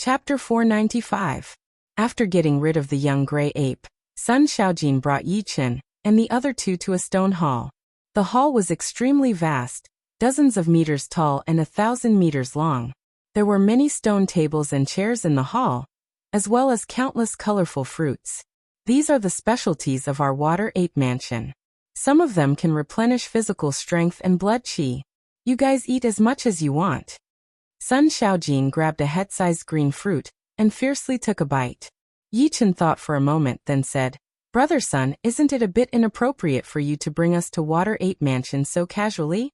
Chapter 495. After getting rid of the young gray ape, Sun Xiaojin brought Yi Chen and the other two to a stone hall. The hall was extremely vast, dozens of meters tall and 1,000 meters long. There were many stone tables and chairs in the hall, as well as countless colorful fruits. These are the specialties of our water ape mansion. Some of them can replenish physical strength and blood qi. You guys eat as much as you want. Sun Xiaojin grabbed a head-sized green fruit and fiercely took a bite. Yi Chen thought for a moment, then said, "Brother Sun, isn't it a bit inappropriate for you to bring us to Water Ape Mansion so casually?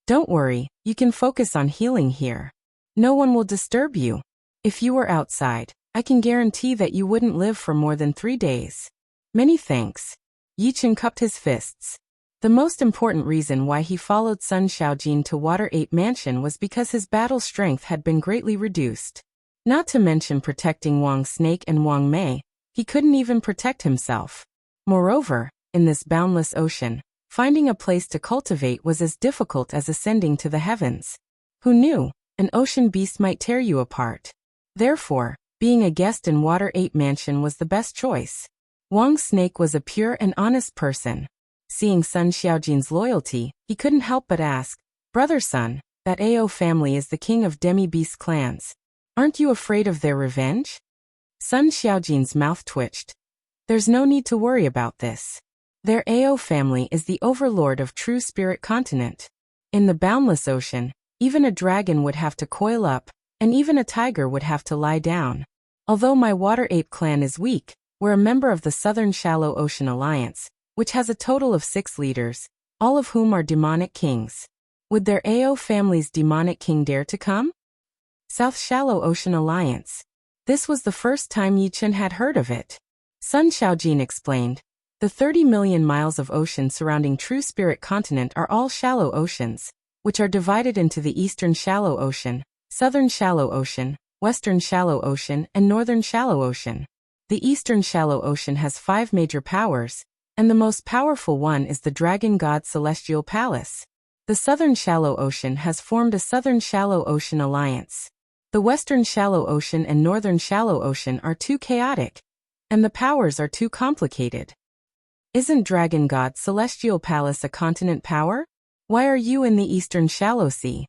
Don't worry, you can focus on healing here. No one will disturb you. If you were outside, I can guarantee that you wouldn't live for more than 3 days. Many thanks." Yi Chen cupped his fists. The most important reason why he followed Sun Xiaojin to Water Ape Mansion was because his battle strength had been greatly reduced. Not to mention protecting Wang Snake and Wang Mei, he couldn't even protect himself. Moreover, in this boundless ocean, finding a place to cultivate was as difficult as ascending to the heavens. Who knew? An ocean beast might tear you apart. Therefore, being a guest in Water Ape Mansion was the best choice. Wang Snake was a pure and honest person. Seeing Sun Xiaojin's loyalty, he couldn't help but ask, "Brother Sun, that Ao family is the king of demi-beast clans. Aren't you afraid of their revenge?" Sun Xiaojin's mouth twitched. "There's no need to worry about this. Their Ao family is the overlord of True Spirit Continent. In the boundless ocean, even a dragon would have to coil up, and even a tiger would have to lie down. Although my Water Ape clan is weak, we're a member of the Southern Shallow Ocean Alliance, which has a total of 6 leaders, all of whom are demonic kings. Would their Ao family's demonic king dare to come?" South Shallow Ocean Alliance. This was the first time Yi Chen had heard of it. Sun Xiaojin explained, "The 30 million miles of ocean surrounding True Spirit Continent are all shallow oceans, which are divided into the Eastern Shallow Ocean, Southern Shallow Ocean, Western Shallow Ocean, and Northern Shallow Ocean. The Eastern Shallow Ocean has 5 major powers, and the most powerful one is the Dragon God Celestial Palace. The Southern Shallow Ocean has formed a Southern Shallow Ocean Alliance. The Western Shallow Ocean and Northern Shallow Ocean are too chaotic, and the powers are too complicated." "Isn't Dragon God Celestial Palace a continent power? Why are you in the Eastern Shallow Sea?"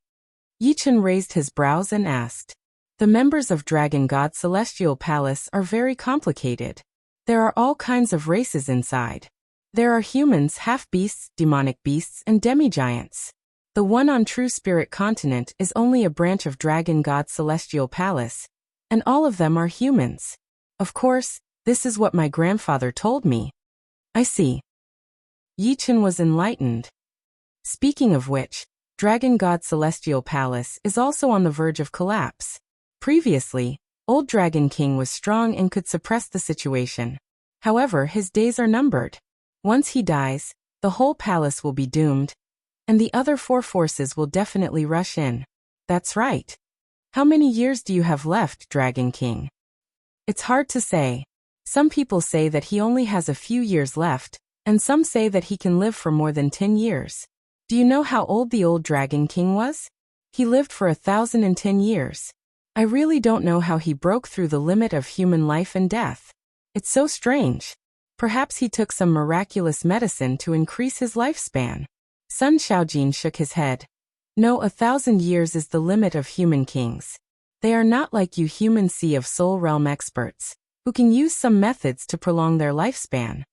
Yi Chen raised his brows and asked. "The members of Dragon God Celestial Palace are very complicated. There are all kinds of races inside. There are humans, half-beasts, demonic beasts, and demi-giants. The one on True Spirit Continent is only a branch of Dragon God Celestial Palace, and all of them are humans. Of course, this is what my grandfather told me." "I see." Yi Chen was enlightened. Speaking of which, Dragon God Celestial Palace is also on the verge of collapse. Previously, Old Dragon King was strong and could suppress the situation. However, his days are numbered. Once he dies, the whole palace will be doomed, and the other 4 forces will definitely rush in. "That's right. How many years do you have left, Dragon King?" "It's hard to say. Some people say that he only has a few years left, and some say that he can live for more than 10 years. Do you know how old the old Dragon King was? He lived for 1,010 years. I really don't know how he broke through the limit of human life and death. It's so strange. Perhaps he took some miraculous medicine to increase his lifespan." Sun Xiaojin shook his head. "No, 1,000 years is the limit of human kings. They are not like you human Sea of Soul Realm experts, who can use some methods to prolong their lifespan."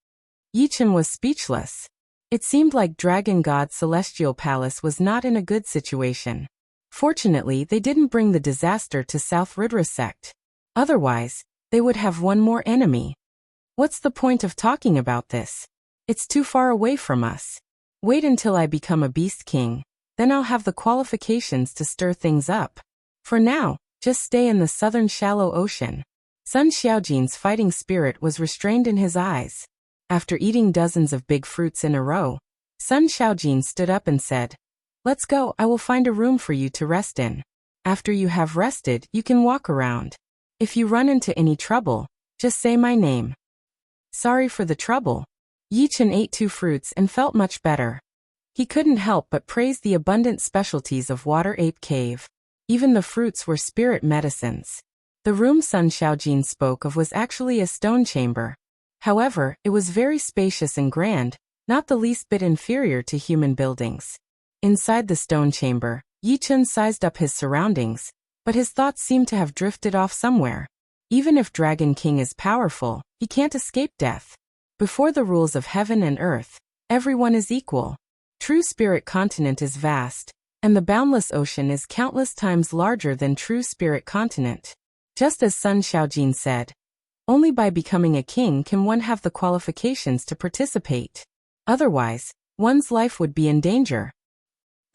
Yi Chen was speechless. It seemed like Dragon God Celestial Palace was not in a good situation. Fortunately, they didn't bring the disaster to South Ridra sect. Otherwise, they would have one more enemy. "What's the point of talking about this? It's too far away from us. Wait until I become a Beast King, then I'll have the qualifications to stir things up. For now, just stay in the Southern Shallow Ocean." Sun Xiaojin's fighting spirit was restrained in his eyes. After eating dozens of big fruits in a row, Sun Xiaojin stood up and said, "Let's go, I will find a room for you to rest in. After you have rested, you can walk around. If you run into any trouble, just say my name." "Sorry for the trouble." Yi Chen ate 2 fruits and felt much better. He couldn't help but praise the abundant specialties of Water Ape Cave. Even the fruits were spirit medicines. The room Sun Xiaojin spoke of was actually a stone chamber. However, it was very spacious and grand, not the least bit inferior to human buildings. Inside the stone chamber, Yi Chen sized up his surroundings, but his thoughts seemed to have drifted off somewhere. Even if Dragon King is powerful, he can't escape death. Before the rules of heaven and earth, everyone is equal. True Spirit Continent is vast, and the boundless ocean is countless times larger than True Spirit Continent. Just as Sun Xiaojin said, only by becoming a king can one have the qualifications to participate. Otherwise, one's life would be in danger.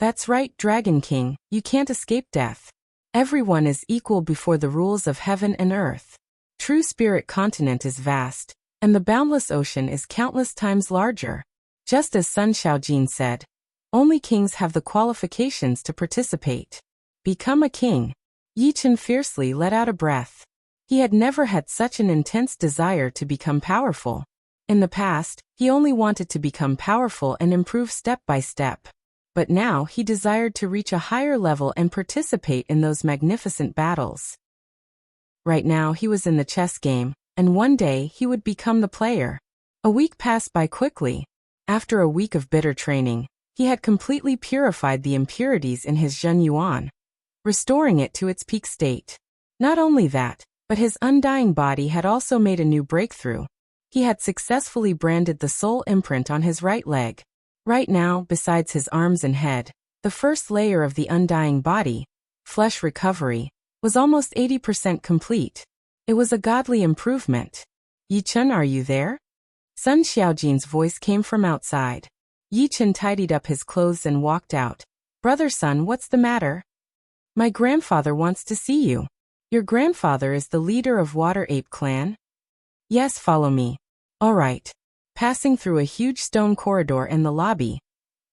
That's right, Dragon King, you can't escape death. Everyone is equal before the rules of heaven and earth. True Spirit Continent is vast, and the boundless ocean is countless times larger. Just as Sun Xiaojin said, only kings have the qualifications to participate. Become a king. Yi Chen fiercely let out a breath. He had never had such an intense desire to become powerful. In the past, he only wanted to become powerful and improve step by step. But now he desired to reach a higher level and participate in those magnificent battles. Right now he was in the chess game, and one day he would become the player. A week passed by quickly. After a week of bitter training, he had completely purified the impurities in his Zhen Yuan, restoring it to its peak state. Not only that, but his undying body had also made a new breakthrough. He had successfully branded the soul imprint on his right leg. Right now, besides his arms and head, the first layer of the undying body, flesh recovery, was almost 80% complete. It was a godly improvement. Yi Chen, are you there? Sun Xiaojin's voice came from outside. Yi Chen tidied up his clothes and walked out. Brother Sun, what's the matter? My grandfather wants to see you. Your grandfather is the leader of Water Ape Clan? Yes, follow me. All right. Passing through a huge stone corridor in the lobby,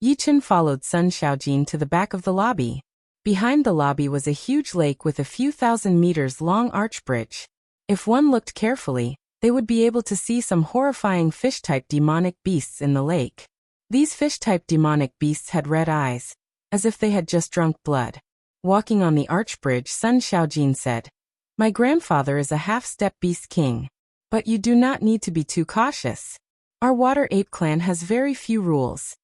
Yi Chen followed Sun Xiaojin to the back of the lobby. Behind the lobby was a huge lake with a few thousand meters long arch bridge. If one looked carefully, they would be able to see some horrifying fish-type demonic beasts in the lake. These fish-type demonic beasts had red eyes, as if they had just drunk blood. Walking on the arch bridge, Sun Xiaojin said, My grandfather is a half-step beast king. But you do not need to be too cautious. Our Water Ape Clan has very few rules.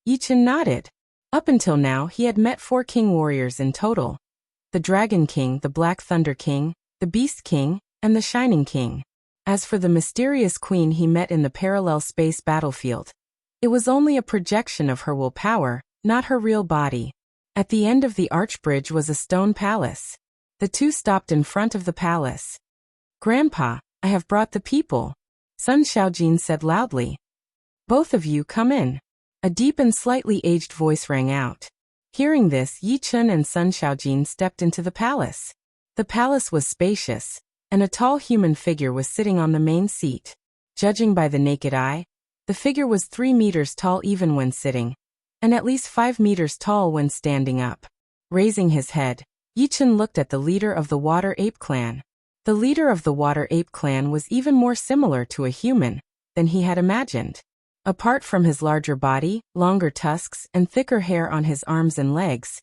Yi Chen nodded. Up until now he had met 4 king warriors in total. The Dragon King, the Black Thunder King, the Beast King, and the Shining King. As for the mysterious queen he met in the parallel space battlefield, it was only a projection of her willpower, not her real body. At the end of the arch bridge was a stone palace. The two stopped in front of the palace. Grandpa, I have brought the people, Sun Xiaojin said loudly. Both of you come in. A deep and slightly aged voice rang out. Hearing this, Yi Chen and Sun Xiaojin stepped into the palace. The palace was spacious, and a tall human figure was sitting on the main seat. Judging by the naked eye, the figure was 3 meters tall even when sitting, and at least 5 meters tall when standing up. Raising his head, Yi Chen looked at the leader of the Water Ape Clan. The leader of the Water Ape Clan was even more similar to a human than he had imagined. Apart from his larger body, longer tusks, and thicker hair on his arms and legs,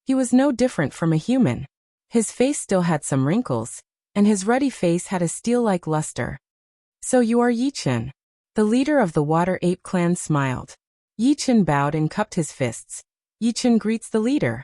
he was no different from a human. His face still had some wrinkles, and his ruddy face had a steel-like luster. So you are Yi Chen. The leader of the Water Ape Clan smiled. Yi Chen bowed and cupped his fists. Yi Chen greets the leader.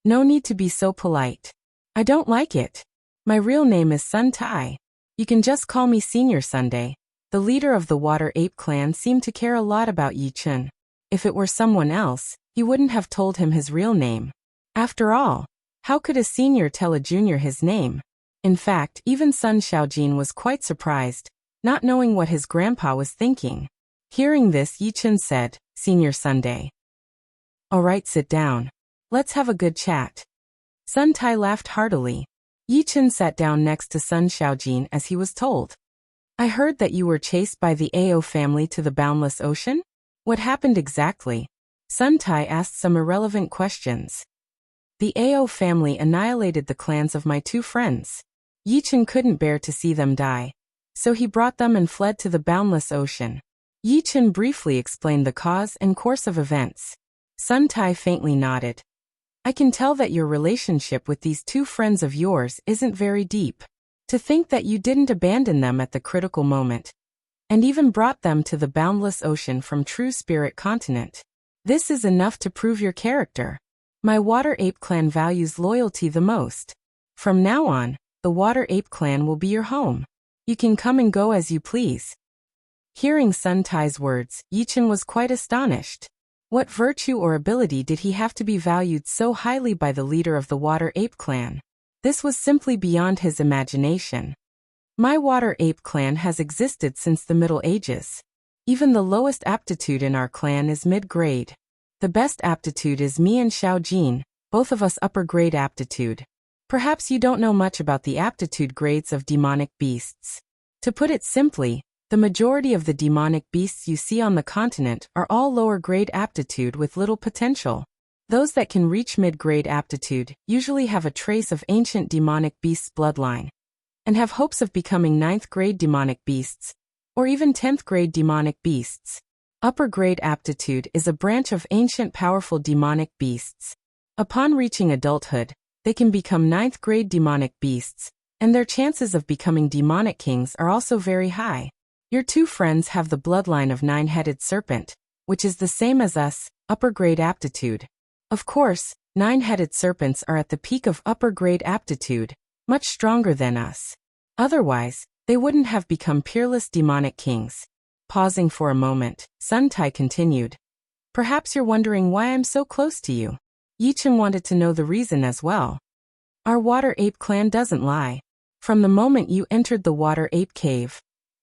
No need to be so polite. I don't like it. My real name is Sun Tai. You can just call me Senior Sunday. The leader of the Water Ape Clan seemed to care a lot about Yi Chen. If it were someone else, he wouldn't have told him his real name. After all, how could a senior tell a junior his name? In fact, even Sun Xiaojin was quite surprised, not knowing what his grandpa was thinking. Hearing this, Yi Chen said, Senior Sunday. All right, sit down. Let's have a good chat. Sun Tai laughed heartily. Yi Chen sat down next to Sun Xiaojin as he was told. I heard that you were chased by the Ao family to the boundless ocean? What happened exactly? Sun Tai asked some irrelevant questions. The Ao family annihilated the clans of my 2 friends. Yi Chen couldn't bear to see them die, so he brought them and fled to the boundless ocean. Yi Chen briefly explained the cause and course of events. Sun Tai faintly nodded. I can tell that your relationship with these two friends of yours isn't very deep. To think that you didn't abandon them at the critical moment, and even brought them to the boundless ocean from True Spirit Continent. This is enough to prove your character. My Water Ape Clan values loyalty the most. From now on, the Water Ape Clan will be your home. You can come and go as you please. Hearing Sun Tai's words, Yichen was quite astonished. What virtue or ability did he have to be valued so highly by the leader of the Water Ape Clan? This was simply beyond his imagination. My Water Ape Clan has existed since the Middle Ages. Even the lowest aptitude in our clan is mid-grade. The best aptitude is me and Xiaojin, both of us upper-grade aptitude. Perhaps you don't know much about the aptitude grades of demonic beasts. To put it simply, the majority of the demonic beasts you see on the continent are all lower-grade aptitude with little potential. Those that can reach mid-grade aptitude usually have a trace of ancient demonic beasts' bloodline, and have hopes of becoming 9th-grade demonic beasts, or even 10th-grade demonic beasts. Upper-grade aptitude is a branch of ancient powerful demonic beasts. Upon reaching adulthood, they can become 9th-grade demonic beasts, and their chances of becoming demonic kings are also very high. Your two friends have the bloodline of 9-headed serpent, which is the same as us, upper-grade aptitude. Of course, 9-headed serpents are at the peak of upper-grade aptitude, much stronger than us. Otherwise, they wouldn't have become peerless demonic kings. Pausing for a moment, Sun Tai continued. Perhaps you're wondering why I'm so close to you. Yichen wanted to know the reason as well. Our Water Ape Clan doesn't lie. From the moment you entered the Water Ape Cave,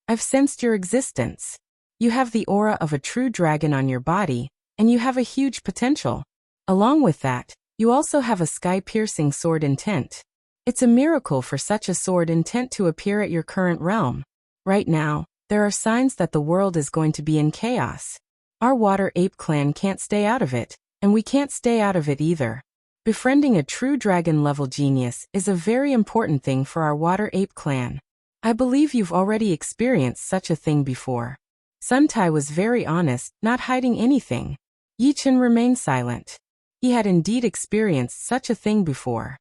I've sensed your existence. You have the aura of a true dragon on your body, and you have a huge potential. Along with that, you also have a sky-piercing sword intent. It's a miracle for such a sword intent to appear at your current realm. Right now, there are signs that the world is going to be in chaos. Our Water Ape Clan can't stay out of it, and we can't stay out of it either. Befriending a true dragon-level genius is a very important thing for our Water Ape Clan. I believe you've already experienced such a thing before. Sun Tai was very honest, not hiding anything. Yichen remained silent. He had indeed experienced such a thing before.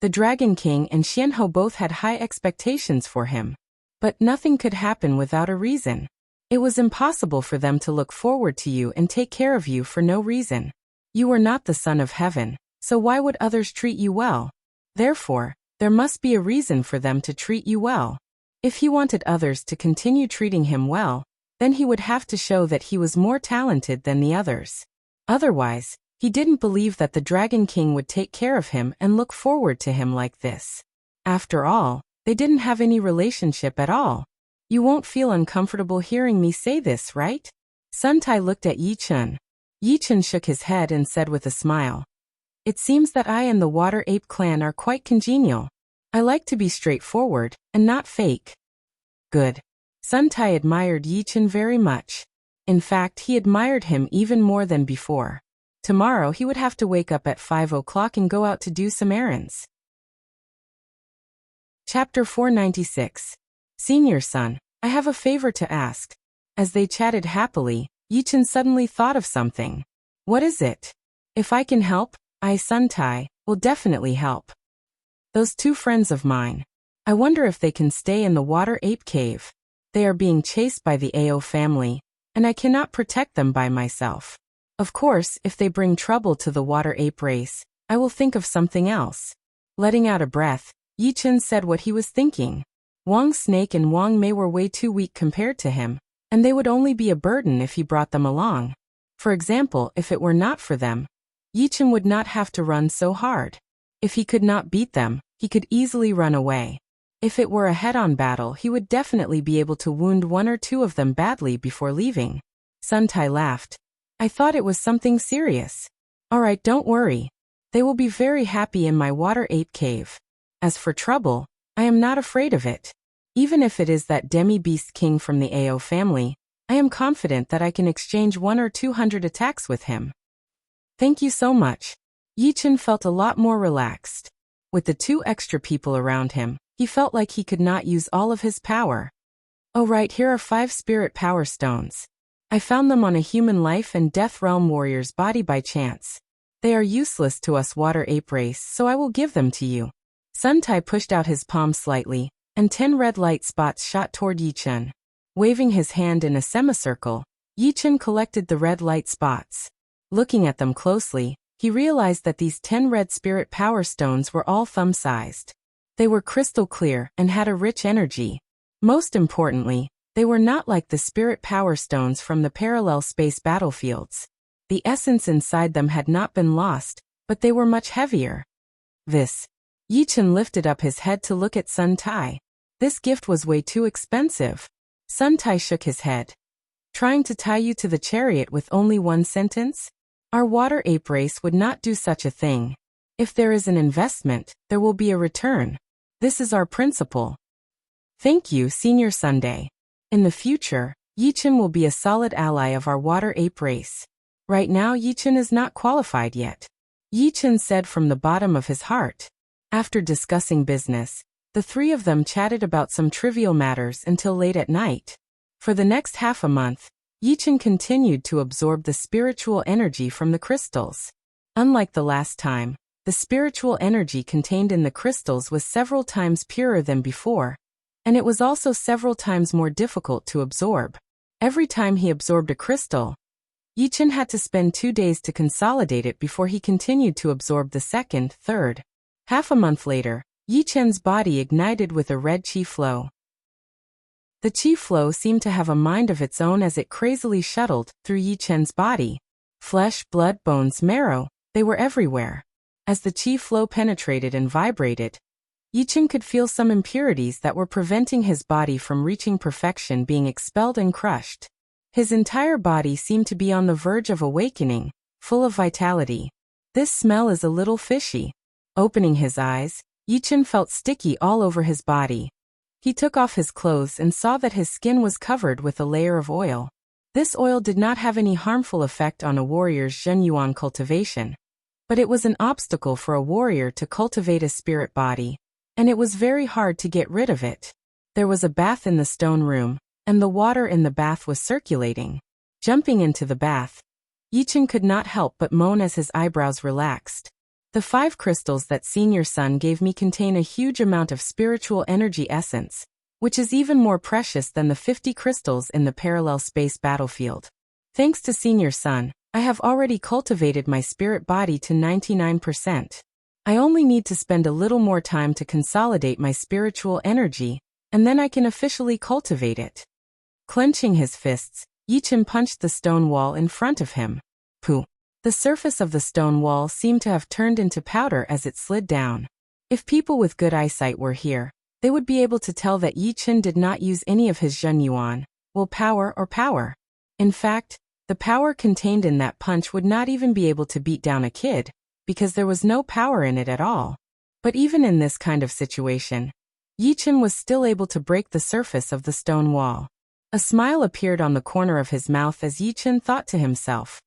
The Dragon King and Xianhou both had high expectations for him. But nothing could happen without a reason. It was impossible for them to look forward to you and take care of you for no reason. You were not the son of heaven, so why would others treat you well? Therefore, there must be a reason for them to treat you well. If he wanted others to continue treating him well, then he would have to show that he was more talented than the others. Otherwise, he didn't believe that the Dragon King would take care of him and look forward to him like this. After all, they didn't have any relationship at all. You won't feel uncomfortable hearing me say this, right? Sun Tai looked at Yichen. Yichen shook his head and said with a smile. It seems that I and the Water Ape Clan are quite congenial. I like to be straightforward, and not fake. Good. Sun Tai admired Yichen very much. In fact, he admired him even more than before. Tomorrow he would have to wake up at 5 o'clock and go out to do some errands. Chapter 496. Senior son, I have a favor to ask. As they chatted happily, Yichen suddenly thought of something. What is it? If I can help, I, Sun Tai, will definitely help. Those two friends of mine. I wonder if they can stay in the Water Ape Cave. They are being chased by the AO family, and I cannot protect them by myself. Of course, if they bring trouble to the Water Ape race, I will think of something else. Letting out a breath, Yichen said what he was thinking. Wang Snake and Wang Mei were way too weak compared to him, and they would only be a burden if he brought them along. For example, if it were not for them, Yichen would not have to run so hard. If he could not beat them, he could easily run away. If it were a head-on battle, he would definitely be able to wound one or two of them badly before leaving. Sun Tai laughed. I thought it was something serious. Alright, don't worry. They will be very happy in my Water Ape Cave. As for trouble, I am not afraid of it. Even if it is that demi-beast king from the AO family, I am confident that I can exchange 100 or 200 attacks with him. Thank you so much. Yichen felt a lot more relaxed. With the two extra people around him, he felt like he could not use all of his power. Oh right, here are 5 spirit power stones. I found them on a human life and death realm warrior's body by chance. They are useless to us water ape race, so I will give them to you. Sun Tai pushed out his palm slightly, and 10 red light spots shot toward Yi-Chen. Waving his hand in a semicircle, Yi-Chen collected the red light spots. Looking at them closely, he realized that these 10 red spirit power stones were all thumb-sized. They were crystal clear and had a rich energy. Most importantly, they were not like the spirit power stones from the parallel space battlefields. The essence inside them had not been lost, but they were much heavier. Yi-Chen lifted up his head to look at Sun Tai. This gift was way too expensive. Sun Tai shook his head. Trying to tie you to the chariot with only one sentence? Our water ape race would not do such a thing. If there is an investment, there will be a return. This is our principle. Thank you, Senior Sunday. In the future, Yi-Chen will be a solid ally of our water ape race. Right now Yi-Chen is not qualified yet. Yi-Chen said from the bottom of his heart. After discussing business, the three of them chatted about some trivial matters until late at night. For the next half a month, Yi-Chen continued to absorb the spiritual energy from the crystals. Unlike the last time, the spiritual energy contained in the crystals was several times purer than before, and it was also several times more difficult to absorb. Every time he absorbed a crystal, Yi-Chen had to spend 2 days to consolidate it before he continued to absorb the second, third. Half a month later, Yi-Chen's body ignited with a red qi flow. The qi flow seemed to have a mind of its own as it crazily shuttled through Yi-Chen's body. Flesh, blood, bones, marrow, they were everywhere. As the qi flow penetrated and vibrated, Yi-Chen could feel some impurities that were preventing his body from reaching perfection being expelled and crushed. His entire body seemed to be on the verge of awakening, full of vitality. This smell is a little fishy. Opening his eyes, Yi-Chen felt sticky all over his body. He took off his clothes and saw that his skin was covered with a layer of oil. This oil did not have any harmful effect on a warrior's Zhenyuan cultivation, but it was an obstacle for a warrior to cultivate a spirit body, and it was very hard to get rid of it. There was a bath in the stone room, and the water in the bath was circulating. Jumping into the bath, Yi-Chen could not help but moan as his eyebrows relaxed. The 5 crystals that Senior Sun gave me contain a huge amount of spiritual energy essence, which is even more precious than the 50 crystals in the parallel space battlefield. Thanks to Senior Sun, I have already cultivated my spirit body to 99%. I only need to spend a little more time to consolidate my spiritual energy, and then I can officially cultivate it. Clenching his fists, Yi-Chen punched the stone wall in front of him. Pooh! The surface of the stone wall seemed to have turned into powder as it slid down. If people with good eyesight were here, they would be able to tell that Yi-Chen did not use any of his Zhenyuan, will power or power. In fact, the power contained in that punch would not even be able to beat down a kid, because there was no power in it at all. But even in this kind of situation, Yi-Chen was still able to break the surface of the stone wall. A smile appeared on the corner of his mouth as Yi-Chen thought to himself.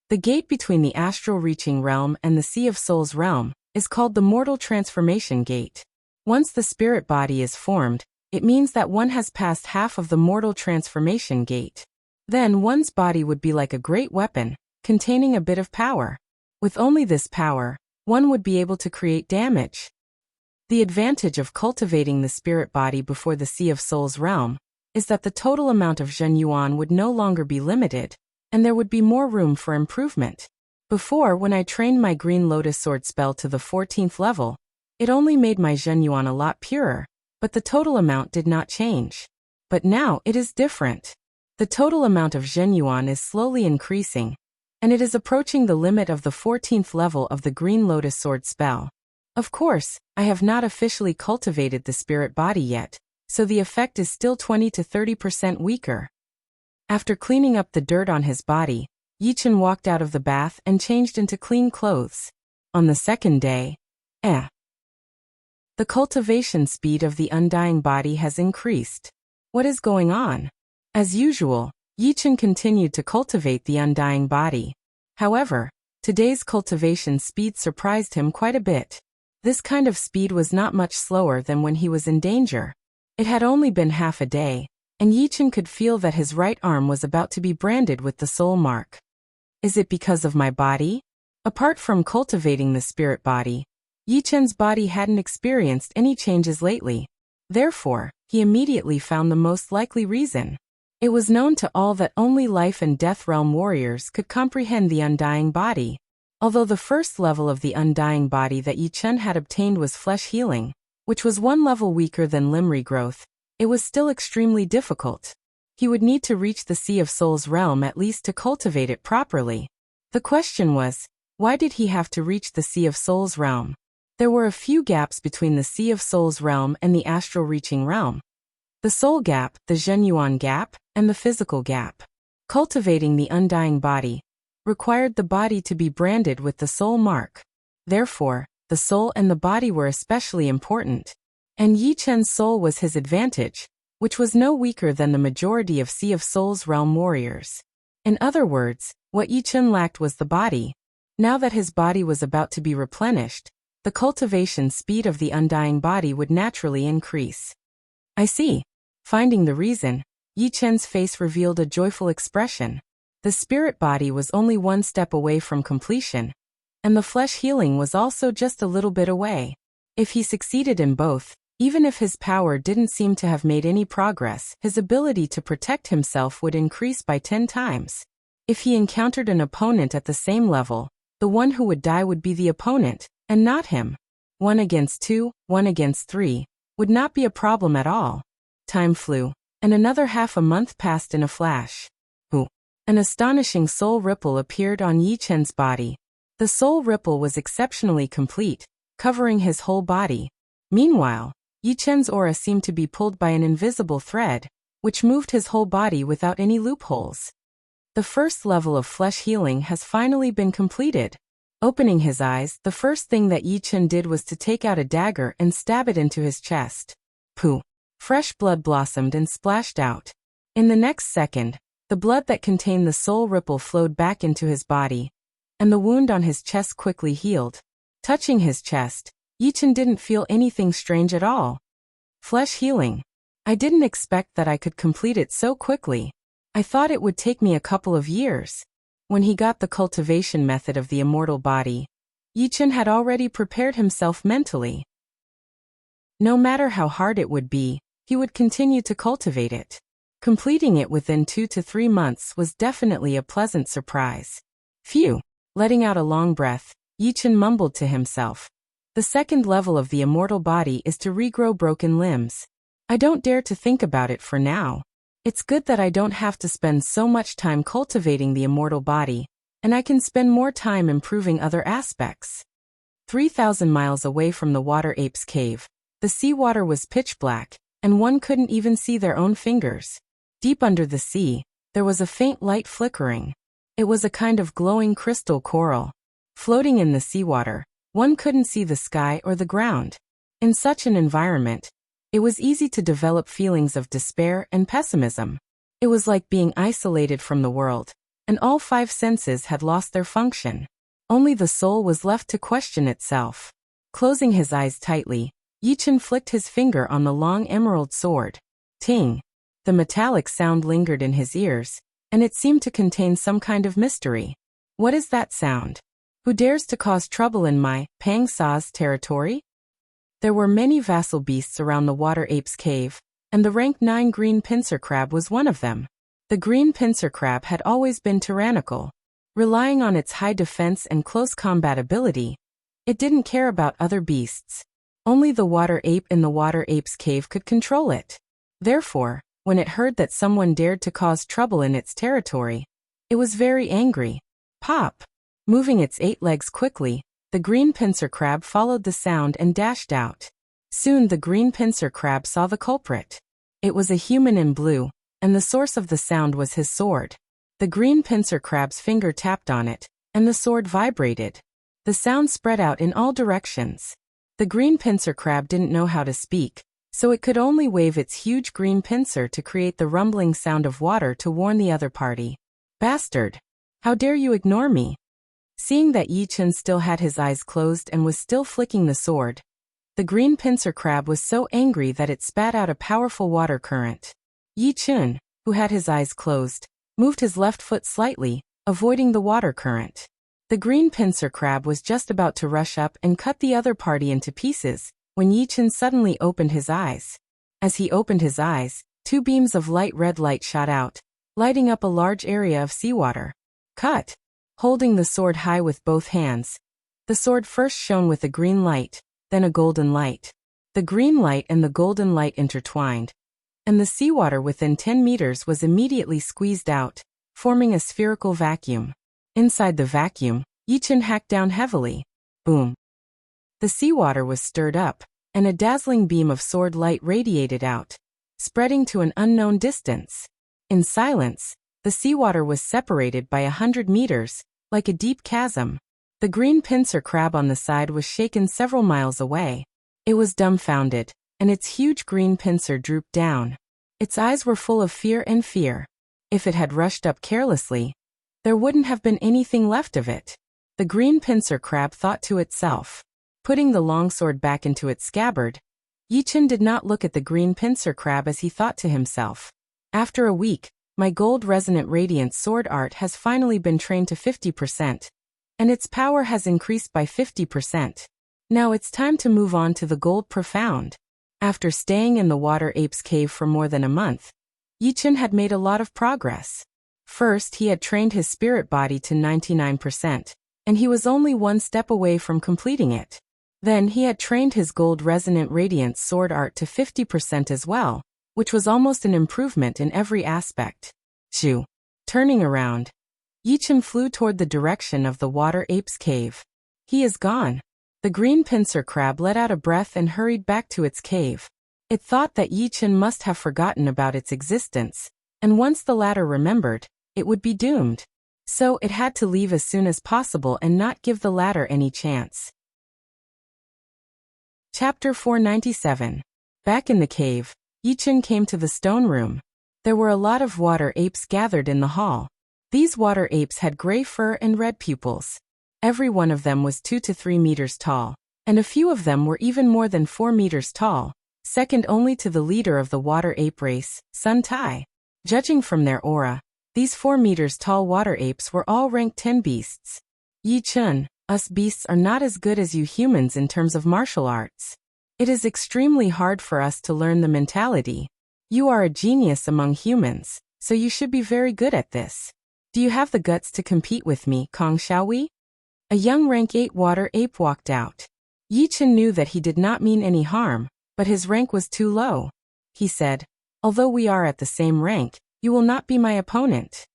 The gate between the astral reaching realm and the Sea of Souls realm is called the Mortal Transformation Gate. Once the spirit body is formed, it means that one has passed half of the Mortal Transformation Gate. Then one's body would be like a great weapon, containing a bit of power. With only this power, one would be able to create damage. The advantage of cultivating the spirit body before the Sea of Souls realm is that the total amount of Zhenyuan would no longer be limited, and there would be more room for improvement. Before, when I trained my Green Lotus Sword spell to the 14th level, it only made my Zhenyuan a lot purer, but the total amount did not change. But now it is different. The total amount of Zhenyuan is slowly increasing, and it is approaching the limit of the 14th level of the Green Lotus Sword spell. Of course, I have not officially cultivated the spirit body yet, so the effect is still 20 to 30% weaker. After cleaning up the dirt on his body, Yi-Chen walked out of the bath and changed into clean clothes. On the second day, the cultivation speed of the undying body has increased. What is going on? As usual, Yi-Chen continued to cultivate the undying body. However, today's cultivation speed surprised him quite a bit. This kind of speed was not much slower than when he was in danger. It had only been half a day, and Yi-Chen could feel that his right arm was about to be branded with the soul mark. Is it because of my body? Apart from cultivating the spirit body, Yi Chen's body hadn't experienced any changes lately. Therefore, he immediately found the most likely reason. It was known to all that only life and death realm warriors could comprehend the undying body. Although the first level of the undying body that Yi Chen had obtained was flesh healing, which was one level weaker than limb regrowth, it was still extremely difficult. He would need to reach the Sea of Souls realm at least to cultivate it properly. The question was, why did he have to reach the Sea of Souls realm? There were a few gaps between the Sea of Souls realm and the astral reaching realm. The soul gap, the Zhenyuan gap, and the physical gap. Cultivating the undying body required the body to be branded with the soul mark. Therefore, the soul and the body were especially important. And Yi Chen's soul was his advantage, which was no weaker than the majority of Sea of Souls realm warriors. In other words, what Yi Chen lacked was the body. Now that his body was about to be replenished, the cultivation speed of the undying body would naturally increase. I see. Finding the reason, Yi Chen's face revealed a joyful expression. The spirit body was only one step away from completion, and the flesh healing was also just a little bit away. If he succeeded in both, even if his power didn't seem to have made any progress, his ability to protect himself would increase by 10 times. If he encountered an opponent at the same level, the one who would die would be the opponent, and not him. 1 against 2, 1 against 3, would not be a problem at all. Time flew, and another half a month passed in a flash. An astonishing soul ripple appeared on Yi Chen's body. The soul ripple was exceptionally complete, covering his whole body. Meanwhile, Yi Chen's aura seemed to be pulled by an invisible thread, which moved his whole body without any loopholes. The first level of flesh healing has finally been completed. Opening his eyes, the first thing that Yi Chen did was to take out a dagger and stab it into his chest. Pooh! Fresh blood blossomed and splashed out. In the next second, the blood that contained the soul ripple flowed back into his body, and the wound on his chest quickly healed. Touching his chest, Yi Chen didn't feel anything strange at all. Flesh healing. I didn't expect that I could complete it so quickly. I thought it would take me a couple of years. When he got the cultivation method of the immortal body, Yi Chen had already prepared himself mentally. No matter how hard it would be, he would continue to cultivate it. Completing it within 2 to 3 months was definitely a pleasant surprise. Phew! Letting out a long breath, Yi Chen mumbled to himself. The second level of the immortal body is to regrow broken limbs. I don't dare to think about it for now. It's good that I don't have to spend so much time cultivating the immortal body, and I can spend more time improving other aspects. 3,000 miles away from the water ape's cave, the seawater was pitch black, and one couldn't even see their own fingers. Deep under the sea, there was a faint light flickering. It was a kind of glowing crystal coral. Floating in the seawater, one couldn't see the sky or the ground. In such an environment, it was easy to develop feelings of despair and pessimism. It was like being isolated from the world, and all 5 senses had lost their function. Only the soul was left to question itself. Closing his eyes tightly, Yi Chen flicked his finger on the long emerald sword. Ting! The metallic sound lingered in his ears, and it seemed to contain some kind of mystery. What is that sound? Who dares to cause trouble in my, Pang Sa's territory? There were many vassal beasts around the water ape's cave, and the rank 9 green pincer crab was one of them. The green pincer crab had always been tyrannical. Relying on its high defense and close combat ability, it didn't care about other beasts. Only the water ape in the water ape's cave could control it. Therefore, when it heard that someone dared to cause trouble in its territory, it was very angry. Pop! Moving its 8 legs quickly, the green pincer crab followed the sound and dashed out. Soon the green pincer crab saw the culprit. It was a human in blue, and the source of the sound was his sword. The green pincer crab's finger tapped on it, and the sword vibrated. The sound spread out in all directions. The green pincer crab didn't know how to speak, so it could only wave its huge green pincer to create the rumbling sound of water to warn the other party. Bastard! How dare you ignore me? Seeing that Yi Chen still had his eyes closed and was still flicking the sword, the green pincer crab was so angry that it spat out a powerful water current. Yi Chen, who had his eyes closed, moved his left foot slightly, avoiding the water current. The green pincer crab was just about to rush up and cut the other party into pieces, when Yi-Chen suddenly opened his eyes. As he opened his eyes, two beams of light red light shot out, lighting up a large area of seawater. Cut! Holding the sword high with both hands. The sword first shone with a green light, then a golden light. The green light and the golden light intertwined, and the seawater within 10 meters was immediately squeezed out, forming a spherical vacuum. Inside the vacuum, Yi-Chen hacked down heavily. Boom! The seawater was stirred up, and a dazzling beam of sword light radiated out, spreading to an unknown distance. In silence, the seawater was separated by 100 meters, like a deep chasm. The green pincer crab on the side was shaken several miles away. It was dumbfounded, and its huge green pincer drooped down. Its eyes were full of fear and fear. If it had rushed up carelessly, there wouldn't have been anything left of it. The green pincer crab thought to itself. Putting the longsword back into its scabbard, Yi-Chen did not look at the green pincer crab as he thought to himself. After a week, my gold resonant radiance sword art has finally been trained to 50%, and its power has increased by 50%. Now it's time to move on to the gold profound. After staying in the water ape's cave for more than a month, Yi-Chen had made a lot of progress. First, he had trained his spirit body to 99%, and he was only one step away from completing it. Then he had trained his gold resonant radiance sword art to 50% as well, which was almost an improvement in every aspect. Shoo! Turning around, Yi-Chen flew toward the direction of the water ape's cave. He is gone. The green pincer crab let out a breath and hurried back to its cave. It thought that Yi-Chen must have forgotten about its existence, and once the latter remembered, it would be doomed. So it had to leave as soon as possible and not give the latter any chance. Chapter 497. Back in the cave, Yi-Chen came to the stone room. There were a lot of water apes gathered in the hall. These water apes had gray fur and red pupils. Every one of them was 2 to 3 meters tall, and a few of them were even more than 4 meters tall, second only to the leader of the water ape race, Sun Tai. Judging from their aura, these 4 meters tall water apes were all ranked 10 beasts. Yi-Chen, us beasts are not as good as you humans in terms of martial arts. It is extremely hard for us to learn the mentality. You are a genius among humans, so you should be very good at this. Do you have the guts to compete with me, Kong Xiaohui? A young rank 8 water ape walked out. Yi-Chen knew that he did not mean any harm, but his rank was too low. He said, although we are at the same rank, you will not be my opponent.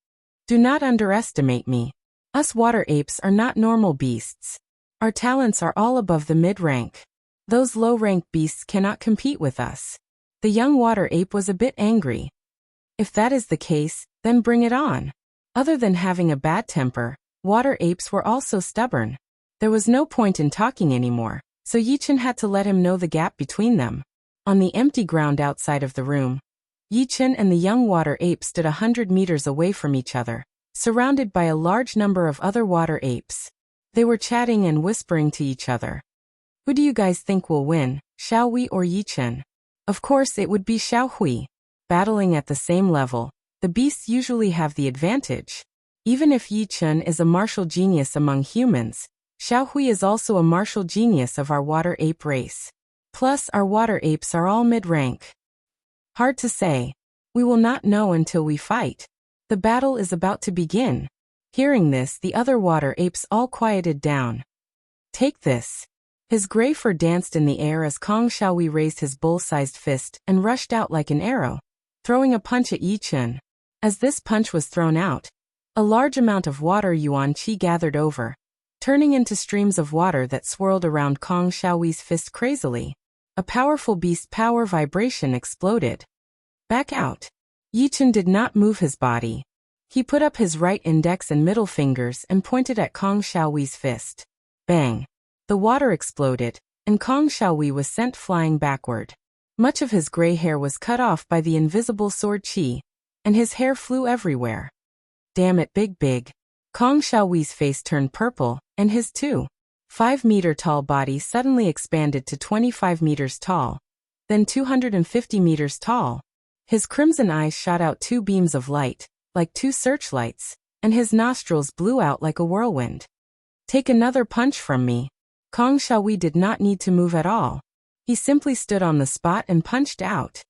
Do not underestimate me. Us water apes are not normal beasts. Our talents are all above the mid-rank. Those low-rank beasts cannot compete with us. The young water ape was a bit angry. If that is the case, then bring it on. Other than having a bad temper, water apes were also stubborn. There was no point in talking anymore, so Yi-Chen had to let him know the gap between them. On the empty ground outside of the room, Yi-Chen and the young water ape stood 100 meters away from each other, surrounded by a large number of other water apes. They were chatting and whispering to each other. Who do you guys think will win, Xiaohui or Yi-Chen? Of course it would be Xiaohui. Battling at the same level, the beasts usually have the advantage. Even if Yi-Chen is a martial genius among humans, Xiaohui is also a martial genius of our water ape race. Plus our water apes are all mid-rank. Hard to say. We will not know until we fight. The battle is about to begin. Hearing this, the other water apes all quieted down. Take this. His gray fur danced in the air as Kong Xiaohui raised his bull-sized fist and rushed out like an arrow, throwing a punch at Yi-Chen. As this punch was thrown out, a large amount of water yuan qi gathered over, turning into streams of water that swirled around Kong Xiaohui's fist crazily. A powerful beast power vibration exploded. Back out. Yi-Chen did not move his body. He put up his right index and middle fingers and pointed at Kong Xiaohui's fist. Bang! The water exploded, and Kong Xiaohui was sent flying backward. Much of his gray hair was cut off by the invisible sword qi, and his hair flew everywhere. Damn it, big. Kong Xiaohui's face turned purple, and his 5-meter-tall body suddenly expanded to 25 meters tall, then 250 meters tall. His crimson eyes shot out 2 beams of light, like 2 searchlights, and his nostrils blew out like a whirlwind. Take another punch from me. Kong Xiaowei did not need to move at all. He simply stood on the spot and punched out.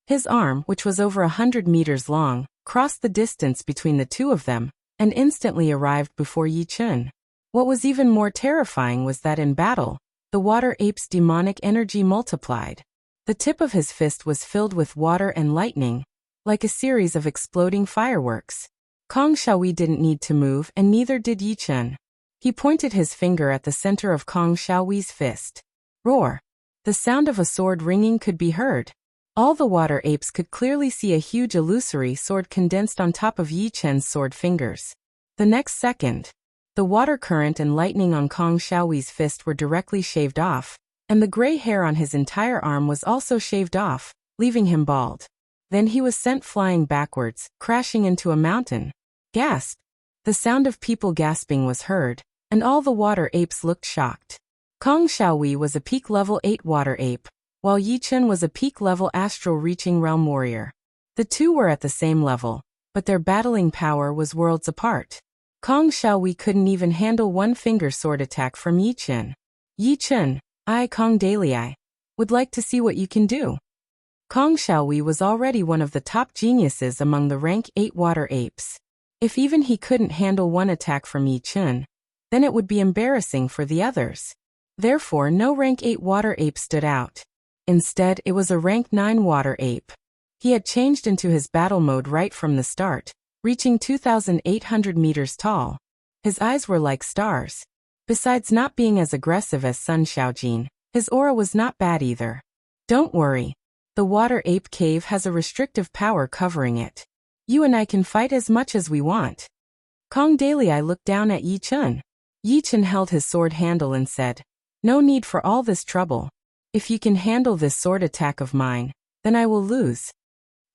His arm, which was over 100 meters long, crossed the distance between the two of them, and instantly arrived before Yi Chen. What was even more terrifying was that in battle, the water ape's demonic energy multiplied. The tip of his fist was filled with water and lightning, like a series of exploding fireworks. Kong Xiaowei didn't need to move, and neither did Yi Chen. He pointed his finger at the center of Kong Xiaowei's fist. Roar! The sound of a sword ringing could be heard. All the water apes could clearly see a huge illusory sword condensed on top of Yi Chen's sword fingers. The next second, the water current and lightning on Kong Xiaowei's fist were directly shaved off, and the gray hair on his entire arm was also shaved off, leaving him bald. Then he was sent flying backwards, crashing into a mountain. Gasp! The sound of people gasping was heard, and all the water apes looked shocked. Kong Xiaowei was a peak level 8 water ape, while Yi Chen was a peak level astral reaching realm warrior. The two were at the same level, but their battling power was worlds apart. Kong Xiaowei couldn't even handle one finger sword attack from Yi Chen. Yi Chen, I, Kong Dalei, would like to see what you can do. Kong Xiaowei was already one of the top geniuses among the rank 8 water apes. If even he couldn't handle one attack from Yi Chen, then it would be embarrassing for the others. Therefore, no rank 8 water ape stood out. Instead, it was a rank 9 water ape. He had changed into his battle mode right from the start, reaching 2,800 meters tall. His eyes were like stars. Besides not being as aggressive as Sun Xiaojin, his aura was not bad either. Don't worry. The water ape cave has a restrictive power covering it. You and I can fight as much as we want. Kong Dalei looked down at Yi Chen. Yi Chen held his sword handle and said, "No need for all this trouble. If you can handle this sword attack of mine, then I will lose."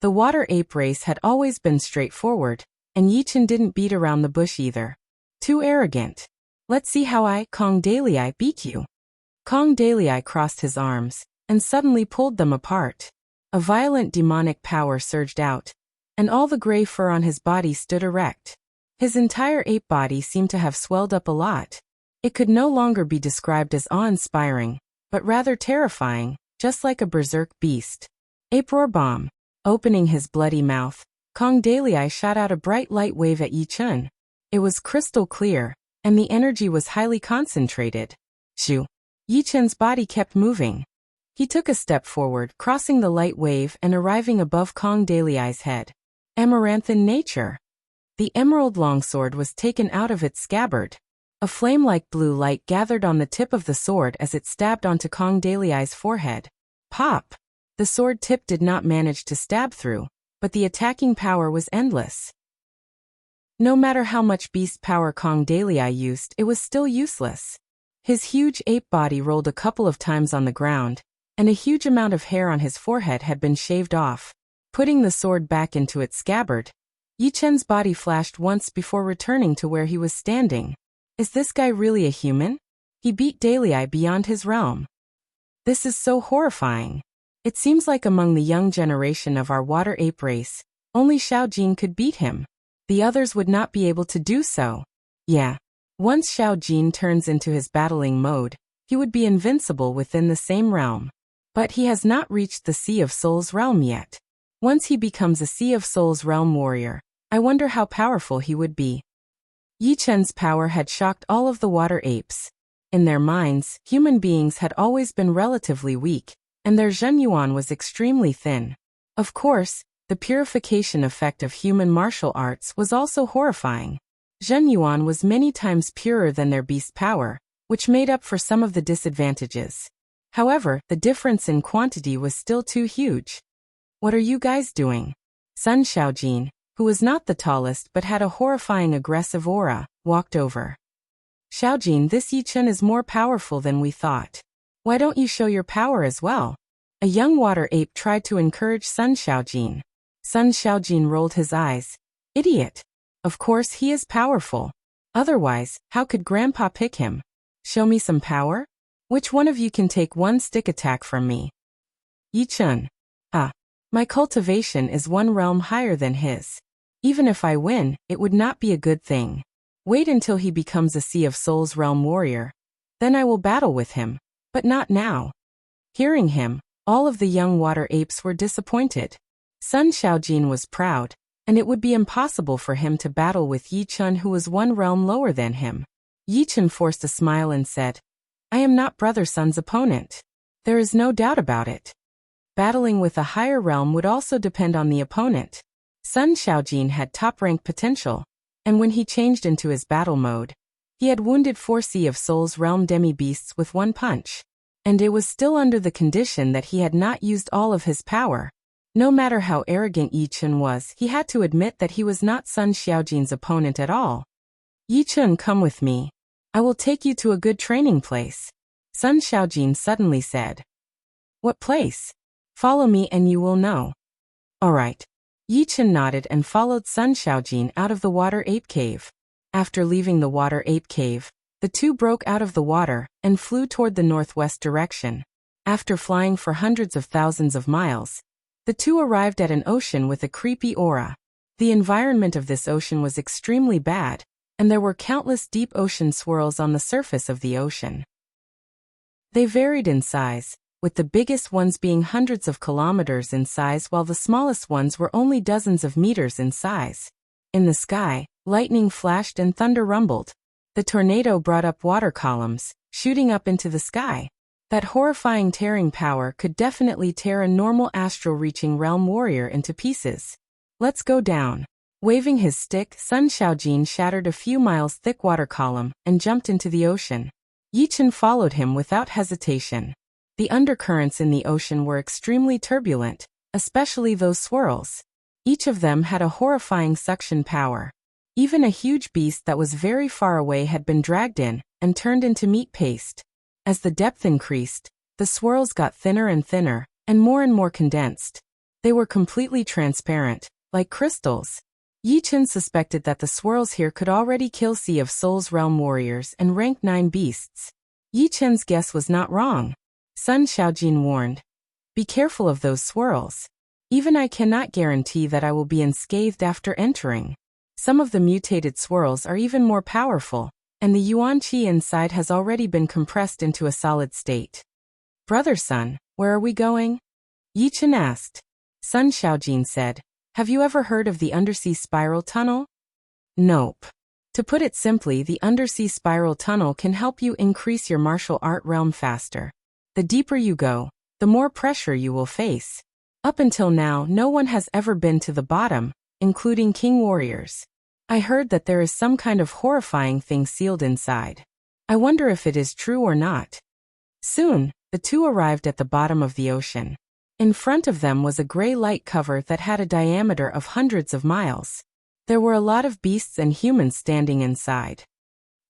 The water ape race had always been straightforward, and Yi Chen didn't beat around the bush either. Too arrogant. Let's see how I, Kong Dalei, beat you. Kong Dalei crossed his arms, and suddenly pulled them apart. A violent demonic power surged out, and all the gray fur on his body stood erect. His entire ape body seemed to have swelled up a lot. It could no longer be described as awe-inspiring, but rather terrifying, just like a berserk beast. Ape Roar Bomb. Opening his bloody mouth, Kong Dalei shot out a bright light wave at Yi Chen. It was crystal clear, and the energy was highly concentrated. Shoo! Yi Chen's body kept moving. He took a step forward, crossing the light wave and arriving above Kong Dalei's head. Amaranthan nature. The emerald longsword was taken out of its scabbard. A flame-like blue light gathered on the tip of the sword as it stabbed onto Kong Dalei's forehead. Pop! The sword tip did not manage to stab through, but the attacking power was endless. No matter how much beast power Kong Dalei used, it was still useless. His huge ape body rolled a couple of times on the ground, and a huge amount of hair on his forehead had been shaved off. Putting the sword back into its scabbard, Yi Chen's body flashed once before returning to where he was standing. Is this guy really a human? He beat Dalei beyond his realm. This is so horrifying. It seems like among the young generation of our water ape race, only Xiaojin could beat him. The others would not be able to do so. Yeah. Once Xiaojin turns into his battling mode, he would be invincible within the same realm. But he has not reached the Sea of Souls realm yet. Once he becomes a Sea of Souls realm warrior, I wonder how powerful he would be. Yi Chen's power had shocked all of the water apes. In their minds, human beings had always been relatively weak, and their Zhenyuan was extremely thin. Of course, the purification effect of human martial arts was also horrifying. Zhenyuan was many times purer than their beast power, which made up for some of the disadvantages. However, the difference in quantity was still too huge. What are you guys doing? Sun Xiaojin, who was not the tallest but had a horrifying aggressive aura, walked over. Xiaojin, this Yi Chen is more powerful than we thought. Why don't you show your power as well? A young water ape tried to encourage Sun Xiaojin. Sun Xiaojin rolled his eyes. Idiot. Of course he is powerful. Otherwise, how could Grandpa pick him? Show me some power? Which one of you can take one stick attack from me? Yi Chen. My cultivation is one realm higher than his. Even if I win, it would not be a good thing. Wait until he becomes a Sea of Souls realm warrior. Then I will battle with him, but not now. Hearing him, all of the young water apes were disappointed. Sun Xiaojin was proud, and it would be impossible for him to battle with Yi Chun, who was one realm lower than him. Yi Chun forced a smile and said, I am not Brother Sun's opponent. There is no doubt about it. Battling with a higher realm would also depend on the opponent. Sun Xiaojin had top-rank potential, and when he changed into his battle mode, he had wounded 4 Sea of Souls realm demi-beasts with one punch. And it was still under the condition that he had not used all of his power. No matter how arrogant Yi Chun was, he had to admit that he was not Sun Xiaojin's opponent at all. Yi Chun, come with me. I will take you to a good training place. Sun Xiaojin suddenly said. What place? Follow me and you will know. All right. Yi Chun nodded and followed Sun Xiaojin out of the water ape cave. After leaving the water ape cave, the two broke out of the water and flew toward the northwest direction. After flying for hundreds of thousands of miles, the two arrived at an ocean with a creepy aura. The environment of this ocean was extremely bad, and there were countless deep ocean swirls on the surface of the ocean. They varied in size, with the biggest ones being hundreds of kilometers in size while the smallest ones were only dozens of meters in size. In the sky, lightning flashed and thunder rumbled. The tornado brought up water columns, shooting up into the sky. That horrifying tearing power could definitely tear a normal astral-reaching realm warrior into pieces. Let's go down. Waving his stick, Sun Xiaojin shattered a few miles thick water column and jumped into the ocean. Yi Chun followed him without hesitation. The undercurrents in the ocean were extremely turbulent, especially those swirls. Each of them had a horrifying suction power. Even a huge beast that was very far away had been dragged in and turned into meat paste. As the depth increased, the swirls got thinner and more condensed. They were completely transparent, like crystals. Yi Chun suspected that the swirls here could already kill Sea of Souls realm warriors and rank 9 beasts. Yi Chun's guess was not wrong. Sun Xiaojin warned, be careful of those swirls. Even I cannot guarantee that I will be unscathed after entering. Some of the mutated swirls are even more powerful, and the yuan qi inside has already been compressed into a solid state. Brother Sun, where are we going? Yi Chun asked. Sun Xiaojin said, have you ever heard of the undersea spiral tunnel? Nope. To put it simply, the undersea spiral tunnel can help you increase your martial art realm faster. The deeper you go, the more pressure you will face. Up until now, no one has ever been to the bottom, including king warriors. I heard that there is some kind of horrifying thing sealed inside. I wonder if it is true or not. Soon, the two arrived at the bottom of the ocean. In front of them was a gray light cover that had a diameter of hundreds of miles. There were a lot of beasts and humans standing inside.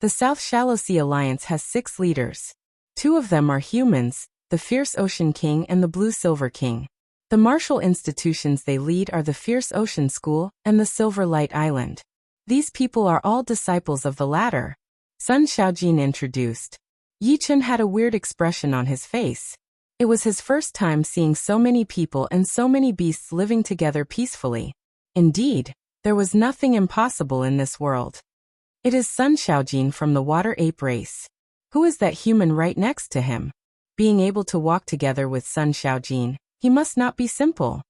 The South Shallow Sea Alliance has 6 leaders. 2 of them are humans, the Fierce Ocean King and the Blue Silver King. The martial institutions they lead are the Fierce Ocean School and the Silver Light Island. These people are all disciples of the latter. Sun Xiaojin introduced. Yi Chun had a weird expression on his face. It was his first time seeing so many people and so many beasts living together peacefully. Indeed, there was nothing impossible in this world. It is Sun Xiaojin from the water ape race. Who is that human right next to him? Being able to walk together with Sun Xiaojin, he must not be simple.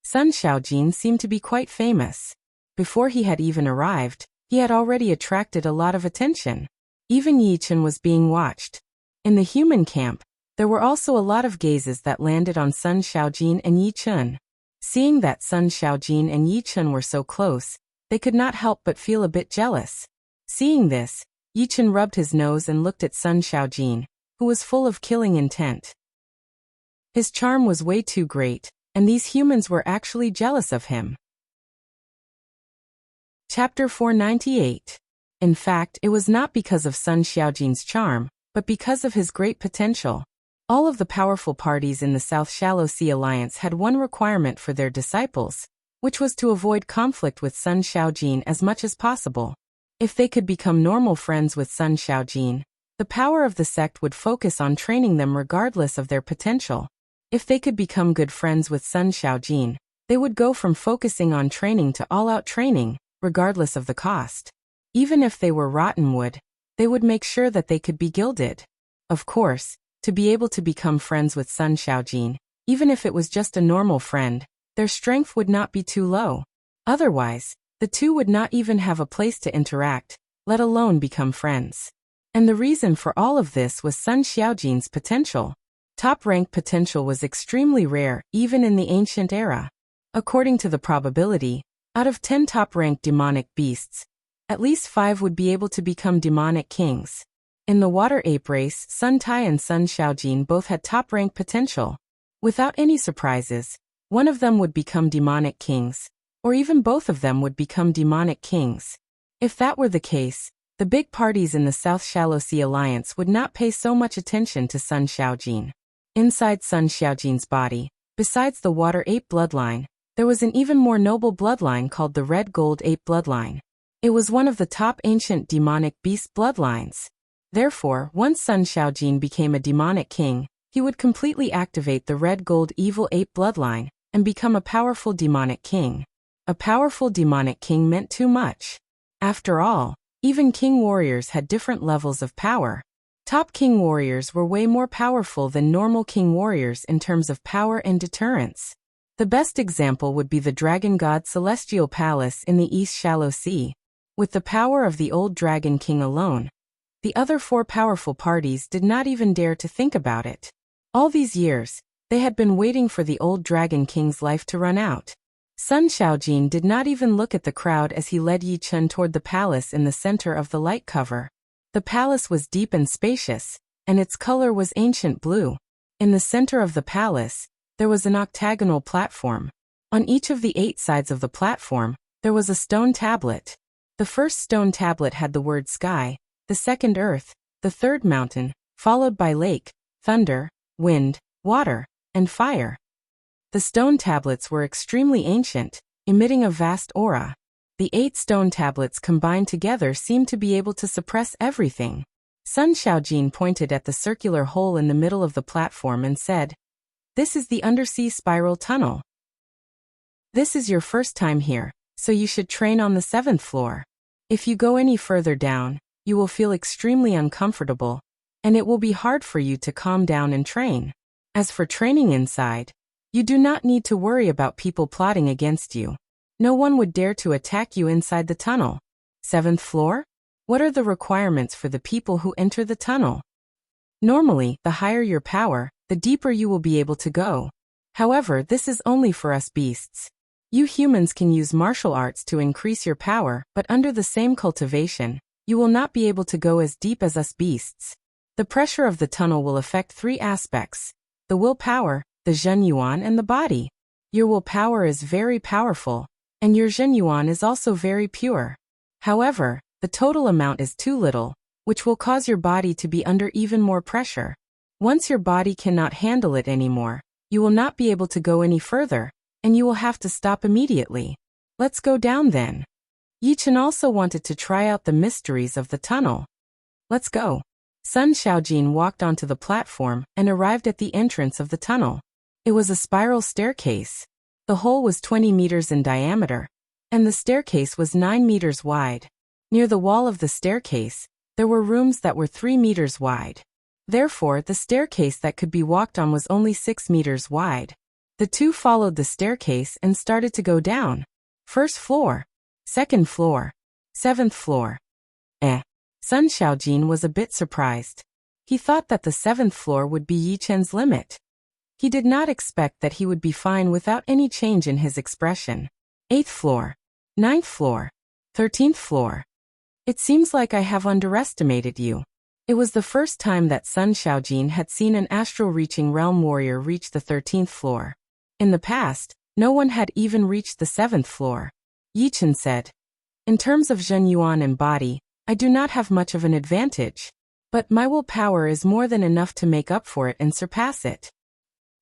Sun Xiaojin seemed to be quite famous. Before he had even arrived, he had already attracted a lot of attention. Even Yi Chun was being watched. In the human camp, there were also a lot of gazes that landed on Sun Xiaojin and Yi Chun. Seeing that Sun Xiaojin and Yi Chun were so close, they could not help but feel a bit jealous. Seeing this, Yi Chun rubbed his nose and looked at Sun Xiaojin, who was full of killing intent. His charm was way too great, and these humans were actually jealous of him. Chapter 498. In fact, it was not because of Sun Xiaojin's charm, but because of his great potential. All of the powerful parties in the South Shallow Sea Alliance had one requirement for their disciples, which was to avoid conflict with Sun Xiaojin as much as possible. If they could become normal friends with Sun Xiaojin, the power of the sect would focus on training them regardless of their potential. If they could become good friends with Sun Xiaojin, they would go from focusing on training to all-out training, regardless of the cost. Even if they were rotten wood, they would make sure that they could be gilded. Of course, to be able to become friends with Sun Xiaojin, even if it was just a normal friend, their strength would not be too low. Otherwise, the two would not even have a place to interact, let alone become friends. And the reason for all of this was Sun Xiaojin's potential. Top-rank potential was extremely rare, even in the ancient era. According to the probability, out of 10 top-ranked demonic beasts, at least 5 would be able to become demonic kings. In the water ape race, Sun Tai and Sun Xiaojin both had top-rank potential. Without any surprises, one of them would become demonic kings, or even both of them would become demonic kings. If that were the case, the big parties in the South Shallow Sea Alliance would not pay so much attention to Sun Xiaojin. Inside Sun Xiaojin's body, besides the water ape bloodline, there was an even more noble bloodline called the red gold ape bloodline. It was one of the top ancient demonic beast bloodlines. Therefore, once Sun Xiaojin became a demonic king, he would completely activate the red gold evil ape bloodline and become a powerful demonic king. A powerful demonic king meant too much. After all, even king warriors had different levels of power. Top king warriors were way more powerful than normal king warriors in terms of power and deterrence. The best example would be the dragon god Celestial Palace in the East Shallow Sea. With the power of the old dragon king alone, the other 4 powerful parties did not even dare to think about it. All these years, they had been waiting for the old dragon king's life to run out. Sun Xiaojin did not even look at the crowd as he led Yi Chen toward the palace in the center of the light cover. The palace was deep and spacious, and its color was ancient blue. In the center of the palace, there was an octagonal platform. On each of the 8 sides of the platform, there was a stone tablet. The first stone tablet had the word sky, the second earth, the third mountain, followed by lake, thunder, wind, water, and fire. The stone tablets were extremely ancient, emitting a vast aura. The 8 stone tablets combined together seemed to be able to suppress everything. Sun Xiaojin pointed at the circular hole in the middle of the platform and said, "This is the undersea spiral tunnel. This is your first time here, so you should train on the 7th floor. If you go any further down, you will feel extremely uncomfortable, and it will be hard for you to calm down and train. As for training inside, you do not need to worry about people plotting against you. No one would dare to attack you inside the tunnel. 7th floor? What are the requirements for the people who enter the tunnel? Normally, the higher your power, the deeper you will be able to go. However, this is only for us beasts. You humans can use martial arts to increase your power, but under the same cultivation, you will not be able to go as deep as us beasts. The pressure of the tunnel will affect 3 aspects: the willpower, the zhenyuan, and the body. Your willpower is very powerful, and your zhenyuan is also very pure. However, the total amount is too little, which will cause your body to be under even more pressure. Once your body cannot handle it anymore, you will not be able to go any further, and you will have to stop immediately. Let's go down then." Yi Chen also wanted to try out the mysteries of the tunnel. "Let's go." Sun Xiaojin walked onto the platform and arrived at the entrance of the tunnel. It was a spiral staircase. The hole was 20 meters in diameter, and the staircase was 9 meters wide. Near the wall of the staircase, there were rooms that were 3 meters wide. Therefore, the staircase that could be walked on was only 6 meters wide. The two followed the staircase and started to go down. 1st floor, 2nd floor, 7th floor. Sun Xiaojin was a bit surprised. He thought that the 7th floor would be Yi Chen's limit. He did not expect that he would be fine without any change in his expression. 8th floor, 9th floor, 13th floor. It seems like I have underestimated you. It was the first time that Sun Xiaojin had seen an astral-reaching realm warrior reach the 13th floor. In the past, no one had even reached the 7th floor. Yi Chen said, "In terms of zhenyuan and body, I do not have much of an advantage. But my willpower is more than enough to make up for it and surpass it."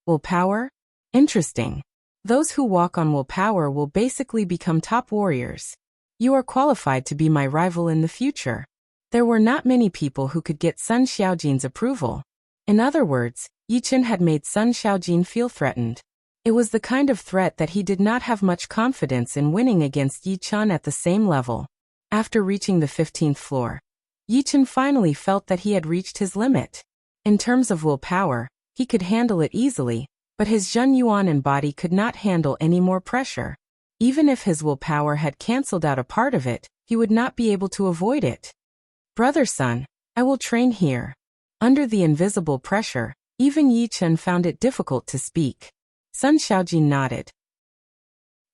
Willpower? Interesting. Those who walk on willpower will basically become top warriors. You are qualified to be my rival in the future. There were not many people who could get Sun Xiaojin's approval. In other words, Yi Chen had made Sun Xiaojin feel threatened. It was the kind of threat that he did not have much confidence in winning against Yi Chen at the same level. After reaching the 15th floor, Yichen finally felt that he had reached his limit. In terms of willpower, he could handle it easily, but his Zhen Yuan and body could not handle any more pressure. Even if his willpower had cancelled out a part of it, he would not be able to avoid it. Brother Sun, I will train here. Under the invisible pressure, even Yichen found it difficult to speak. Sun Xiaojin nodded.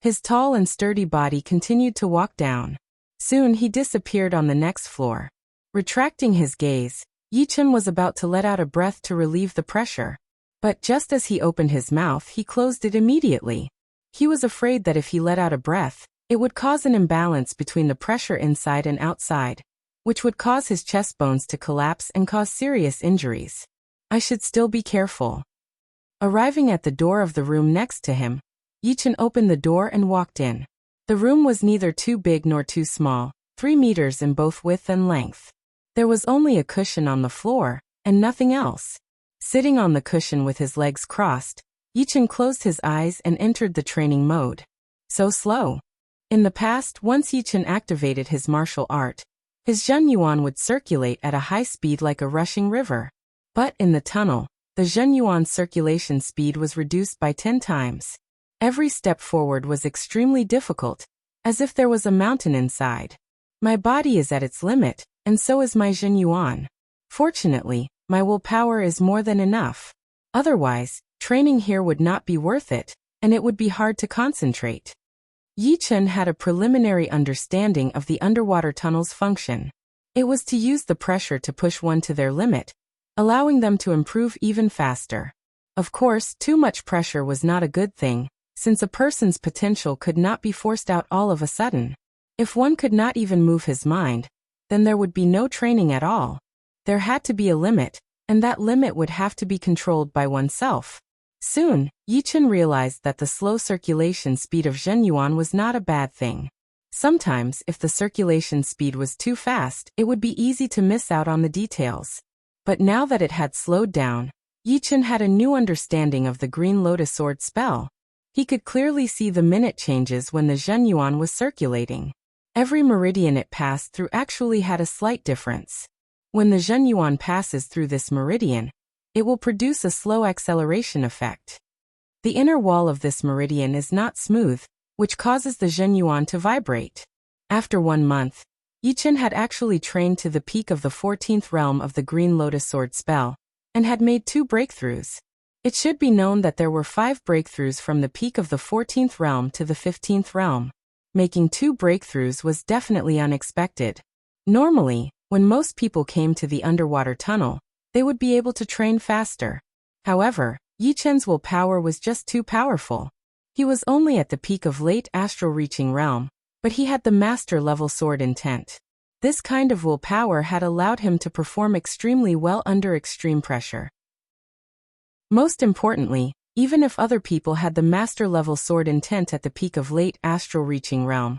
His tall and sturdy body continued to walk down. Soon he disappeared on the next floor. Retracting his gaze, Yichen was about to let out a breath to relieve the pressure. But just as he opened his mouth, he closed it immediately. He was afraid that if he let out a breath, it would cause an imbalance between the pressure inside and outside, which would cause his chest bones to collapse and cause serious injuries. I should still be careful. Arriving at the door of the room next to him, Yichen opened the door and walked in. The room was neither too big nor too small, 3 meters in both width and length. There was only a cushion on the floor, and nothing else. Sitting on the cushion with his legs crossed, Yichen closed his eyes and entered the training mode. So slow. In the past, once Yichen activated his martial art, his Zhen Yuan would circulate at a high speed like a rushing river. But in the tunnel, the Zhen Yuan circulation speed was reduced by 10 times. Every step forward was extremely difficult, as if there was a mountain inside. My body is at its limit, and so is my Zhen Yuan. Fortunately, my willpower is more than enough. Otherwise, training here would not be worth it, and it would be hard to concentrate. Yichen had a preliminary understanding of the underwater tunnel's function. It was to use the pressure to push one to their limit, allowing them to improve even faster. Of course, too much pressure was not a good thing, since a person's potential could not be forced out all of a sudden. If one could not even move his mind, then there would be no training at all. There had to be a limit, and that limit would have to be controlled by oneself. Soon, Yichen realized that the slow circulation speed of Zhen Yuan was not a bad thing. Sometimes, if the circulation speed was too fast, it would be easy to miss out on the details. But now that it had slowed down, Yichen had a new understanding of the Green Lotus Sword spell. He could clearly see the minute changes when the Zhen Yuan was circulating. Every meridian it passed through actually had a slight difference. When the Zhen Yuan passes through this meridian, it will produce a slow acceleration effect. The inner wall of this meridian is not smooth, which causes the Zhen Yuan to vibrate. After 1 month, Yichen had actually trained to the peak of the 14th realm of the Green Lotus Sword spell, and had made 2 breakthroughs. It should be known that there were 5 breakthroughs from the peak of the 14th realm to the 15th realm. Making 2 breakthroughs was definitely unexpected. Normally, when most people came to the underwater tunnel, they would be able to train faster. However, Yichen's willpower was just too powerful. He was only at the peak of late astral reaching realm, but he had the master-level sword intent. This kind of willpower had allowed him to perform extremely well under extreme pressure. Most importantly, even if other people had the master-level sword intent at the peak of late astral reaching realm,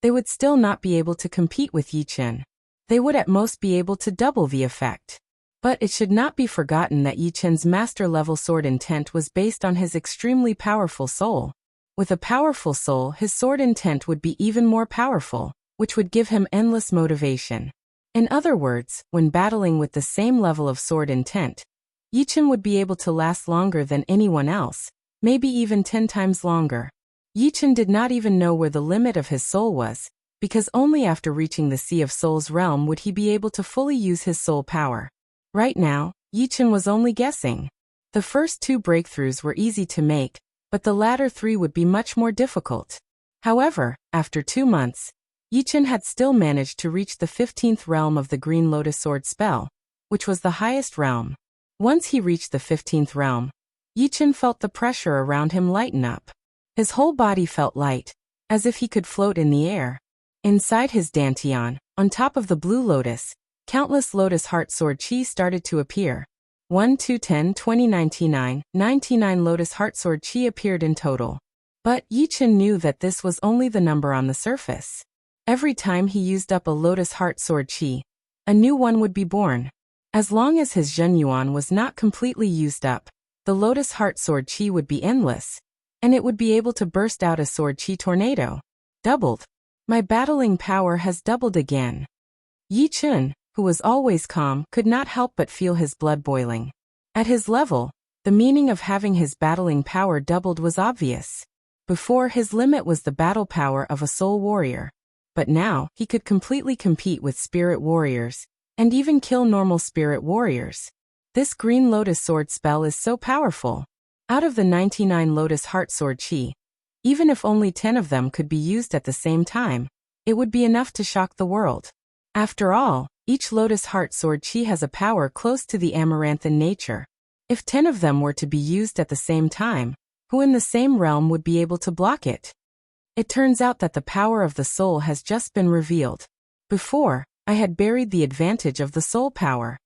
they would still not be able to compete with Yichen. They would at most be able to double the effect. But it should not be forgotten that Yichen's master-level sword intent was based on his extremely powerful soul. With a powerful soul, his sword intent would be even more powerful, which would give him endless motivation. In other words, when battling with the same level of sword intent, Yichen would be able to last longer than anyone else, maybe even 10 times longer. Yichen did not even know where the limit of his soul was, because only after reaching the Sea of Souls realm would he be able to fully use his soul power. Right now, Yichen was only guessing. The first 2 breakthroughs were easy to make, but the latter 3 would be much more difficult. However, after 2 months, Yichen had still managed to reach the 15th realm of the Green Lotus Sword spell, which was the highest realm. Once he reached the 15th realm, Yichen felt the pressure around him lighten up. His whole body felt light, as if he could float in the air. Inside his dantian, on top of the blue lotus, countless lotus heart sword chi started to appear. 1, 2, 10, 20, 99, 99 lotus heart sword chi appeared in total. But Yichen knew that this was only the number on the surface. Every time he used up a lotus heart sword chi, a new one would be born. As long as his Zhen Yuan was not completely used up, the lotus heart sword chi would be endless, and it would be able to burst out a sword chi tornado. Doubled. My battling power has doubled again. Yi Chun, who was always calm, could not help but feel his blood boiling. At his level, the meaning of having his battling power doubled was obvious. Before, his limit was the battle power of a soul warrior. But now, he could completely compete with spirit warriors, and even kill normal spirit warriors. This Green Lotus Sword spell is so powerful. Out of the 99 Lotus Heart Sword Chi, even if only 10 of them could be used at the same time, it would be enough to shock the world. After all, each Lotus Heart Sword Chi has a power close to the Amaranthan nature. If 10 of them were to be used at the same time, who in the same realm would be able to block it? It turns out that the power of the soul has just been revealed. Before, I had buried the advantage of the soul power.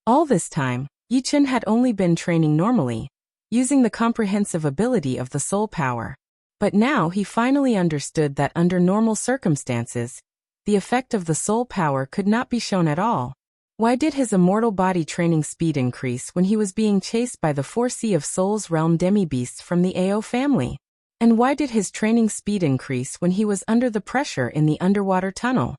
All this time, Yi Chun had only been training normally, using the comprehensive ability of the soul power. But now he finally understood that under normal circumstances, the effect of the soul power could not be shown at all. Why did his immortal body training speed increase when he was being chased by the 4 of Souls realm demi-beasts from the AO family? And why did his training speed increase when he was under the pressure in the underwater tunnel?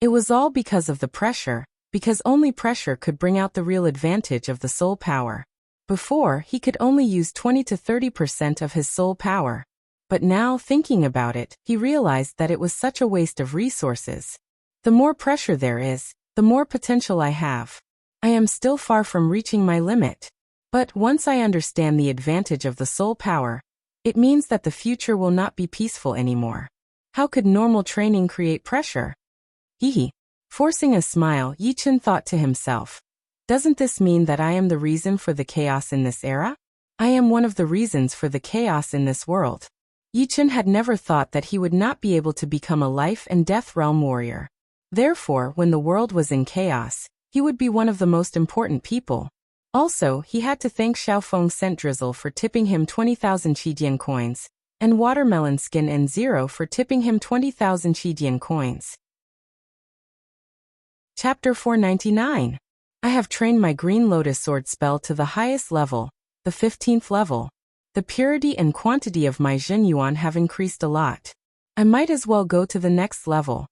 It was all because of the pressure, because only pressure could bring out the real advantage of the soul power. Before, he could only use 20 to 30% of his soul power. But now, thinking about it, he realized that it was such a waste of resources. The more pressure there is, the more potential I have. I am still far from reaching my limit. But once I understand the advantage of the soul power, it means that the future will not be peaceful anymore. How could normal training create pressure? Hee. Forcing a smile, Yi Chun thought to himself. Doesn't this mean that I am the reason for the chaos in this era? I am one of the reasons for the chaos in this world. Yi Chun had never thought that he would not be able to become a life and death realm warrior. Therefore, when the world was in chaos, he would be one of the most important people. Also, he had to thank Xiaofeng Scent Drizzle for tipping him 20,000 Qidian coins, and Watermelon Skin N0 for tipping him 20,000 Qidian coins. Chapter 499. I have trained my Green Lotus Sword spell to the highest level, the 15th level. The purity and quantity of my Jin Yuan have increased a lot. I might as well go to the next level.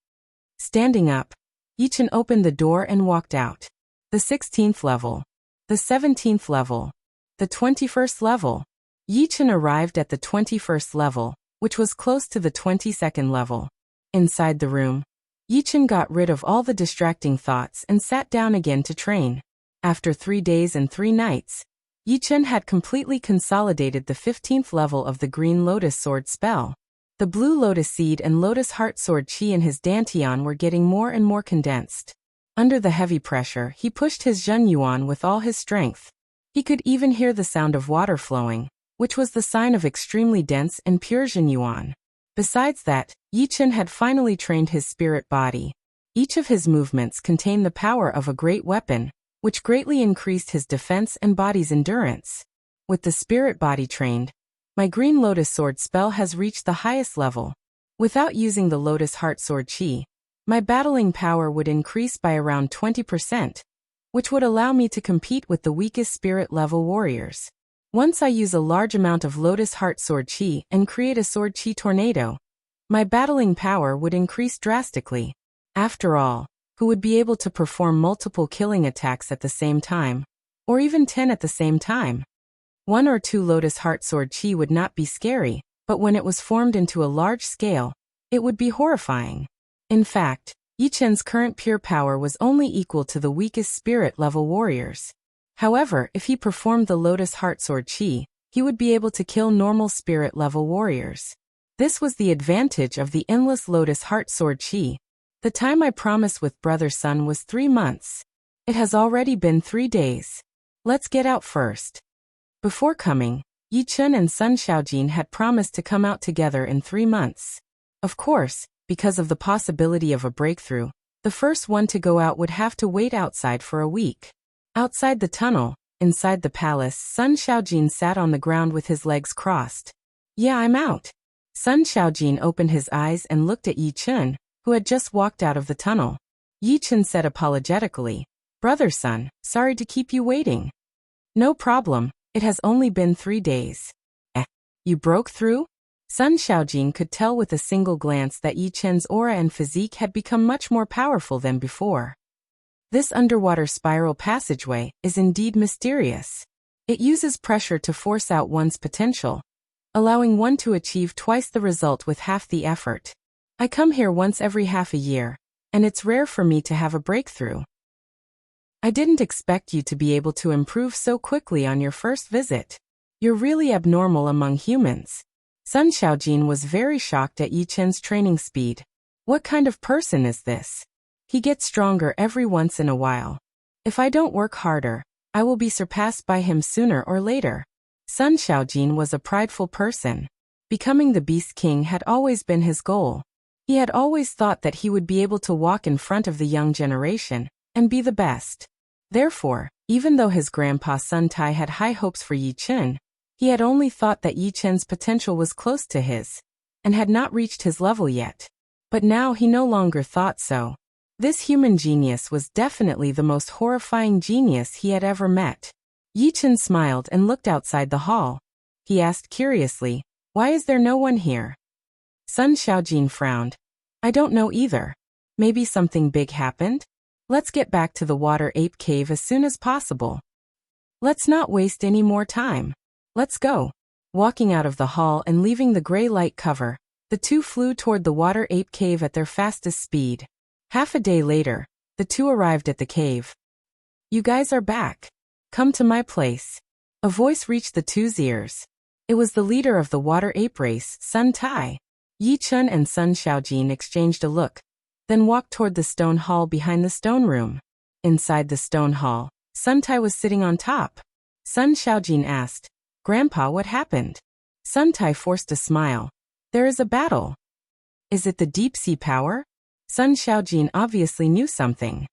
Standing up, Yi Chun opened the door and walked out. The 16th level. The 17th level. The 21st level. Yi Chun arrived at the 21st level, which was close to the 22nd level. Inside the room, Yi Chun got rid of all the distracting thoughts and sat down again to train. After 3 days and 3 nights, Yi Chun had completely consolidated the 15th level of the Green Lotus Sword spell. The Blue Lotus Seed and Lotus Heart Sword Chi in his Dantian were getting more and more condensed. Under the heavy pressure, he pushed his Jin Yuan with all his strength. He could even hear the sound of water flowing, which was the sign of extremely dense and pure Jin Yuan. Besides that, Yi Chun had finally trained his spirit body. Each of his movements contained the power of a great weapon, which greatly increased his defense and body's endurance. With the spirit body trained, my Green Lotus Sword spell has reached the highest level. Without using the Lotus Heart Sword Chi, my battling power would increase by around 20%, which would allow me to compete with the weakest spirit level warriors. Once I use a large amount of Lotus Heart Sword Chi and create a Sword Chi tornado, my battling power would increase drastically. After all, who would be able to perform multiple killing attacks at the same time? Or even 10 at the same time? 1 or 2 Lotus Heart Sword Chi would not be scary, but when it was formed into a large scale, it would be horrifying. In fact, Yi Chun's current pure power was only equal to the weakest spirit level warriors. However, if he performed the Lotus Heart Sword Chi, he would be able to kill normal spirit level warriors. This was the advantage of the endless Lotus Heart Sword Chi. The time I promised with Brother Sun was 3 months. It has already been 3 days. Let's get out first. Before coming, Yi Chun and Sun Xiaojin had promised to come out together in 3 months. Of course, because of the possibility of a breakthrough, the first one to go out would have to wait outside for a week. Outside the tunnel, inside the palace, Sun Xiaojin sat on the ground with his legs crossed. Yeah, I'm out. Sun Xiaojin opened his eyes and looked at Yi Chun, who had just walked out of the tunnel. Yi Chun said apologetically, Brother Sun, sorry to keep you waiting. No problem, it has only been 3 days. You broke through? Sun Xiaojin could tell with a single glance that Yi Chen's aura and physique had become much more powerful than before. This underwater spiral passageway is indeed mysterious. It uses pressure to force out one's potential, allowing one to achieve twice the result with half the effort. I come here once every half a year, and it's rare for me to have a breakthrough. I didn't expect you to be able to improve so quickly on your first visit. You're really abnormal among humans. Sun Xiaojin was very shocked at Yi Chen's training speed. What kind of person is this? He gets stronger every once in a while. If I don't work harder, I will be surpassed by him sooner or later. Sun Xiaojin was a prideful person. Becoming the Beast King had always been his goal. He had always thought that he would be able to walk in front of the young generation and be the best. Therefore, even though his grandpa Sun Tai had high hopes for Yi Chen, he had only thought that Yi Chen's potential was close to his, and had not reached his level yet. But now he no longer thought so. This human genius was definitely the most horrifying genius he had ever met. Yi Chen smiled and looked outside the hall. He asked curiously, "Why is there no one here?" Sun Xiaojin frowned. "I don't know either. Maybe something big happened? Let's get back to the water ape cave as soon as possible. Let's not waste any more time. Let's go." Walking out of the hall and leaving the gray light cover, the two flew toward the water ape cave at their fastest speed. Half a day later, the two arrived at the cave. "You guys are back. Come to my place." A voice reached the two's ears. It was the leader of the water ape race, Sun Tai. Yi Chen and Sun Xiaojin exchanged a look, then walked toward the stone hall behind the stone room. Inside the stone hall, Sun Tai was sitting on top. Sun Xiaojin asked, "Grandpa, what happened?" Sun Tai forced a smile. "There is a battle." "Is it the deep sea power?" Sun Xiaojin obviously knew something.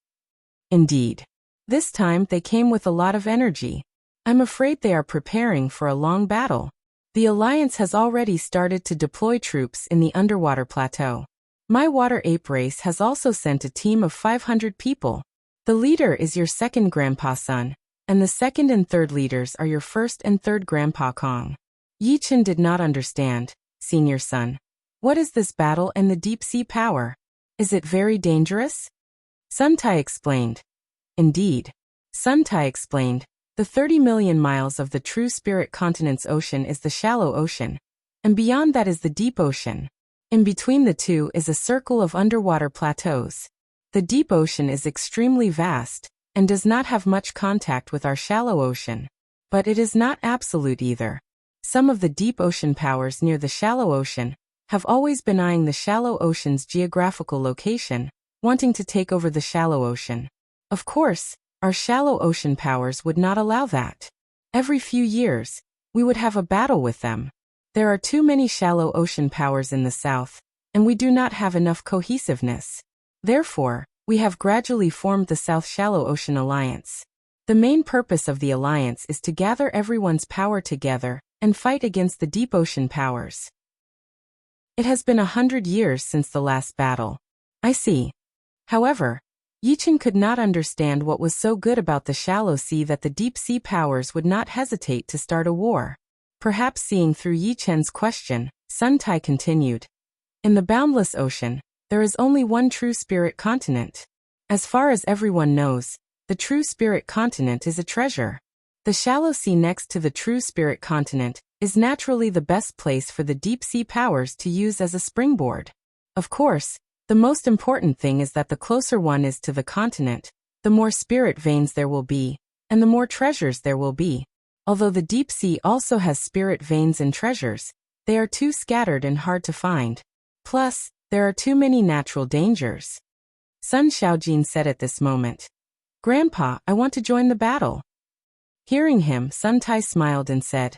"Indeed. This time they came with a lot of energy. I'm afraid they are preparing for a long battle. The Alliance has already started to deploy troops in the underwater plateau. My water ape race has also sent a team of 500 people. The leader is your second grandpa son, and the second and third leaders are your first and third grandpa Kong." Yi Chen did not understand. "Senior son, what is this battle and the deep sea power? Is it very dangerous?" Sun Tai explained. "Indeed." Sun Tai explained, "The 30 million miles of the true spirit continent's ocean is the shallow ocean, and beyond that is the deep ocean. In between the two is a circle of underwater plateaus. The deep ocean is extremely vast, and does not have much contact with our shallow ocean. But it is not absolute either. Some of the deep ocean powers near the shallow ocean have always been eyeing the shallow ocean's geographical location, wanting to take over the shallow ocean. Of course, our shallow ocean powers would not allow that. Every few years, we would have a battle with them. There are too many shallow ocean powers in the south, and we do not have enough cohesiveness. Therefore, we have gradually formed the South Shallow Ocean Alliance. The main purpose of the alliance is to gather everyone's power together and fight against the deep ocean powers. It has been 100 years since the last battle. I see. However, Yi Chen could not understand what was so good about the shallow sea that the deep sea powers would not hesitate to start a war. Perhaps seeing through Yi Chen's question, Sun Tai continued. In the boundless ocean, there is only one true spirit continent. As far as everyone knows, the true spirit continent is a treasure. The shallow sea next to the true spirit continent is naturally the best place for the deep sea powers to use as a springboard. Of course, the most important thing is that the closer one is to the continent, the more spirit veins there will be, and the more treasures there will be. Although the deep sea also has spirit veins and treasures, they are too scattered and hard to find. Plus, there are too many natural dangers. Sun Xiaojin said at this moment. Grandpa, I want to join the battle. Hearing him, Sun Tai smiled and said,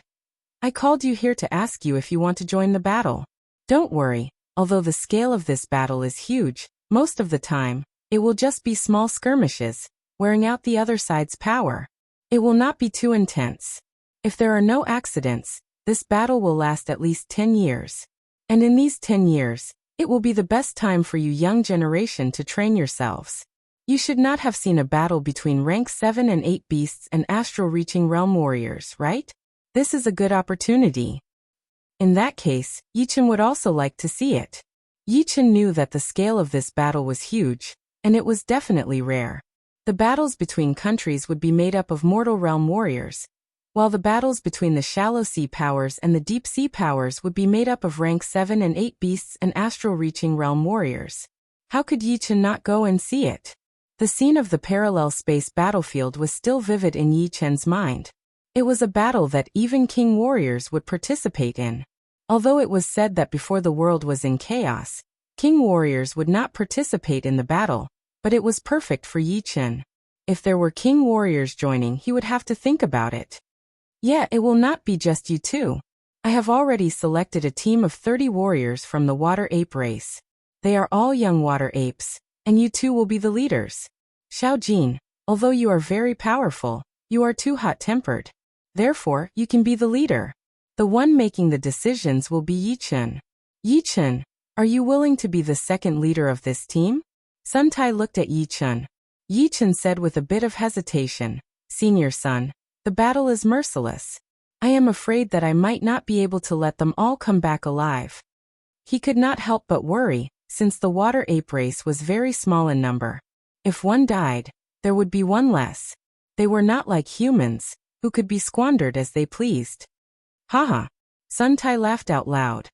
I called you here to ask you if you want to join the battle. Don't worry, although the scale of this battle is huge, most of the time, it will just be small skirmishes, wearing out the other side's power. It will not be too intense. If there are no accidents, this battle will last at least 10 years. And in these 10 years, it will be the best time for you young generation to train yourselves. You should not have seen a battle between rank 7 and 8 beasts and astral reaching realm warriors, right? This is a good opportunity. In that case, Yichen would also like to see it. Yichen knew that the scale of this battle was huge, and it was definitely rare. The battles between countries would be made up of mortal realm warriors, while the battles between the shallow sea powers and the deep sea powers would be made up of rank 7 and 8 beasts and astral-reaching realm warriors. How could Yichen not go and see it? The scene of the parallel space battlefield was still vivid in Yichen's mind. It was a battle that even king warriors would participate in. Although it was said that before the world was in chaos, king warriors would not participate in the battle, but it was perfect for Yichen. If there were king warriors joining, he would have to think about it. Yeah, it will not be just you two. I have already selected a team of 30 warriors from the water ape race. They are all young water apes, and you two will be the leaders. Xiaojin, although you are very powerful, you are too hot-tempered. Therefore, you can be the leader. The one making the decisions will be Yichen. Yichen, are you willing to be the second leader of this team? Sun Tai looked at Yichen. Yichen said with a bit of hesitation, Senior son, the battle is merciless. I am afraid that I might not be able to let them all come back alive. He could not help but worry, since the water ape race was very small in number. If one died, there would be one less. They were not like humans, who could be squandered as they pleased. Haha. Sun Tai laughed out loud.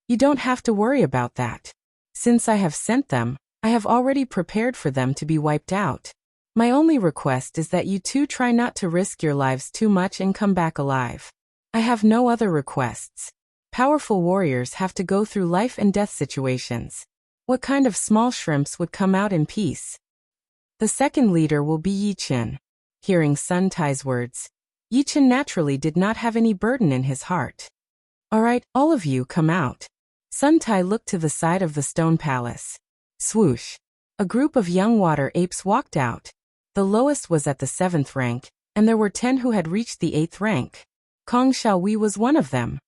You don't have to worry about that. Since I have sent them, I have already prepared for them to be wiped out. My only request is that you two try not to risk your lives too much and come back alive. I have no other requests. Powerful warriors have to go through life and death situations. What kind of small shrimps would come out in peace? The second leader will be Yichen. Hearing Sun Tai's words, Yichen naturally did not have any burden in his heart. All right, all of you come out. Sun Tai looked to the side of the stone palace. Swoosh. A group of young water apes walked out. The lowest was at the 7th rank, and there were 10 who had reached the 8th rank. Kong Xiaowei was one of them.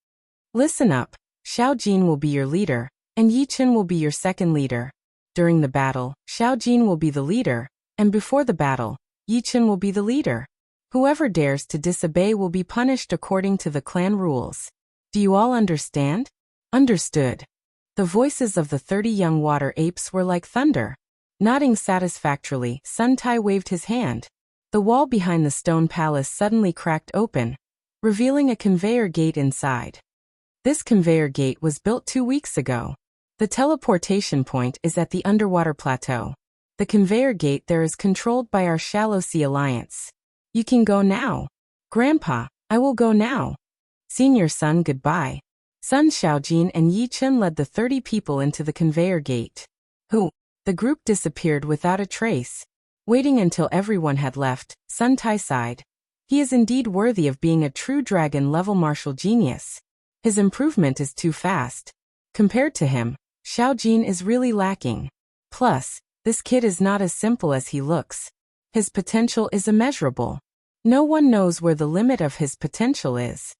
Listen up, Xiaojin will be your leader, and Yichen will be your second leader. During the battle, Xiaojin will be the leader, and before the battle, Yichen will be the leader. Whoever dares to disobey will be punished according to the clan rules. Do you all understand? Understood. The voices of the 30 young water apes were like thunder. Nodding satisfactorily, Sun Tai waved his hand. The wall behind the stone palace suddenly cracked open, revealing a conveyor gate inside. This conveyor gate was built 2 weeks ago. The teleportation point is at the underwater plateau. The conveyor gate there is controlled by our Shallow Sea Alliance. You can go now. Grandpa, I will go now. Senior son, goodbye. Sun Xiaojin and Yichen led the 30 people into the conveyor gate. Who? The group disappeared without a trace. Waiting until everyone had left, Sun Tai sighed. He is indeed worthy of being a true dragon-level martial genius. His improvement is too fast. Compared to him, Xiaojin is really lacking. Plus, this kid is not as simple as he looks. His potential is immeasurable. No one knows where the limit of his potential is.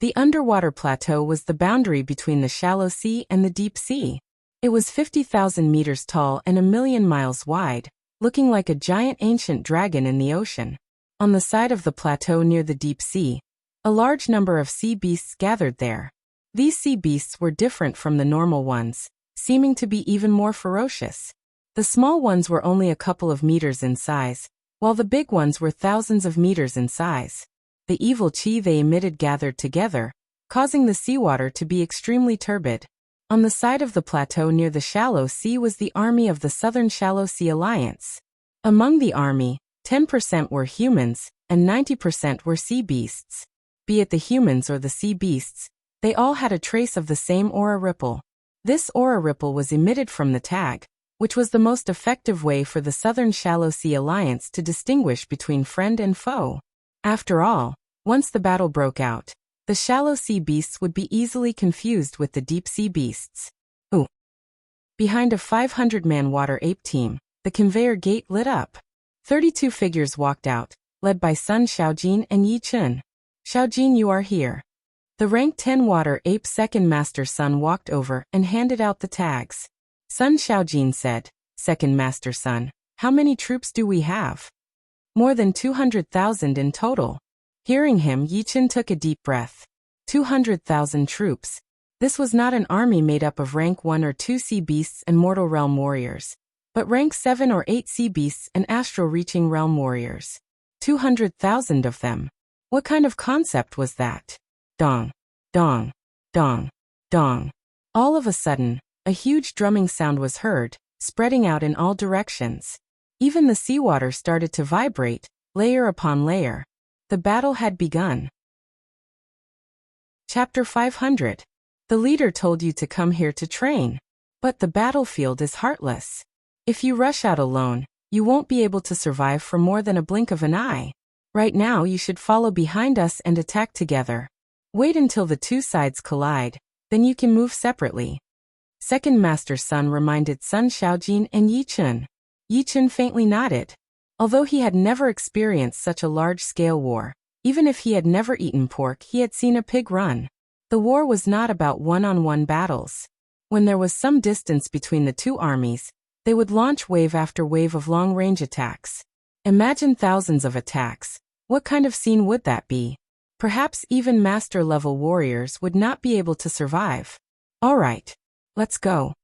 The underwater plateau was the boundary between the shallow sea and the deep sea. It was 50,000 meters tall and 1,000,000 miles wide, looking like a giant ancient dragon in the ocean. On the side of the plateau near the deep sea, a large number of sea beasts gathered there. These sea beasts were different from the normal ones, seeming to be even more ferocious. The small ones were only a couple of meters in size, while the big ones were thousands of meters in size. The evil chi they emitted gathered together, causing the seawater to be extremely turbid. On the side of the plateau near the shallow sea was the army of the Southern Shallow Sea Alliance. Among the army, 10% were humans, and 90% were sea beasts. Be it the humans or the sea beasts, they all had a trace of the same aura ripple. This aura ripple was emitted from the tag, which was the most effective way for the Southern Shallow Sea Alliance to distinguish between friend and foe. After all, once the battle broke out, the shallow sea beasts would be easily confused with the deep sea beasts. Ooh. Behind a 500-man water ape team, the conveyor gate lit up. 32 figures walked out, led by Sun Xiaojin and Yichen. Xiaojin, you are here. The rank 10 water ape second master Sun walked over and handed out the tags. Sun Xiaojin said, Second master Sun, how many troops do we have? More than 200,000 in total. Hearing him, Yichen took a deep breath. 200,000 troops. This was not an army made up of rank 1 or 2 sea beasts and mortal realm warriors, but rank 7 or 8 sea beasts and astral-reaching realm warriors. 200,000 of them. What kind of concept was that? Dong, dong, dong, dong. All of a sudden, a huge drumming sound was heard, spreading out in all directions. Even the seawater started to vibrate, layer upon layer. The battle had begun. Chapter 500. The leader told you to come here to train. But the battlefield is heartless. If you rush out alone, you won't be able to survive for more than a blink of an eye. Right now you should follow behind us and attack together. Wait until the two sides collide, then you can move separately. Second Master's son reminded Sun Shaojin and Yi Chun. Yi Chun faintly nodded. Although he had never experienced such a large-scale war, even if he had never eaten pork, he had seen a pig run. The war was not about one-on-one battles. When there was some distance between the two armies, they would launch wave after wave of long-range attacks. Imagine thousands of attacks. What kind of scene would that be? Perhaps even master-level warriors would not be able to survive. All right, let's go.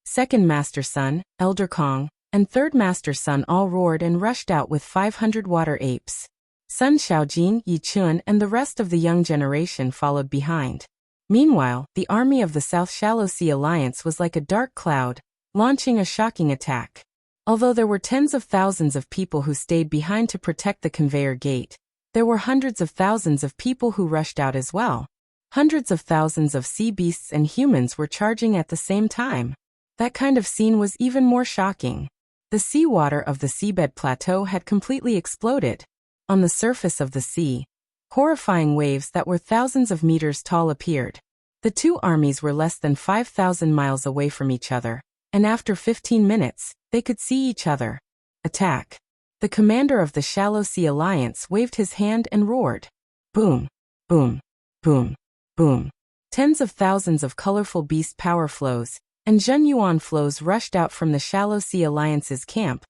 Second Master Son, Elder Kong, and Third Master Son all roared and rushed out with 500 water apes. Sun Shaojin, Yi Chun, and the rest of the young generation followed behind. Meanwhile, the army of the South Shallow Sea Alliance was like a dark cloud, launching a shocking attack. Although there were tens of thousands of people who stayed behind to protect the conveyor gate, there were hundreds of thousands of people who rushed out as well. Hundreds of thousands of sea beasts and humans were charging at the same time. That kind of scene was even more shocking. The seawater of the seabed plateau had completely exploded. On the surface of the sea, horrifying waves that were thousands of meters tall appeared. The two armies were less than 5,000 miles away from each other, and after 15 minutes, they could see each other. Attack. The commander of the Shallow Sea Alliance waved his hand and roared. Boom, boom, boom, boom. Tens of thousands of colorful beast power flows and Zhen Yuan flows rushed out from the Shallow Sea Alliance's camp,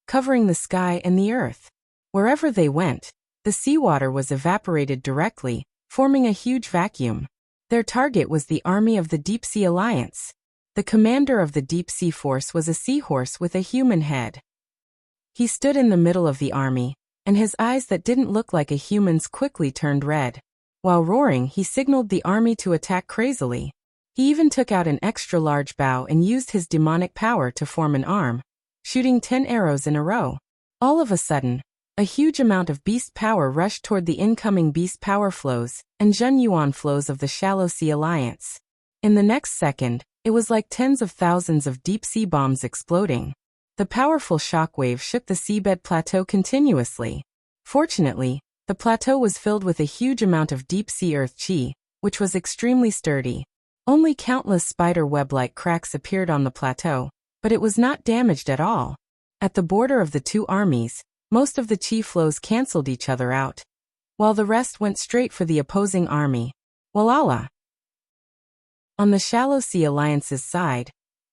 covering the sky and the earth. Wherever they went, the seawater was evaporated directly, forming a huge vacuum. Their target was the army of the Deep Sea Alliance. The commander of the Deep Sea Force was a seahorse with a human head. He stood in the middle of the army, and his eyes that didn't look like a human's quickly turned red. While roaring, he signaled the army to attack crazily. He even took out an extra-large bow and used his demonic power to form an arm, shooting 10 arrows in a row. All of a sudden, a huge amount of beast power rushed toward the incoming beast power flows and Zhen Yuan flows of the Shallow Sea Alliance. In the next second, it was like tens of thousands of deep-sea bombs exploding. The powerful shockwave shook the seabed plateau continuously. Fortunately, the plateau was filled with a huge amount of deep-sea earth chi, which was extremely sturdy. Only countless spider web-like cracks appeared on the plateau, but it was not damaged at all. At the border of the two armies, most of the chi flows cancelled each other out, while the rest went straight for the opposing army. Walala! On the Shallow Sea Alliance's side,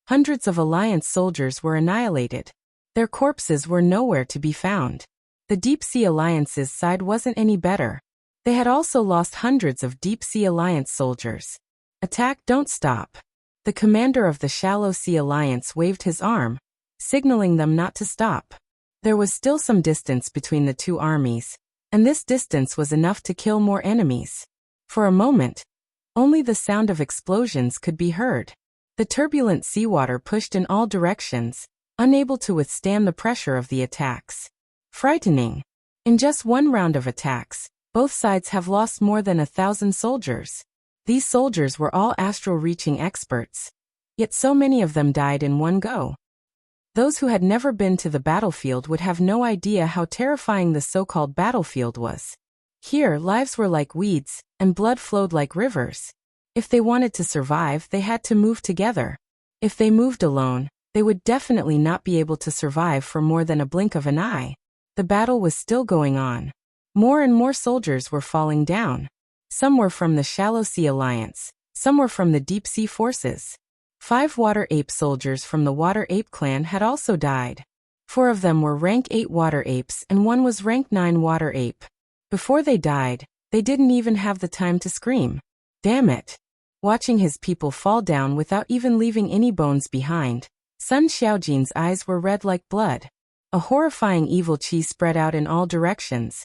hundreds of Alliance soldiers were annihilated. Their corpses were nowhere to be found. The Deep Sea Alliance's side wasn't any better. They had also lost hundreds of Deep Sea Alliance soldiers. Attack, don't stop. The commander of the Shallow Sea Alliance waved his arm, signaling them not to stop. There was still some distance between the two armies, and this distance was enough to kill more enemies. For a moment, only the sound of explosions could be heard. The turbulent seawater pushed in all directions, unable to withstand the pressure of the attacks. Frightening. In just one round of attacks, both sides have lost more than 1,000 soldiers. These soldiers were all astral-reaching experts, yet so many of them died in one go. Those who had never been to the battlefield would have no idea how terrifying the so-called battlefield was. Here, lives were like weeds, and blood flowed like rivers. If they wanted to survive, they had to move together. If they moved alone, they would definitely not be able to survive for more than a blink of an eye. The battle was still going on. More and more soldiers were falling down. Some were from the Shallow Sea Alliance, some were from the Deep Sea Forces. 5 Water Ape soldiers from the Water Ape clan had also died. 4 of them were rank 8 Water Apes and 1 was rank 9 Water Ape. Before they died, they didn't even have the time to scream. Damn it! Watching his people fall down without even leaving any bones behind, Sun Xiaojin's eyes were red like blood. A horrifying evil chi spread out in all directions,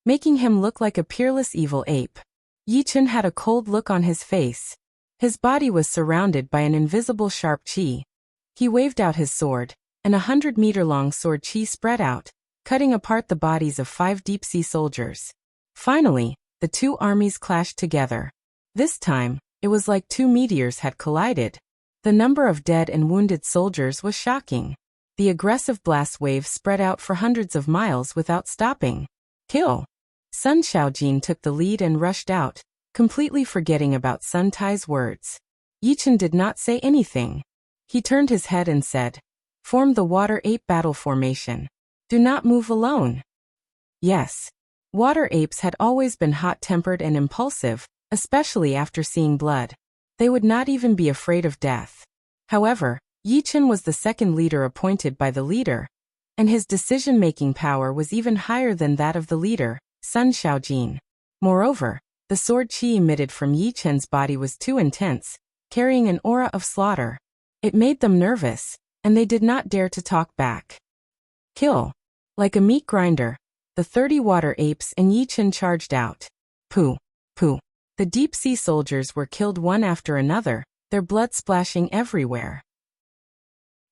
making him look like a peerless evil ape. Yi Chen had a cold look on his face. His body was surrounded by an invisible sharp chi. He waved out his sword, and 100-meter-long sword chi spread out, cutting apart the bodies of 5 deep-sea soldiers. Finally, the two armies clashed together. This time, it was like 2 meteors had collided. The number of dead and wounded soldiers was shocking. The aggressive blast waves spread out for hundreds of miles without stopping. Kill! Sun Xiaojin took the lead and rushed out, completely forgetting about Sun Tai's words. Yi Chen did not say anything. He turned his head and said, "Form the water ape battle formation. Do not move alone." Yes. Water apes had always been hot-tempered and impulsive, especially after seeing blood. They would not even be afraid of death. However, Yi Chen was the second leader appointed by the leader, and his decision-making power was even higher than that of the leader, Sun Xiaojin. Moreover, the sword chi emitted from Yi Chen's body was too intense, carrying an aura of slaughter. It made them nervous, and they did not dare to talk back. Kill! Like a meat grinder, the 30 water apes and Yi Chen charged out. Pooh! Pooh! The deep-sea soldiers were killed one after another, their blood splashing everywhere.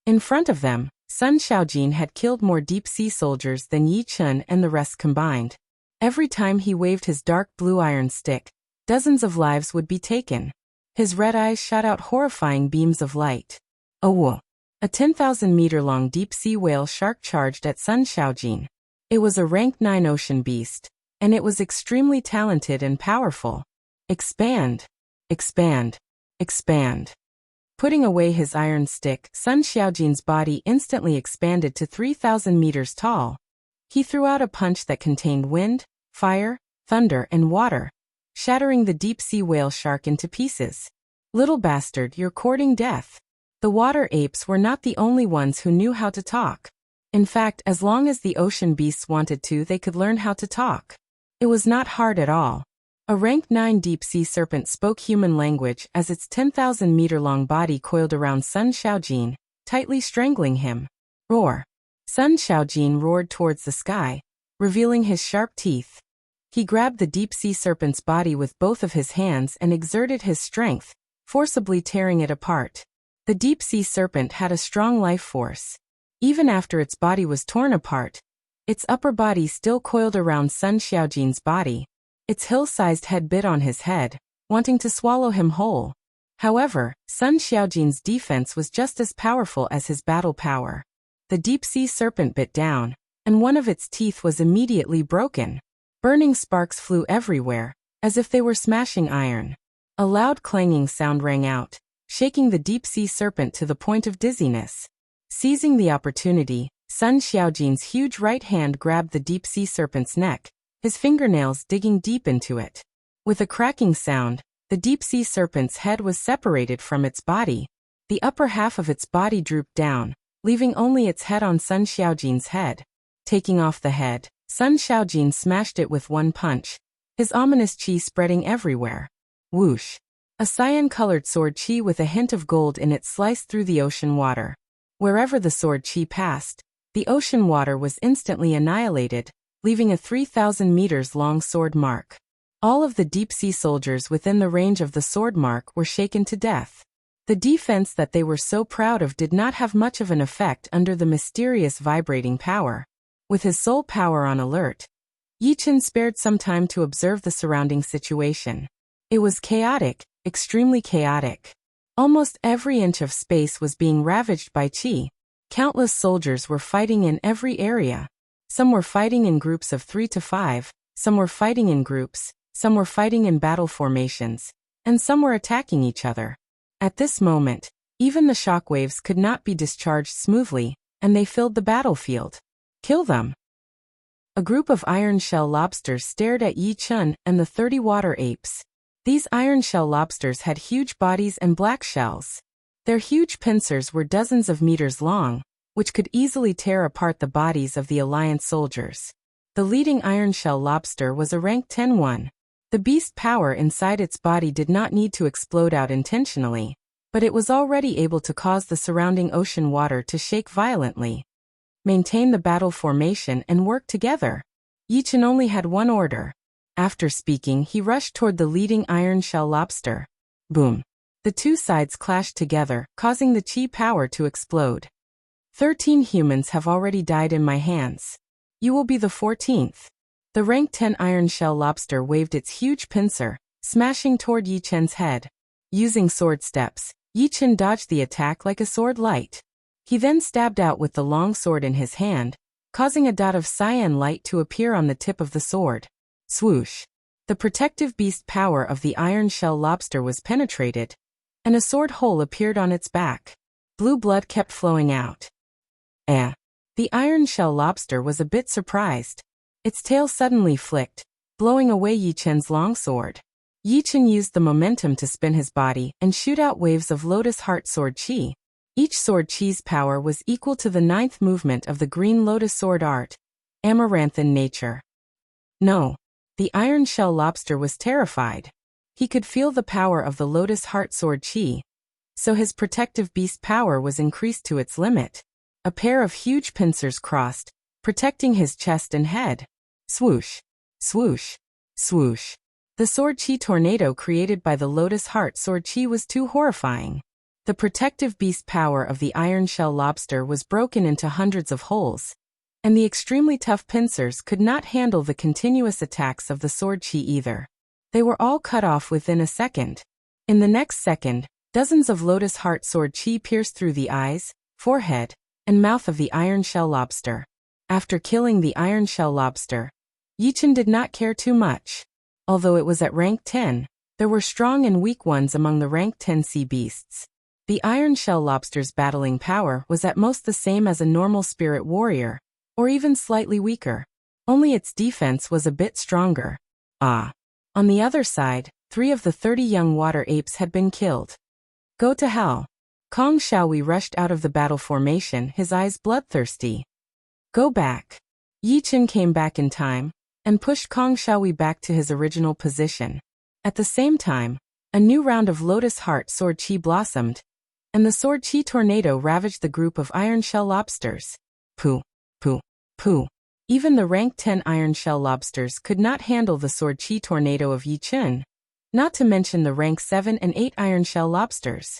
In front of them, Sun Xiaojin had killed more deep-sea soldiers than Yi Chen and the rest combined. Every time he waved his dark blue iron stick, dozens of lives would be taken. His red eyes shot out horrifying beams of light. Oh! A 10,000-meter-long deep-sea whale shark charged at Sun Xiaojin. It was a rank 9 ocean beast, and it was extremely talented and powerful. Expand! Expand! Expand! Putting away his iron stick, Sun Xiaojin's body instantly expanded to 3,000 meters tall. He threw out a punch that contained wind, fire, thunder, and water, shattering the deep-sea whale shark into pieces. Little bastard, you're courting death. The water apes were not the only ones who knew how to talk. In fact, as long as the ocean beasts wanted to, they could learn how to talk. It was not hard at all. A rank 9 deep-sea serpent spoke human language as its 10,000-meter-long body coiled around Sun Xiaojin, tightly strangling him. Roar! Sun Xiaojin roared towards the sky, revealing his sharp teeth. He grabbed the deep-sea serpent's body with both of his hands and exerted his strength, forcibly tearing it apart. The deep-sea serpent had a strong life force. Even after its body was torn apart, its upper body still coiled around Sun Xiaojin's body. Its hill-sized head bit on his head, wanting to swallow him whole. However, Sun Xiaojin's defense was just as powerful as his battle power. The deep-sea serpent bit down, and one of its teeth was immediately broken. Burning sparks flew everywhere, as if they were smashing iron. A loud clanging sound rang out, shaking the deep-sea serpent to the point of dizziness. Seizing the opportunity, Sun Xiaojin's huge right hand grabbed the deep-sea serpent's neck, his fingernails digging deep into it. With a cracking sound, the deep-sea serpent's head was separated from its body. The upper half of its body drooped down, leaving only its head on Sun Xiaojin's head. Taking off the head, Sun Xiaojin smashed it with one punch, his ominous chi spreading everywhere. Whoosh! A cyan-colored sword chi with a hint of gold in it sliced through the ocean water. Wherever the sword chi passed, the ocean water was instantly annihilated, leaving a 3,000 meters long sword mark. All of the deep-sea soldiers within the range of the sword mark were shaken to death. The defense that they were so proud of did not have much of an effect under the mysterious vibrating power. With his soul power on alert, Yi Chen spared some time to observe the surrounding situation. It was chaotic, extremely chaotic. Almost every inch of space was being ravaged by chi. Countless soldiers were fighting in every area. Some were fighting in groups of 3 to 5, some were fighting in groups, some were fighting in battle formations, and some were attacking each other. At this moment, even the shockwaves could not be discharged smoothly, and they filled the battlefield. Kill them! A group of iron shell lobsters stared at Yi Chen and the 30 water apes. These iron shell lobsters had huge bodies and black shells. Their huge pincers were dozens of meters long, which could easily tear apart the bodies of the Alliance soldiers. The leading iron shell lobster was a rank 10 one. The beast power inside its body did not need to explode out intentionally, but it was already able to cause the surrounding ocean water to shake violently. Maintain the battle formation and work together. Yichen only had one order. After speaking, he rushed toward the leading iron shell lobster. Boom. The two sides clashed together, causing the chi power to explode. 13 humans have already died in my hands. You will be the 14th. The rank 10 iron shell lobster waved its huge pincer, smashing toward Yichen's head. Using sword steps, Yichen dodged the attack like a sword light. He then stabbed out with the long sword in his hand, causing a dot of cyan light to appear on the tip of the sword. Swoosh. The protective beast power of the iron shell lobster was penetrated, and a sword hole appeared on its back. Blue blood kept flowing out. The iron shell lobster was a bit surprised. Its tail suddenly flicked, blowing away Yichen's long sword. Yichen used the momentum to spin his body and shoot out waves of Lotus Heart Sword Chi. Each sword chi's power was equal to the 9th movement of the Green Lotus Sword art, Amaranthan nature. No. The iron shell lobster was terrified. He could feel the power of the Lotus Heart Sword Chi, so his protective beast power was increased to its limit. A pair of huge pincers crossed, protecting his chest and head. Swoosh, swoosh, swoosh. The sword chi tornado created by the Lotus Heart Sword Chi was too horrifying. The protective beast power of the iron shell lobster was broken into hundreds of holes, and the extremely tough pincers could not handle the continuous attacks of the sword chi either. They were all cut off within a second. In the next second, dozens of Lotus Heart Sword Chi pierced through the eyes, forehead, and mouth of the iron shell lobster. After killing the iron shell lobster, Yichen did not care too much. Although it was at rank 10, there were strong and weak ones among the rank 10 sea beasts. The iron shell lobster's battling power was at most the same as a normal spirit warrior, or even slightly weaker. Only its defense was a bit stronger. On the other side, 3 of the 30 young water apes had been killed. Go to hell. Kong Xiaohui rushed out of the battle formation, his eyes bloodthirsty. Go back. Yichen came back in time, and pushed Kong Xiaohui back to his original position. At the same time, a new round of Lotus Heart Sword Chi blossomed, and the Sword Chi tornado ravaged the group of iron shell lobsters. Pooh, pooh, pooh. Even the rank 10 iron shell lobsters could not handle the Sword Chi tornado of Yichen, not to mention the rank 7 and 8 iron shell lobsters.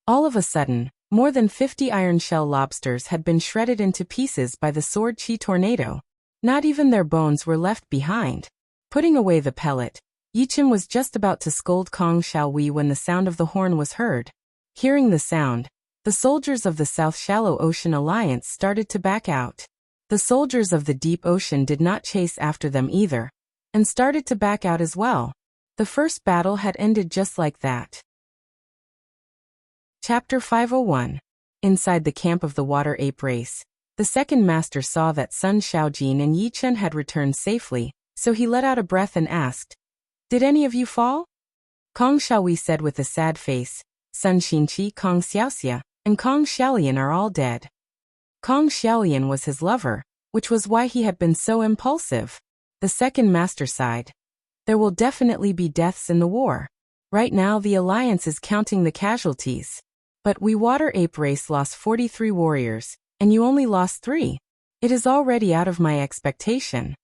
All of a sudden, more than 50 iron shell lobsters had been shredded into pieces by the Sword Chi tornado. Not even their bones were left behind. Putting away the pellet, Yichen was just about to scold Kong Xiaohui when the sound of the horn was heard. Hearing the sound, the soldiers of the South Shallow Ocean Alliance started to back out. The soldiers of the Deep Ocean did not chase after them either, and started to back out as well. The first battle had ended just like that. Chapter 501. Inside the camp of the water ape race, the second master saw that Sun Xiaojin and Yichen had returned safely, so he let out a breath and asked, "Did any of you fall?" Kong Xiaohui said with a sad face, "Sun Xinqi, Kong Xiaoxia, and Kong Xiaolian are all dead." Kong Xiaolian was his lover, which was why he had been so impulsive. The second master sighed. There will definitely be deaths in the war. Right now the alliance is counting the casualties. But we water ape race lost 43 warriors, and you only lost 3. It is already out of my expectation.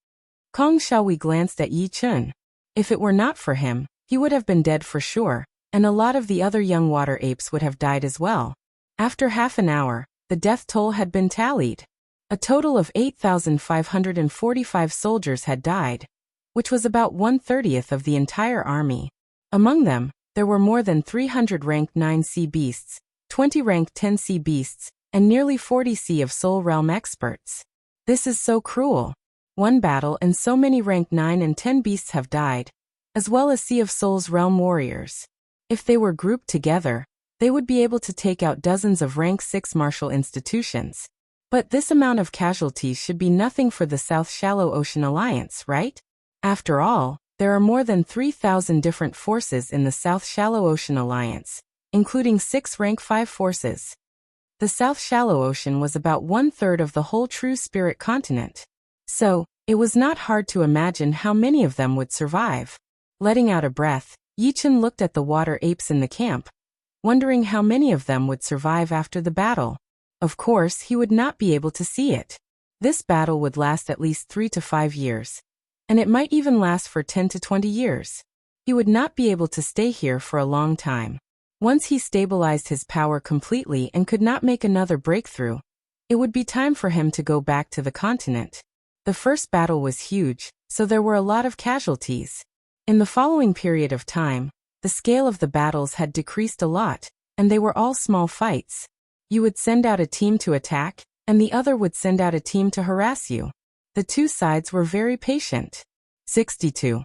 Kong Xiaohui glanced at Yichen. If it were not for him, he would have been dead for sure, and a lot of the other young water apes would have died as well. After half an hour, the death toll had been tallied. A total of 8,545 soldiers had died, which was about 1/30 of the entire army. Among them, there were more than 300 rank 9 sea beasts, 20 rank 10 sea beasts, and nearly 40 Sea of Soul realm experts. This is so cruel. One battle and so many rank 9 and 10 beasts have died, as well as Sea of Souls realm warriors. If they were grouped together, they would be able to take out dozens of rank 6 martial institutions. But this amount of casualties should be nothing for the South Shallow Ocean Alliance, right? After all, there are more than 3,000 different forces in the South Shallow Ocean Alliance, including 6 rank 5 forces. The South Shallow Ocean was about 1/3 of the whole true spirit continent. So, It was not hard to imagine how many of them would survive. Letting out a breath, Yichen looked at the water apes in the camp, wondering how many of them would survive after the battle. Of course, he would not be able to see it. This battle would last at least 3 to 5 years. And it might even last for 10 to 20 years. He would not be able to stay here for a long time. Once he stabilized his power completely and could not make another breakthrough, it would be time for him to go back to the continent. The first battle was huge, so there were a lot of casualties. In the following period of time, the scale of the battles had decreased a lot, and they were all small fights. You would send out a team to attack, and the other would send out a team to harass you. The two sides were very patient. 62.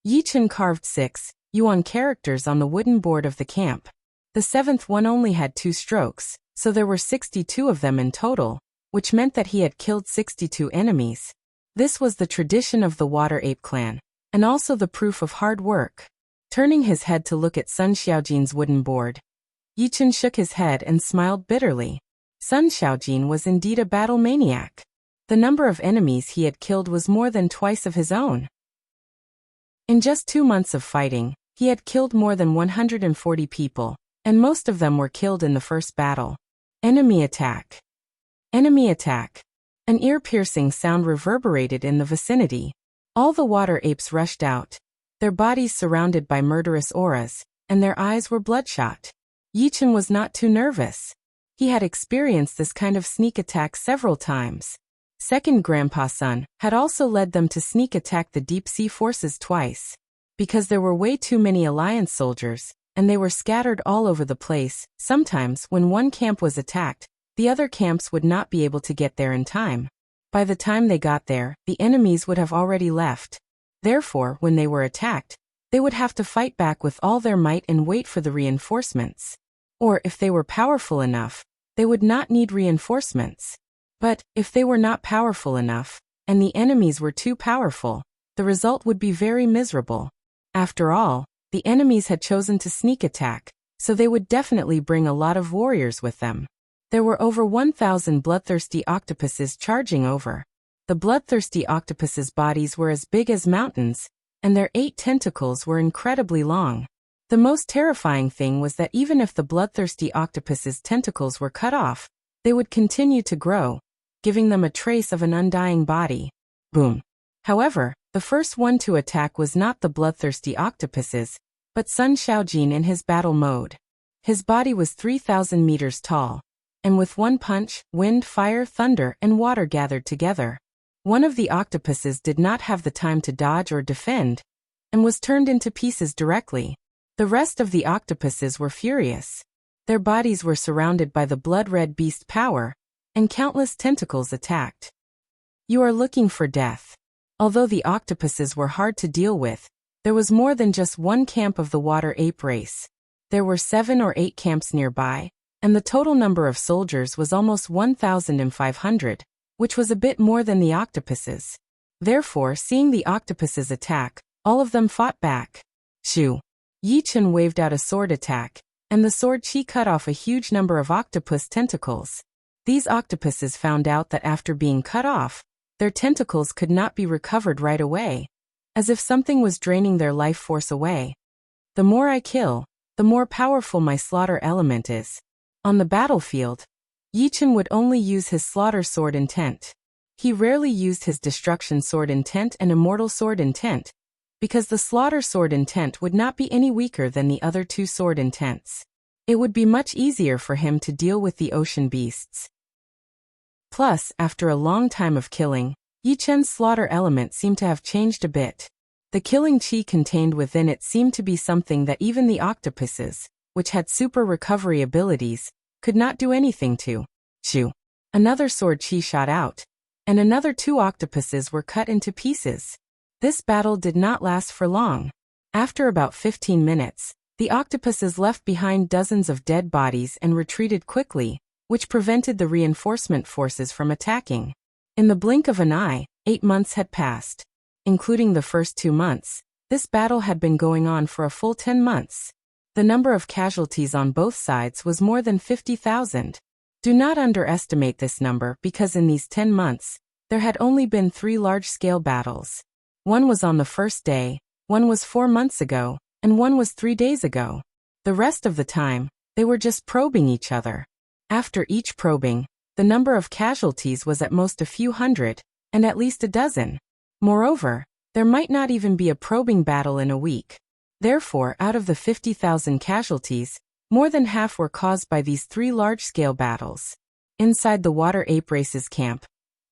Yichen carved 6 yuan characters on the wooden board of the camp. The 7th one only had 2 strokes, so there were 62 of them in total, which meant that he had killed 62 enemies. This was the tradition of the Water Ape clan, and also the proof of hard work. Turning his head to look at Sun Xiaojin's wooden board, Yichen shook his head and smiled bitterly. Sun Xiaojin was indeed a battle maniac. The number of enemies he had killed was more than twice of his own. In just 2 months of fighting, he had killed more than 140 people, and most of them were killed in the first battle. Enemy attack. Enemy attack. An ear-piercing sound reverberated in the vicinity. All the water apes rushed out, their bodies surrounded by murderous auras, and their eyes were bloodshot. Yichen was not too nervous. He had experienced this kind of sneak attack several times. Second Grandpa Sun had also led them to sneak attack the deep-sea forces twice. Because there were way too many Alliance soldiers, and they were scattered all over the place, sometimes when one camp was attacked, the other camps would not be able to get there in time. By the time they got there, the enemies would have already left. Therefore, when they were attacked, they would have to fight back with all their might and wait for the reinforcements. Or if they were powerful enough, they would not need reinforcements. But, if they were not powerful enough, and the enemies were too powerful, the result would be very miserable. After all, the enemies had chosen to sneak attack, so they would definitely bring a lot of warriors with them. There were over 1,000 bloodthirsty octopuses charging over. The bloodthirsty octopuses' bodies were as big as mountains, and their 8 tentacles were incredibly long. The most terrifying thing was that even if the bloodthirsty octopuses' tentacles were cut off, they would continue to grow, giving them a trace of an undying body. Boom. However, the first one to attack was not the bloodthirsty octopuses, but Sun Xiaojin in his battle mode. His body was 3,000 meters tall, and with one punch, wind, fire, thunder, and water gathered together. One of the octopuses did not have the time to dodge or defend, and was turned into pieces directly. The rest of the octopuses were furious. Their bodies were surrounded by the blood-red beast power, and countless tentacles attacked. You are looking for death. Although the octopuses were hard to deal with, there was more than just one camp of the water ape race. There were 7 or 8 camps nearby, and the total number of soldiers was almost 1,500, which was a bit more than the octopuses. Therefore, seeing the octopuses attack, all of them fought back. Shoo! Yichen waved out a sword attack, and the sword chi cut off a huge number of octopus tentacles. These octopuses found out that after being cut off, their tentacles could not be recovered right away, as if something was draining their life force away. The more I kill, the more powerful my slaughter element is. On the battlefield, Yichen would only use his slaughter sword intent. He rarely used his destruction sword intent and immortal sword intent, because the slaughter sword intent would not be any weaker than the other 2 sword intents. It would be much easier for him to deal with the ocean beasts. Plus, after a long time of killing, Yichen's slaughter element seemed to have changed a bit. The killing chi contained within it seemed to be something that even the octopuses, which had super recovery abilities, could not do anything to. Shoo! Another sword chi shot out, and another 2 octopuses were cut into pieces. This battle did not last for long. After about 15 minutes, the octopuses left behind dozens of dead bodies and retreated quickly, which prevented the reinforcement forces from attacking. In the blink of an eye, 8 months had passed. Including the first 2 months, this battle had been going on for a full 10 months. The number of casualties on both sides was more than 50,000. Do not underestimate this number because in these 10 months, There had only been 3 large-scale battles. One was on the first day, one was 4 months ago, and one was 3 days ago. The rest of the time, they were just probing each other. After each probing, the number of casualties was at most a few hundred, and at least a dozen. Moreover, there might not even be a probing battle in a week. Therefore, out of the 50,000 casualties, more than half were caused by these 3 large-scale battles. Inside the water ape race's camp,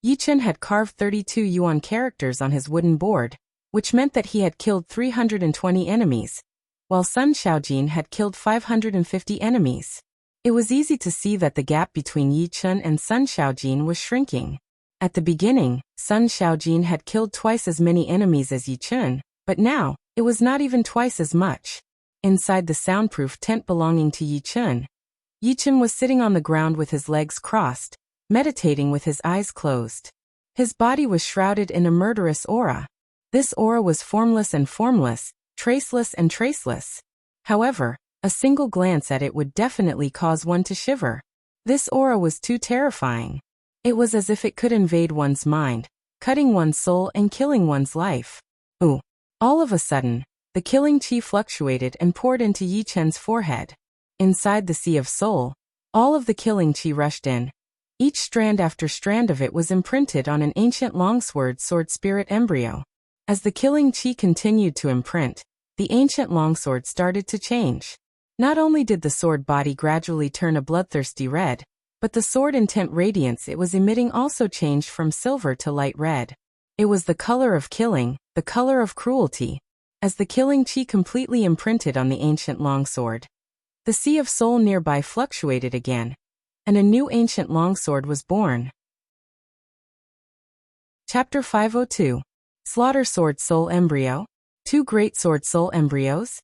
Yichen had carved 32 yuan characters on his wooden board, which meant that he had killed 320 enemies, while Sun Xiaojin had killed 550 enemies. It was easy to see that the gap between Yichen and Sun Xiaojin was shrinking. At the beginning, Sun Xiaojin had killed twice as many enemies as Yichen, but now, it was not even twice as much. Inside the soundproof tent belonging to Yichen was sitting on the ground with his legs crossed, meditating with his eyes closed. His body was shrouded in a murderous aura. This aura was formless and formless, traceless and traceless. However, a single glance at it would definitely cause one to shiver. This aura was too terrifying. It was as if it could invade one's mind, cutting one's soul and killing one's life. Ooh! All of a sudden, the killing chi fluctuated and poured into Yichen's forehead. Inside the Sea of Soul, all of the killing chi rushed in. Each strand after strand of it was imprinted on an ancient longsword sword spirit embryo. As the killing chi continued to imprint, the ancient longsword started to change. Not only did the sword body gradually turn a bloodthirsty red, but the sword intent radiance it was emitting also changed from silver to light red. It was the color of killing, the color of cruelty. As the killing chi completely imprinted on the ancient longsword, the Sea of Soul nearby fluctuated again, and a new ancient longsword was born. Chapter 502. Slaughter Sword Soul Embryo. 2 Great Sword Soul Embryos.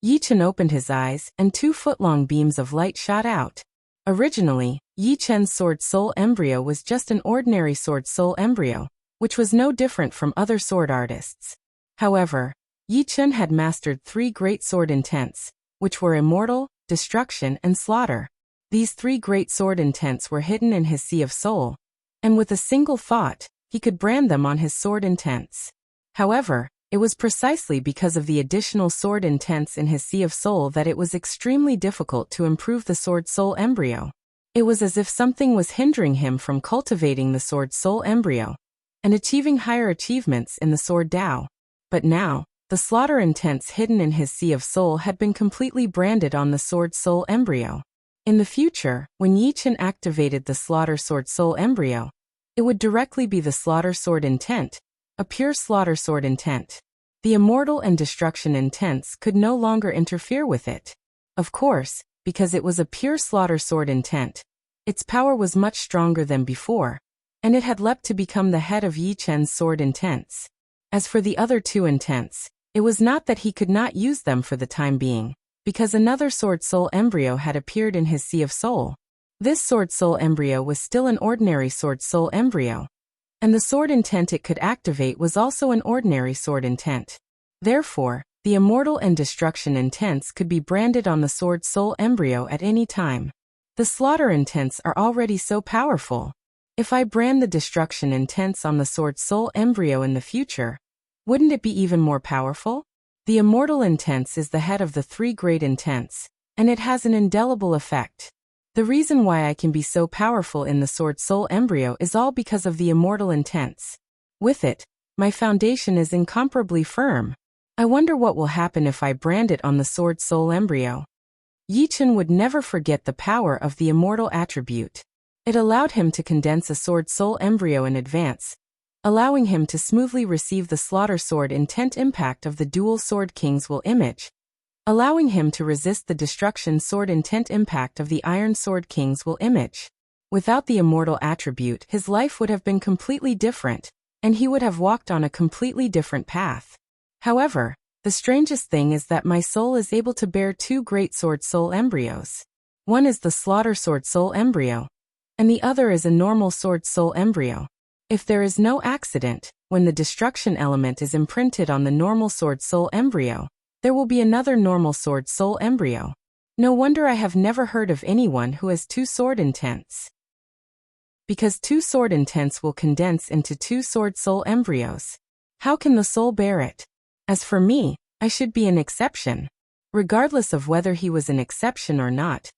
Yichen opened his eyes, and 2 foot-long beams of light shot out. Originally, Yichen's Sword Soul Embryo was just an ordinary Sword Soul Embryo, which was no different from other sword artists. However, Yichen had mastered 3 great sword intents, which were Immortal, Destruction, and Slaughter. These 3 great sword intents were hidden in his Sea of Soul, and with a single thought, he could brand them on his sword intents. However, it was precisely because of the additional sword intents in his Sea of Soul that it was extremely difficult to improve the Sword Soul Embryo. It was as if something was hindering him from cultivating the Sword Soul Embryo and achieving higher achievements in the Sword Dao. But now, the slaughter intents hidden in his Sea of Soul had been completely branded on the Sword Soul Embryo. In the future, when Yichen activated the Slaughter Sword Soul Embryo, it would directly be the Slaughter Sword Intent, a pure Slaughter Sword Intent. The Immortal and Destruction intents could no longer interfere with it. Of course, because it was a pure Slaughter Sword Intent, its power was much stronger than before, and it had leapt to become the head of Yichen's sword intents. As for the other 2 intents, it was not that he could not use them for the time being, because another Sword Soul Embryo had appeared in his Sea of Soul. This Sword Soul Embryo was still an ordinary Sword Soul Embryo, and the sword intent it could activate was also an ordinary sword intent. Therefore, the Immortal and Destruction intents could be branded on the Sword Soul Embryo at any time. The Slaughter intents are already so powerful. If I brand the Destruction intents on the Sword Soul Embryo in the future, wouldn't it be even more powerful? The Immortal intents is the head of the 3 great intents, and it has an indelible effect. The reason why I can be so powerful in the Sword Soul Embryo is all because of the Immortal intents. With it, my foundation is incomparably firm. I wonder what will happen if I brand it on the Sword Soul Embryo. Yichen would never forget the power of the Immortal attribute. It allowed him to condense a Sword Soul Embryo in advance, allowing him to smoothly receive the Slaughter Sword Intent impact of the Dual Sword King's Will image, allowing him to resist the Destruction Sword Intent impact of the Iron Sword King's Will image. Without the Immortal attribute, his life would have been completely different, and he would have walked on a completely different path. However, the strangest thing is that my soul is able to bear 2 great Sword Soul Embryos. One is the Slaughter Sword Soul Embryo, and the other is a normal Sword Soul Embryo. If there is no accident, when the Destruction element is imprinted on the normal Sword Soul Embryo, there will be another normal Sword Soul Embryo. No wonder I have never heard of anyone who has 2 sword intents. Because two sword intents will condense into two sword soul embryos. How can the soul bear it? As for me, I should be an exception. Regardless of whether he was an exception or not,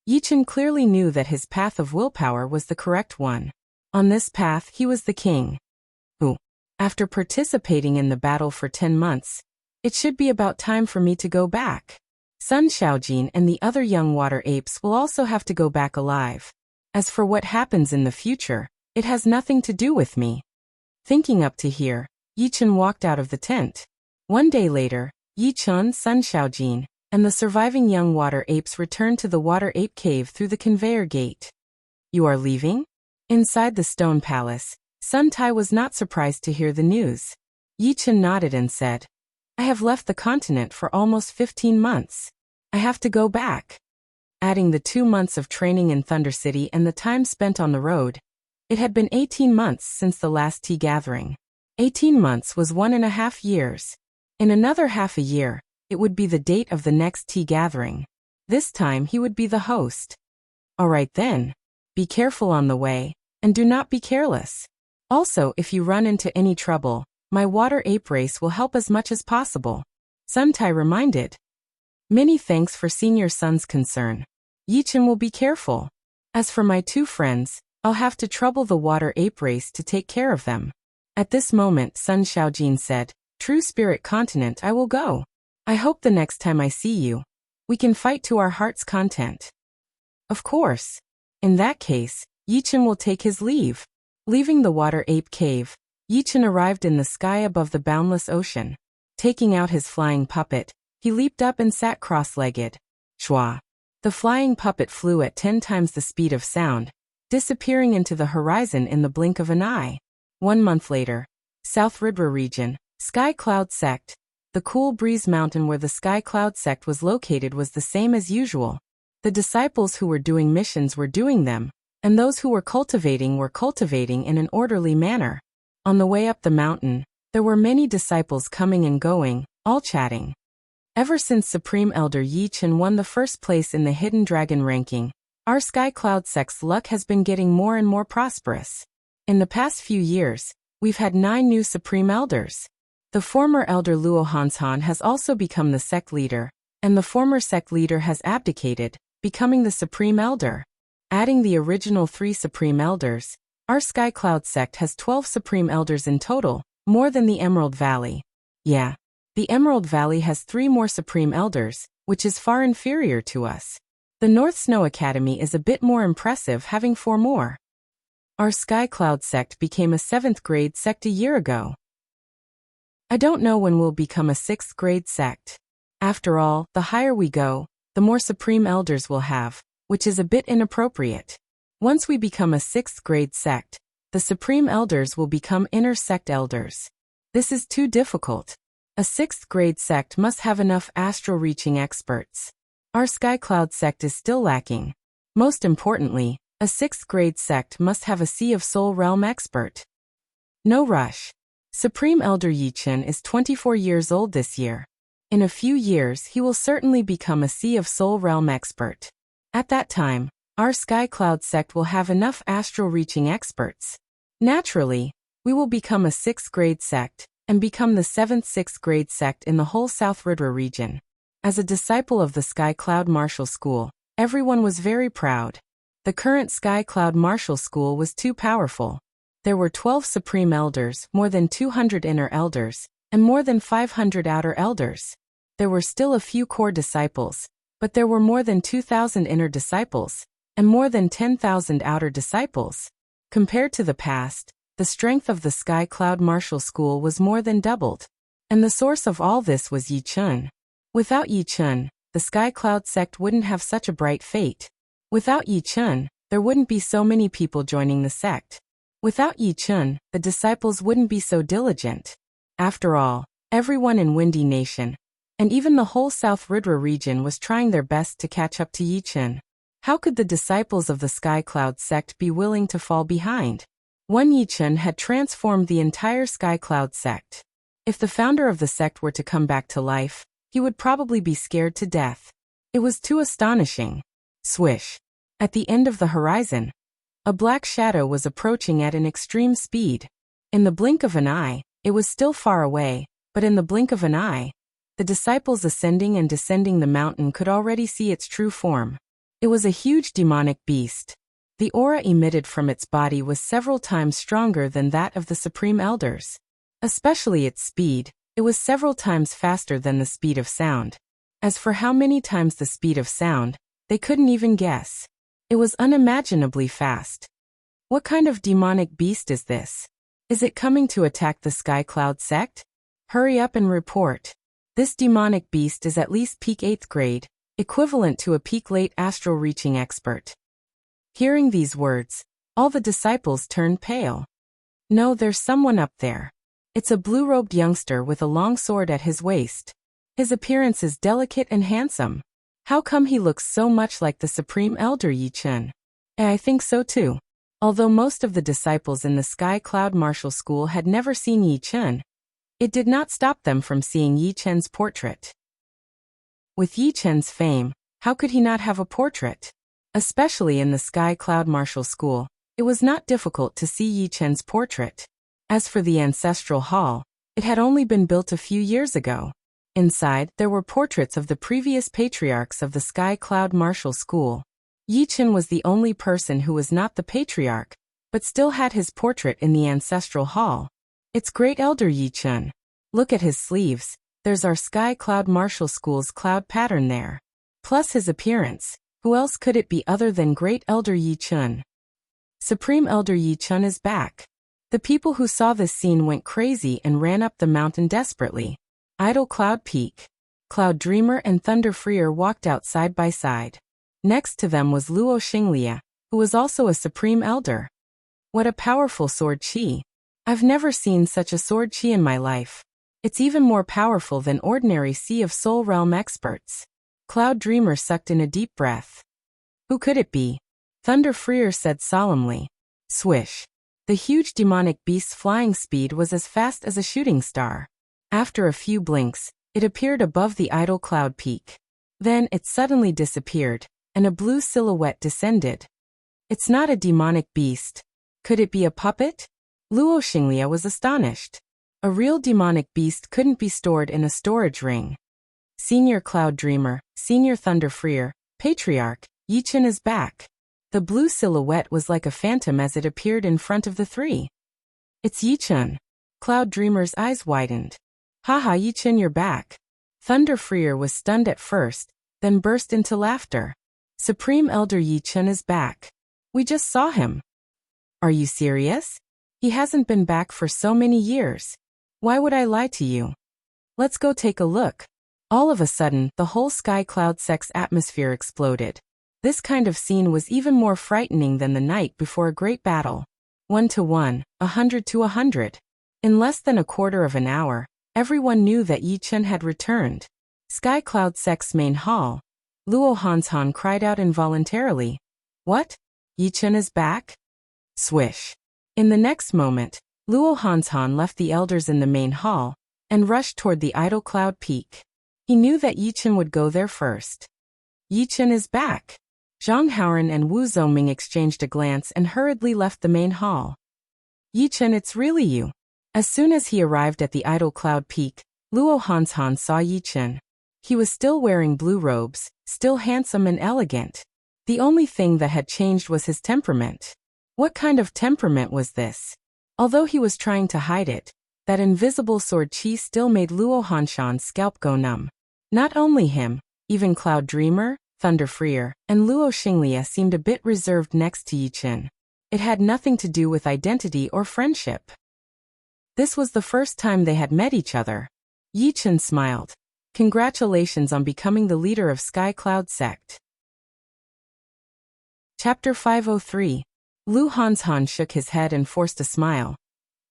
Yichen clearly knew that his path of willpower was the correct one. On this path he was the king. Who, after participating in the battle for 10 months, it should be about time for me to go back. Sun Shaojin and the other young water apes will also have to go back alive. As for what happens in the future, it has nothing to do with me. Thinking up to here, Yichen walked out of the tent. One day later, Yichen, Sun Shaojin, and the surviving young water apes returned to the water ape cave through the conveyor gate. You are leaving? Inside the stone palace, Sun Tai was not surprised to hear the news. Yichen nodded and said, I have left the continent for almost 15 months. I have to go back. Adding the 2 months of training in Thunder City and the time spent on the road, it had been 18 months since the last tea gathering. 18 months was 1.5 years. In another half a year, it would be the date of the next tea gathering. This time he would be the host. All right then. Be careful on the way, and do not be careless. Also, if you run into any trouble, my water ape race will help as much as possible. Sun Tai reminded. Many thanks for Senior Sun's concern. Yichen will be careful. As for my 2 friends, I'll have to trouble the water ape race to take care of them. At this moment Sun Shaojin said, True Spirit Continent, I will go. I hope the next time I see you, we can fight to our heart's content. Of course. In that case, Yichen will take his leave. Leaving the water ape cave, Yichen arrived in the sky above the boundless ocean. Taking out his flying puppet, he leaped up and sat cross-legged. Shwa. The flying puppet flew at 10 times the speed of sound, disappearing into the horizon in the blink of an eye. 1 month later, South Ridra region, Sky Cloud Sect. The cool breeze mountain where the Sky Cloud Sect was located was the same as usual. The disciples who were doing missions were doing them, and those who were cultivating in an orderly manner. On the way up the mountain, there were many disciples coming and going, all chatting. Ever since Supreme Elder Yichen won the first place in the Hidden Dragon ranking, our Sky Cloud Sect's luck has been getting more and more prosperous. In the past few years, we've had 9 new Supreme Elders. The former Elder Luo Hanshan has also become the sect leader, and the former sect leader has abdicated, becoming the Supreme Elder. Adding the original 3 Supreme Elders, our Sky Cloud Sect has 12 Supreme Elders in total, more than the Emerald Valley. Yeah. The Emerald Valley has 3 more Supreme Elders, which is far inferior to us. The North Snow Academy is a bit more impressive, having 4 more. Our Sky Cloud Sect became a 7th grade sect a year ago. I don't know when we'll become a 6th grade sect. After all, the higher we go, the more Supreme Elders we'll have, which is a bit inappropriate. Once we become a 6th grade sect, the Supreme Elders will become inner sect elders. This is too difficult. A 6th grade sect must have enough astral reaching experts. Our Sky Cloud sect is still lacking. Most importantly, a 6th grade sect must have a Sea of Soul Realm expert. No rush. Supreme Elder Yichen is 24 years old this year. In a few years he will certainly become a Sea of Soul Realm expert. At that time, our Sky Cloud sect will have enough astral reaching experts. Naturally, we will become a 6th grade sect, and become the 7th 6th grade sect in the whole South Ridra region. As a disciple of the Sky Cloud Martial School, everyone was very proud. The current Sky Cloud Martial School was too powerful. There were 12 Supreme Elders, more than 200 Inner Elders, and more than 500 Outer Elders. There were still a few core disciples, but there were more than 2,000 Inner Disciples, and more than 10,000 Outer Disciples. Compared to the past, the strength of the Sky Cloud Martial School was more than doubled. And the source of all this was Yichen. Without Yichen, the Sky Cloud sect wouldn't have such a bright fate. Without Yichen, there wouldn't be so many people joining the sect. Without Yichen, the disciples wouldn't be so diligent. After all, everyone in Windy Nation, and even the whole South Ridra region was trying their best to catch up to Yichen. How could the disciples of the Sky Cloud sect be willing to fall behind? One Yichen had transformed the entire Sky Cloud sect. If the founder of the sect were to come back to life, he would probably be scared to death. It was too astonishing. Swish. At the end of the horizon, A black shadow was approaching at an extreme speed. In the blink of an eye, it was still far away, but in the blink of an eye, the disciples ascending and descending the mountain could already see its true form. It was a huge demonic beast. The aura emitted from its body was several times stronger than that of the Supreme Elders. Especially its speed, it was several times faster than the speed of sound. As for how many times the speed of sound, they couldn't even guess. It was unimaginably fast. What kind of demonic beast is this? Is it coming to attack the Sky Cloud sect? Hurry up and report. This demonic beast is at least peak 8th grade, equivalent to a peak late astral reaching expert. Hearing these words, all the disciples turned pale. No, there's someone up there. It's a blue-robed youngster with a long sword at his waist. His appearance is delicate and handsome. How come he looks so much like the Supreme Elder Yi Chen? I think so too. Although most of the disciples in the Sky Cloud Martial School had never seen Yi Chen, it did not stop them from seeing Yi Chen's portrait. With Yi Chen's fame, how could he not have a portrait? Especially in the Sky Cloud Martial School, it was not difficult to see Yi Chen's portrait. As for the Ancestral Hall, it had only been built a few years ago. Inside, there were portraits of the previous patriarchs of the Sky Cloud Martial School. Yi Chen was the only person who was not the patriarch, but still had his portrait in the Ancestral Hall. It's Great Elder Yi Chen. Look at his sleeves, there's our Sky Cloud Martial School's cloud pattern there. Plus his appearance, who else could it be other than Great Elder Yi Chen? Supreme Elder Yi Chen is back. The people who saw this scene went crazy and ran up the mountain desperately. Idol Cloud Peak. Cloud Dreamer and Thunder Freer walked out side by side. Next to them was Luo Xinglia, who was also a Supreme Elder. What a powerful sword chi. I've never seen such a sword chi in my life. It's even more powerful than ordinary Sea of Soul Realm experts. Cloud Dreamer sucked in a deep breath. Who could it be? Thunder Freer said solemnly. Swish. The huge demonic beast's flying speed was as fast as a shooting star. After a few blinks, it appeared above the Idol Cloud Peak. Then it suddenly disappeared, and a blue silhouette descended. It's not a demonic beast. Could it be a puppet? Luo Xinglia was astonished. A real demonic beast couldn't be stored in a storage ring. Senior Cloud Dreamer, Senior Thunder Freer, Patriarch, Yi Chen is back. The blue silhouette was like a phantom as it appeared in front of the three. It's Yi Chen. Cloud Dreamer's eyes widened. Haha, Yi Chen, you're back. Thunder Freer was stunned at first, then burst into laughter. Supreme Elder Yi Chen is back. We just saw him. Are you serious? He hasn't been back for so many years. Why would I lie to you? Let's go take a look. All of a sudden, the whole Sky Cloud sect's atmosphere exploded. This kind of scene was even more frightening than the night before a great battle. 1 to 1, 100 to 100. In less than a quarter of an hour, everyone knew that Yi Chen had returned. Sky Cloud sect's main hall. Luo Hanshan cried out involuntarily. What? Yi Chen is back? Swish. In the next moment, Luo Hanshan left the elders in the main hall and rushed toward the Idol Cloud Peak. He knew that Yi Chen would go there first. Yi Chen is back. Zhang Haoran and Wu Zhongming exchanged a glance and hurriedly left the main hall. Yi Chen, it's really you. As soon as he arrived at the Idol Cloud Peak, Luo Hanshan saw Yi Chen. He was still wearing blue robes, still handsome and elegant. The only thing that had changed was his temperament. What kind of temperament was this? Although he was trying to hide it, that invisible sword chi still made Luo Hanshan's scalp go numb. Not only him, even Cloud Dreamer, Thunder Freer, and Luo Xinglia seemed a bit reserved next to Yi Chen. It had nothing to do with identity or friendship. This was the first time they had met each other. Yi Chen smiled. Congratulations on becoming the leader of Sky Cloud Sect. Chapter 503. Lu Hanshan shook his head and forced a smile.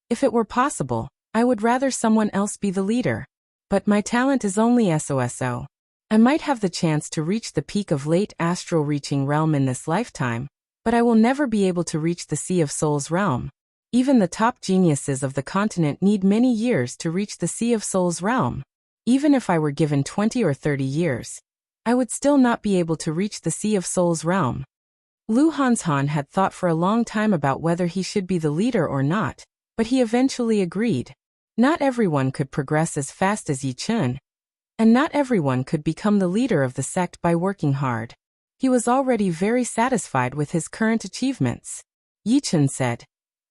If it were possible, I would rather someone else be the leader. But my talent is only SOSO. I might have the chance to reach the peak of late astral reaching realm in this lifetime, but I will never be able to reach the Sea of Souls realm. Even the top geniuses of the continent need many years to reach the Sea of Souls realm. Even if I were given 20 or 30 years, I would still not be able to reach the Sea of Souls realm. Lu Hanshan had thought for a long time about whether he should be the leader or not, but he eventually agreed. Not everyone could progress as fast as Yi Chun, and not everyone could become the leader of the sect by working hard. He was already very satisfied with his current achievements. Yi Chun said,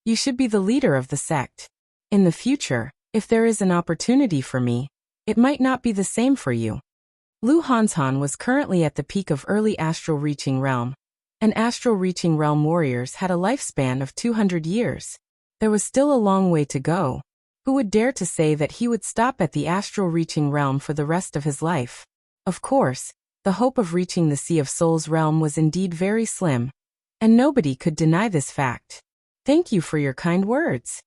"You should be the leader of the sect. In the future, if there is an opportunity for me, it might not be the same for you." Lu Hanshan was currently at the peak of early astral reaching realm, and astral reaching realm warriors had a lifespan of 200 years. There was still a long way to go. Who would dare to say that he would stop at the astral reaching realm for the rest of his life? Of course, the hope of reaching the Sea of Souls realm was indeed very slim, and nobody could deny this fact. "Thank you for your kind words."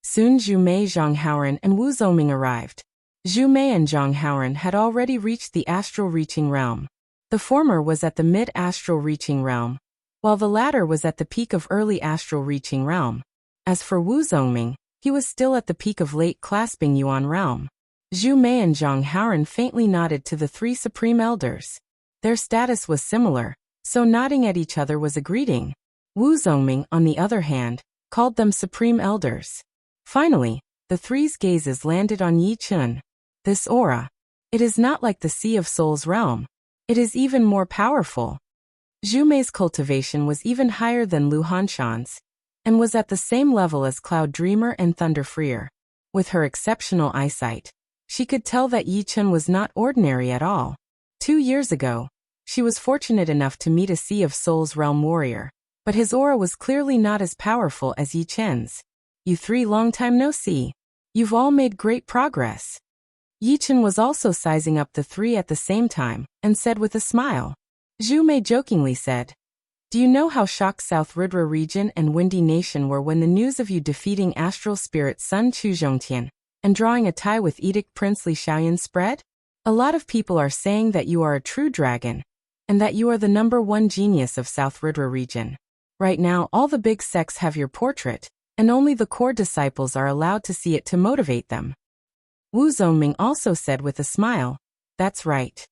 Soon Zhu Mei, Zhang Haoran, and Wu Zongming arrived. Zhu Mei and Zhang Haoran had already reached the astral reaching realm. The former was at the mid-astral reaching realm, while the latter was at the peak of early astral reaching realm. As for Wu Zongming, he was still at the peak of late clasping Yuan realm. Zhu Mei and Zhang Haoran faintly nodded to the three supreme elders. Their status was similar, so nodding at each other was a greeting. Wu Zongming, on the other hand, called them supreme elders. Finally, the three's gazes landed on Yi Chun. This aura. It is not like the Sea of Souls realm. It is even more powerful. Zhu Mei's cultivation was even higher than Lu Hanshan's, and was at the same level as Cloud Dreamer and Thunder Freer. With her exceptional eyesight, she could tell that Yi Chun was not ordinary at all. 2 years ago, she was fortunate enough to meet a Sea of Souls realm warrior, but his aura was clearly not as powerful as Yi Chun's. "You three, long time no see. You've all made great progress." Yi Chun was also sizing up the three at the same time, and said with a smile. Zhu Mei jokingly said, "Do you know how shocked South Ridra region and Windy Nation were when the news of you defeating astral spirit Sun Chu Zhongtian and drawing a tie with Edict Prince Li Xiaoyan spread? A lot of people are saying that you are a true dragon, and that you are the #1 genius of South Ridra region. Right now all the big sects have your portrait, and only the core disciples are allowed to see it to motivate them." Wu Zongming also said with a smile, "That's right.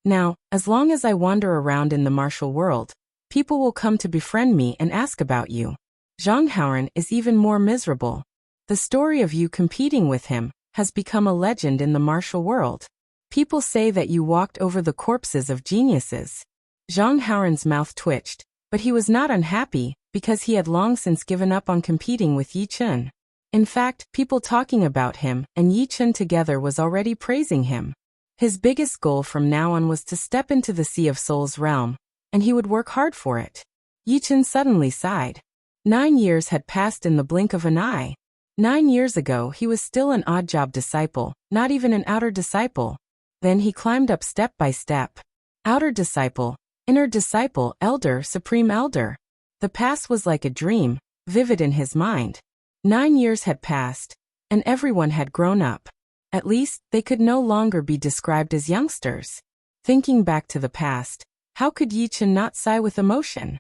Now, as long as I wander around in the martial world, people will come to befriend me and ask about you." Zhang Haoran is even more miserable. The story of you competing with him has become a legend in the martial world. People say that you walked over the corpses of geniuses. Zhang Haoran's mouth twitched, but he was not unhappy, because he had long since given up on competing with Yi Chun. In fact, people talking about him and Yi Chun together was already praising him. His biggest goal from now on was to step into the Sea of Souls realm, and he would work hard for it. Yi Chun suddenly sighed. 9 years had passed in the blink of an eye. 9 years ago he was still an odd job disciple, not even an outer disciple. Then he climbed up step by step. Outer disciple, inner disciple, elder, supreme elder. The past was like a dream, vivid in his mind. 9 years had passed, and everyone had grown up. At least, they could no longer be described as youngsters. Thinking back to the past, how could Yi Chun not sigh with emotion?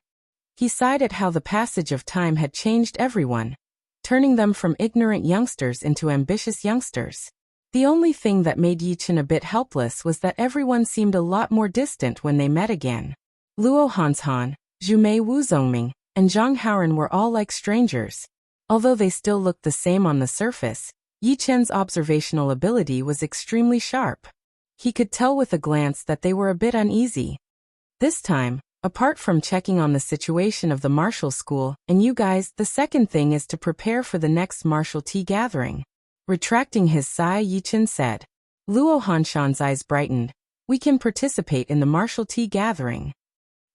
He sighed at how the passage of time had changed everyone, turning them from ignorant youngsters into ambitious youngsters. The only thing that made Yi Chun a bit helpless was that everyone seemed a lot more distant when they met again. Luo Hanshan, Zhu Mei, Wu Zongming, and Zhang Haoran were all like strangers. Although they still looked the same on the surface, Yi Chun's observational ability was extremely sharp. He could tell with a glance that they were a bit uneasy. This time, apart from checking on the situation of the martial school and you guys, the second thing is to prepare for the next martial tea gathering. Retracting his sigh, Yi Chun said. Luo Hanshan's eyes brightened. "We can participate in the martial tea gathering."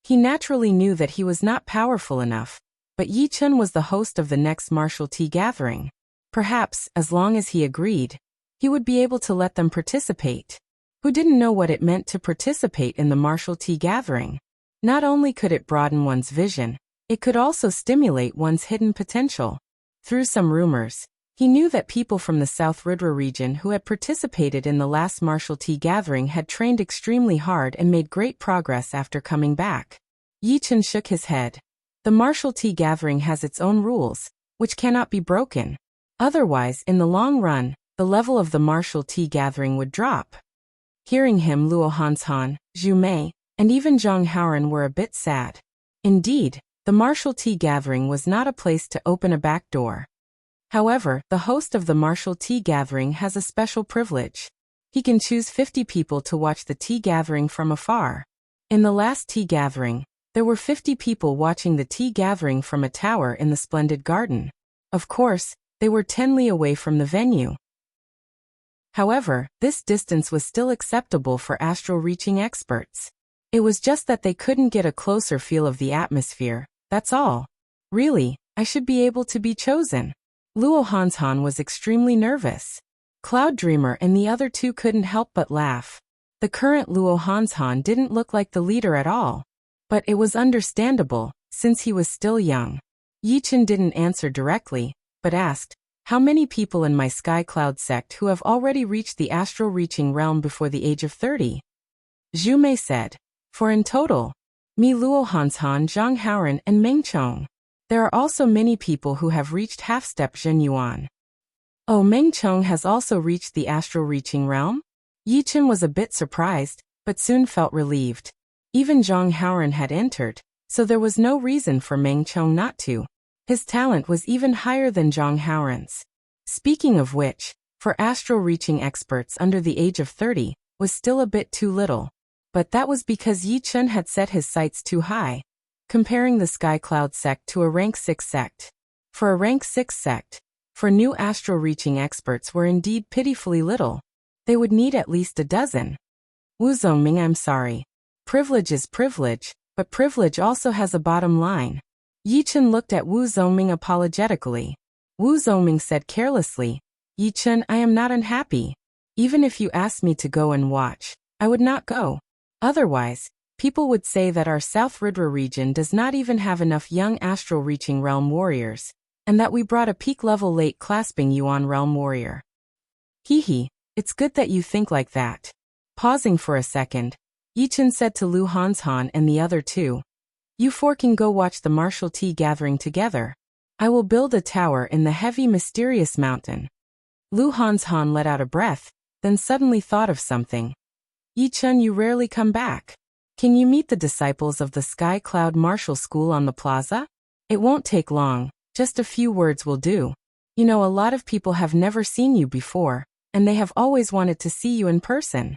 He naturally knew that he was not powerful enough, but Yi Chun was the host of the next martial tea gathering. Perhaps, as long as he agreed, he would be able to let them participate. Who didn't know what it meant to participate in the martial tea gathering? Not only could it broaden one's vision, it could also stimulate one's hidden potential. Through some rumors, he knew that people from the South Ridra region who had participated in the last martial tea gathering had trained extremely hard and made great progress after coming back. Yi Chun shook his head. The martial tea gathering has its own rules, which cannot be broken. Otherwise, in the long run, the level of the martial tea gathering would drop. Hearing him, Luo Hanshan, Zhu Mei, and even Zhang Haoran were a bit sad. Indeed, the martial tea gathering was not a place to open a back door. However, the host of the martial tea gathering has a special privilege. He can choose 50 people to watch the tea gathering from afar. In the last tea gathering, there were 50 people watching the tea gathering from a tower in the splendid garden. Of course, they were 10 li away from the venue. However, this distance was still acceptable for astral reaching experts. It was just that they couldn't get a closer feel of the atmosphere, that's all. Really, I should be able to be chosen. Luo Hanshan was extremely nervous. Cloud Dreamer and the other two couldn't help but laugh. The current Luo Hanshan didn't look like the leader at all. But it was understandable, since he was still young. Yichen didn't answer directly, but asked, "How many people in my Sky Cloud sect who have already reached the astral reaching realm before the age of 30? Zhu Mei said, "For in total, me Luo Hanshan, Zhang Haoran and Meng Chong. There are also many people who have reached half-step Zhen Yuan." Oh, Meng Chong has also reached the astral reaching realm? Yichen was a bit surprised, but soon felt relieved. Even Zhang Haoran had entered, so there was no reason for Meng Chong not to. His talent was even higher than Zhang Haoran's. Speaking of which, for astral reaching experts under the age of 30, was still a bit too little. But that was because Yichen had set his sights too high, comparing the Sky Cloud sect to a rank 6 sect. For a rank 6 sect, for new astral reaching experts were indeed pitifully little. They would need at least a dozen. Wu Zongming, I'm sorry. Privilege is privilege, but privilege also has a bottom line. Yichen looked at Wu Zongming apologetically. Wu Zongming said carelessly, "Yichen, I am not unhappy. Even if you asked me to go and watch, I would not go. Otherwise, people would say that our South Ridra region does not even have enough young astral reaching realm warriors, and that we brought a peak level late clasping Yuan realm warrior." Hee, it's good that you think like that. Pausing for a second, Yichen said to Lu Hanshan and the other two, "You four can go watch the martial tea gathering together. I will build a tower in the heavy mysterious mountain." Lu Hanshan let out a breath, then suddenly thought of something. "Yichen, you rarely come back. Can you meet the disciples of the Sky Cloud Martial School on the plaza? It won't take long, just a few words will do. You know, a lot of people have never seen you before, and they have always wanted to see you in person."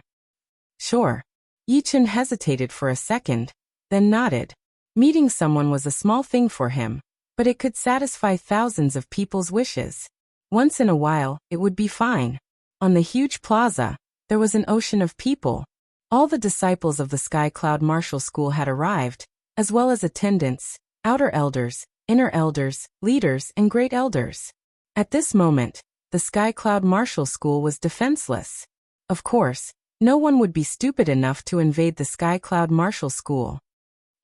"Sure." Yichen hesitated for a second, then nodded. Meeting someone was a small thing for him, but it could satisfy thousands of people's wishes. Once in a while, it would be fine. On the huge plaza, there was an ocean of people. All the disciples of the Sky Cloud Martial School had arrived, as well as attendants, outer elders, inner elders, leaders, and great elders. At this moment, the Sky Cloud Martial School was defenseless. Of course, no one would be stupid enough to invade the Sky Cloud Martial School.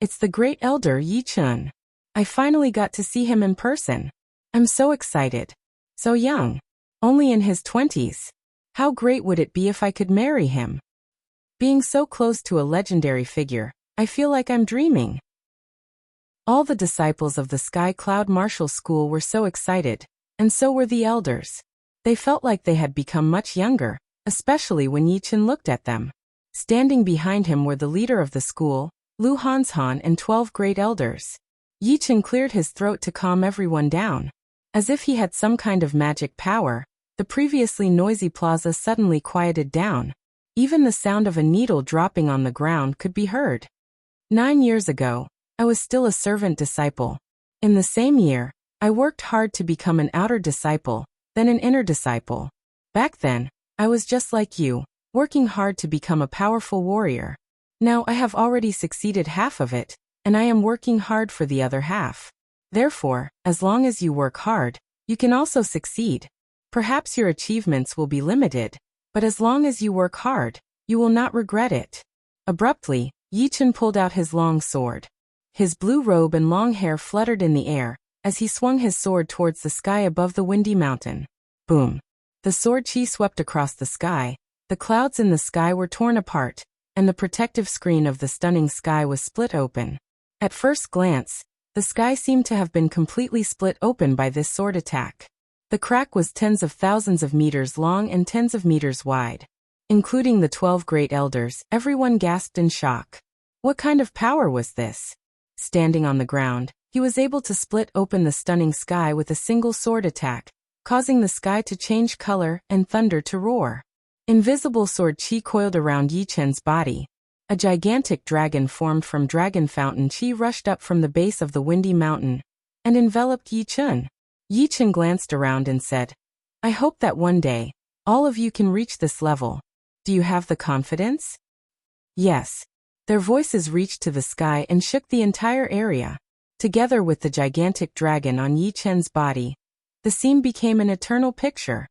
"It's the great elder Yichen. I finally got to see him in person. I'm so excited. So young. Only in his 20s. How great would it be if I could marry him? Being so close to a legendary figure, I feel like I'm dreaming." All the disciples of the Sky Cloud Martial School were so excited, and so were the elders. They felt like they had become much younger, especially when Yichen looked at them. Standing behind him were the leader of the school, Lu Hanshan, and 12 great elders. Yichen cleared his throat to calm everyone down. As if he had some kind of magic power, the previously noisy plaza suddenly quieted down. Even the sound of a needle dropping on the ground could be heard. 9 years ago, I was still a servant disciple. In the same year, I worked hard to become an outer disciple, then an inner disciple. Back then, I was just like you, working hard to become a powerful warrior. Now I have already succeeded half of it, and I am working hard for the other half. Therefore, as long as you work hard, you can also succeed. Perhaps your achievements will be limited, but as long as you work hard, you will not regret it." Abruptly, Yichen pulled out his long sword. His blue robe and long hair fluttered in the air, as he swung his sword towards the sky above the windy mountain. Boom! The sword chi swept across the sky, the clouds in the sky were torn apart, and the protective screen of the stunning sky was split open. At first glance, the sky seemed to have been completely split open by this sword attack. The crack was tens of thousands of meters long and tens of meters wide. Including the 12 great elders, everyone gasped in shock. What kind of power was this? Standing on the ground, he was able to split open the stunning sky with a single sword attack, causing the sky to change color and thunder to roar. Invisible sword chi coiled around Yi Chen's body. A gigantic dragon formed from dragon fountain chi rushed up from the base of the windy mountain and enveloped Yi Chen. Yi Chen glanced around and said, "I hope that one day, all of you can reach this level. Do you have the confidence?" "Yes." Their voices reached to the sky and shook the entire area. Together with the gigantic dragon on Yi Chen's body, the scene became an eternal picture.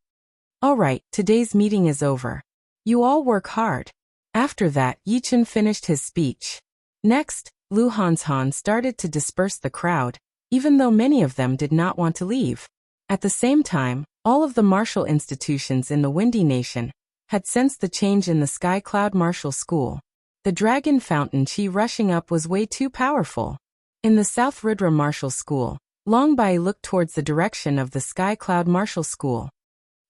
"All right, today's meeting is over. You all work hard." After that, Yi Chen finished his speech. Next, Lu Hanshan started to disperse the crowd, even though many of them did not want to leave. At the same time, all of the martial institutions in the Windy Nation had sensed the change in the Sky Cloud Martial School. The dragon fountain chi rushing up was way too powerful. In the South Ridra Martial School, Long Bai looked towards the direction of the Sky Cloud Martial School.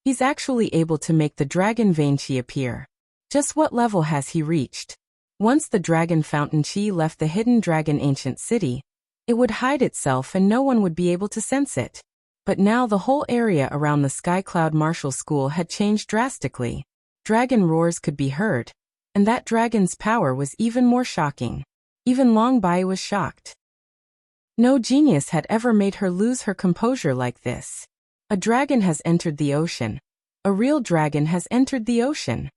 He's actually able to make the dragon vein chi appear. Just what level has he reached? Once the dragon fountain chi left the hidden dragon ancient city, it would hide itself and no one would be able to sense it. But now the whole area around the Sky Cloud Martial School had changed drastically. Dragon roars could be heard, and that dragon's power was even more shocking. Even Long Bai was shocked. No genius had ever made her lose her composure like this. A dragon has entered the ocean. A real dragon has entered the ocean.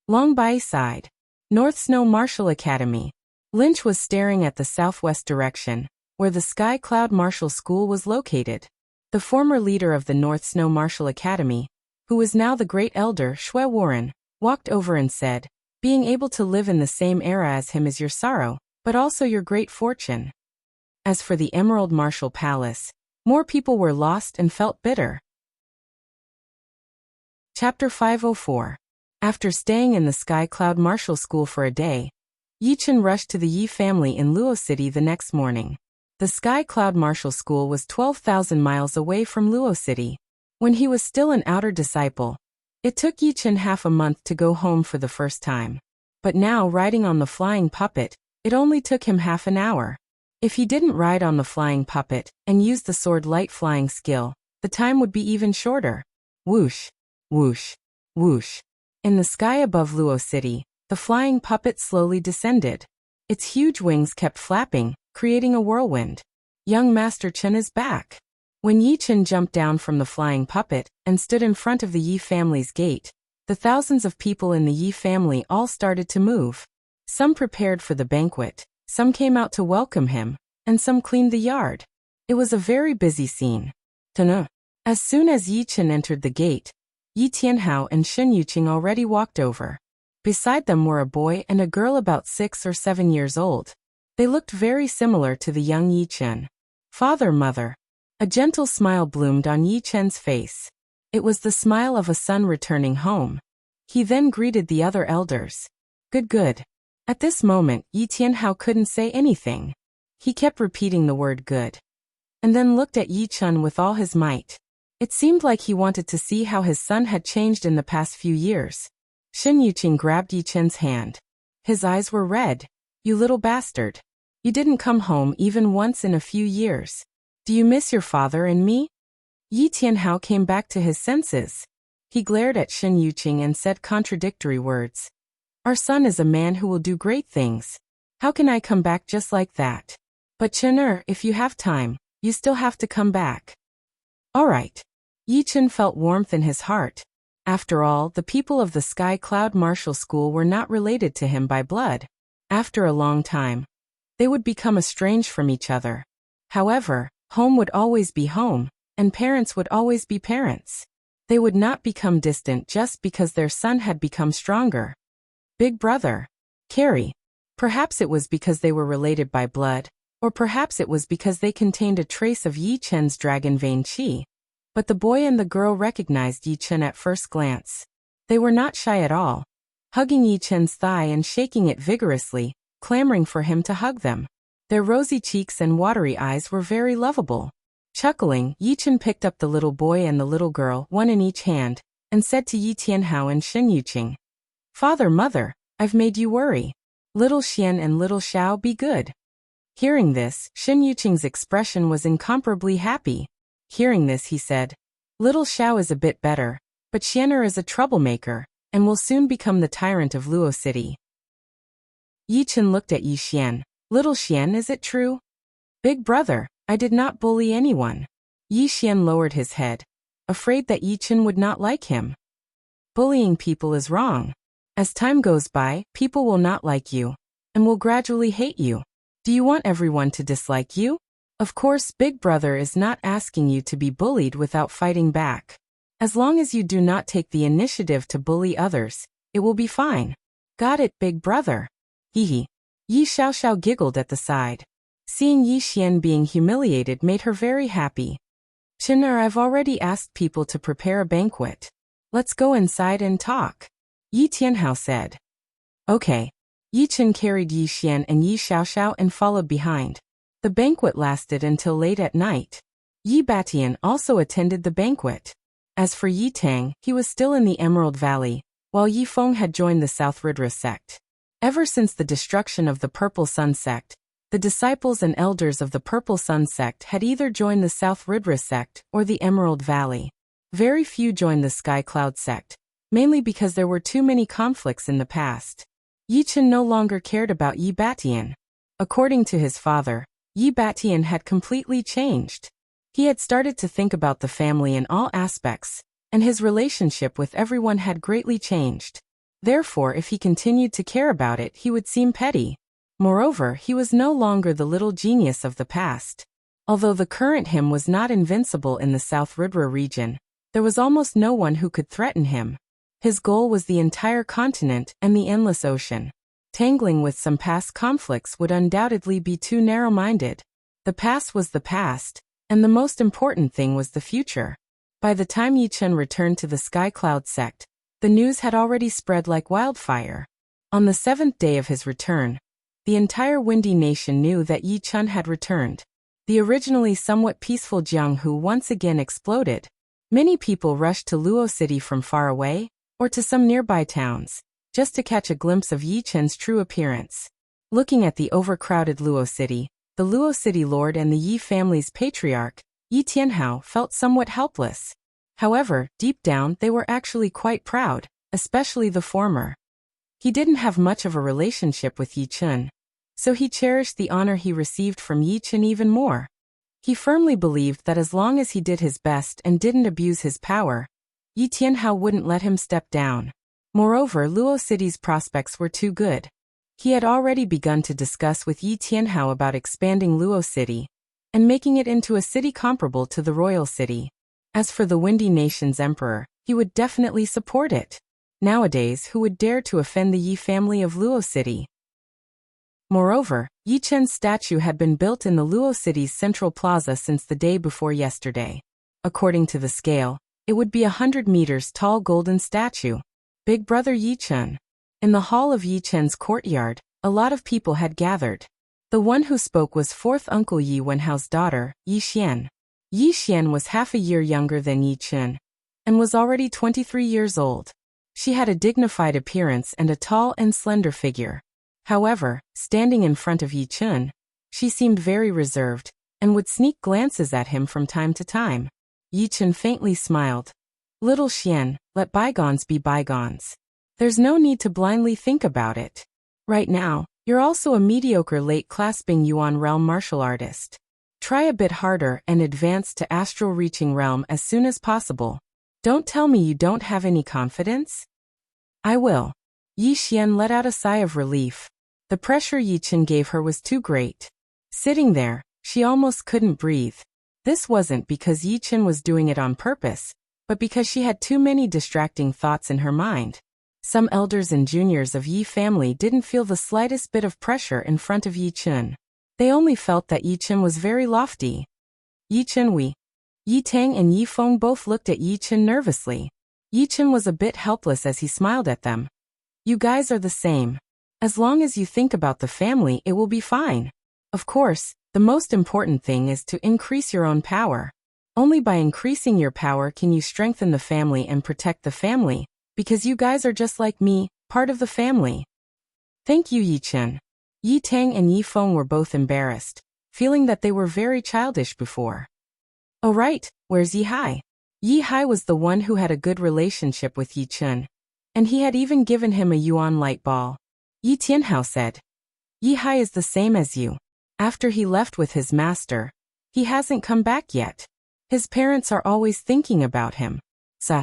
Long Bai sighed. North Snow Martial Academy. Lynch was staring at the southwest direction, where the Sky Cloud Martial School was located. The former leader of the North Snow Martial Academy, who was now the Great Elder Shui Warren, walked over and said, "Being able to live in the same era as him is your sorrow, but also your great fortune." As for the Emerald Martial Palace, more people were lost and felt bitter. Chapter 504. After staying in the Sky Cloud Martial School for a day, Yi Chen rushed to the Yi family in Luo City the next morning. The Sky Cloud Martial School was 12,000 miles away from Luo City. When he was still an outer disciple, it took Yi Chen half a month to go home for the first time. But now, riding on the flying puppet, it only took him half an hour. If he didn't ride on the flying puppet and use the sword light flying skill, the time would be even shorter. Whoosh, whoosh, whoosh. In the sky above Luo City, the flying puppet slowly descended. Its huge wings kept flapping, creating a whirlwind. Young Master Chen is back. When Yi Chen jumped down from the flying puppet and stood in front of the Yi family's gate, the thousands of people in the Yi family all started to move. Some prepared for the banquet, some came out to welcome him, and some cleaned the yard. It was a very busy scene. As soon as Yi Chen entered the gate, Yi Tianhao and Shen Yuqing already walked over. Beside them were a boy and a girl about 6 or 7 years old. They looked very similar to the young Yi Chen. "Father, mother." A gentle smile bloomed on Yi Chen's face. It was the smile of a son returning home. He then greeted the other elders. Good, good. At this moment, Yi Tianhao couldn't say anything. He kept repeating the word good. And then looked at Yi Chen with all his might. It seemed like he wanted to see how his son had changed in the past few years. Shen Yuqing grabbed Yi Chen's hand. His eyes were red. "You little bastard. You didn't come home even once in a few years. Do you miss your father and me?" Yi Tianhao came back to his senses. He glared at Shen Yuqing and said contradictory words. "Our son is a man who will do great things. How can I come back just like that? But Chen, if you have time, you still have to come back." "All right." Yi Chen felt warmth in his heart. After all, the people of the Sky Cloud Martial School were not related to him by blood. After a long time, they would become estranged from each other. However, home would always be home, and parents would always be parents. They would not become distant just because their son had become stronger. Big brother. Carrie. Perhaps it was because they were related by blood, or perhaps it was because they contained a trace of Yi Chen's dragon vein chi. But the boy and the girl recognized Yi Chen at first glance. They were not shy at all, hugging Yi Chen's thigh and shaking it vigorously, clamoring for him to hug them. Their rosy cheeks and watery eyes were very lovable. Chuckling, Yi Chen picked up the little boy and the little girl, one in each hand, and said to Yi Tianhao and Shen Yuqing, "Father, mother, I've made you worry. Little Xian and little Xiao, be good." Hearing this, Shen Yuqing's expression was incomparably happy. Hearing this, he said, Little Xiao is a bit better, but Xianer is a troublemaker, and will soon become the tyrant of Luo City. Yi Chen looked at Yi Xian. Little Xian, is it true? Big brother, I did not bully anyone. Yi Xian lowered his head, afraid that Yi Chen would not like him. Bullying people is wrong. As time goes by, people will not like you, and will gradually hate you. Do you want everyone to dislike you? Of course, Big Brother is not asking you to be bullied without fighting back. As long as you do not take the initiative to bully others, it will be fine. Got it, Big Brother. Hehe. Yi Xiaoxiao giggled at the side. Seeing Yi Xian being humiliated made her very happy. Chener, I've already asked people to prepare a banquet. Let's go inside and talk. Yi Tianhao said. Okay. Yi Chen carried Yi Xian and Yi Xiaoxiao and followed behind. The banquet lasted until late at night. Yi Batian also attended the banquet. As for Yi Tang, he was still in the Emerald Valley, while Yi Feng had joined the South Ridra sect. Ever since the destruction of the Purple Sun sect, the disciples and elders of the Purple Sun sect had either joined the South Ridra sect or the Emerald Valley. Very few joined the Sky Cloud sect, mainly because there were too many conflicts in the past. Yi Chen no longer cared about Yi Batian. According to his father, Yi Batian had completely changed. He had started to think about the family in all aspects, and his relationship with everyone had greatly changed. Therefore, if he continued to care about it, he would seem petty. Moreover, he was no longer the little genius of the past. Although the current him was not invincible in the South Ridra region, there was almost no one who could threaten him. His goal was the entire continent and the endless ocean. Tangling with some past conflicts would undoubtedly be too narrow-minded. The past was the past, and the most important thing was the future. By the time Yi Chen returned to the Sky Cloud sect, the news had already spread like wildfire. On the 7th day of his return, the entire Windy Nation knew that Yi Chen had returned. The originally somewhat peaceful Jianghu once again exploded. Many people rushed to Luo City from far away, or to some nearby towns, just to catch a glimpse of Yi Chen's true appearance. Looking at the overcrowded Luo City, the Luo City Lord and the Yi family's patriarch, Yi Tianhao, felt somewhat helpless. However, deep down they were actually quite proud, especially the former. He didn't have much of a relationship with Yi Chen, so he cherished the honor he received from Yi Chen even more. He firmly believed that as long as he did his best and didn't abuse his power, Yi Tianhao wouldn't let him step down. Moreover, Luo City's prospects were too good. He had already begun to discuss with Yi Tianhao about expanding Luo City and making it into a city comparable to the royal city. As for the Windy Nation's emperor, he would definitely support it. Nowadays, who would dare to offend the Yi family of Luo City? Moreover, Yi Chen's statue had been built in the Luo City's central plaza since the day before yesterday. According to the scale, it would be 100 meters tall golden statue. Big Brother Yi Chen. In the hall of Yi Chen's courtyard, a lot of people had gathered. The one who spoke was fourth uncle Yi Wenhao's daughter, Yi Xian. Yi Xian was half a year younger than Yi Chen, and was already 23 years old. She had a dignified appearance and a tall and slender figure. However, standing in front of Yi Chen, she seemed very reserved, and would sneak glances at him from time to time. Yi Chen faintly smiled. Little Xian, let bygones be bygones. There's no need to blindly think about it. Right now, you're also a mediocre late-class Bing Yuan realm martial artist. Try a bit harder and advance to astral reaching realm as soon as possible. Don't tell me you don't have any confidence? I will. Yi Xian let out a sigh of relief. The pressure Yi Chen gave her was too great. Sitting there, she almost couldn't breathe. This wasn't because Yi Chen was doing it on purpose, but because she had too many distracting thoughts in her mind. Some elders and juniors of Yi family didn't feel the slightest bit of pressure in front of Yi Chen. They only felt that Yi Chen was very lofty. Yi Chen Yi Tang and Yi Feng both looked at Yi Chen nervously. Yi Chen was a bit helpless as he smiled at them. You guys are the same. As long as you think about the family, it will be fine. Of course, the most important thing is to increase your own power. Only by increasing your power can you strengthen the family and protect the family, because you guys are just like me, part of the family. Thank you, Yi Chen. Yi Tang and Yi Feng were both embarrassed, feeling that they were very childish before. Oh right, where's Yi Hai? Yi Hai was the one who had a good relationship with Yi Chun, and he had even given him a yuan light ball. Yi Tianhao said, Yi Hai is the same as you. After he left with his master, he hasn't come back yet. His parents are always thinking about him. Sa.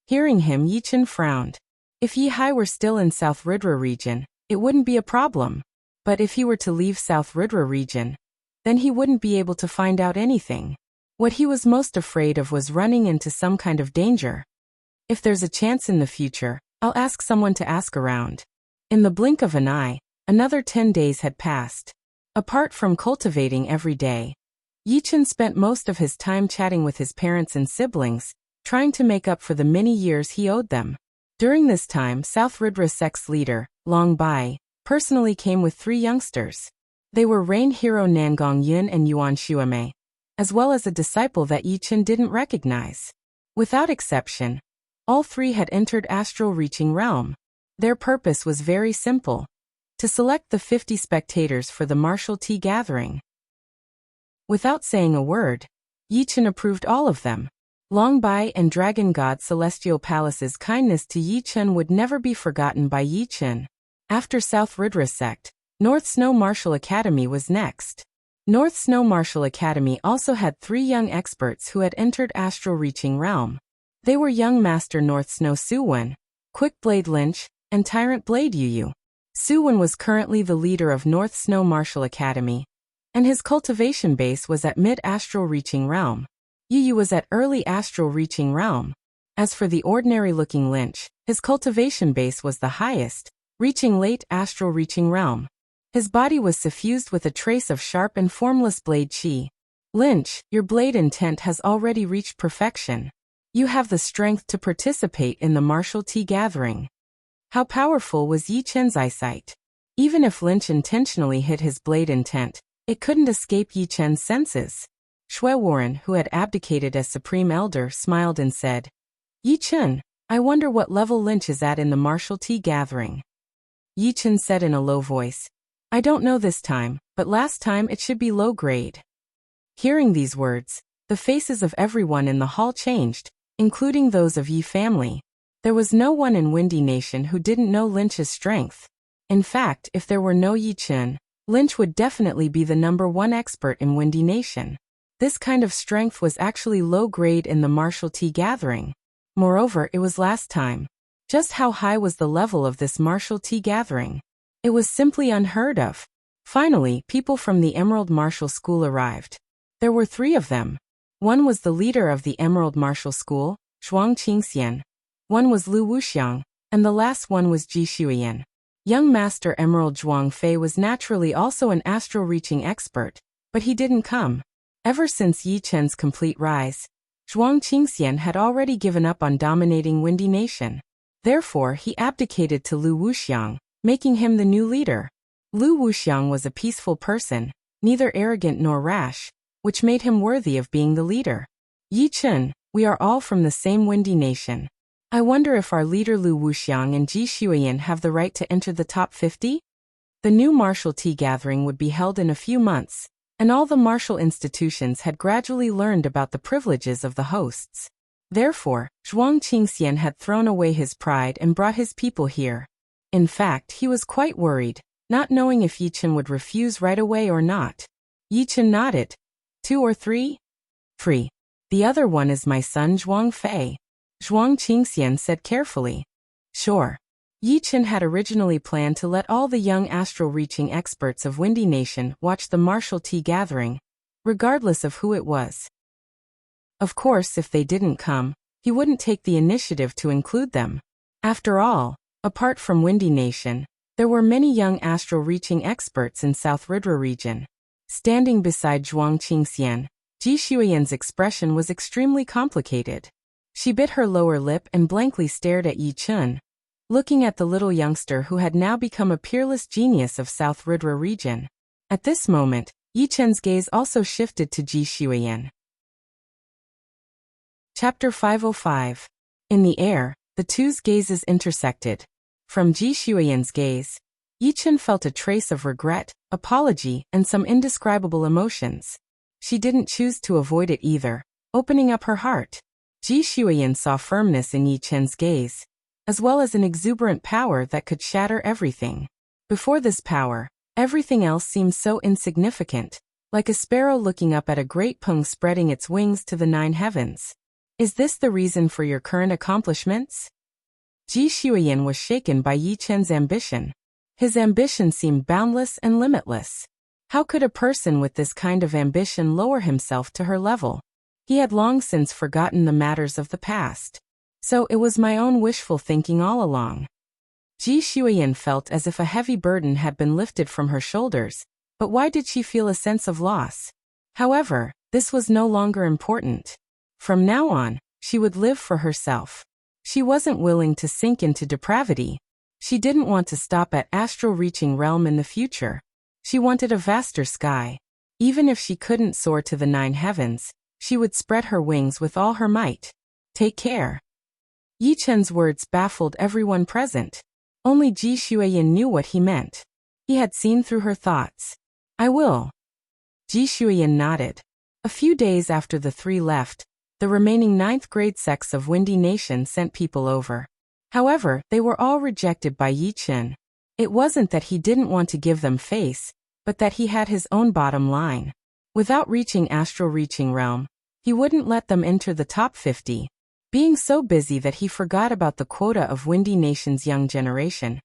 Hearing him, Yi Chun frowned. If Yi Hai were still in South Ridra region, it wouldn't be a problem. But if he were to leave South Ridra region, then he wouldn't be able to find out anything. What he was most afraid of was running into some kind of danger. If there's a chance in the future, I'll ask someone to ask around. In the blink of an eye, another 10 days had passed. Apart from cultivating every day, Yi Chun spent most of his time chatting with his parents and siblings, trying to make up for the many years he owed them. During this time, South Ridra sect's leader, Long Bai, personally came with 3 youngsters. They were Rain Hero Nangong Yun and Yuan Xuemei, as well as a disciple that Yi Chun didn't recognize. Without exception, all 3 had entered astral reaching realm. Their purpose was very simple: to select the 50 spectators for the martial tea gathering. Without saying a word, Yi Chun approved all of them. Long Bai and Dragon God Celestial Palace's kindness to Yi Chun would never be forgotten by Yi Chun. After South Ridra sect, North Snow Martial Academy was next. North Snow Martial Academy also had 3 young experts who had entered astral reaching realm. They were young Master North Snow Suwon, Quick Blade Lynch, and Tyrant Blade Yu. Suwon was currently the leader of North Snow Martial Academy, and his cultivation base was at mid-astral reaching realm. Yu was at early astral reaching realm. As for the ordinary-looking Lynch, his cultivation base was the highest, reaching late astral reaching realm. His body was suffused with a trace of sharp and formless blade chi. Lynch, your blade intent has already reached perfection. You have the strength to participate in the martial tea gathering. How powerful was Yi Chun's eyesight? Even if Lynch intentionally hit his blade intent, it couldn't escape Yi Chun's senses. Shui Warren, who had abdicated as Supreme Elder, smiled and said, Yi Chun, I wonder what level Lynch is at in the martial tea gathering. Yi Chun said in a low voice, I don't know this time, but last time it should be low grade. Hearing these words, the faces of everyone in the hall changed, including those of Yi family. There was no one in Windy Nation who didn't know Lynch's strength. In fact, if there were no Yi Chun, Lynch would definitely be the #1 expert in Windy Nation. This kind of strength was actually low grade in the martial tea gathering. Moreover, it was last time. Just how high was the level of this martial tea gathering? It was simply unheard of. Finally, people from the Emerald Martial School arrived. There were 3 of them. One was the leader of the Emerald Martial School, Zhuang Qingxian. One was Lu Wuxiang, and the last one was Ji Shuiyan. Young Master Emerald Zhuang Fei was naturally also an astral reaching expert, but he didn't come. Ever since Yi Chun's complete rise, Zhuang Qingxian had already given up on dominating Windy Nation. Therefore, he abdicated to Lu Wuxiang, making him the new leader. Lu Wuxiang was a peaceful person, neither arrogant nor rash, which made him worthy of being the leader. Yi Chun, we are all from the same Windy Nation. I wonder if our leader Lu Wuxiang and Ji Shuiyan have the right to enter the top 50? The new martial tea gathering would be held in a few months, and all the martial institutions had gradually learned about the privileges of the hosts. Therefore, Zhuang Qingxian had thrown away his pride and brought his people here. In fact, he was quite worried, not knowing if Yi Chun would refuse right away or not. Yi Chun nodded. 2 or 3? 3. The other one is my son Zhuang Fei. Zhuang Qingxian said carefully. Sure. Yi Chun had originally planned to let all the young astral-reaching experts of Windy Nation watch the martial tea gathering, regardless of who it was. Of course, if they didn't come, he wouldn't take the initiative to include them. After all, apart from Windy Nation, there were many young astral-reaching experts in South Ridra region. Standing beside Zhuang Qingxian, Ji Shuiyan's expression was extremely complicated. She bit her lower lip and blankly stared at Yi Chun, looking at the little youngster who had now become a peerless genius of South Ridra region. At this moment, Yi Chun's gaze also shifted to Ji Shuiyan. Chapter 505. In the air, the two's gazes intersected. From Ji Shuiyan's gaze, Yichen felt a trace of regret, apology, and some indescribable emotions. She didn't choose to avoid it either, opening up her heart. Ji Shuiyan saw firmness in Yichen's gaze, as well as an exuberant power that could shatter everything. Before this power, everything else seemed so insignificant, like a sparrow looking up at a great pung spreading its wings to the 9 heavens. Is this the reason for your current accomplishments? Ji Shuiyan was shaken by Yichen's ambition. His ambition seemed boundless and limitless. How could a person with this kind of ambition lower himself to her level? He had long since forgotten the matters of the past. So it was my own wishful thinking all along. Ji Shuiyan felt as if a heavy burden had been lifted from her shoulders, but why did she feel a sense of loss? However, this was no longer important. From now on, she would live for herself. She wasn't willing to sink into depravity. She didn't want to stop at astral reaching realm in the future. She wanted a vaster sky. Even if she couldn't soar to the 9 heavens, she would spread her wings with all her might. Take care. Yichen's words baffled everyone present. Only Ji Shuiyan knew what he meant. He had seen through her thoughts. I will. Ji Shuiyan nodded. A few days after the 3 left, the remaining 9th grade sects of Windy Nation sent people over. However, they were all rejected by Yichen. It wasn't that he didn't want to give them face, but that he had his own bottom line. Without reaching astral reaching realm, he wouldn't let them enter the top 50. Being so busy that he forgot about the quota of Windy Nation's young generation,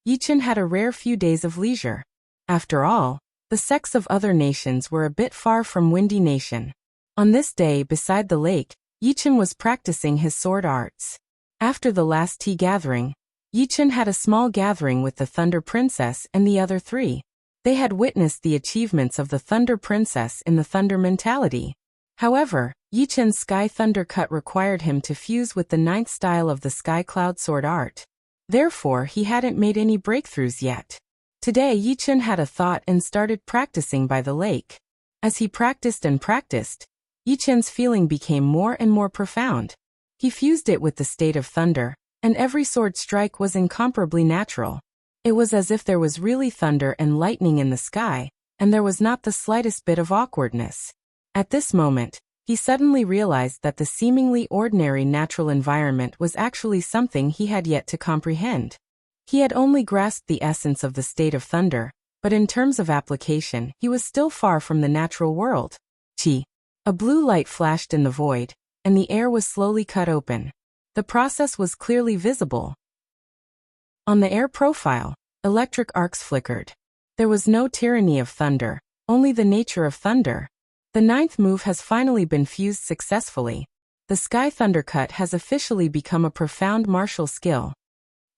Yichen had a rare few days of leisure. After all, the sects of other nations were a bit far from Windy Nation. On this day beside the lake, Yichen was practicing his sword arts. After the last tea gathering, Yichen had a small gathering with the Thunder Princess and the other 3. They had witnessed the achievements of the Thunder Princess in the Thunder mentality. However, Yichen's Sky Thunder cut required him to fuse with the 9th style of the Sky Cloud sword art. Therefore, he hadn't made any breakthroughs yet. Today Yichen had a thought and started practicing by the lake. As he practiced and practiced, Yichen's feeling became more and more profound. He fused it with the state of thunder, and every sword strike was incomparably natural. It was as if there was really thunder and lightning in the sky, and there was not the slightest bit of awkwardness. At this moment, he suddenly realized that the seemingly ordinary natural environment was actually something he had yet to comprehend. He had only grasped the essence of the state of thunder, but in terms of application, he was still far from the natural world. Chi. A blue light flashed in the void, and the air was slowly cut open. The process was clearly visible. On the air profile, electric arcs flickered. There was no tyranny of thunder, only the nature of thunder. The 9th move has finally been fused successfully. The Sky Thunder cut has officially become a profound martial skill.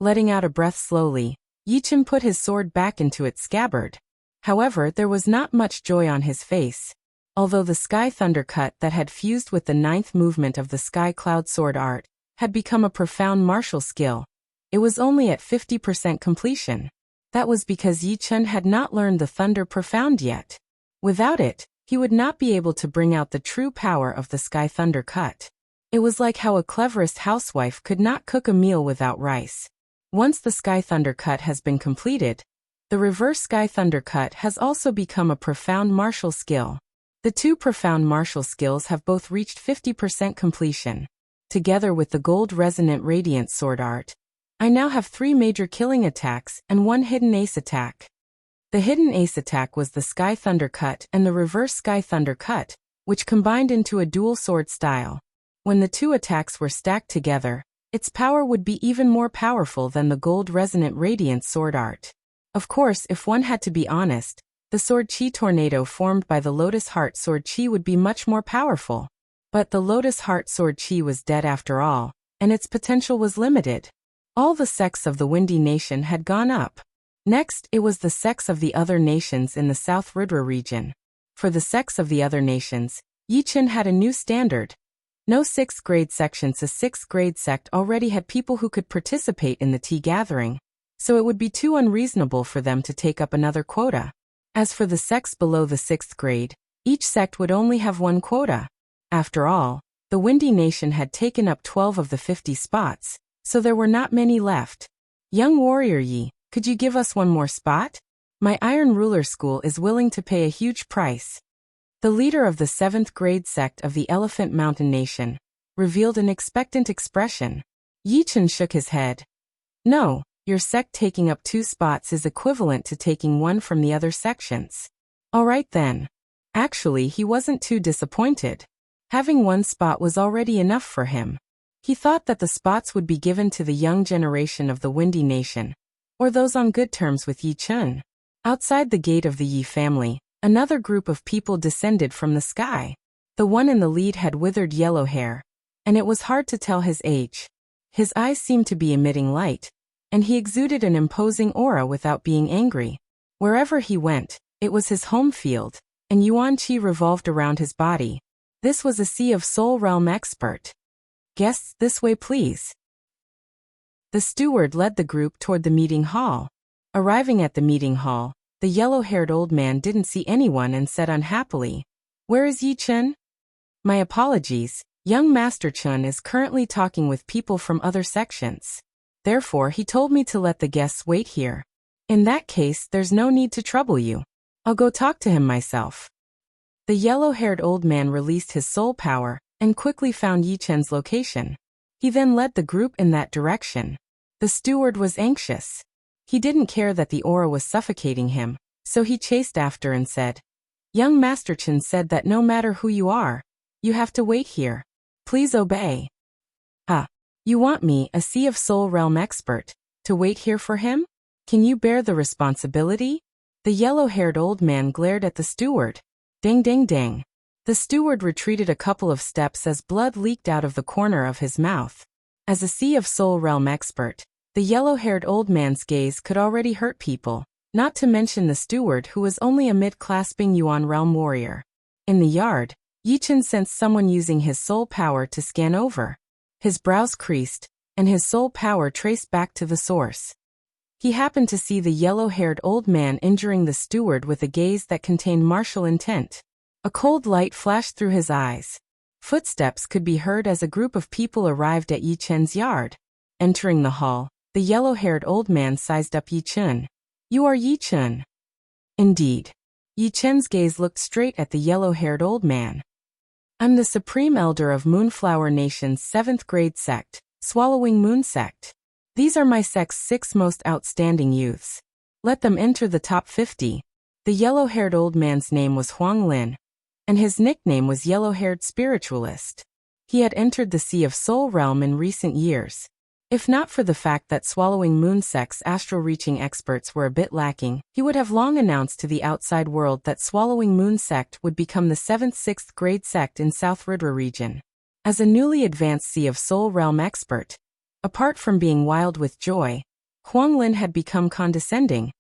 Letting out a breath slowly, Yichen put his sword back into its scabbard. However, there was not much joy on his face. Although the Sky Thunder cut that had fused with the 9th movement of the Sky Cloud sword art had become a profound martial skill, it was only at 50% completion. That was because Yichen had not learned the Thunder Profound yet. Without it, he would not be able to bring out the true power of the Sky Thunder cut. It was like how a cleverest housewife could not cook a meal without rice. Once the Sky Thunder cut has been completed, the reverse Sky Thunder cut has also become a profound martial skill. The 2 profound martial skills have both reached 50% completion. Together with the gold resonant radiant sword art, I now have 3 major killing attacks and 1 hidden ace attack. The hidden ace attack was the Sky Thunder cut and the reverse Sky Thunder cut, which combined into a dual sword style. When the 2 attacks were stacked together, its power would be even more powerful than the gold resonant radiant sword art. Of course, if one had to be honest, the sword chi tornado formed by the Lotus Heart sword chi would be much more powerful. But the Lotus Heart sword chi was dead after all, and its potential was limited. All the sects of the Windy Nation had gone up. Next, it was the sects of the other nations in the South Ridra region. For the sects of the other nations, Yichen had a new standard. No 6th grade section. The 6th grade sect already had people who could participate in the tea gathering, so it would be too unreasonable for them to take up another quota. As for the sects below the 6th grade, each sect would only have 1 quota. After all, the Windy Nation had taken up 12 of the 50 spots, so there were not many left. Young warrior Yi, Could you give us one more spot? My Iron Ruler School is willing to pay a huge price. The leader of the 7th grade sect of the Elephant Mountain Nation revealed an expectant expression. Yi Chen shook his head. No, your sect taking up 2 spots is equivalent to taking one from the other sections. All right then. Actually, he wasn't too disappointed. Having 1 spot was already enough for him. He thought that the spots would be given to the young generation of the Windy Nation, or those on good terms with Yi Chen. Outside the gate of the Yi family, another group of people descended from the sky. The one in the lead had withered yellow hair, and it was hard to tell his age. His eyes seemed to be emitting light, and he exuded an imposing aura without being angry. Wherever he went, it was his home field, and Yuan Qi revolved around his body. This was a Sea of Soul Realm expert. Guests, this way please. The steward led the group toward the meeting hall. Arriving at the meeting hall, the yellow-haired old man didn't see anyone and said unhappily, "Where is Yi Chen?" "My apologies, young Master Chen is currently talking with people from other sections. Therefore he told me to let the guests wait here. In that case, there's no need to trouble you. I'll go talk to him myself." The yellow-haired old man released his soul power and quickly found Yi Chen's location. He then led the group in that direction. The steward was anxious. He didn't care that the aura was suffocating him, so he chased after and said, "Young Master Chen said that no matter who you are, you have to wait here. Please obey." You want me, a Sea of Soul Realm expert, to wait here for him? Can you bear the responsibility?" The yellow-haired old man glared at the steward. Ding ding ding. The steward retreated a couple of steps as blood leaked out of the corner of his mouth. As a Sea of Soul Realm expert, the yellow-haired old man's gaze could already hurt people, not to mention the steward who was only a mid-clasping Yuan realm warrior. In the yard, Yi Chen sensed someone using his soul power to scan over. His brows creased, and his soul power traced back to the source. He happened to see the yellow-haired old man injuring the steward with a gaze that contained martial intent. A cold light flashed through his eyes. Footsteps could be heard as a group of people arrived at Yi Chen's yard. Entering the hall, the yellow-haired old man sized up Yi Chen. "You are Yi Chen." Indeed. Yi Chen's gaze looked straight at the yellow-haired old man. "I'm the Supreme Elder of Moonflower Nation's 7th grade sect, Swallowing Moon Sect. These are my sect's 6 most outstanding youths. Let them enter the top 50. The yellow-haired old man's name was Huang Lin, and his nickname was Yellow-Haired Spiritualist. He had entered the Sea of Soul Realm in recent years. If not for the fact that Swallowing Moon Sect's astral-reaching experts were a bit lacking, he would have long announced to the outside world that Swallowing Moon Sect would become the 7th 6th grade sect in South Ridra region. As a newly advanced Sea of Soul Realm expert, apart from being wild with joy, Huang Lin had become condescending,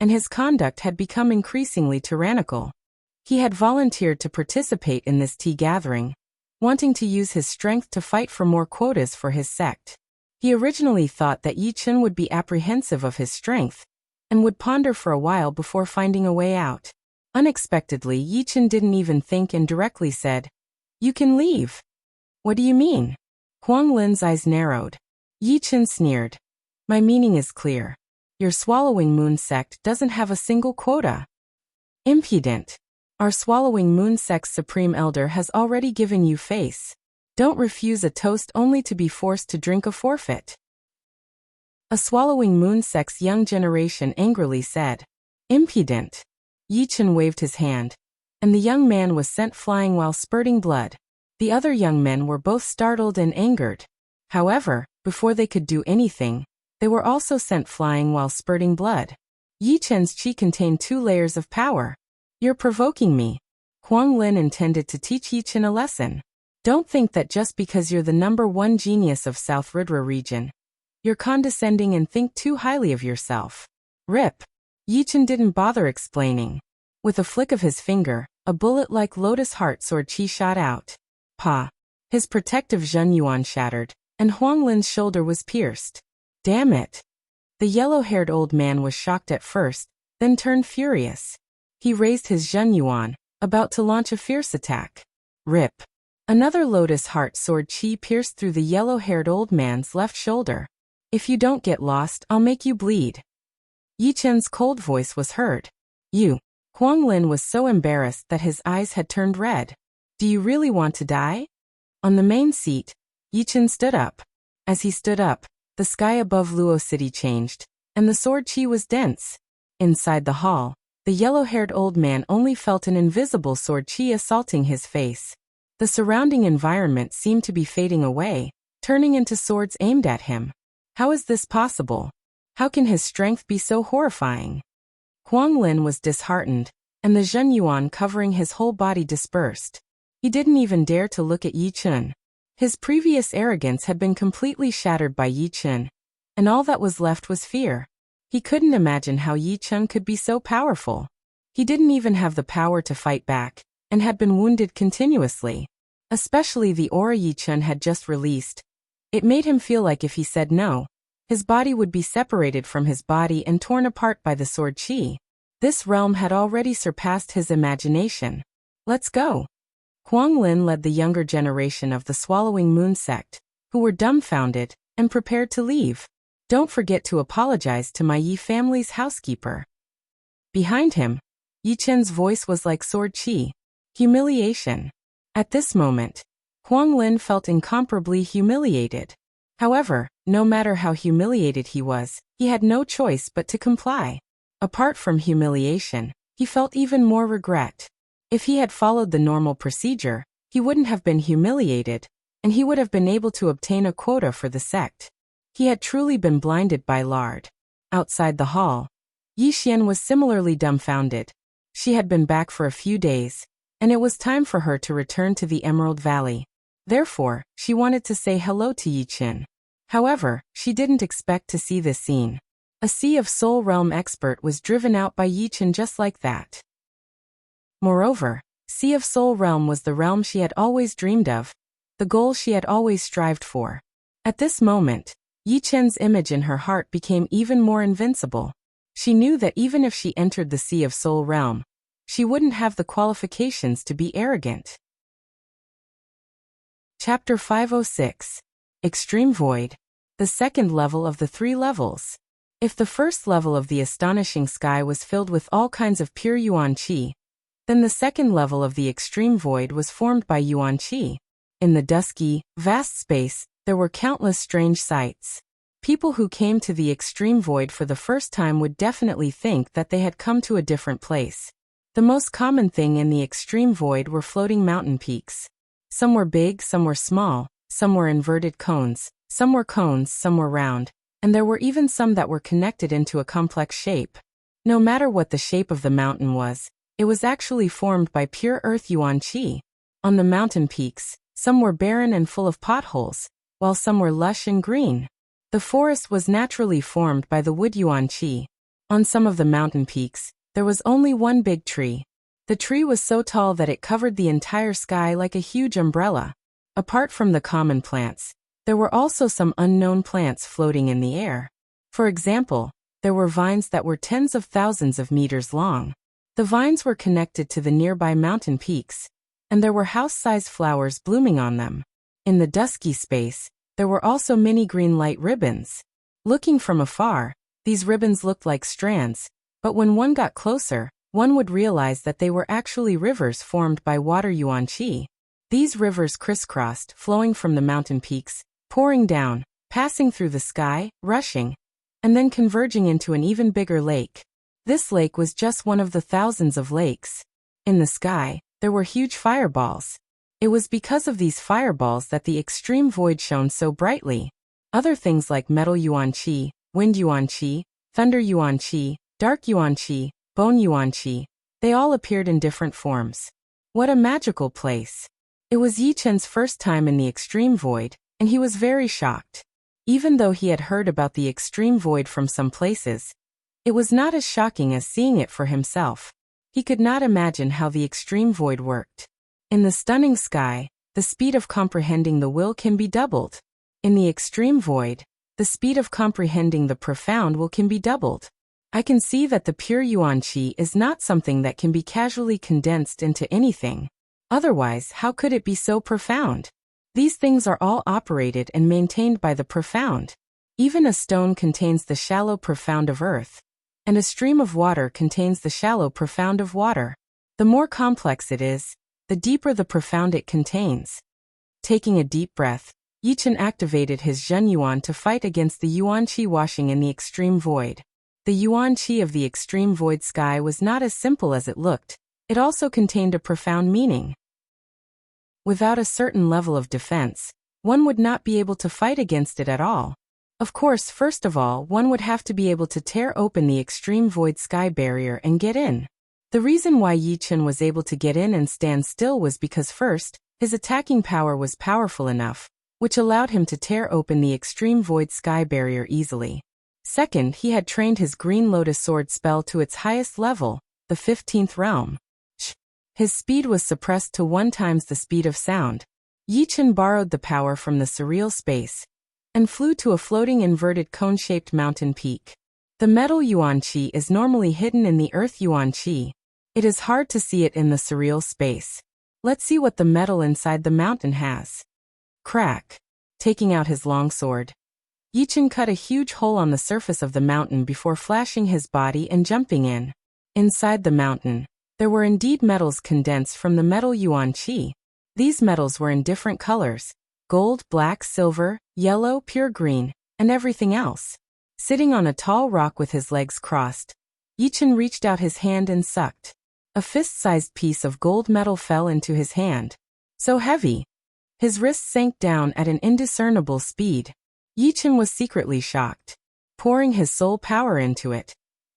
and his conduct had become increasingly tyrannical. He had volunteered to participate in this tea gathering, wanting to use his strength to fight for more quotas for his sect. He originally thought that Yi Chen would be apprehensive of his strength, and would ponder for a while before finding a way out. Unexpectedly, Yi Chen didn't even think and directly said, "You can leave." "What do you mean?" Huang Lin's eyes narrowed. Yi Chen sneered. "My meaning is clear. Your Swallowing Moon sect doesn't have a single quota." "Impudent. Our Swallowing Moon sect's Supreme Elder has already given you face. Don't refuse a toast only to be forced to drink a forfeit." A Swallowing Moon sect's young generation angrily said. "Impudent." Yi Chen waved his hand, and the young man was sent flying while spurting blood. The other young men were both startled and angered. However, before they could do anything, they were also sent flying while spurting blood. Yi Chen's chi contained 2 layers of power. "You're provoking me." Huang Lin intended to teach Yi Chen a lesson. Don't think that just because you're the #1 genius of South Ridra region, you're condescending and think too highly of yourself. Rip. Yi Chen didn't bother explaining. With a flick of his finger, a bullet-like lotus heart sword chi shot out. Pa. His protective Zhen Yuan shattered, and Huang Lin's shoulder was pierced. Damn it. The yellow-haired old man was shocked at first, then turned furious. He raised his Zhen Yuan, about to launch a fierce attack. Rip. Another lotus heart sword chi pierced through the yellow-haired old man's left shoulder. "If you don't get lost, I'll make you bleed." Yi Chen's cold voice was heard. You. Huang Lin was so embarrassed that his eyes had turned red. Do you really want to die? On the main seat, Yi Chen stood up. As he stood up, the sky above Luo City changed, and the sword qi was dense. Inside the hall, the yellow-haired old man only felt an invisible sword qi assaulting his face. The surrounding environment seemed to be fading away, turning into swords aimed at him. How is this possible? How can his strength be so horrifying? Huang Lin was disheartened, and the Zhen Yuan covering his whole body dispersed. He didn't even dare to look at Yi Chen. His previous arrogance had been completely shattered by Yi Chen, and all that was left was fear. He couldn't imagine how Yi Chen could be so powerful. He didn't even have the power to fight back, and had been wounded continuously. Especially the aura Yi Chen had just released. It made him feel like if he said no, his body would be separated from his body and torn apart by the sword qi. This realm had already surpassed his imagination. Let's go. Huang Lin led the younger generation of the Swallowing Moon sect, who were dumbfounded and prepared to leave. Don't forget to apologize to my Yi family's housekeeper. Behind him, Yi Chen's voice was like sword qi. Humiliation. At this moment, Huang Lin felt incomparably humiliated. However, no matter how humiliated he was, he had no choice but to comply. Apart from humiliation, he felt even more regret. If he had followed the normal procedure, he wouldn't have been humiliated, and he would have been able to obtain a quota for the sect. He had truly been blinded by lard. Outside the hall, Yi Xian was similarly dumbfounded. She had been back for a few days, and it was time for her to return to the Emerald Valley. Therefore, she wanted to say hello to Yi Chen. However, she didn't expect to see this scene. A Sea of Soul Realm expert was driven out by Yi Chen just like that. Moreover, Sea of Soul Realm was the realm she had always dreamed of, the goal she had always strived for. At this moment, Yi Chen's image in her heart became even more invincible. She knew that even if she entered the Sea of Soul Realm, she wouldn't have the qualifications to be arrogant. Chapter 506. Extreme Void. The second level of the 3 levels. If the first level of the astonishing sky was filled with all kinds of pure Yuan Qi, then the second level of the extreme void was formed by Yuan Qi. In the dusky, vast space, there were countless strange sights. People who came to the extreme void for the first time would definitely think that they had come to a different place. The most common thing in the extreme void were floating mountain peaks. Some were big, some were small, some were inverted cones, some were round, and there were even some that were connected into a complex shape. No matter what the shape of the mountain was, it was actually formed by pure earth Yuan Qi. On the mountain peaks, some were barren and full of potholes, while some were lush and green. The forest was naturally formed by the wood Yuan Qi. On some of the mountain peaks, there was only one big tree. The tree was so tall that it covered the entire sky like a huge umbrella. Apart from the common plants, there were also some unknown plants floating in the air. For example, there were vines that were tens of thousands of meters long. The vines were connected to the nearby mountain peaks, and there were house-sized flowers blooming on them. In the dusky space, there were also many green light ribbons. Looking from afar, these ribbons looked like strands, but when one got closer, one would realize that they were actually rivers formed by water Yuan Qi. These rivers crisscrossed, flowing from the mountain peaks, pouring down, passing through the sky, rushing, and then converging into an even bigger lake. This lake was just one of the thousands of lakes. In the sky, there were huge fireballs. It was because of these fireballs that the extreme void shone so brightly. Other things like metal Yuan Qi, wind Yuan Qi, thunder Yuan Qi, dark Yuan Qi, bone Yuan Qi, they all appeared in different forms. What a magical place. It was Yi Chen's first time in the extreme void, and he was very shocked. Even though he had heard about the extreme void from some places, it was not as shocking as seeing it for himself. He could not imagine how the extreme void worked. In the stunning sky, the speed of comprehending the will can be doubled. In the extreme void, the speed of comprehending the profound will can be doubled. I can see that the pure Yuan Qi is not something that can be casually condensed into anything. Otherwise, how could it be so profound? These things are all operated and maintained by the profound. Even a stone contains the shallow profound of earth. and a stream of water contains the shallow profound of water. The more complex it is, the deeper the profound it contains. Taking a deep breath, Yichen activated his Zhen Yuan to fight against the Yuan Qi washing in the extreme void. The Yuan Qi of the extreme void sky was not as simple as it looked, it also contained a profound meaning. Without a certain level of defense, one would not be able to fight against it at all. Of course, first of all, one would have to be able to tear open the extreme void sky barrier and get in. The reason why Yichen was able to get in and stand still was because first, his attacking power was powerful enough, which allowed him to tear open the extreme void sky barrier easily. Second, he had trained his Green Lotus Sword spell to its highest level, the 15th realm. His speed was suppressed to 1 times the speed of sound. Yichen borrowed the power from the surreal space and flew to a floating inverted cone-shaped mountain peak. The metal Yuan Qi is normally hidden in the earth Yuan Qi. It is hard to see it in the surreal space. Let's see what the metal inside the mountain has. Crack. Taking out his long sword, Yichen cut a huge hole on the surface of the mountain before flashing his body and jumping in. Inside the mountain, there were indeed metals condensed from the metal Yuan Qi. These metals were in different colors: gold, black, silver, yellow, pure green, and everything else. Sitting on a tall rock with his legs crossed, Yichen reached out his hand and sucked. A fist-sized piece of gold metal fell into his hand. So heavy. His wrist sank down at an indiscernible speed. Yichen was secretly shocked. Pouring his soul power into it,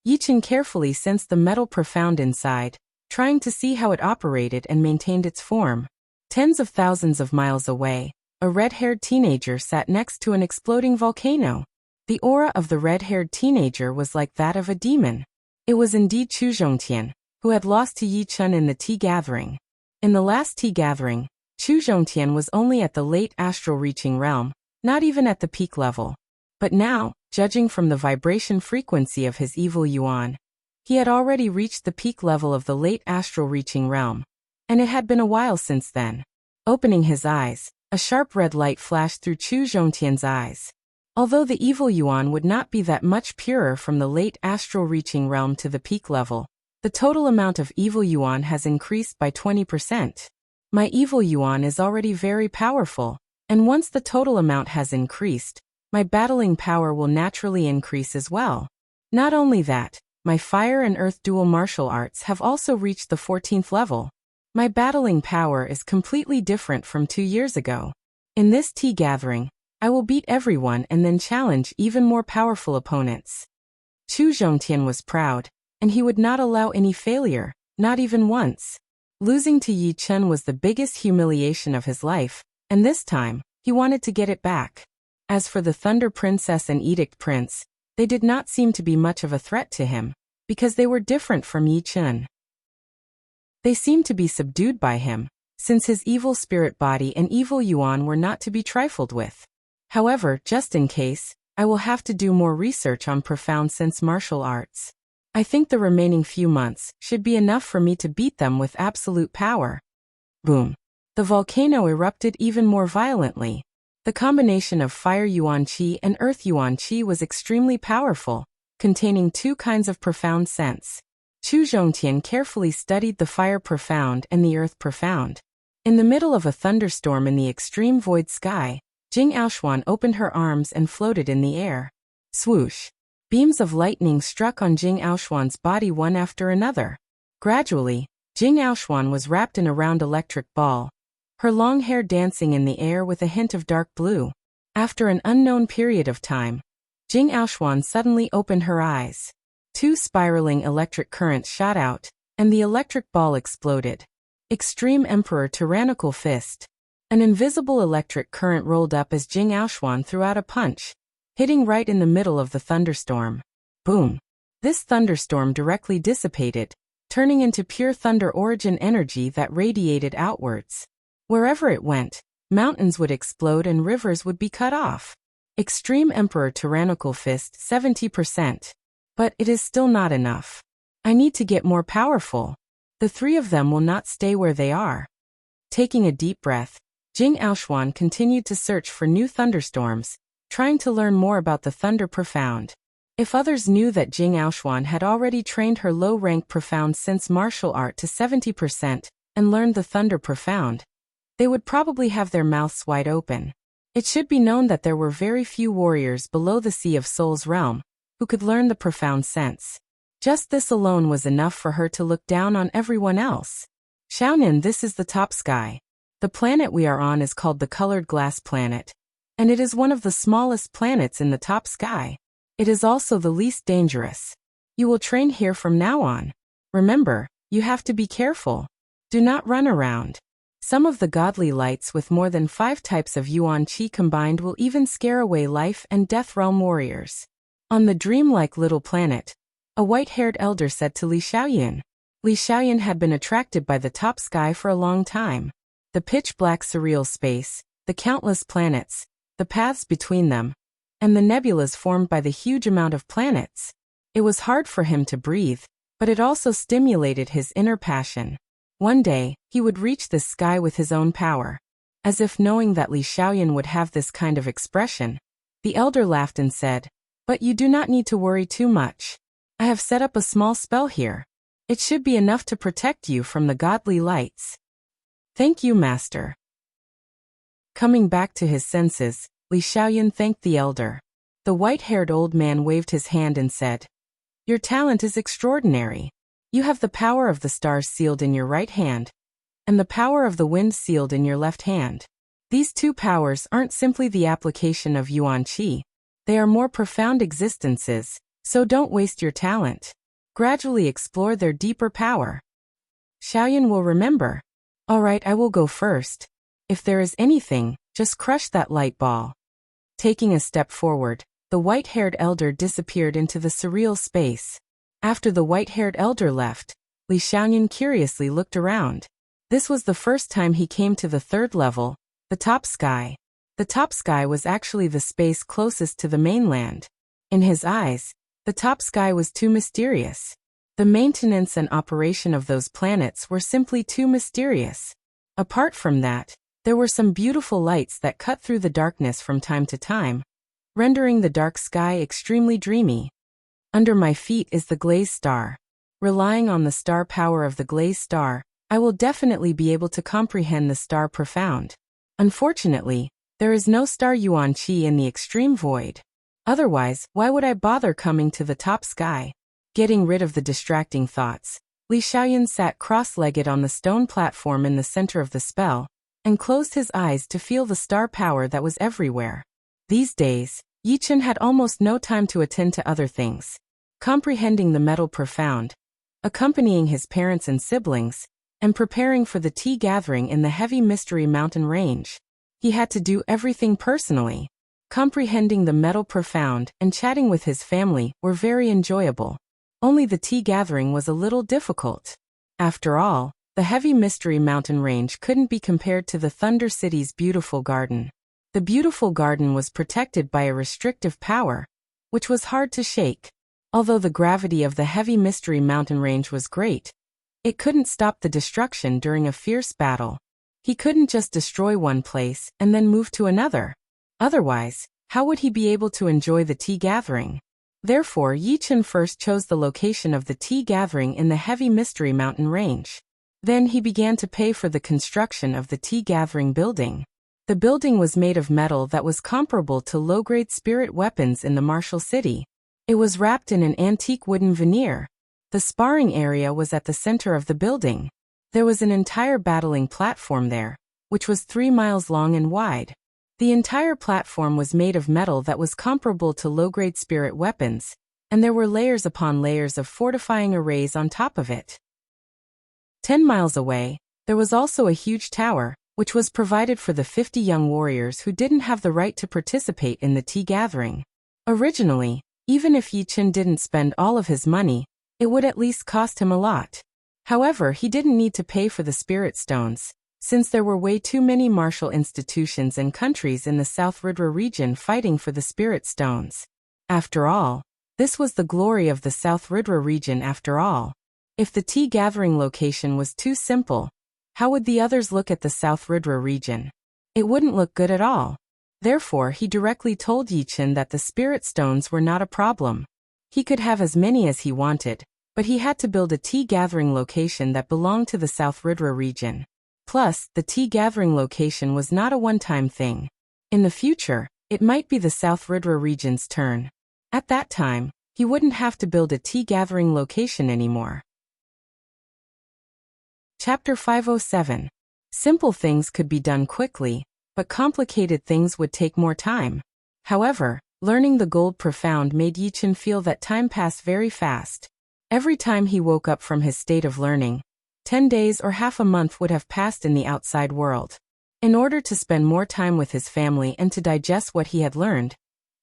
Yichen carefully sensed the metal profound inside, trying to see how it operated and maintained its form. Tens of thousands of miles away, a red-haired teenager sat next to an exploding volcano. The aura of the red-haired teenager was like that of a demon. It was indeed Chu Zhongtian, who had lost to Yichen in the tea gathering. In the last tea gathering, Chu Zhongtian was only at the late astral reaching realm, not even at the peak level. But now, judging from the vibration frequency of his evil yuan, he had already reached the peak level of the late astral reaching realm. And it had been a while since then. Opening his eyes, a sharp red light flashed through Chu Zhongtian's eyes. Although the evil yuan would not be that much purer from the late astral reaching realm to the peak level, the total amount of evil yuan has increased by 20%. My evil yuan is already very powerful, and once the total amount has increased, my battling power will naturally increase as well. Not only that, my fire and earth dual martial arts have also reached the 14th level. My battling power is completely different from 2 years ago. In this tea gathering, I will beat everyone and then challenge even more powerful opponents. Chu Zhongtian was proud, and he would not allow any failure, not even once. Losing to Yichen was the biggest humiliation of his life, and this time, he wanted to get it back. As for the Thunder Princess and Edict Prince, they did not seem to be much of a threat to him, because they were different from Yichen. They seemed to be subdued by him, since his evil spirit body and evil yuan were not to be trifled with. However, just in case, I will have to do more research on profound sense martial arts. I think the remaining few months should be enough for me to beat them with absolute power. Boom. The volcano erupted even more violently. The combination of fire Yuan Qi and earth Yuan Qi was extremely powerful, containing 2 kinds of profound sense. Chu Zhongtian carefully studied the fire profound and the earth profound. In the middle of a thunderstorm in the extreme void sky, Jing Aoshuan opened her arms and floated in the air. Swoosh. Beams of lightning struck on Jing Aoshuan's body one after another. Gradually, Jing Aoshuan was wrapped in a round electric ball, her long hair dancing in the air with a hint of dark blue. After an unknown period of time, Jing Aoshuan suddenly opened her eyes. 2 spiraling electric currents shot out, and the electric ball exploded. Extreme Emperor Tyrannical Fist. An invisible electric current rolled up as Jing Aoshuan threw out a punch, hitting right in the middle of the thunderstorm. Boom. This thunderstorm directly dissipated, turning into pure thunder origin energy that radiated outwards. Wherever it went, mountains would explode and rivers would be cut off. Extreme Emperor Tyrannical Fist 70%. But it is still not enough. I need to get more powerful. The 3 of them will not stay where they are. Taking a deep breath, Jing Aoshuan continued to search for new thunderstorms, trying to learn more about the thunder profound. If others knew that Jing Aoshuan had already trained her low-rank profound sense martial art to 70% and learned the thunder profound, they would probably have their mouths wide open. It should be known that there were very few warriors below the Sea of Souls realm who could learn the profound sense. Just this alone was enough for her to look down on everyone else. Xiaonin, this is the top sky. The planet we are on is called the Colored Glass Planet, and it is one of the smallest planets in the top sky. It is also the least dangerous. You will train here from now on. Remember, you have to be careful. Do not run around. Some of the godly lights with more than 5 types of Yuan Qi combined will even scare away life and death realm warriors. On the dreamlike little planet, a white-haired elder said to Li Xiaoyan. Li Xiaoyan had been attracted by the top sky for a long time. The pitch-black surreal space, the countless planets, the paths between them, and the nebulas formed by the huge amount of planets. It was hard for him to breathe, but it also stimulated his inner passion. One day, he would reach this sky with his own power. As if knowing that Li Xiaoyan would have this kind of expression, the elder laughed and said, "But you do not need to worry too much. I have set up a small spell here. It should be enough to protect you from the godly lights." "Thank you, Master." Coming back to his senses, Li Xiaoyan thanked the elder. The white-haired old man waved his hand and said, "Your talent is extraordinary. You have the power of the stars sealed in your right hand, and the power of the wind sealed in your left hand. These 2 powers aren't simply the application of Yuan Qi. They are more profound existences, so don't waste your talent. Gradually explore their deeper power." Xiaoyan will remember. "All right, I will go first. If there is anything, just crush that light ball." Taking a step forward, the white-haired elder disappeared into the surreal space. After the white-haired elder left, Li Xiaoyan curiously looked around. This was the first time he came to the 3rd level, the top sky. The top sky was actually the space closest to the mainland. In his eyes, the top sky was too mysterious. The maintenance and operation of those planets were simply too mysterious. Apart from that, there were some beautiful lights that cut through the darkness from time to time, rendering the dark sky extremely dreamy. Under my feet is the glazed star. Relying on the star power of the glazed star, I will definitely be able to comprehend the star profound. Unfortunately, there is no star Yuan Qi in the extreme void. Otherwise, why would I bother coming to the top sky? Getting rid of the distracting thoughts, Li Xiaoyan sat cross-legged on the stone platform in the center of the spell, and closed his eyes to feel the star power that was everywhere. These days, Yichen had almost no time to attend to other things. Comprehending the metal profound, accompanying his parents and siblings, and preparing for the tea gathering in the heavy mystery mountain range. He had to do everything personally. Comprehending the metal profound and chatting with his family were very enjoyable. Only the tea gathering was a little difficult. After all, the heavy mystery mountain range couldn't be compared to the Thunder City's beautiful garden. The beautiful garden was protected by a restrictive power, which was hard to shake. Although the gravity of the heavy mystery mountain range was great, it couldn't stop the destruction during a fierce battle. He couldn't just destroy one place and then move to another. Otherwise, how would he be able to enjoy the tea gathering? Therefore, Yichen first chose the location of the tea gathering in the heavy mystery mountain range. Then he began to pay for the construction of the tea gathering building. The building was made of metal that was comparable to low-grade spirit weapons in the martial city. It was wrapped in an antique wooden veneer. The sparring area was at the center of the building. There was an entire battling platform there, which was 3 miles long and wide. The entire platform was made of metal that was comparable to low-grade spirit weapons, and there were layers upon layers of fortifying arrays on top of it. 10 miles away, there was also a huge tower, which was provided for the 50 young warriors who didn't have the right to participate in the tea gathering. Originally, even if Yichen didn't spend all of his money, it would at least cost him a lot. However, he didn't need to pay for the spirit stones, since there were way too many martial institutions and countries in the South Ridra region fighting for the spirit stones. After all, this was the glory of the South Ridra region after all. If the tea gathering location was too simple, how would the others look at the South Ridra region? It wouldn't look good at all. Therefore, he directly told Yichen that the spirit stones were not a problem. He could have as many as he wanted, but he had to build a tea-gathering location that belonged to the South Ridra region. Plus, the tea-gathering location was not a one-time thing. In the future, it might be the South Ridra region's turn. At that time, he wouldn't have to build a tea-gathering location anymore. Chapter 507. Simple things could be done quickly, but complicated things would take more time. However, learning the gold profound made Yichen feel that time passed very fast. Every time he woke up from his state of learning, 10 days or half a month would have passed in the outside world. In order to spend more time with his family and to digest what he had learned,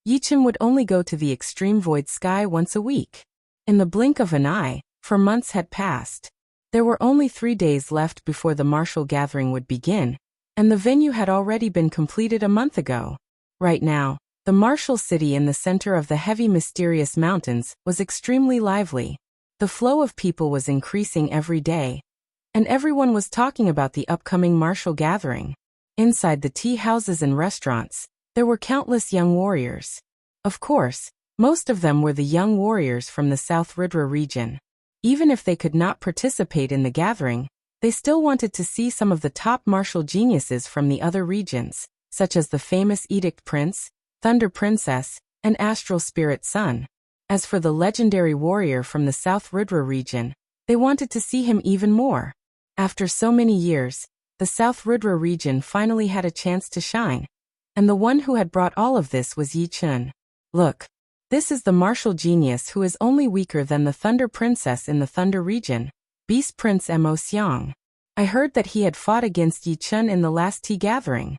Yichen would only go to the extreme void sky once a week. In the blink of an eye, for months had passed. There were only 3 days left before the martial gathering would begin, and the venue had already been completed a month ago. Right now, the martial city in the center of the heavy mysterious mountains was extremely lively. The flow of people was increasing every day, and everyone was talking about the upcoming martial gathering. Inside the tea houses and restaurants, there were countless young warriors. Of course, most of them were the young warriors from the South Ridra region. Even if they could not participate in the gathering, they still wanted to see some of the top martial geniuses from the other regions, such as the famous Edict Prince, Thunder Princess, and Astral Spirit Sun. As for the legendary warrior from the South Ridra region, they wanted to see him even more. After so many years, the South Ridra region finally had a chance to shine. And the one who had brought all of this was Yichen. Look, this is the martial genius who is only weaker than the Thunder Princess in the Thunder region, Beast Prince Mo Xiang. I heard that he had fought against Yichen in the last tea gathering.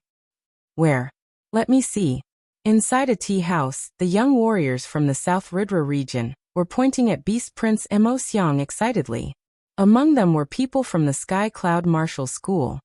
Where? Let me see. Inside a tea house, the young warriors from the South Ridra region were pointing at Beast Prince Mo Xiang excitedly. Among them were people from the Sky Cloud Martial School.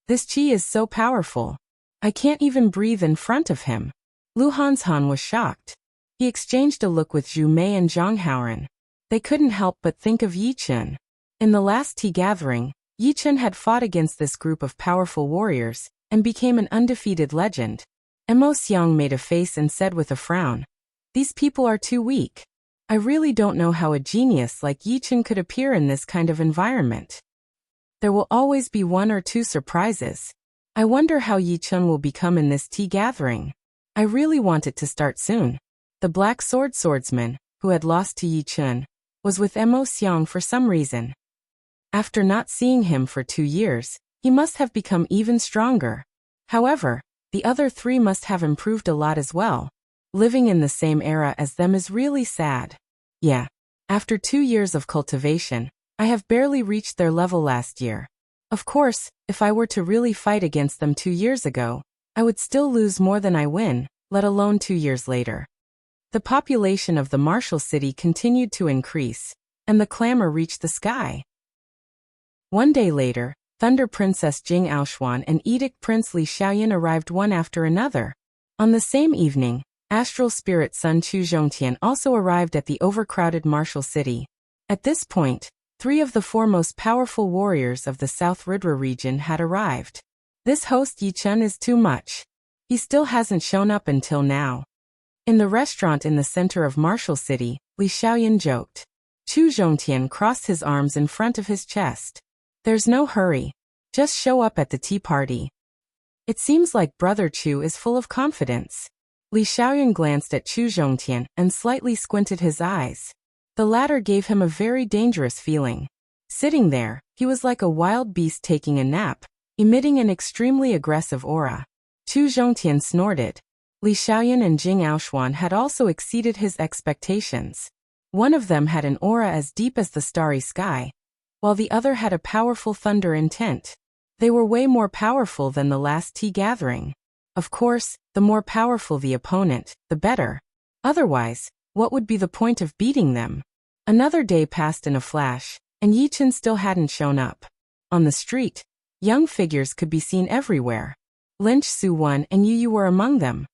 This chi is so powerful. I can't even breathe in front of him. Lu Hanshan was shocked. He exchanged a look with Zhu Mei and Zhang Haoren. They couldn't help but think of Yichen. In the last tea gathering, Yichen had fought against this group of powerful warriors and became an undefeated legend. Mo Xiang made a face and said with a frown, "These people are too weak. I really don't know how a genius like Yichen could appear in this kind of environment. There will always be 1 or 2 surprises. I wonder how Yichen will become in this tea gathering. I really want it to start soon." The black swordsman, who had lost to Yichen, was with Mo Xiang for some reason. After not seeing him for 2 years, he must have become even stronger. However, the other 3 must have improved a lot as well. Living in the same era as them is really sad. Yeah. After 2 years of cultivation, I have barely reached their level last year. Of course, if I were to really fight against them 2 years ago, I would still lose more than I win, let alone 2 years later. The population of the martial city continued to increase, and the clamor reached the sky. One day later, Thunder Princess Jing Aoxuan and Edict Prince Li Xiaoyan arrived one after another. On the same evening, Astral Spirit Sun Chu Zhongtian also arrived at the overcrowded martial city. At this point, 3 of the 4 most powerful warriors of the South Ridra region had arrived. This host Yichen is too much. He still hasn't shown up until now. In the restaurant in the center of Martial City, Li Xiaoyan joked. Chu Zhongtian crossed his arms in front of his chest. "There's no hurry. Just show up at the tea party." It seems like Brother Chu is full of confidence. Li Xiaoyan glanced at Chu Zhongtian and slightly squinted his eyes. The latter gave him a very dangerous feeling. Sitting there, he was like a wild beast taking a nap, emitting an extremely aggressive aura. Chu Zhongtian snorted. Li Xiaoyan and Jing Aoxuan had also exceeded his expectations. One of them had an aura as deep as the starry sky, while the other had a powerful thunder intent. They were way more powerful than the last tea gathering. Of course, the more powerful the opponent, the better. Otherwise, what would be the point of beating them? Another day passed in a flash, and Yichen still hadn't shown up. On the street, young figures could be seen everywhere. Lynch Su-Wan and Yu were among them.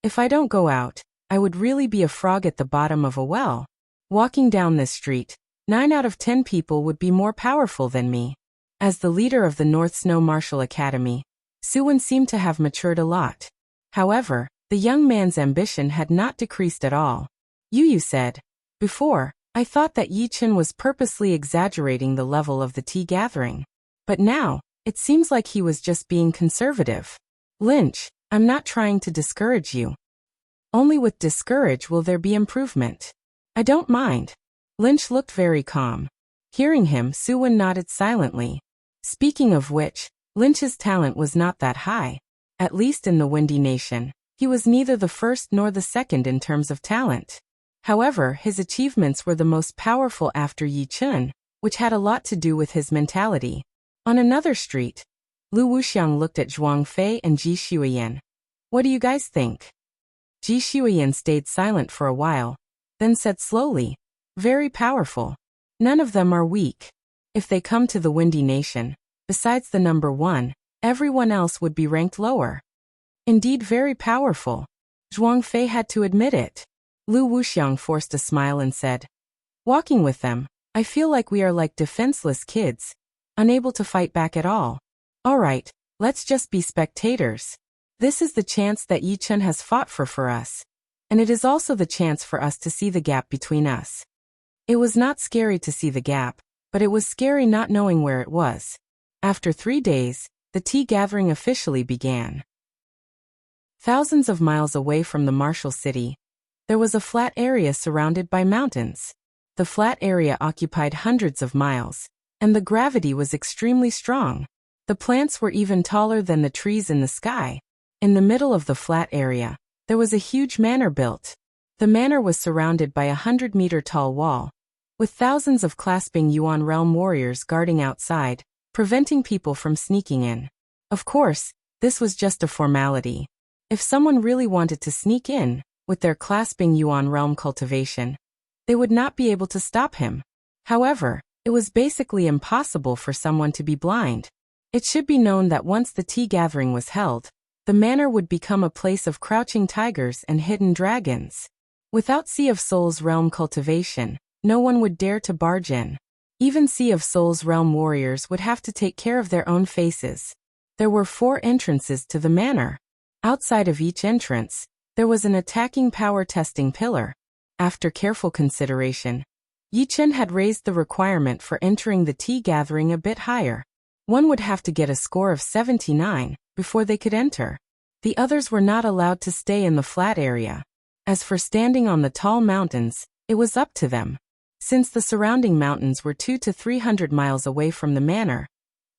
"If I don't go out, I would really be a frog at the bottom of a well. Walking down this street, 9 out of 10 people would be more powerful than me." As the leader of the North Snow Martial Academy, Su-Wan seemed to have matured a lot. However, the young man's ambition had not decreased at all. Yu said, Before, I thought that Yi Chen was purposely exaggerating the level of the tea gathering. But now, it seems like he was just being conservative. Lynch, I'm not trying to discourage you. Only with discourage will there be improvement. I don't mind. Lynch looked very calm. Hearing him, Suwon nodded silently. Speaking of which, Lynch's talent was not that high. At least in the Windy Nation, he was neither the first nor the second in terms of talent. However, his achievements were the most powerful after Yi Chen, which had a lot to do with his mentality. On another street, Lu Wuxiang looked at Zhuang Fei and Ji Shuiyan. What do you guys think? Ji Shuiyan stayed silent for a while, then said slowly, very powerful. None of them are weak. If they come to the Windy Nation, besides the number 1, everyone else would be ranked lower. Indeed very powerful. Zhuang Fei had to admit it. Lu Wuxiang forced a smile and said, walking with them, I feel like we are like defenseless kids, unable to fight back at all. All right, let's just be spectators. This is the chance that Yi Chen has fought for us. And it is also the chance for us to see the gap between us. It was not scary to see the gap, but it was scary not knowing where it was. After 3 days, the tea gathering officially began. Thousands of miles away from the martial city, there was a flat area surrounded by mountains. The flat area occupied hundreds of miles, and the gravity was extremely strong. The plants were even taller than the trees in the sky. In the middle of the flat area, there was a huge manor built. The manor was surrounded by a 100-meter-tall wall, with thousands of clasping Yuan realm warriors guarding outside, preventing people from sneaking in. Of course, this was just a formality. If someone really wanted to sneak in, with their clasping Yuan realm cultivation, they would not be able to stop him. However, it was basically impossible for someone to be blind. It should be known that once the tea gathering was held, the manor would become a place of crouching tigers and hidden dragons. Without Sea of Souls realm cultivation, no one would dare to barge in. Even Sea of Souls realm warriors would have to take care of their own faces. There were 4 entrances to the manor. Outside of each entrance, there was an attacking power testing pillar. After careful consideration, Yi Chen had raised the requirement for entering the tea gathering a bit higher. One would have to get a score of 79 before they could enter. The others were not allowed to stay in the flat area. As for standing on the tall mountains, it was up to them. Since the surrounding mountains were 200 to 300 miles away from the manor,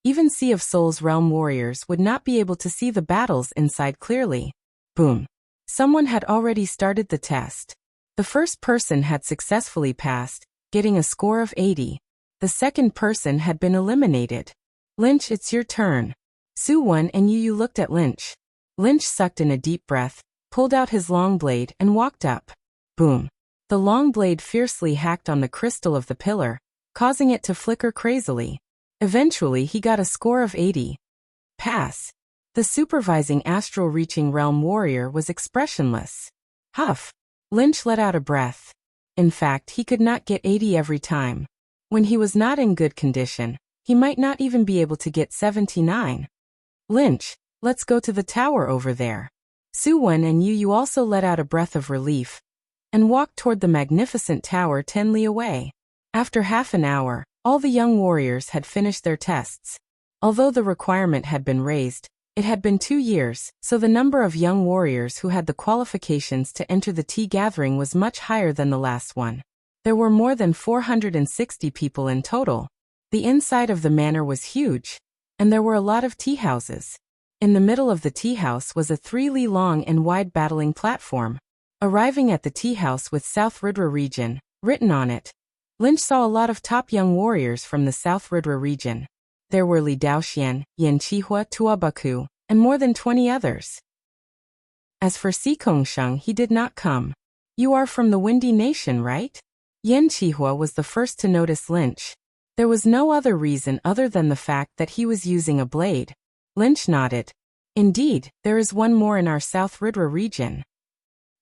even Sea of Souls realm warriors would not be able to see the battles inside clearly. Boom. Someone had already started the test. The first person had successfully passed, getting a score of 80. The second person had been eliminated. Lynch, it's your turn. Suwon and Yu looked at Lynch. Lynch sucked in a deep breath, pulled out his long blade and walked up. Boom. The long blade fiercely hacked on the crystal of the pillar, causing it to flicker crazily. Eventually he got a score of 80. Pass. The supervising astral-reaching realm warrior was expressionless. Huff. Lynch let out a breath. In fact, he could not get 80 every time. When he was not in good condition, he might not even be able to get 79. Lynch, let's go to the tower over there. Suwon and Yu also let out a breath of relief and walked toward the magnificent tower 10 li away. After half an hour, all the young warriors had finished their tests. Although the requirement had been raised, it had been 2 years, so the number of young warriors who had the qualifications to enter the tea gathering was much higher than the last one. There were more than 460 people in total. The inside of the manor was huge, and there were a lot of tea houses. In the middle of the tea house was a 3 li long and wide battling platform. Arriving at the tea house with South Ridra region written on it, Lynch saw a lot of top young warriors from the South Ridra region. There were Li Daoxian, Yan Qihua, Tuabaku, and more than 20 others. As for Si Kongsheng, he did not come. You are from the Windy Nation, right? Yan Qihua was the first to notice Lynch. There was no other reason other than the fact that he was using a blade. Lynch nodded. Indeed, there is one more in our South Ridra region.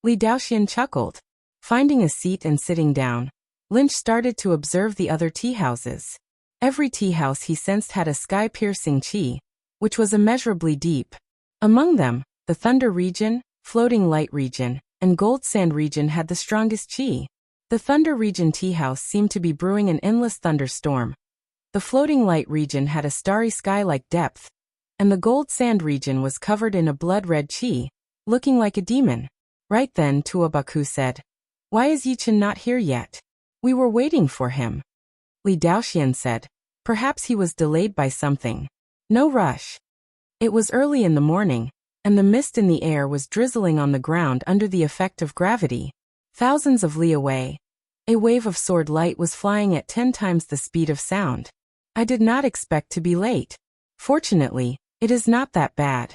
Li Daoxian chuckled. Finding a seat and sitting down, Lynch started to observe the other tea houses. Every tea house he sensed had a sky-piercing qi, which was immeasurably deep. Among them, the Thunder region, Floating Light region, and Gold Sand region had the strongest qi. The Thunder Region tea house seemed to be brewing an endless thunderstorm. The Floating Light region had a starry sky-like depth, and the Gold Sand region was covered in a blood-red chi, looking like a demon. Right then, Tuobaku said, "Why is Yichen not here yet? We were waiting for him." Li Daoxian said, "Perhaps he was delayed by something. No rush." It was early in the morning, and the mist in the air was drizzling on the ground under the effect of gravity. Thousands of li away, a wave of sword light was flying at 10 times the speed of sound. I did not expect to be late. Fortunately, it is not that bad.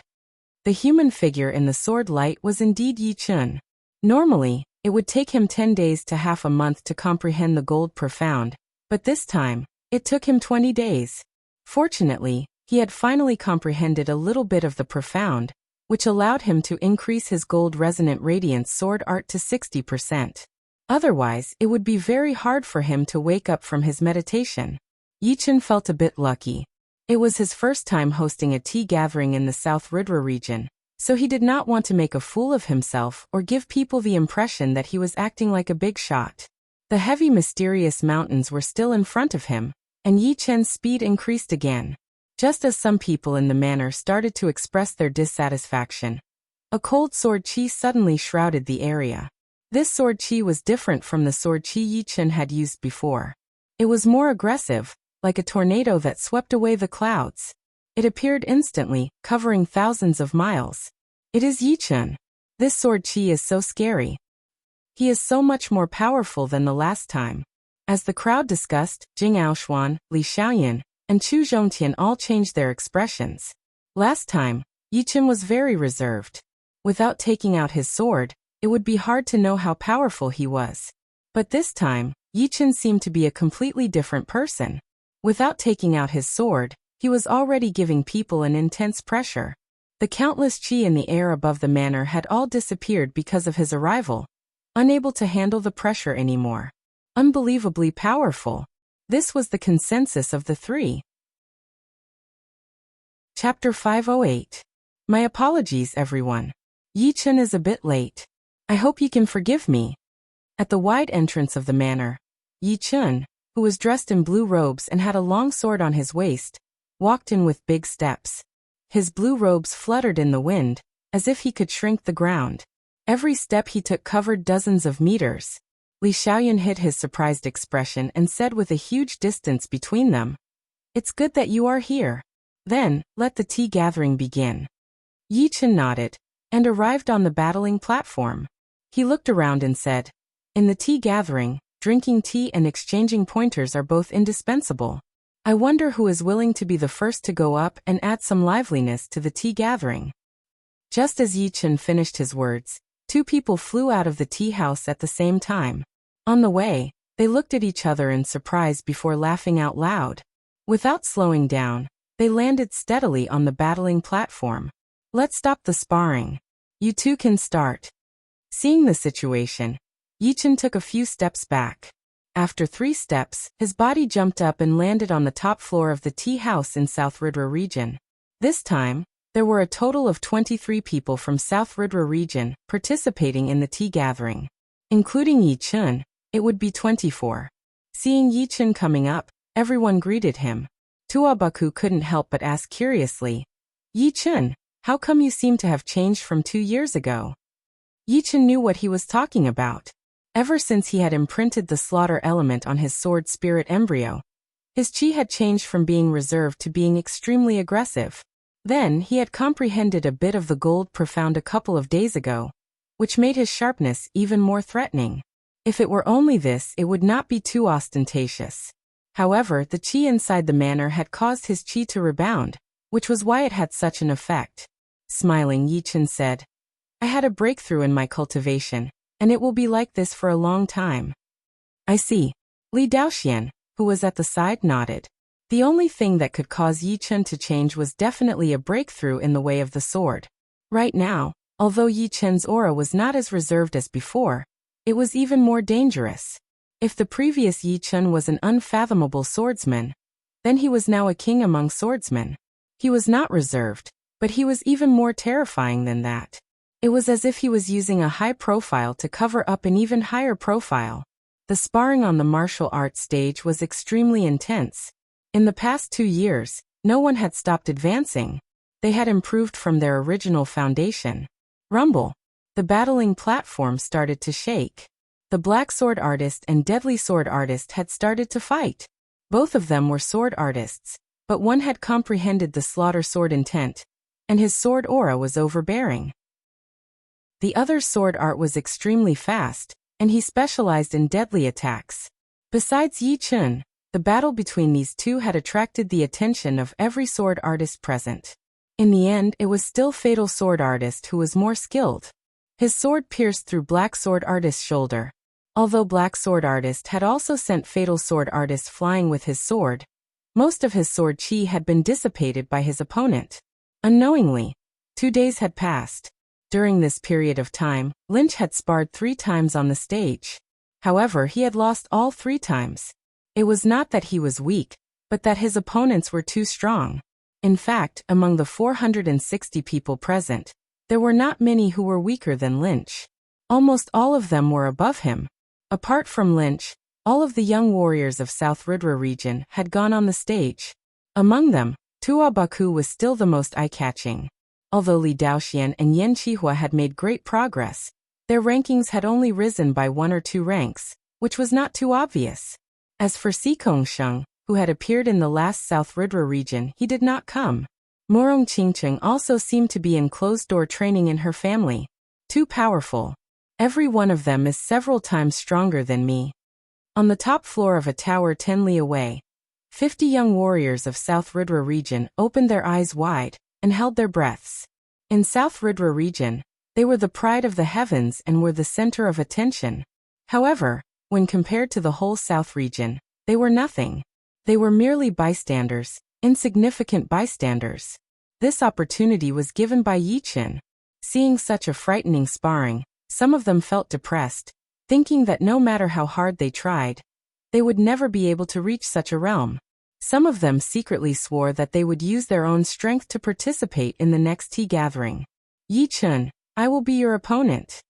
The human figure in the sword light was indeed Yi Chun. Normally, it would take him 10 days to half a month to comprehend the gold profound, but this time, it took him 20 days. Fortunately, he had finally comprehended a little bit of the profound, which allowed him to increase his gold resonant radiance sword art to 60%. Otherwise, it would be very hard for him to wake up from his meditation. Yichen felt a bit lucky. It was his first time hosting a tea gathering in the South Ridra region, so he did not want to make a fool of himself or give people the impression that he was acting like a big shot. The heavy mysterious mountains were still in front of him, and Yichen's speed increased again. Just as some people in the manor started to express their dissatisfaction, a cold sword chi suddenly shrouded the area. This sword chi was different from the sword chi Yichen had used before. It was more aggressive, like a tornado that swept away the clouds. It appeared instantly, covering thousands of miles. It is Yichen. This sword chi is so scary. He is so much more powerful than the last time. As the crowd discussed, Jing Aoshuan, Li Xiaoyan, and Chu Zhongtian all changed their expressions. Last time, Yichen was very reserved. Without taking out his sword, it would be hard to know how powerful he was. But this time, Yichen seemed to be a completely different person. Without taking out his sword, he was already giving people an intense pressure. The countless chi in the air above the manor had all disappeared because of his arrival, unable to handle the pressure anymore. Unbelievably powerful. This was the consensus of the three. Chapter 508. My apologies, everyone. Yichen is a bit late. I hope you can forgive me. At the wide entrance of the manor, Yichen, who was dressed in blue robes and had a long sword on his waist, walked in with big steps. His blue robes fluttered in the wind, as if he could shrink the ground. Every step he took covered dozens of meters. Li Xiaoyan hid his surprised expression and said with a huge distance between them, "It's good that you are here. Then, let the tea gathering begin." Yichen nodded, and arrived on the battling platform. He looked around and said, "In the tea gathering, drinking tea and exchanging pointers are both indispensable. I wonder who is willing to be the first to go up and add some liveliness to the tea gathering." Just as Yichen finished his words, 2 people flew out of the tea house at the same time. On the way, they looked at each other in surprise before laughing out loud. Without slowing down, they landed steadily on the battling platform. "Let's stop the sparring. You two can start." Seeing the situation, Yichen took a few steps back. After 3 steps, his body jumped up and landed on the top floor of the tea house in South Ridra region. This time, there were a total of 23 people from South Ridra region participating in the tea gathering. Including Yichen, it would be 24. Seeing Yichen coming up, everyone greeted him. Tuobaku couldn't help but ask curiously, "Yichen, how come you seem to have changed from 2 years ago?" Yichen knew what he was talking about. Ever since he had imprinted the slaughter element on his sword spirit embryo, his chi had changed from being reserved to being extremely aggressive. Then he had comprehended a bit of the gold profound a couple of days ago, which made his sharpness even more threatening. If it were only this, it would not be too ostentatious. However, the chi inside the manor had caused his chi to rebound, which was why it had such an effect. Smiling, Yichen said, "I had a breakthrough in my cultivation, and it will be like this for a long time." "I see." Li Daoxian, who was at the side, nodded. The only thing that could cause Yichen to change was definitely a breakthrough in the way of the sword. Right now, although Yichen's aura was not as reserved as before, it was even more dangerous. If the previous Yichen was an unfathomable swordsman, then he was now a king among swordsmen. He was not reserved, but he was even more terrifying than that. It was as if he was using a high profile to cover up an even higher profile. The sparring on the martial arts stage was extremely intense. In the past 2 years, no one had stopped advancing. They had improved from their original foundation. Rumble. The battling platform started to shake. The black sword artist and deadly sword artist had started to fight. Both of them were sword artists, but one had comprehended the slaughter sword intent, and his sword aura was overbearing. The other's sword art was extremely fast, and he specialized in deadly attacks. Besides Yi Chun, the battle between these two had attracted the attention of every sword artist present. In the end, it was still Fatal Sword Artist who was more skilled. His sword pierced through Black Sword Artist's shoulder. Although Black Sword Artist had also sent Fatal Sword Artist flying with his sword, most of his sword chi had been dissipated by his opponent. Unknowingly, 2 days had passed. During this period of time, Lynch had sparred 3 times on the stage. However, he had lost all 3 times. It was not that he was weak, but that his opponents were too strong. In fact, among the 460 people present, there were not many who were weaker than Lynch. Almost all of them were above him. Apart from Lynch, all of the young warriors of South Ridra region had gone on the stage. Among them, Tuabaku was still the most eye-catching. Although Li Daoxian and Yan Qihua had made great progress, their rankings had only risen by 1 or 2 ranks, which was not too obvious. As for Si Kongsheng, who had appeared in the last South Ridra region, he did not come. Morong Qingcheng also seemed to be in closed-door training in her family. Too powerful. Every one of them is several times stronger than me. On the top floor of a tower 10 li away, 50 young warriors of South Ridra region opened their eyes wide and held their breaths. In South Ridra region, they were the pride of the heavens and were the center of attention. However, when compared to the whole South region, they were nothing. They were merely bystanders, insignificant bystanders. This opportunity was given by Yi Chun. Seeing such a frightening sparring, some of them felt depressed, thinking that no matter how hard they tried, they would never be able to reach such a realm. Some of them secretly swore that they would use their own strength to participate in the next tea gathering. Yi Chun, I will be your opponent.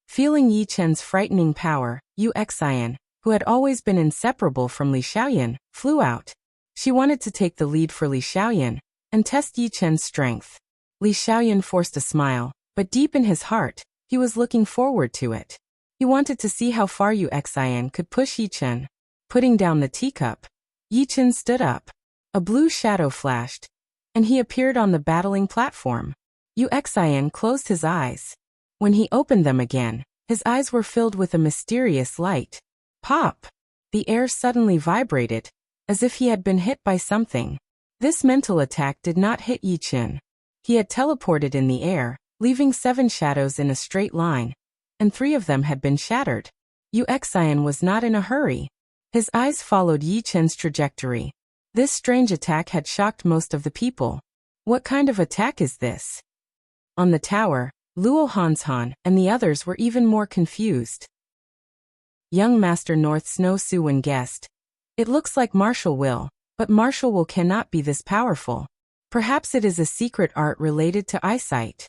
Feeling Yi Chun's frightening power, Yu Xian, who had always been inseparable from Li Xiaoyan, flew out. She wanted to take the lead for Li Xiaoyan and test Yi Chun's strength. Li Xiaoyan forced a smile, but deep in his heart, he was looking forward to it. He wanted to see how far Yu Xian could push Yi Chun. Putting down the teacup, Yi Chun stood up. A blue shadow flashed, and he appeared on the battling platform. Yu Xian closed his eyes. When he opened them again, his eyes were filled with a mysterious light. Pop! The air suddenly vibrated, as if he had been hit by something. This mental attack did not hit Yi Chun. He had teleported in the air, leaving 7 shadows in a straight line, and 3 of them had been shattered. Yu Xian was not in a hurry. His eyes followed Yi Chun's trajectory. This strange attack had shocked most of the people. What kind of attack is this? On the tower, Luo Hanshan and the others were even more confused. Young Master North Snow Suwon guessed. It looks like martial will, but martial will cannot be this powerful. Perhaps it is a secret art related to eyesight.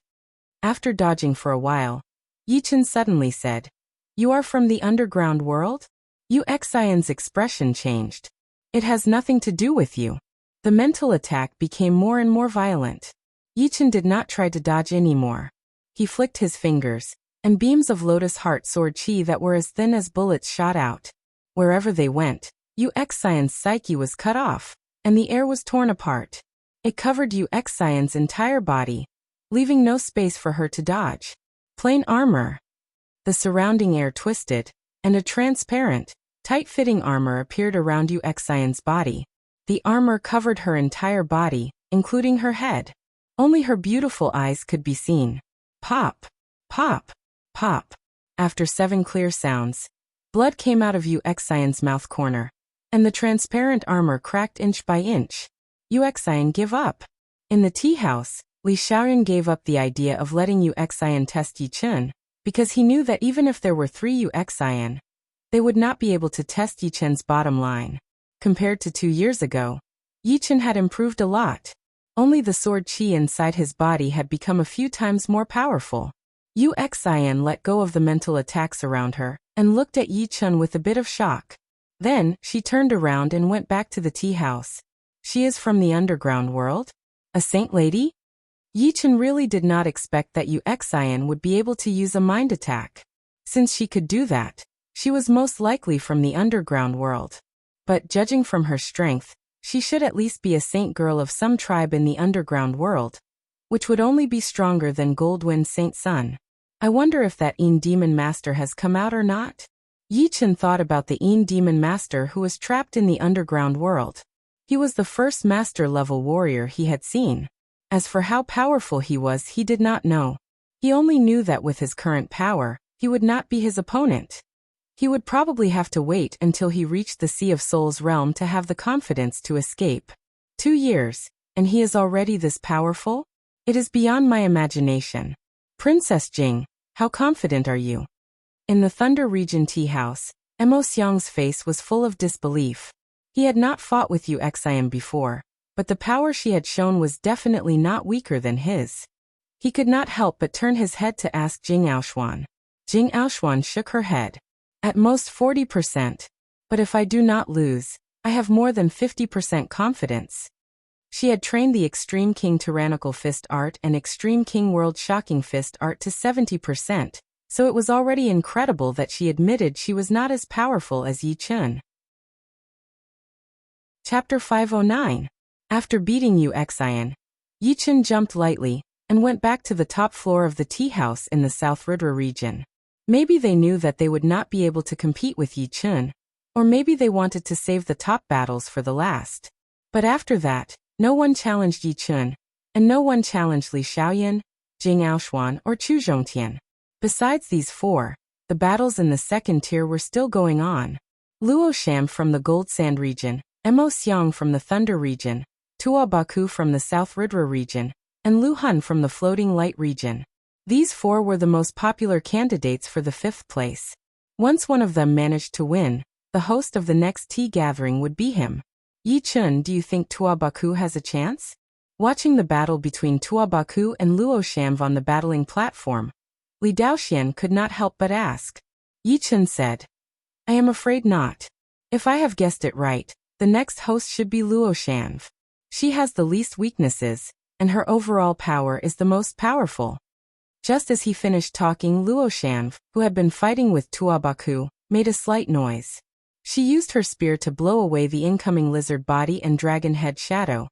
After dodging for a while, Yi Chun suddenly said, "You are from the underground world?" Yu Xian's expression changed. "It has nothing to do with you." The mental attack became more and more violent. Yi Chun did not try to dodge anymore. He flicked his fingers, and beams of Lotus Heart sword chi that were as thin as bullets shot out. Wherever they went, Yu Xian's psyche was cut off, and the air was torn apart. It covered Yu Xian's entire body, leaving no space for her to dodge. Plain armor. The surrounding air twisted, and a transparent, tight-fitting armor appeared around Yu Xian's body. The armor covered her entire body, including her head. Only her beautiful eyes could be seen. Pop! Pop! Pop! After 7 clear sounds, blood came out of Yu Xian's mouth corner, and the transparent armor cracked inch by inch. Yu Xian give up. In the tea house, Li Xiaoyan gave up the idea of letting Yu Xian test Yi Chun, because he knew that even if there were 3 Yu Xian, they would not be able to test Yi Chun's bottom line. Compared to 2 years ago, Yi Chun had improved a lot. Only the sword chi inside his body had become a few times more powerful. Yu Xian let go of the mental attacks around her, and looked at Yi Chun with a bit of shock. Then, she turned around and went back to the tea house. She is from the underground world? A saint lady? Yi Chun really did not expect that Yu Xian would be able to use a mind attack. Since she could do that, she was most likely from the underground world. But judging from her strength, she should at least be a saint girl of some tribe in the underground world, which would only be stronger than Goldwind Saint Sun. I wonder if that Een Demon Master has come out or not? Yi Chun thought about the Een Demon Master who was trapped in the underground world. He was the first master-level warrior he had seen. As for how powerful he was, he did not know. He only knew that with his current power, he would not be his opponent. He would probably have to wait until he reached the Sea of Souls realm to have the confidence to escape. 2 years, and he is already this powerful? It is beyond my imagination. Princess Jing, how confident are you? In the Thunder Region tea house, Mo Xiang's face was full of disbelief. He had not fought with Yu Xian before, but the power she had shown was definitely not weaker than his. He could not help but turn his head to ask Jing Aoshuan. Jing Aoshuan shook her head. At most 40%. But if I do not lose, I have more than 50% confidence. She had trained the Extreme King Tyrannical Fist art and Extreme King World Shocking Fist art to 70%, so it was already incredible that she admitted she was not as powerful as Yi Chun. Chapter 509. After beating Yu Xian, Yi Chun jumped lightly and went back to the top floor of the tea house in the South Ridra region. Maybe they knew that they would not be able to compete with Yi Chun, or maybe they wanted to save the top battles for the last. But after that, no one challenged Yi Chun, and no one challenged Li Xiaoyan, Jing Aoshuan, or Chu Zhongtian. Besides these 4, the battles in the second tier were still going on. Luo Sham from the Gold Sand region, Mo Xiang from the Thunder region, Tua Baku from the South Ridra region, and Lu Hun from the Floating Light region. These 4 were the most popular candidates for the 5th place. Once one of them managed to win, the host of the next tea gathering would be him. Yi Chun, do you think Tua Baku has a chance? Watching the battle between Tua Baku and Luo Sham on the battling platform, Li Daoxian could not help but ask. Yi Chun said, I am afraid not. If I have guessed it right, the next host should be Luo Sham. She has the least weaknesses, and her overall power is the most powerful. Just as he finished talking, Luo Sham, who had been fighting with Tua Baku, made a slight noise. She used her spear to blow away the incoming lizard body and dragon head shadow,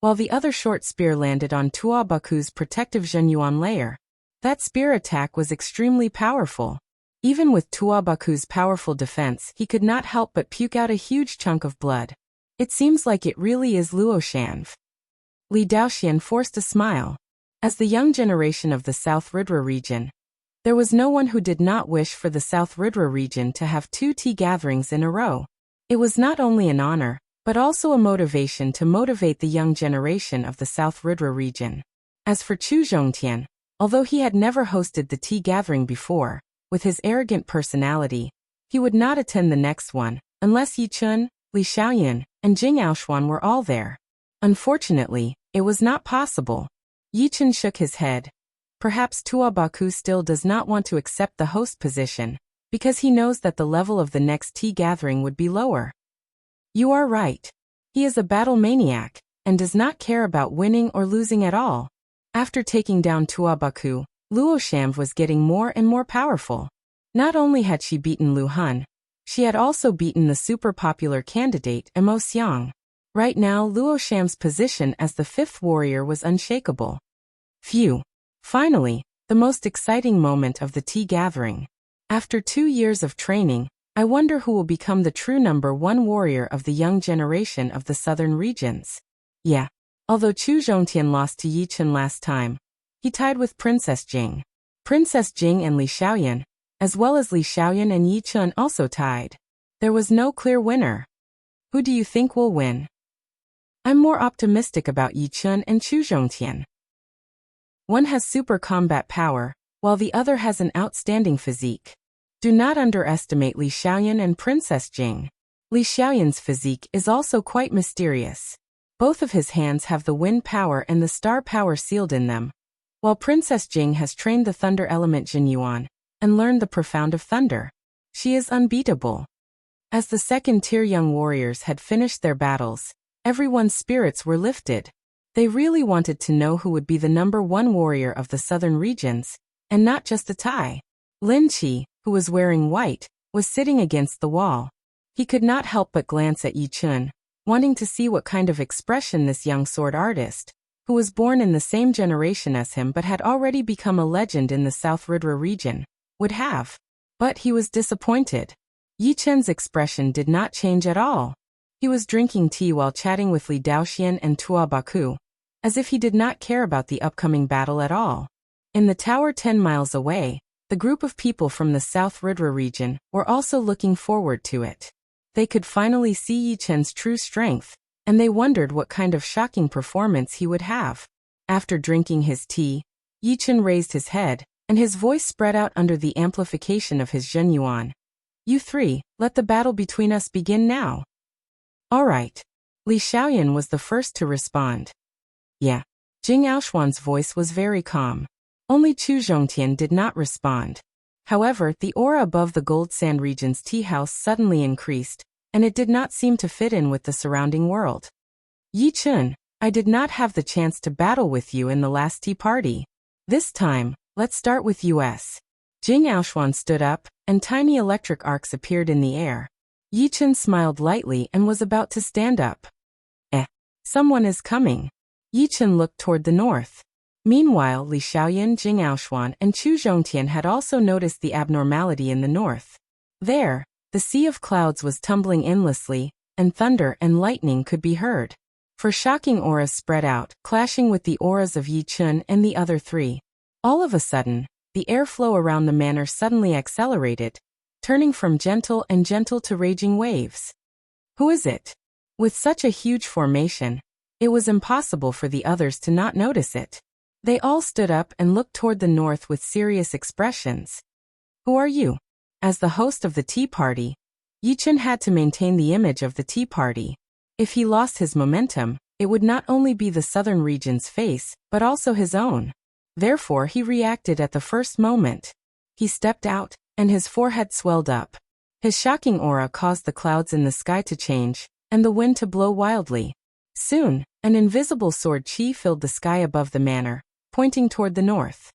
while the other short spear landed on Tua Baku's protective Zhenyuan layer. That spear attack was extremely powerful. Even with Tua Baku's powerful defense, he could not help but puke out a huge chunk of blood. It seems like it really is Luo Sham. Li Daoxian forced a smile. As the young generation of the South Ridra region, there was no one who did not wish for the South Ridra region to have 2 tea gatherings in a row. It was not only an honor, but also a motivation to motivate the young generation of the South Ridra region. As for Chu Zhongtian, although he had never hosted the tea gathering before, with his arrogant personality, he would not attend the next one, unless Yi Chun, Li Xiaoyan, and Jing Aoshuan were all there. Unfortunately, it was not possible. Yi Chun shook his head. Perhaps Tua Baku still does not want to accept the host position, because he knows that the level of the next tea gathering would be lower. You are right. He is a battle maniac, and does not care about winning or losing at all. After taking down Tua Baku, Luo Sham was getting more and more powerful. Not only had she beaten Lu Hun, she had also beaten the super popular candidate Mo Xiang. Right now, Luo Sham's position as the 5th warrior was unshakable. Phew. Finally, the most exciting moment of the tea gathering. After 2 years of training, I wonder who will become the true number 1 warrior of the young generation of the southern regions. Yeah. Although Chu Zhongtian lost to Yi Chun last time, he tied with Princess Jing. Princess Jing and Li Xiaoyan, as well as Li Xiaoyan and Yi Chun also tied. There was no clear winner. Who do you think will win? I'm more optimistic about Yi Chun and Chu Zhongtian. One has super combat power, while the other has an outstanding physique. Do not underestimate Li Xiaoyan and Princess Jing. Li Xiaoyan's physique is also quite mysterious. Both of his hands have the wind power and the star power sealed in them, while Princess Jing has trained the thunder element Zhenyuan and learned the profound of thunder. She is unbeatable. As the second-tier young warriors had finished their battles, everyone's spirits were lifted. They really wanted to know who would be the #1 warrior of the southern regions, and not just the Tai. Lin Qi, who was wearing white, was sitting against the wall. He could not help but glance at Yi Chun, wanting to see what kind of expression this young sword artist, who was born in the same generation as him but had already become a legend in the South Ridra region, would have. But he was disappointed. Yi Chun's expression did not change at all. He was drinking tea while chatting with Li Daoxian and Tua Baku, as if he did not care about the upcoming battle at all. In the tower 10 miles away, the group of people from the South Ridra region were also looking forward to it. They could finally see Yi Chun's true strength, and they wondered what kind of shocking performance he would have. After drinking his tea, Yi Chun raised his head, and his voice spread out under the amplification of his Zhenyuan. You three, let the battle between us begin now. All right. Li Xiaoyan was the first to respond. Yeah. Jing Aoshuan's voice was very calm. Only Chu Zhongtian did not respond. However, the aura above the Gold Sand region's tea house suddenly increased, and it did not seem to fit in with the surrounding world. Yi Chun, I did not have the chance to battle with you in the last tea party. This time, let's start with us. Jing Aoshuan stood up, and tiny electric arcs appeared in the air. Yi Chun smiled lightly and was about to stand up. Someone is coming. Yi Chun looked toward the north. Meanwhile, Li Xiaoyan, Jing Aoshuan, and Chu Zhongtian had also noticed the abnormality in the north. There, the sea of clouds was tumbling endlessly, and thunder and lightning could be heard. For shocking auras spread out, clashing with the auras of Yi Chun and the other three. All of a sudden, the airflow around the manor suddenly accelerated, turning from gentle to raging waves. Who is it? With such a huge formation, it was impossible for the others to not notice it. They all stood up and looked toward the north with serious expressions. Who are you? As the host of the tea party, Yi Chun had to maintain the image of the tea party. If he lost his momentum, it would not only be the southern region's face, but also his own. Therefore, he reacted at the first moment. He stepped out, and his forehead swelled up. His shocking aura caused the clouds in the sky to change, and the wind to blow wildly. Soon, an invisible sword chi filled the sky above the manor, pointing toward the north.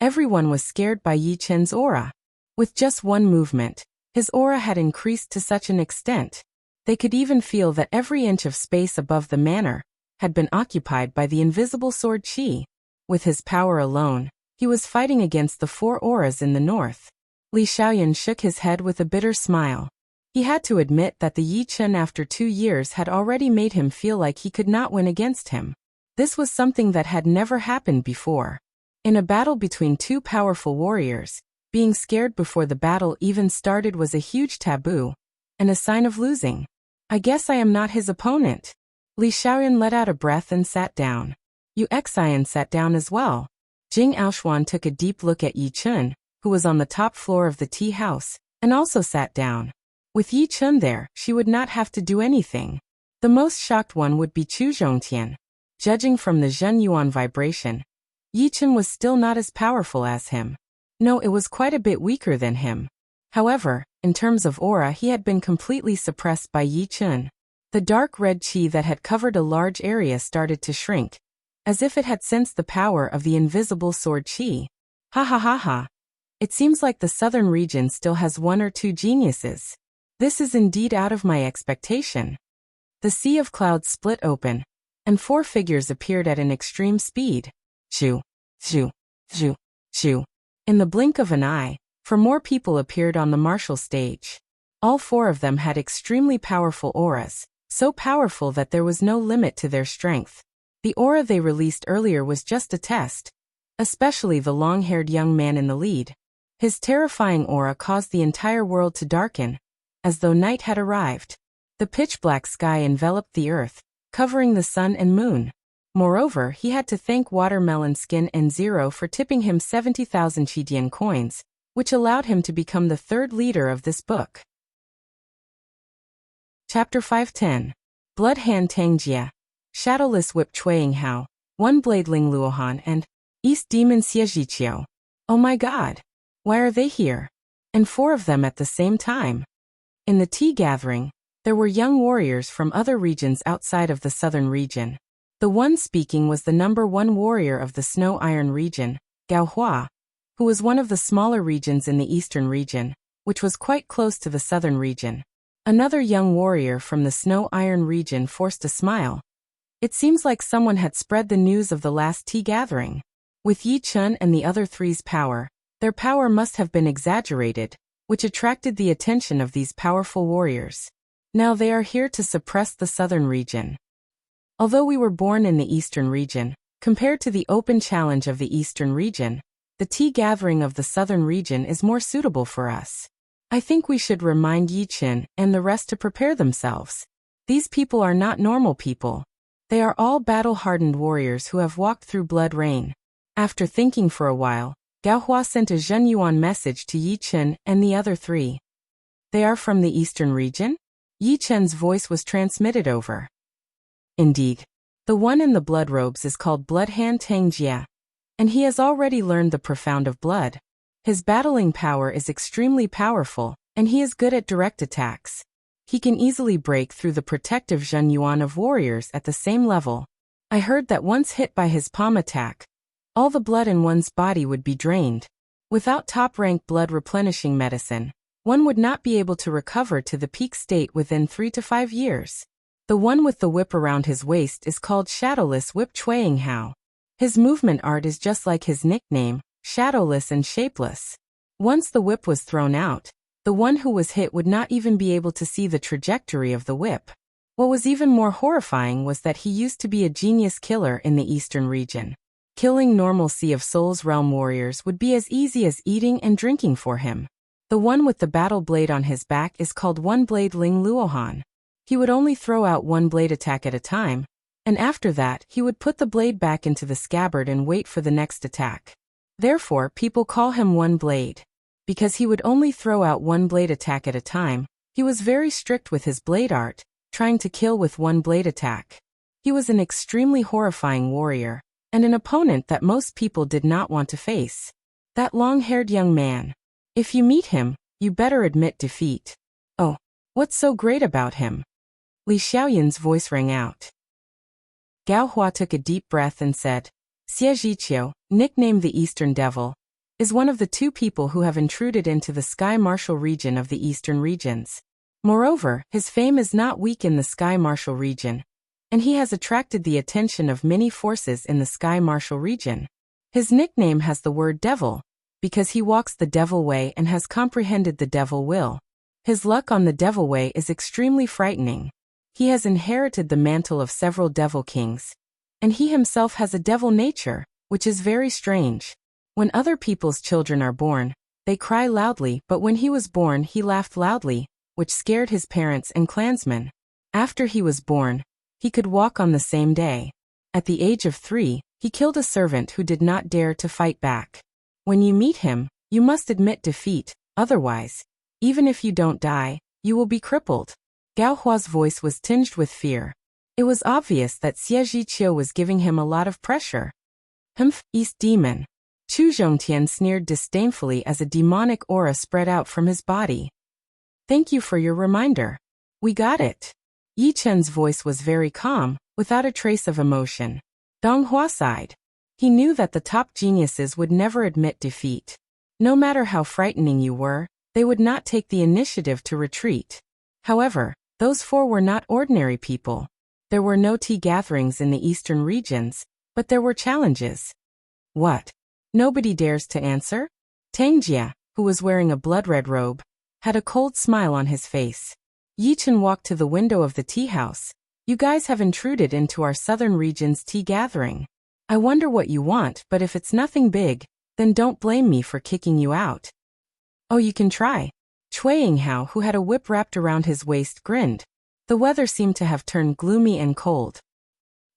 Everyone was scared by Yi Chun's aura. With just one movement, his aura had increased to such an extent. They could even feel that every inch of space above the manor had been occupied by the invisible sword chi. With his power alone, he was fighting against the 4 auras in the north. Li Xiaoyan shook his head with a bitter smile. He had to admit that the Yi Chun after 2 years had already made him feel like he could not win against him. This was something that had never happened before. In a battle between 2 powerful warriors, being scared before the battle even started was a huge taboo, and a sign of losing. I guess I am not his opponent. Li Xiaoyan let out a breath and sat down. Yu Xian sat down as well. Jing Aoshuan took a deep look at Yi Chun, who was on the top floor of the tea house, and also sat down. With Yi Chun there, she would not have to do anything. The most shocked one would be Chu Zhongtian. Judging from the Zhenyuan vibration, Yi Chun was still not as powerful as him. No, it was quite a bit weaker than him. However, in terms of aura, he had been completely suppressed by Yi Chun. The dark red chi that had covered a large area started to shrink, as if it had sensed the power of the invisible sword chi. Ha ha ha ha. It seems like the southern region still has 1 or 2 geniuses. This is indeed out of my expectation. The sea of clouds split open, and 4 figures appeared at an extreme speed. Shoo, shoo, shoo, shoo. In the blink of an eye, 4 more people appeared on the martial stage. All 4 of them had extremely powerful auras, so powerful that there was no limit to their strength. The aura they released earlier was just a test, especially the long-haired young man in the lead. His terrifying aura caused the entire world to darken, as though night had arrived. The pitch-black sky enveloped the earth, covering the sun and moon. Moreover, he had to thank Watermelon Skin and Zero for tipping him 70,000 Chidian coins, which allowed him to become the 3rd leader of this book. Chapter 510. Blood Hand Tangjia, Shadowless Whip Chuang Hao, One Blade Ling Luohan, and East Demon Xiejiqiu. Oh my god! Why are they here? and 4 of them at the same time. In the tea gathering, there were young warriors from other regions outside of the southern region. The one speaking was the number 1 warrior of the Snow Iron region, Gao Hua, who was one of the smaller regions in the eastern region, which was quite close to the southern region. Another young warrior from the Snow Iron region forced a smile. It seems like someone had spread the news of the last tea gathering. With Yi Chun and the other 3's power, their power must have been exaggerated, which attracted the attention of these powerful warriors. Now they are here to suppress the southern region. Although we were born in the eastern region, compared to the open challenge of the eastern region, the tea gathering of the southern region is more suitable for us. I think we should remind Yi Chun and the rest to prepare themselves. These people are not normal people. They are all battle-hardened warriors who have walked through blood rain. After thinking for a while, Gao Hua sent a Zhenyuan message to Yi Chun and the other 3. They are from the eastern region? Yi Chun's voice was transmitted over. Indeed. The one in the blood robes is called Bloodhand Tangjia, and he has already learned the profound of blood. His battling power is extremely powerful, and he is good at direct attacks. He can easily break through the protective Zhenyuan of warriors at the same level. I heard that once hit by his palm attack, all the blood in one's body would be drained. Without top-rank blood replenishing medicine, one would not be able to recover to the peak state within 3 to 5 years. The one with the whip around his waist is called Shadowless Whip Chuang Hao. His movement art is just like his nickname, shadowless and shapeless. Once the whip was thrown out, the one who was hit would not even be able to see the trajectory of the whip. What was even more horrifying was that he used to be a genius killer in the eastern region. Killing normal Sea of Souls realm warriors would be as easy as eating and drinking for him. The one with the battle blade on his back is called One Blade Ling Luohan. He would only throw out 1 blade attack at a time, and after that he would put the blade back into the scabbard and wait for the next attack. Therefore, people call him One Blade. Because he would only throw out 1 blade attack at a time, he was very strict with his blade art, trying to kill with 1 blade attack. He was an extremely horrifying warrior, and an opponent that most people did not want to face. That long-haired young man. If you meet him, you better admit defeat. Oh, what's so great about him? Li Xiaoyan's voice rang out. Gao Hua took a deep breath and said, Xie Zhiqiu, nicknamed the Eastern Devil, is one of the 2 people who have intruded into the Sky Martial region of the eastern regions. Moreover, his fame is not weak in the Sky Martial region, and he has attracted the attention of many forces in the Sky Martial region. His nickname has the word devil, because he walks the devil way and has comprehended the devil will. His luck on the devil way is extremely frightening. He has inherited the mantle of several devil kings, and he himself has a devil nature, which is very strange. When other people's children are born, they cry loudly, but when he was born he laughed loudly, which scared his parents and clansmen. After he was born, he could walk on the same day. At the age of 3, he killed a servant who did not dare to fight back. When you meet him, you must admit defeat, otherwise, even if you don't die, you will be crippled. Gao Hua's voice was tinged with fear. It was obvious that Xie Zhiqiu was giving him a lot of pressure. Humph, East Demon. Chu Zhongtian sneered disdainfully as a demonic aura spread out from his body. Thank you for your reminder. We got it. Yi Chen's voice was very calm, without a trace of emotion. Dong Hua sighed. He knew that the top geniuses would never admit defeat. No matter how frightening you were, they would not take the initiative to retreat. However, those 4 were not ordinary people. There were no tea gatherings in the eastern regions, but there were challenges. What? Nobody dares to answer? Tangjia, who was wearing a blood-red robe, had a cold smile on his face. Yi Chen walked to the window of the tea house. You guys have intruded into our southern region's tea gathering. I wonder what you want, but if it's nothing big, then don't blame me for kicking you out. Oh, you can try. Cui Yinghao, who had a whip wrapped around his waist, grinned. The weather seemed to have turned gloomy and cold.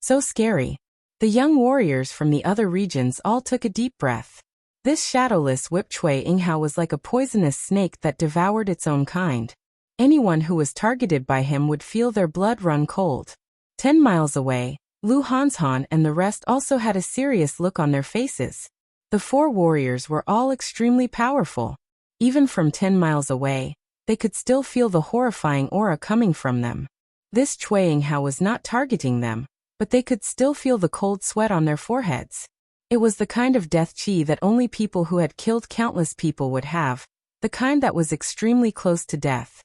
So scary. The young warriors from the other regions all took a deep breath. This shadowless whip Cui Yinghao was like a poisonous snake that devoured its own kind. Anyone who was targeted by him would feel their blood run cold. 10 miles away, Lu Hanshan and the rest also had a serious look on their faces. The 4 warriors were all extremely powerful. Even from 10 miles away, they could still feel the horrifying aura coming from them. This Chuang Hao was not targeting them, but they could still feel the cold sweat on their foreheads. It was the kind of death chi that only people who had killed countless people would have, the kind that was extremely close to death.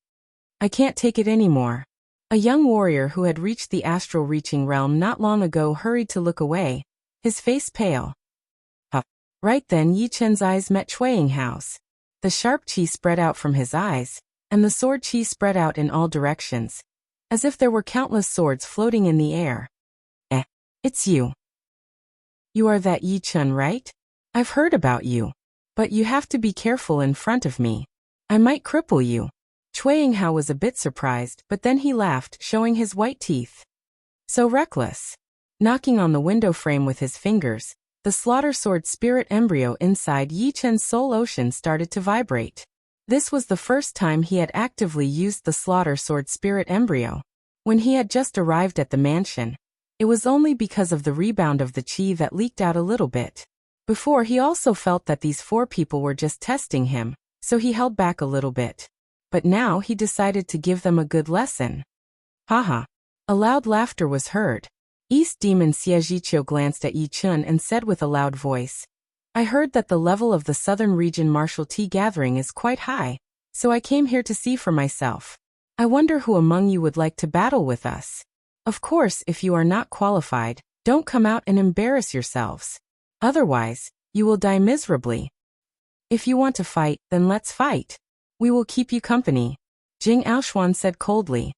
I can't take it anymore. A young warrior who had reached the astral reaching realm not long ago hurried to look away, his face pale. Right then Yi Chen's eyes met Chuang Hao's. The sharp chi spread out from his eyes, and the sword chi spread out in all directions, as if there were countless swords floating in the air. It's you. You are that Yi Chen, right? I've heard about you. But you have to be careful in front of me. I might cripple you. Chuang Hao was a bit surprised, but then he laughed, showing his white teeth. So reckless. Knocking on the window frame with his fingers, the slaughter sword spirit embryo inside Yi Chen's soul ocean started to vibrate. This was the first time he had actively used the slaughter sword spirit embryo. When he had just arrived at the mansion, it was only because of the rebound of the chi that leaked out a little bit. Before, he also felt that these 4 people were just testing him, so he held back a little bit. But now he decided to give them a good lesson. Haha. A loud laughter was heard. East Demon Xie Zhiqiu glanced at Yi Chen and said with a loud voice, I heard that the level of the Southern Region Martial Tea Gathering is quite high, so I came here to see for myself. I wonder who among you would like to battle with us. Of course, if you are not qualified, don't come out and embarrass yourselves. Otherwise, you will die miserably. If you want to fight, then let's fight. We will keep you company. Jing Aoshuan said coldly.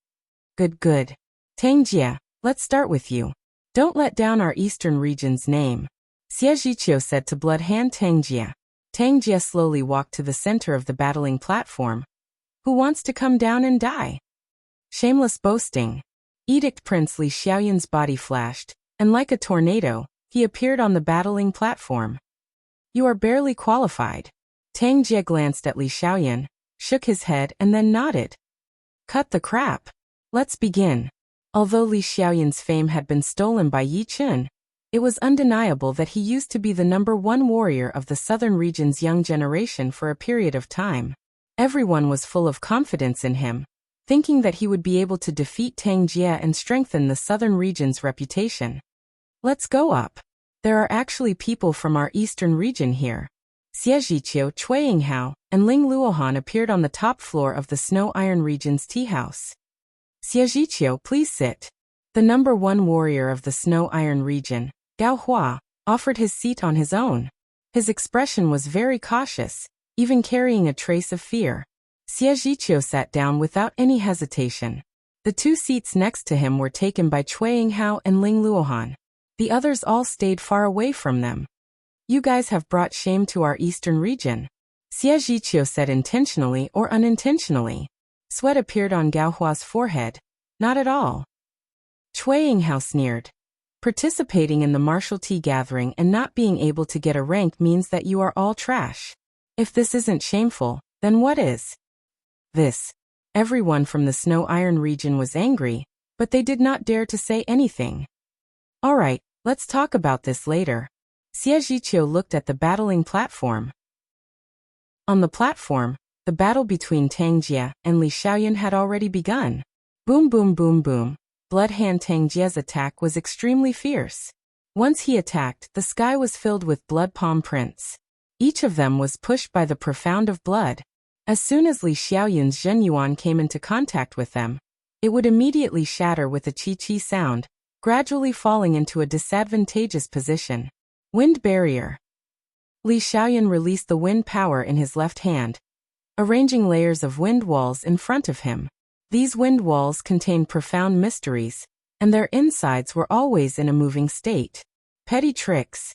Good. Tang Jie, let's start with you. Don't let down our Eastern region's name. Xie Zhiqiu said to Blood Hand Tang Jie. Tang Jie slowly walked to the center of the battling platform. Who wants to come down and die? Shameless boasting. Edict Prince Li Xiaoyan's body flashed, and like a tornado, he appeared on the battling platform. You are barely qualified. Tang Jie glanced at Li Xiaoyan, shook his head and then nodded. Cut the crap. Let's begin. Although Li Xiaoyan's fame had been stolen by Yi Chen, it was undeniable that he used to be the #1 warrior of the Southern region's young generation for a period of time. Everyone was full of confidence in him, thinking that he would be able to defeat Tang Jie and strengthen the Southern region's reputation. Let's go up. There are actually people from our Eastern region here. Xie Zhiqiu, Chuang Hao, and Ling Luohan appeared on the top floor of the Snow Iron region's tea house. Xie Zhiqiu, please sit. The #1 warrior of the Snow Iron region, Gao Hua, offered his seat on his own. His expression was very cautious, even carrying a trace of fear. Xie Zhiqiu sat down without any hesitation. The 2 seats next to him were taken by Chuang Hao and Ling Luohan. The others all stayed far away from them. You guys have brought shame to our Eastern region. Xie Zhiqiu said intentionally or unintentionally. Sweat appeared on Gao Hua's forehead. Not at all. Chuang Hao sneered. Participating in the martial tea gathering and not being able to get a rank means that you are all trash. If this isn't shameful, then what is? This. Everyone from the Snow Iron region was angry, but they did not dare to say anything. All right, let's talk about this later. Xie Zhiqiu looked at the battling platform. On the platform, the battle between Tang Jie and Li Xiaoyan had already begun. Boom boom boom boom. Blood Hand Tang Jie's attack was extremely fierce. Once he attacked, the sky was filled with blood palm prints. Each of them was pushed by the profound of blood. As soon as Li Xiaoyan's Zhenyuan came into contact with them, it would immediately shatter with a chi-chi sound, gradually falling into a disadvantageous position. Wind barrier. Li Xiaoyan released the wind power in his left hand, arranging layers of wind walls in front of him. These wind walls contained profound mysteries, and their insides were always in a moving state. Petty tricks.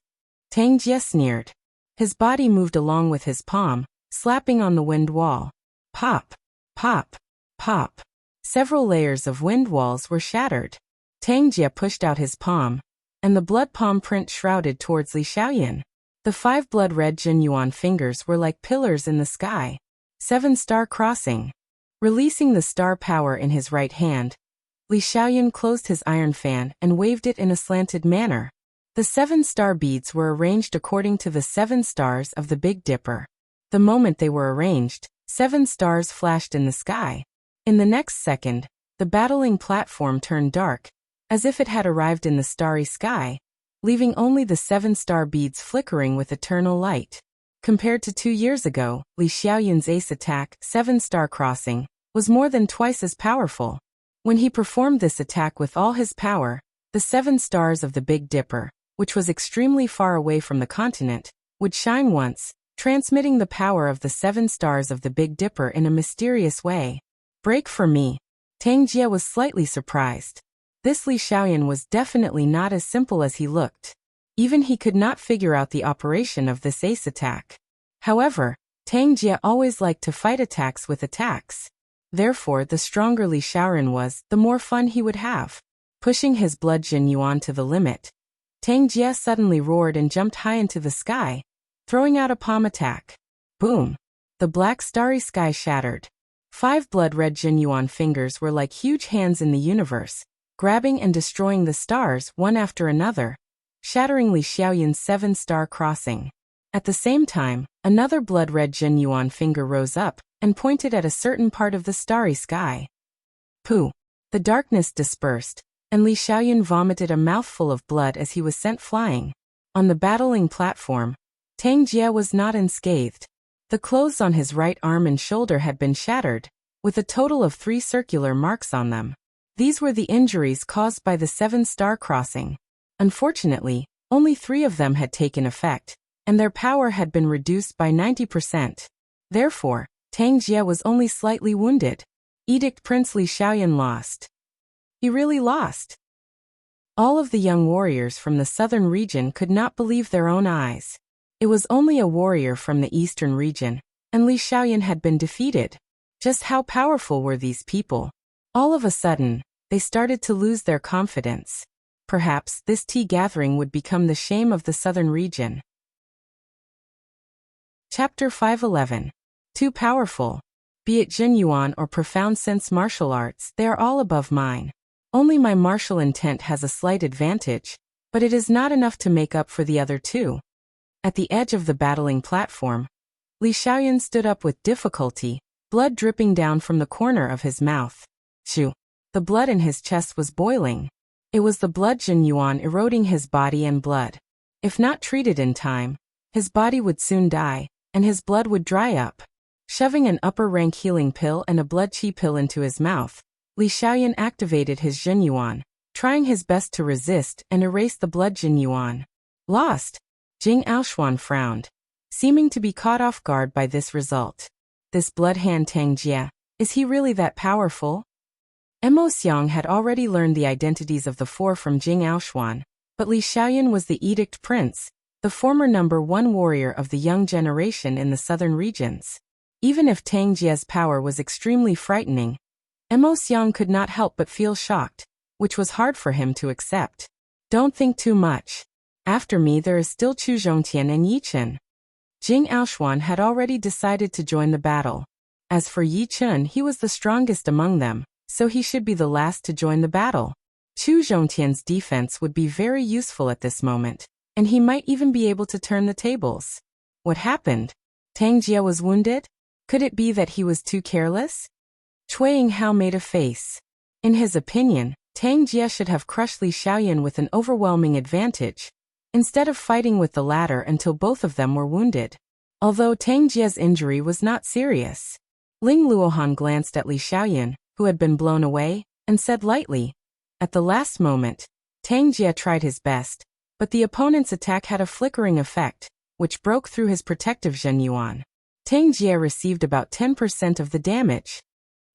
Tang Jie sneered. His body moved along with his palm, slapping on the wind wall. Pop, pop, pop. Several layers of wind walls were shattered. Tang Jie pushed out his palm, and the blood palm print shrouded towards Li Xiaoyan. The 5 blood-red Jinyuan fingers were like pillars in the sky. 7-star crossing. Releasing the star power in his right hand, Li Xiaoyan closed his iron fan and waved it in a slanted manner. The 7-star beads were arranged according to the 7 stars of the Big Dipper. The moment they were arranged, 7 stars flashed in the sky. In the next second, the battling platform turned dark, as if it had arrived in the starry sky, leaving only the 7-star beads flickering with eternal light. Compared to 2 years ago, Li Xiaoyun's ace attack, 7-star crossing, was more than twice as powerful. When he performed this attack with all his power, the 7 stars of the Big Dipper, which was extremely far away from the continent, would shine once, transmitting the power of the 7 stars of the Big Dipper in a mysterious way. Break for me. Tang Jie was slightly surprised. This Li Xiaoyun was definitely not as simple as he looked. Even he could not figure out the operation of this ace attack. However, Tang Jie always liked to fight attacks with attacks. Therefore, the stronger Li Xiaoyun was, the more fun he would have. Pushing his blood Jin Yuan to the limit, Tang Jie suddenly roared and jumped high into the sky, throwing out a palm attack. Boom! The black starry sky shattered. 5 blood-red Jin Yuan fingers were like huge hands in the universe, grabbing and destroying the stars one after another, shattering Li Xiaoyun's 7-star crossing. At the same time, another blood-red Jin Yuan finger rose up and pointed at a certain part of the starry sky. Pooh! The darkness dispersed, and Li Xiaoyun vomited a mouthful of blood as he was sent flying. On the battling platform, Tang Jie was not unscathed. The clothes on his right arm and shoulder had been shattered, with a total of 3 circular marks on them. These were the injuries caused by the 7-star crossing. Unfortunately, only 3 of them had taken effect, and their power had been reduced by 90%. Therefore, Tang Jie was only slightly wounded. Edict Prince Li Xiaoyun lost. He really lost. All of the young warriors from the southern region could not believe their own eyes. It was only a warrior from the eastern region, and Li Xiaoyun had been defeated. Just how powerful were these people? All of a sudden, they started to lose their confidence. Perhaps this tea gathering would become the shame of the southern region. Chapter 511. Too powerful. Be it Jin Yuan or profound sense martial arts, they are all above mine. Only my martial intent has a slight advantage, but it is not enough to make up for the other 2. At the edge of the battling platform, Li Xiaoyun stood up with difficulty, blood dripping down from the corner of his mouth. Shoo! The blood in his chest was boiling. It was the blood Jin Yuan eroding his body and blood. If not treated in time, his body would soon die, and his blood would dry up. Shoving an upper-rank healing pill and a blood chi pill into his mouth, Li Xiaoyun activated his Jin Yuan, trying his best to resist and erase the blood Jin Yuan. Lost! Jing Aoshuan frowned, seeming to be caught off guard by this result. This blood hand Tang Jie, is he really that powerful? Mo Xiang had already learned the identities of the 4 from Jing Aoshuan, but Li Xiaoyun was the Edict Prince, the former #1 warrior of the young generation in the southern regions. Even if Tang Jie's power was extremely frightening, Mo Xiang could not help but feel shocked, which was hard for him to accept. Don't think too much. After me there is still Chu Zhongtian and Yi Chen. Jing Aoshuan had already decided to join the battle. As for Yi Chen, he was the strongest among them, so he should be the last to join the battle. Chu Zhongtian's defense would be very useful at this moment, and he might even be able to turn the tables. What happened? Tang Jie was wounded? Could it be that he was too careless? Cui Yinghao made a face. In his opinion, Tang Jie should have crushed Li Xiaoyun with an overwhelming advantage, instead of fighting with the latter until both of them were wounded. Although Tang Jie's injury was not serious. Ling Luohan glanced at Li Xiaoyun, who had been blown away, and said lightly. At the last moment, Tang Jie tried his best, but the opponent's attack had a flickering effect, which broke through his protective Jin Yuan. Tang Jie received about 10% of the damage.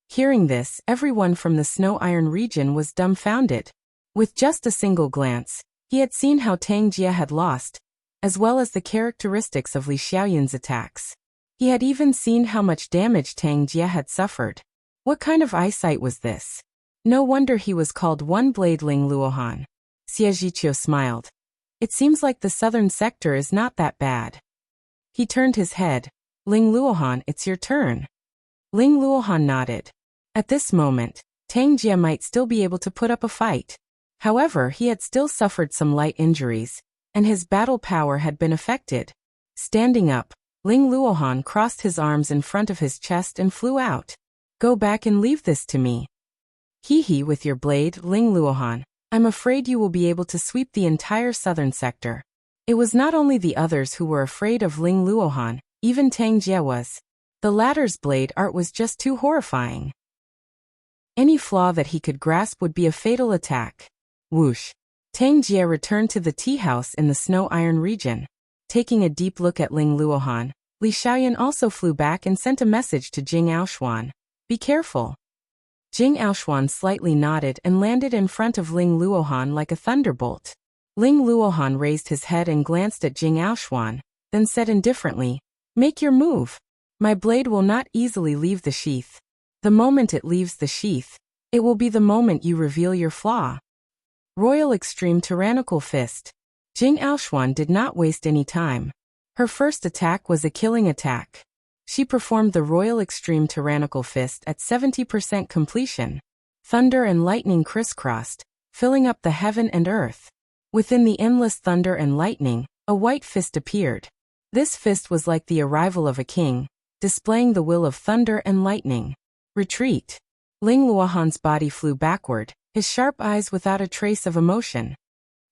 Hearing this, everyone from the Snow Iron region was dumbfounded. With just a single glance, he had seen how Tang Jie had lost, as well as the characteristics of Li Xiaoyun's attacks. He had even seen how much damage Tang Jie had suffered. What kind of eyesight was this? No wonder he was called One-Blade Ling Luohan. Xie Zhiqiu smiled. It seems like the southern sector is not that bad. He turned his head. Ling Luohan, it's your turn. Ling Luohan nodded. At this moment, Tang Jie might still be able to put up a fight. However, he had still suffered some light injuries, and his battle power had been affected. Standing up, Ling Luohan crossed his arms in front of his chest and flew out. Go back and leave this to me. Hee with your blade, Ling Luohan. I'm afraid you will be able to sweep the entire southern sector. It was not only the others who were afraid of Ling Luohan, even Tang Jie was. The latter's blade art was just too horrifying. Any flaw that he could grasp would be a fatal attack. Whoosh. Tang Jie returned to the tea house in the Snow Iron region. Taking a deep look at Ling Luohan, Li Xiaoyan also flew back and sent a message to Jing Aoshuan. Be careful. Jing Aoshuan slightly nodded and landed in front of Ling Luohan like a thunderbolt. Ling Luohan raised his head and glanced at Jing Aoshuan, then said indifferently, Make your move. My blade will not easily leave the sheath. The moment it leaves the sheath, it will be the moment you reveal your flaw. Royal Extreme Tyrannical Fist. Jing Aoshuan did not waste any time. Her first attack was a killing attack. She performed the Royal Extreme Tyrannical Fist at 70% completion. Thunder and lightning crisscrossed, filling up the heaven and earth. Within the endless thunder and lightning, a white fist appeared. This fist was like the arrival of a king, displaying the will of thunder and lightning. Retreat. Ling Luohan's body flew backward, his sharp eyes without a trace of emotion.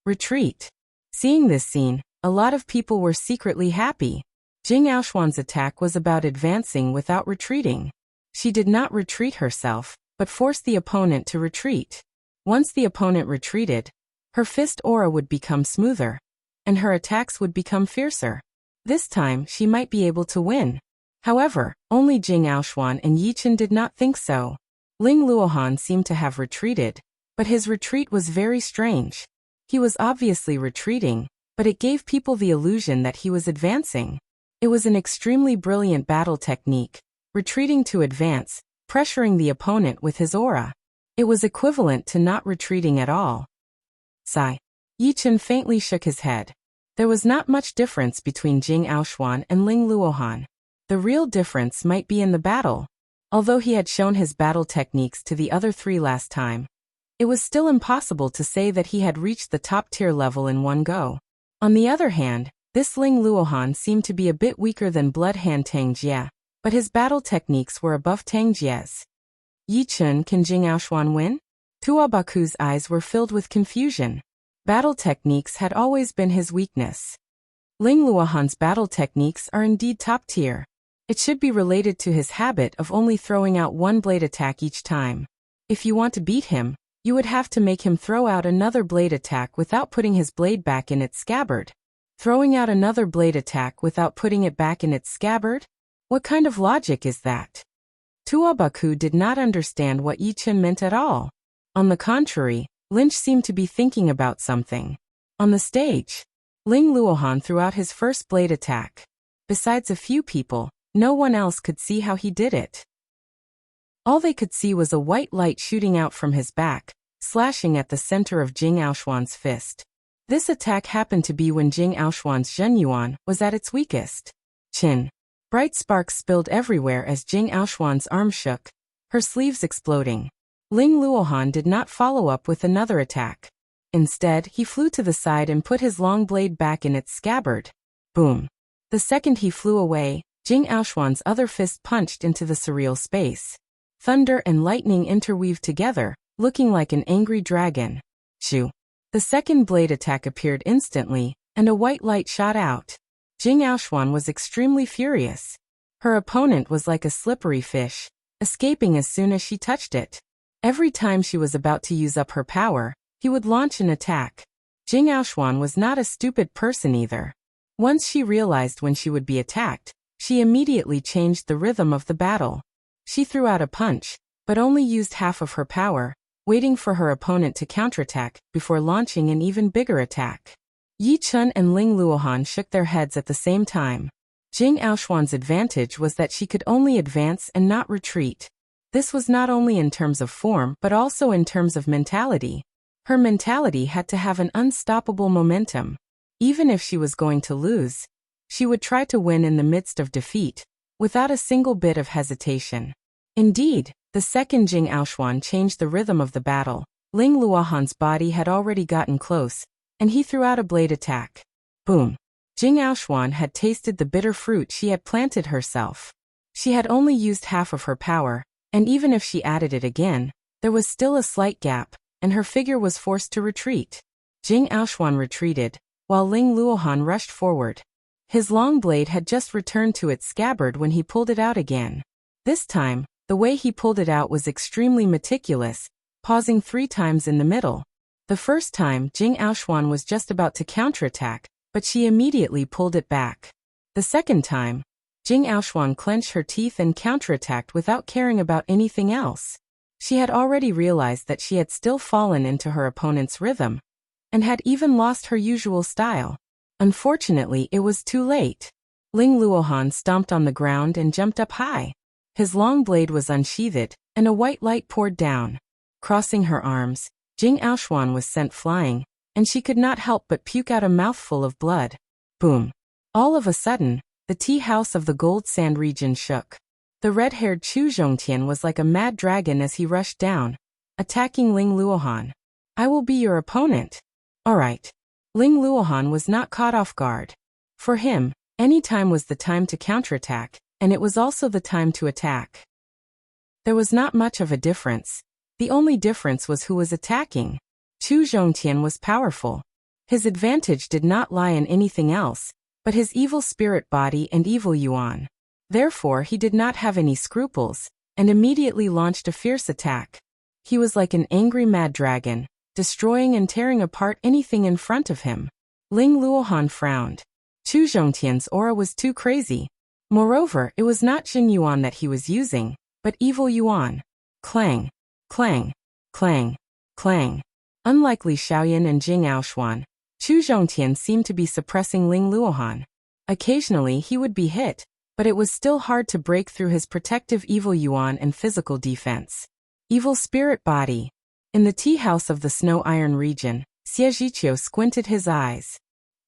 Retreat. Seeing this scene, a lot of people were secretly happy. Jing Aoshuan's attack was about advancing without retreating. She did not retreat herself, but forced the opponent to retreat. Once the opponent retreated, her fist aura would become smoother, and her attacks would become fiercer. This time, she might be able to win. However, only Jing Aoshuan and Yichen did not think so. Ling Luohan seemed to have retreated, but his retreat was very strange. He was obviously retreating, but it gave people the illusion that he was advancing. It was an extremely brilliant battle technique, retreating to advance, pressuring the opponent with his aura. It was equivalent to not retreating at all. Sigh. Yichen faintly shook his head. There was not much difference between Jing Aoshuan and Ling Luohan. The real difference might be in the battle. Although he had shown his battle techniques to the other three last time, it was still impossible to say that he had reached the top-tier level in one go. On the other hand, this Ling Luohan seemed to be a bit weaker than Bloodhand Tang Jie, but his battle techniques were above Tang Jie's. Yichen, can Jing Aoshuan win? Tuobaku's eyes were filled with confusion. Battle techniques had always been his weakness. Ling Luohan's battle techniques are indeed top-tier. It should be related to his habit of only throwing out one blade attack each time. If you want to beat him, you would have to make him throw out another blade attack without putting his blade back in its scabbard. Throwing out another blade attack without putting it back in its scabbard? What kind of logic is that? Tuobaku did not understand what Yichen meant at all. On the contrary, Lynch seemed to be thinking about something. On the stage, Ling Luohan threw out his first blade attack. Besides a few people, no one else could see how he did it. All they could see was a white light shooting out from his back, slashing at the center of Jing Aoshuan's fist. This attack happened to be when Jing Aoshuan's Zhenyuan was at its weakest. Chin. Bright sparks spilled everywhere as Jing Aoshuan's arm shook, her sleeves exploding. Ling Luohan did not follow up with another attack. Instead, he flew to the side and put his long blade back in its scabbard. Boom. The second he flew away, Jing Aoshuan's other fist punched into the surreal space. Thunder and lightning interweaved together, looking like an angry dragon. Shoo. The second blade attack appeared instantly, and a white light shot out. Jing Aoshuan was extremely furious. Her opponent was like a slippery fish, escaping as soon as she touched it. Every time she was about to use up her power, he would launch an attack. Jing Aoshuan was not a stupid person either. Once she realized when she would be attacked, she immediately changed the rhythm of the battle. She threw out a punch, but only used half of her power, waiting for her opponent to counterattack before launching an even bigger attack. Yichen and Ling Luohan shook their heads at the same time. Jing Aoshuan's advantage was that she could only advance and not retreat. This was not only in terms of form but also in terms of mentality. Her mentality had to have an unstoppable momentum. Even if she was going to lose, she would try to win in the midst of defeat, without a single bit of hesitation. Indeed, the second Jing Aoshuan changed the rhythm of the battle. Ling Luohan's body had already gotten close, and he threw out a blade attack. Boom. Jing Aoshuan had tasted the bitter fruit she had planted herself. She had only used half of her power, and even if she added it again, there was still a slight gap, and her figure was forced to retreat. Jing Aoshuan retreated, while Ling Luohan rushed forward. His long blade had just returned to its scabbard when he pulled it out again. This time, the way he pulled it out was extremely meticulous, pausing 3 times in the middle. The first time, Jing Aoshuan was just about to counterattack, but she immediately pulled it back. The second time, Jing Aoshuan clenched her teeth and counterattacked without caring about anything else. She had already realized that she had still fallen into her opponent's rhythm, and had even lost her usual style. Unfortunately, it was too late. Ling Luohan stomped on the ground and jumped up high. His long blade was unsheathed, and a white light poured down. Crossing her arms, Jing Aoshuan was sent flying, and she could not help but puke out a mouthful of blood. Boom! All of a sudden, the tea house of the Gold Sand region shook. The red-haired Chu Zhongtian was like a mad dragon as he rushed down, attacking Ling Luohan. "I will be your opponent." All right. Ling Luohan was not caught off guard. For him, any time was the time to counterattack, and it was also the time to attack. There was not much of a difference. The only difference was who was attacking. Chu Zhongtian was powerful. His advantage did not lie in anything else, but his evil spirit body and evil yuan. Therefore he did not have any scruples, and immediately launched a fierce attack. He was like an angry mad dragon, destroying and tearing apart anything in front of him. Ling Luohan frowned. Chu Zhongtian's aura was too crazy. Moreover, it was not Jin Yuan that he was using, but evil yuan. Clang, clang, clang, clang. Unlike Li Xiaoyan and Jing Aoshuan, Chu Zhongtian seemed to be suppressing Ling Luohan. Occasionally he would be hit, but it was still hard to break through his protective evil yuan and physical defense. Evil spirit body. In the tea house of the Snow Iron region, Xie Zhiqiu squinted his eyes.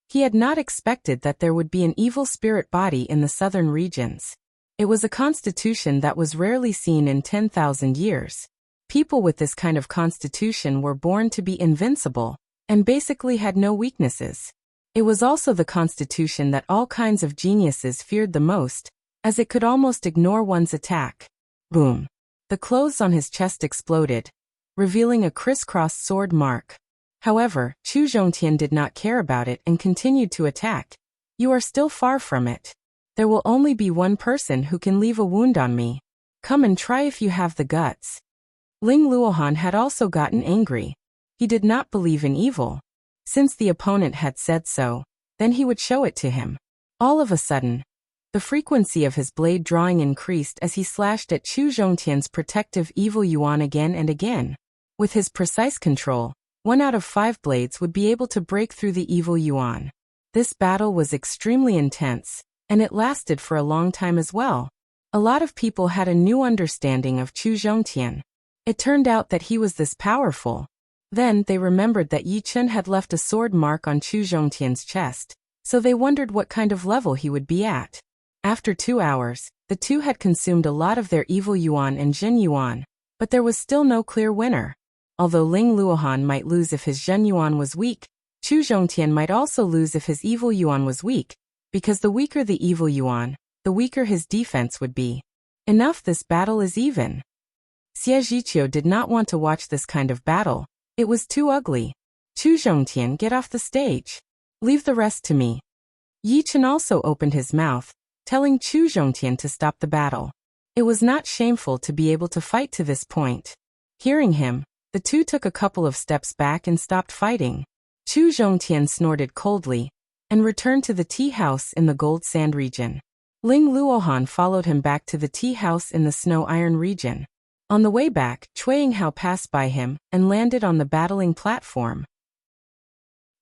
He had not expected that there would be an evil spirit body in the southern regions. It was a constitution that was rarely seen in 10,000 years. People with this kind of constitution were born to be invincible, and basically had no weaknesses. It was also the constitution that all kinds of geniuses feared the most, as it could almost ignore one's attack. Boom! The clothes on his chest exploded, revealing a crisscross sword mark. However, Chu Zhongtian did not care about it and continued to attack. "You are still far from it. There will only be one person who can leave a wound on me. Come and try if you have the guts." Ling Luohan had also gotten angry. He did not believe in evil. Since the opponent had said so, then he would show it to him. All of a sudden, the frequency of his blade drawing increased as he slashed at Chu Zhongtian's protective evil yuan again and again. With his precise control, 1 out of 5 blades would be able to break through the evil yuan. This battle was extremely intense, and it lasted for a long time as well. A lot of people had a new understanding of Chu Zhongtian. It turned out that he was this powerful. Then they remembered that Yi Chen had left a sword mark on Chu Zhongtian's chest, so they wondered what kind of level he would be at. After 2 hours, the two had consumed a lot of their evil yuan and Jin yuan, but there was still no clear winner. Although Ling Luohan might lose if his Jin yuan was weak, Chu Zhongtian might also lose if his evil yuan was weak, because the weaker the evil yuan, the weaker his defense would be. Enough, this battle is even. Xie Zhiqiu did not want to watch this kind of battle. It was too ugly. Chu Zhongtian, get off the stage. Leave the rest to me. Yi Chen also opened his mouth, telling Chu Zhongtian to stop the battle. It was not shameful to be able to fight to this point. Hearing him, the two took a couple of steps back and stopped fighting. Chu Zhongtian snorted coldly, and returned to the tea house in the Gold Sand region. Ling Luohan followed him back to the tea house in the Snow Iron region. On the way back, Cui Yinghao passed by him and landed on the battling platform.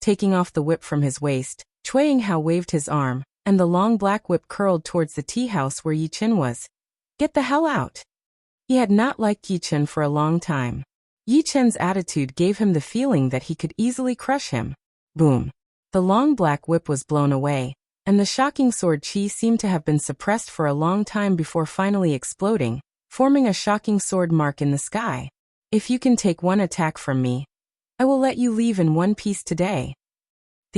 Taking off the whip from his waist, Cui Yinghao waved his arm, and the long black whip curled towards the tea house where Yi Chen was. "Get the hell out!" He had not liked Yi Chen for a long time. Yi Chen's attitude gave him the feeling that he could easily crush him. Boom! The long black whip was blown away, and the shocking sword chi seemed to have been suppressed for a long time before finally exploding, forming a shocking sword mark in the sky. "If you can take one attack from me, I will let you leave in one piece today."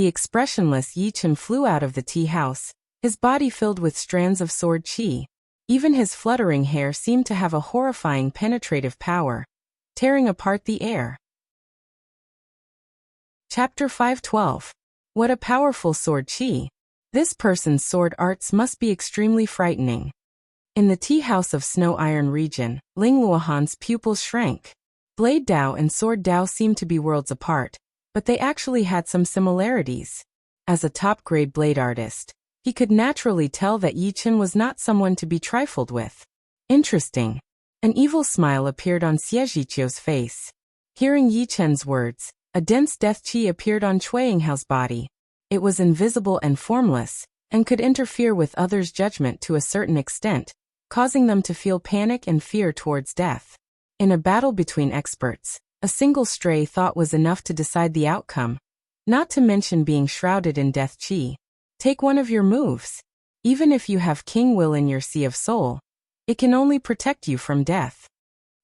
The expressionless Yi Chen flew out of the tea house, his body filled with strands of sword qi. Even his fluttering hair seemed to have a horrifying penetrative power, tearing apart the air. Chapter 512. What a powerful sword qi. This person's sword arts must be extremely frightening. In the tea house of Snow Iron region, Ling Luohan's pupils shrank. Blade Dao and Sword Dao seemed to be worlds apart, but they actually had some similarities. As a top-grade blade artist, he could naturally tell that Yi Chen was not someone to be trifled with. Interesting. An evil smile appeared on Xie Zhiqiu's face. Hearing Yi Chen's words, a dense death qi appeared on Cui Yinghao's body. It was invisible and formless, and could interfere with others' judgment to a certain extent, causing them to feel panic and fear towards death. In a battle between experts, a single stray thought was enough to decide the outcome, not to mention being shrouded in death qi. Take one of your moves. Even if you have King Will in your Sea of Soul, it can only protect you from death.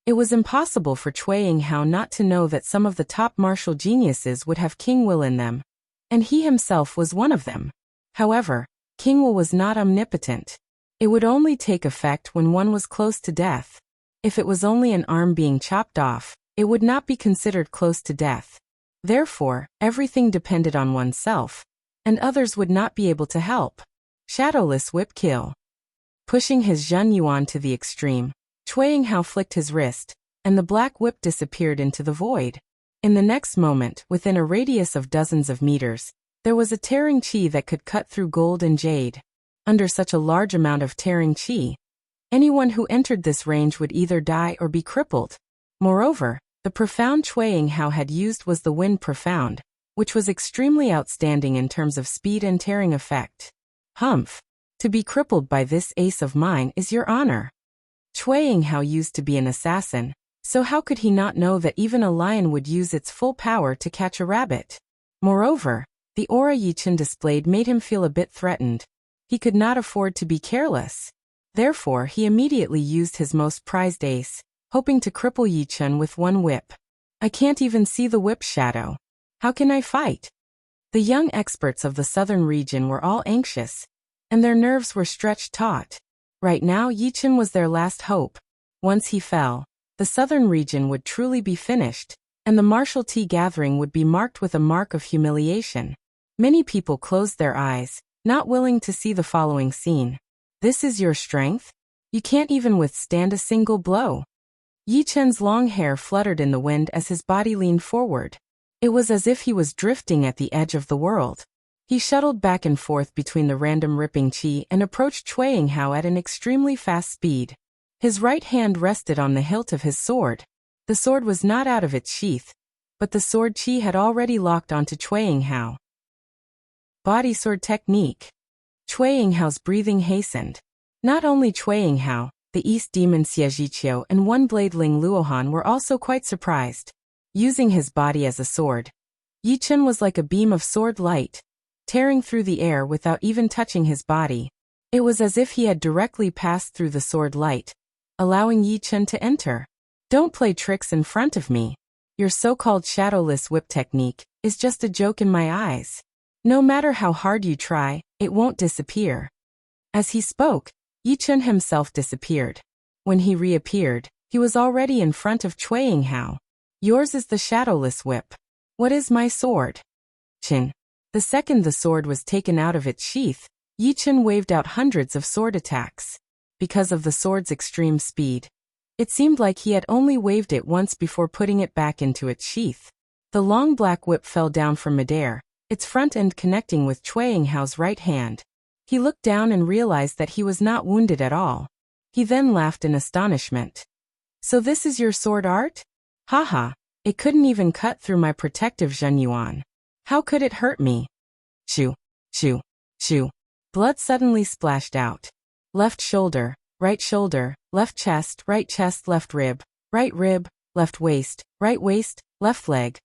It was impossible for Cui Yinghao not to know that some of the top martial geniuses would have King Will in them, and he himself was one of them. However, King Will was not omnipotent. It would only take effect when one was close to death. If it was only an arm being chopped off, it would not be considered close to death. Therefore, everything depended on oneself, and others would not be able to help. Shadowless whip kill. Pushing his Zhen Yuan to the extreme, Cui Yinghao flicked his wrist, and the black whip disappeared into the void. In the next moment, within a radius of dozens of meters, there was a tearing qi that could cut through gold and jade. Under such a large amount of tearing qi, anyone who entered this range would either die or be crippled. Moreover, the profound Cui Yinghao had used was the Wind Profound, which was extremely outstanding in terms of speed and tearing effect. Humph! To be crippled by this ace of mine is your honor. Cui Yinghao used to be an assassin, so how could he not know that even a lion would use its full power to catch a rabbit? Moreover, the aura Yi Chen displayed made him feel a bit threatened. He could not afford to be careless. Therefore, he immediately used his most prized ace, hoping to cripple Yi Chen with one whip. I can't even see the whip shadow. How can I fight? The young experts of the southern region were all anxious, and their nerves were stretched taut. Right now, Yi Chen was their last hope. Once he fell, the southern region would truly be finished, and the martial tea gathering would be marked with a mark of humiliation. Many people closed their eyes, not willing to see the following scene. This is your strength? You can't even withstand a single blow. Yi Chen's long hair fluttered in the wind as his body leaned forward. It was as if he was drifting at the edge of the world. He shuttled back and forth between the random ripping qi and approached Cui Yinghao at an extremely fast speed. His right hand rested on the hilt of his sword. The sword was not out of its sheath, but the sword qi had already locked onto Cui Yinghao. Body sword technique. Cui Yinghao's breathing hastened. Not only Cui Yinghao, the East Demon Xie Zhiqiu and One Blade Ling Luohan were also quite surprised. Using his body as a sword, Yi Chen was like a beam of sword light, tearing through the air without even touching his body. It was as if he had directly passed through the sword light, allowing Yi Chen to enter. Don't play tricks in front of me. Your so-called shadowless whip technique is just a joke in my eyes. No matter how hard you try, it won't disappear. As he spoke, Yi Chen himself disappeared. When he reappeared, he was already in front of Cui Yinghao. Yours is the shadowless whip. What is my sword? Chen. The second the sword was taken out of its sheath, Yi Chen waved out hundreds of sword attacks. Because of the sword's extreme speed, it seemed like he had only waved it once before putting it back into its sheath. The long black whip fell down from midair, its front end connecting with Cui Yinghao's right hand. He looked down and realized that he was not wounded at all. He then laughed in astonishment. So this is your sword art? Haha, it couldn't even cut through my protective Zhen Yuan. How could it hurt me? Shoo, shoo, shoo. Blood suddenly splashed out. Left shoulder, left chest, left rib, left waist, left leg,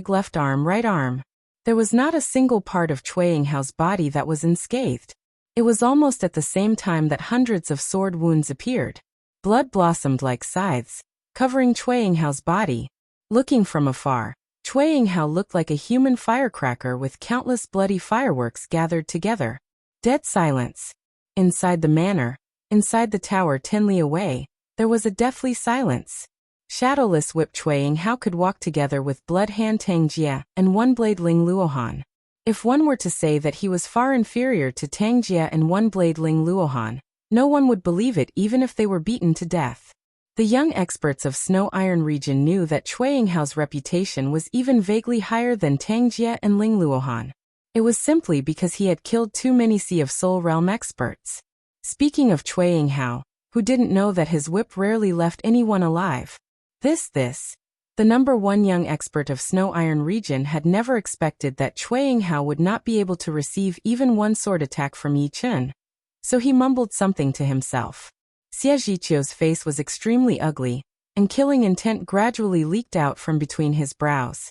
left arm, right arm. There was not a single part of Cui Yinghao's body that was unscathed. It was almost at the same time that hundreds of sword wounds appeared. Blood blossomed like scythes, covering Cui Yinghao's body. Looking from afar, Cui Yinghao looked like a human firecracker with countless bloody fireworks gathered together. Dead silence. Inside the manor, inside the tower 10 li away, there was a deathly silence. Shadowless Whip Cui Yinghao could walk together with Blood Hand Tang Jie and One Blade Ling Luohan. If one were to say that he was far inferior to Tang Jie and One Blade Ling Luohan, no one would believe it even if they were beaten to death. The young experts of Snow Iron region knew that Cui Yinghao's reputation was even vaguely higher than Tang Jie and Ling Luohan. It was simply because he had killed too many Sea of Soul Realm experts. Speaking of Cui Yinghao, who didn't know that his whip rarely left anyone alive. The number one young expert of Snow Iron region had never expected that Cui Yinghao would not be able to receive even one sword attack from Yi Chen. So he mumbled something to himself. Xie Zhiqiu's face was extremely ugly, and killing intent gradually leaked out from between his brows.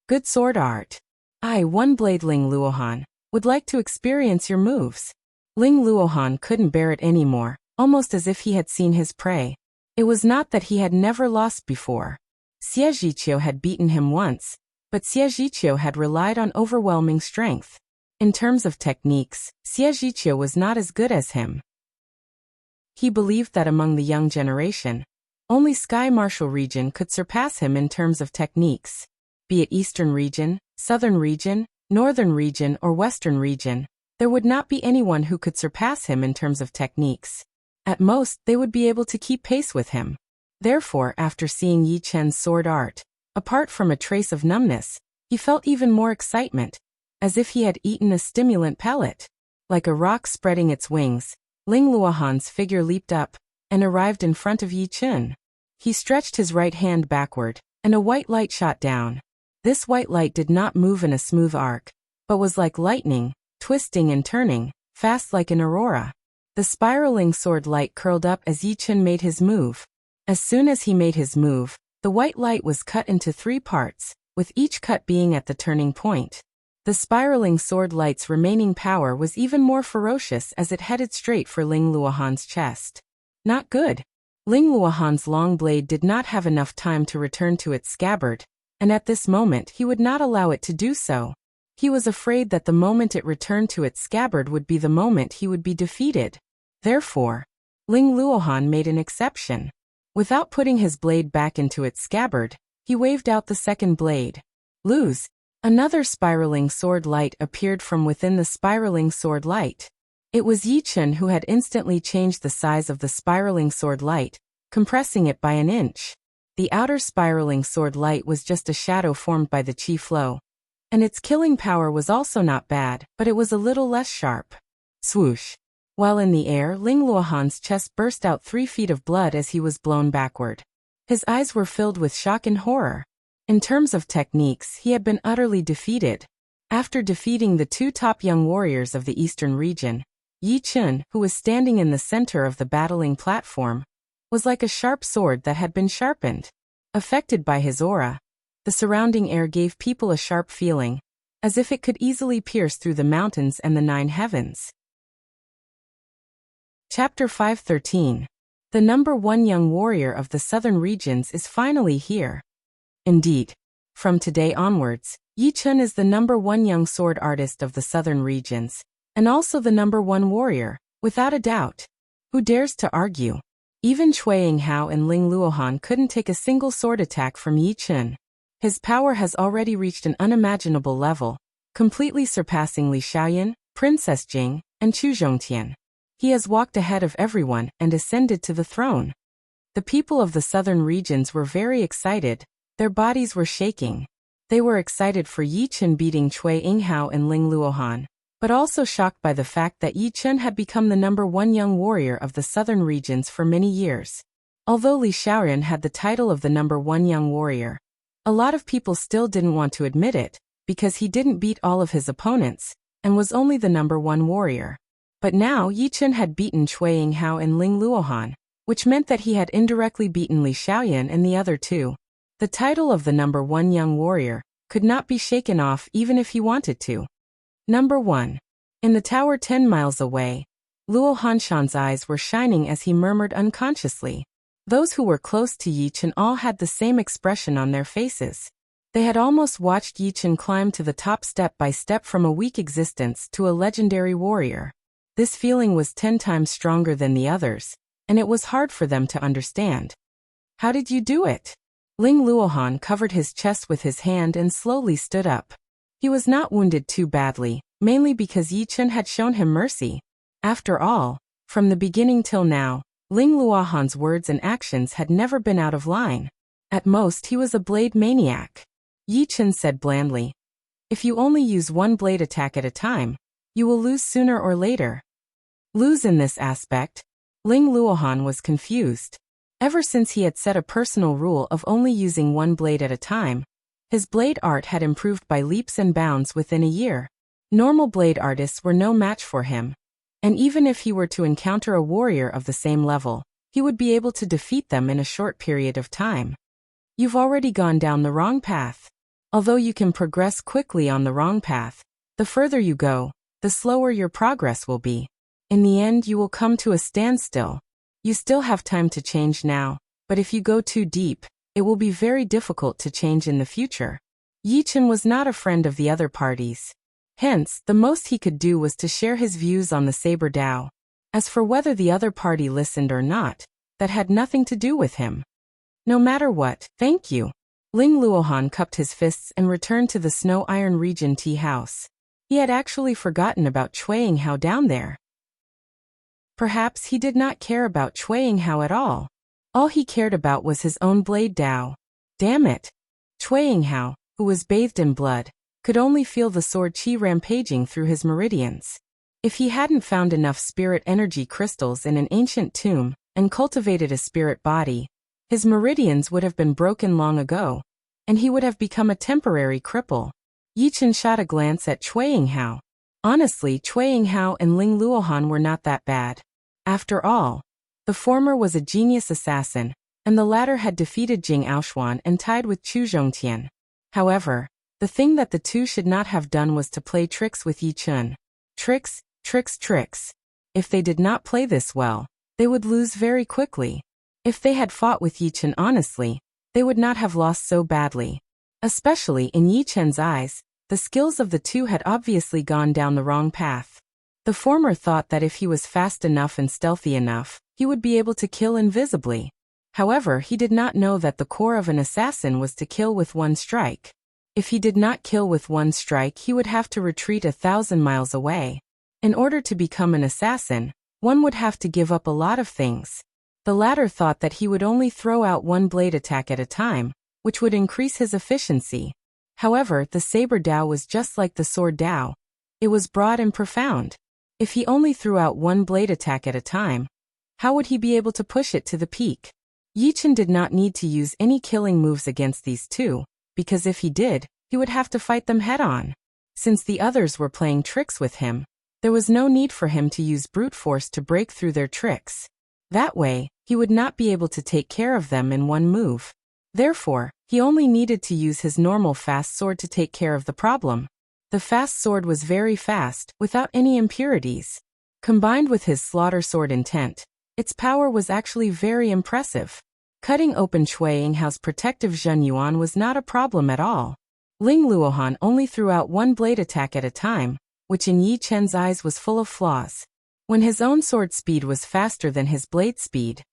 Good sword art. I, One Blade Ling Luohan, would like to experience your moves. Ling Luohan couldn't bear it anymore, almost as if he had seen his prey. It was not that he had never lost before. Xie Zhiqiu had beaten him once, but Xie Zhiqiu had relied on overwhelming strength. In terms of techniques, Xie Zhiqiu was not as good as him. He believed that among the young generation, only Sky Martial region could surpass him in terms of techniques. Be it Eastern region, Southern region, Northern region or Western region, there would not be anyone who could surpass him in terms of techniques. At most, they would be able to keep pace with him. Therefore, after seeing Yi Chen's sword art, apart from a trace of numbness, he felt even more excitement, as if he had eaten a stimulant pellet. Like a rock spreading its wings, Ling Luohan's figure leaped up and arrived in front of Yi Chen. He stretched his right hand backward, and a white light shot down. This white light did not move in a smooth arc, but was like lightning, twisting and turning, fast like an aurora. The spiraling sword light curled up as Yi Chen made his move. As soon as he made his move, the white light was cut into 3 parts, with each cut being at the turning point. The spiraling sword light's remaining power was even more ferocious as it headed straight for Ling Luohan's chest. Not good. Ling Luohan's long blade did not have enough time to return to its scabbard, and at this moment he would not allow it to do so. He was afraid that the moment it returned to its scabbard would be the moment he would be defeated. Therefore, Ling Luohan made an exception. Without putting his blade back into its scabbard, he waved out the second blade. Lose. Another spiraling sword light appeared from within the spiraling sword light. It was Yi Chen who had instantly changed the size of the spiraling sword light, compressing it by an inch. The outer spiraling sword light was just a shadow formed by the chi flow. And its killing power was also not bad, but it was a little less sharp. Swoosh. While in the air, Ling Luohan's chest burst out 3 feet of blood as he was blown backward. His eyes were filled with shock and horror. In terms of techniques, he had been utterly defeated. After defeating the 2 top young warriors of the Eastern region, Yi Chen, who was standing in the center of the battling platform, was like a sharp sword that had been sharpened. Affected by his aura, the surrounding air gave people a sharp feeling, as if it could easily pierce through the mountains and the 9 heavens. Chapter 513. The number 1 young warrior of the southern regions is finally here. Indeed. From today onwards, Yi Chen is the number 1 young sword artist of the southern regions, and also the number 1 warrior, without a doubt. Who dares to argue? Even Cui Yinghao and Ling Luohan couldn't take a single sword attack from Yi Chen. His power has already reached an unimaginable level, completely surpassing Li Xiaoyan, Princess Jing, and Chu Zhongtian. He has walked ahead of everyone and ascended to the throne. The people of the southern regions were very excited. Their bodies were shaking. They were excited for Yi Chen beating Cui Yinghao and Ling Luohan, but also shocked by the fact that Yi Chen had become the number 1 young warrior of the southern regions for many years. Although Li Xiaoyan had the title of the number 1 young warrior, a lot of people still didn't want to admit it, because he didn't beat all of his opponents, and was only the number 1 warrior. But now Yi Chen had beaten Cui Yinghao and Ling Luohan, which meant that he had indirectly beaten Li Xiaoyan and the other 2. The title of the number 1 young warrior could not be shaken off even if he wanted to. Number 1. In the tower 10 miles away, Luo Hanshan's eyes were shining as he murmured unconsciously. Those who were close to Yi Chen all had the same expression on their faces. They had almost watched Yi Chen climb to the top step by step from a weak existence to a legendary warrior. This feeling was 10 times stronger than the others, and it was hard for them to understand. How did you do it? Ling Luohan covered his chest with his hand and slowly stood up. He was not wounded too badly, mainly because Yi Chen had shown him mercy. After all, from the beginning till now, Ling Luohan's words and actions had never been out of line. At most he was a blade maniac. Yi Chen said blandly, "If you only use one blade attack at a time, you will lose sooner or later." Lose in this aspect? Ling Luohan was confused. Ever since he had set a personal rule of only using one blade at a time, his blade art had improved by leaps and bounds within a year. Normal blade artists were no match for him. And even if he were to encounter a warrior of the same level, he would be able to defeat them in a short period of time. You've already gone down the wrong path. Although you can progress quickly on the wrong path, the further you go, the slower your progress will be. In the end, you will come to a standstill. You still have time to change now, but if you go too deep, it will be very difficult to change in the future. Yi Chen was not a friend of the other parties. Hence, the most he could do was to share his views on the Saber Dao. As for whether the other party listened or not, that had nothing to do with him. No matter what, thank you. Ling Luohan cupped his fists and returned to the Snow Iron Region tea house. He had actually forgotten about Cui Yinghao down there. Perhaps he did not care about Cui Yinghao at all. All he cared about was his own blade Dao. Damn it! Cui Yinghao, who was bathed in blood, could only feel the sword qi rampaging through his meridians. If he hadn't found enough spirit energy crystals in an ancient tomb and cultivated a spirit body, his meridians would have been broken long ago, and he would have become a temporary cripple. Yi Chen shot a glance at Cui Yinghao. Honestly, Cui Yinghao and Ling Luohan were not that bad. After all, the former was a genius assassin, and the latter had defeated Jing Aoshuan and tied with Chu Zhongtian. However, the thing that the two should not have done was to play tricks with Yi Chen. Tricks, tricks, tricks. If they did not play this well, they would lose very quickly. If they had fought with Yi Chen honestly, they would not have lost so badly. Especially in Yi Chen's eyes, the skills of the two had obviously gone down the wrong path. The former thought that if he was fast enough and stealthy enough, he would be able to kill invisibly. However, he did not know that the core of an assassin was to kill with one strike. If he did not kill with one strike, he would have to retreat 1,000 miles away. In order to become an assassin, one would have to give up a lot of things. The latter thought that he would only throw out one blade attack at a time, which would increase his efficiency. However, the Saber Dao was just like the Sword Dao. It was broad and profound. If he only threw out one blade attack at a time, how would he be able to push it to the peak? Yi Chen did not need to use any killing moves against these two, because if he did, he would have to fight them head-on. Since the others were playing tricks with him, there was no need for him to use brute force to break through their tricks. That way, he would not be able to take care of them in one move. Therefore, he only needed to use his normal fast sword to take care of the problem. The fast sword was very fast, without any impurities. Combined with his slaughter sword intent, its power was actually very impressive. Cutting open Cui Yinghao's protective Zhen Yuan was not a problem at all. Ling Luohan only threw out one blade attack at a time, which in Yi Chen's eyes was full of flaws. When his own sword speed was faster than his blade speed,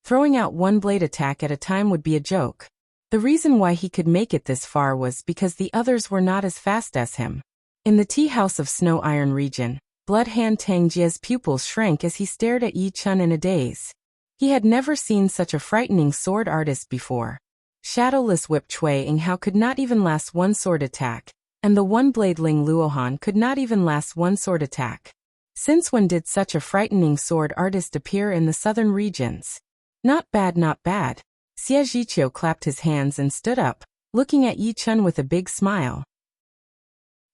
throwing out one blade attack at a time would be a joke. The reason why he could make it this far was because the others were not as fast as him. In the tea house of Snow Iron Region, Bloodhand Tang Jie's pupils shrank as he stared at Yi Chen in a daze. He had never seen such a frightening sword artist before. Shadowless Whip Cui Yinghao could not even last one sword attack, and the one-blade Ling Luohan could not even last one sword attack. Since when did such a frightening sword artist appear in the southern regions? Not bad, not bad. Xie Zhiqiu clapped his hands and stood up, looking at Yi Chen with a big smile.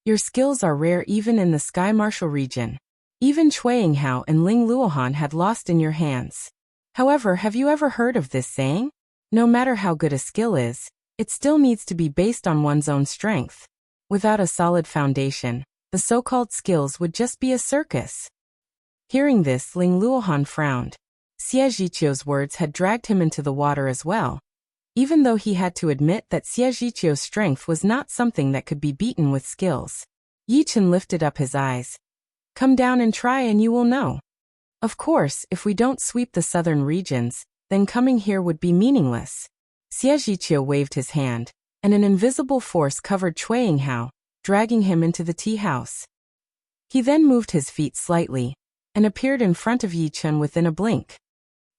Your skills are rare even in the Sky Martial region. Even Cui Yinghao and Ling Luohan had lost in your hands. However, have you ever heard of this saying? No matter how good a skill is, it still needs to be based on one's own strength. Without a solid foundation, the so-called skills would just be a circus. Hearing this, Ling Luohan frowned. Xie Zhiqiu's words had dragged him into the water as well. even though he had to admit that Xie Zhiqiu's strength was not something that could be beaten with skills. Yi Chen lifted up his eyes. Come down and try and you will know. Of course, if we don't sweep the southern regions, then coming here would be meaningless. Xie Zhiqiu waved his hand, and an invisible force covered Cui Yinghao, dragging him into the tea house. He then moved his feet slightly, and appeared in front of Yi Chen within a blink.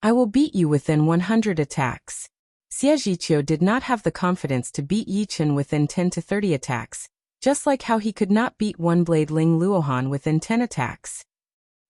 I will beat you within 100 attacks. Xie Zhiqiu did not have the confidence to beat Yi Chen within 10 to 30 attacks, just like how he could not beat One-Blade Ling Luohan within 10 attacks.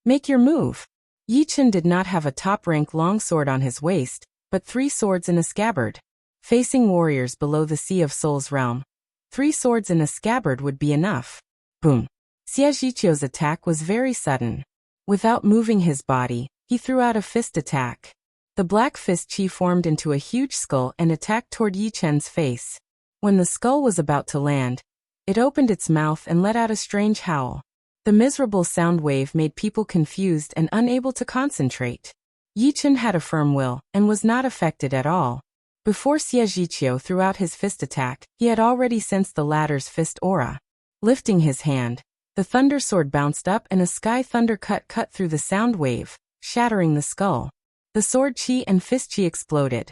Make your move. Yi Chen did not have a top-rank longsword on his waist, but 3 swords in a scabbard. Facing warriors below the Sea of Souls realm, 3 swords in a scabbard would be enough. Boom. Xie Zhiqiu's attack was very sudden. Without moving his body, he threw out a fist attack. The black fist chi formed into a huge skull and attacked toward Yi Chen's face. When the skull was about to land, it opened its mouth and let out a strange howl. The miserable sound wave made people confused and unable to concentrate. Yi Chen had a firm will and was not affected at all. Before Xie Zhiqiu threw out his fist attack, he had already sensed the latter's fist aura. Lifting his hand, the thunder sword bounced up and a sky thunder cut through the sound wave, shattering the skull. The sword chi and fist chi exploded.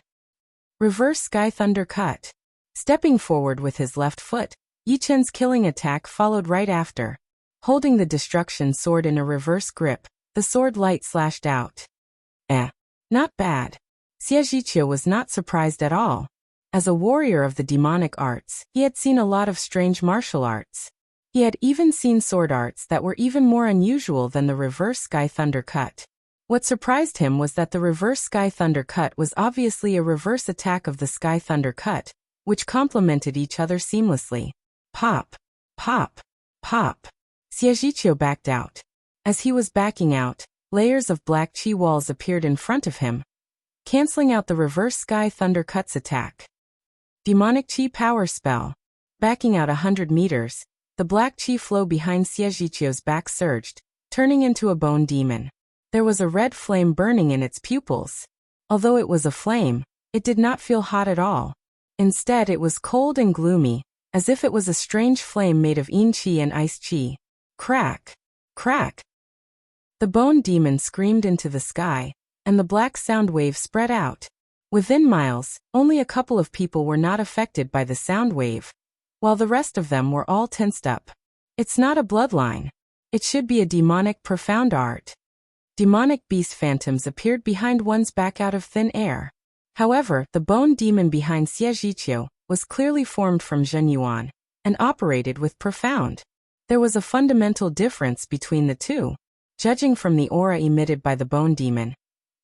Reverse sky thunder cut. Stepping forward with his left foot, Yi Chen's killing attack followed right after. Holding the destruction sword in a reverse grip, the sword light slashed out. Not bad. Xie Zhiqiu was not surprised at all. As a warrior of the demonic arts, he had seen a lot of strange martial arts. He had even seen sword arts that were even more unusual than the reverse sky thunder cut. What surprised him was that the reverse sky thunder cut was obviously a reverse attack of the sky thunder cut, which complemented each other seamlessly. Pop, pop, pop. Xie Zhiqiu backed out. As he was backing out, layers of black chi walls appeared in front of him, canceling out the reverse sky thunder cut's attack. Demonic chi power spell. Backing out 100 meters, the black chi flow behind Xie Zhiqiu's back surged, turning into a bone demon. There was a red flame burning in its pupils. Although it was a flame, it did not feel hot at all. Instead, it was cold and gloomy, as if it was a strange flame made of yin chi and ice chi. Crack! Crack! The bone demon screamed into the sky, and the black sound wave spread out. Within miles, only a couple of people were not affected by the sound wave, while the rest of them were all tensed up. It's not a bloodline. It should be a demonic profound art. Demonic beast phantoms appeared behind one's back out of thin air. However, the bone demon behind Xie Zhiqiu was clearly formed from Zhen Yuan, and operated with profound. There was a fundamental difference between the two. Judging from the aura emitted by the bone demon,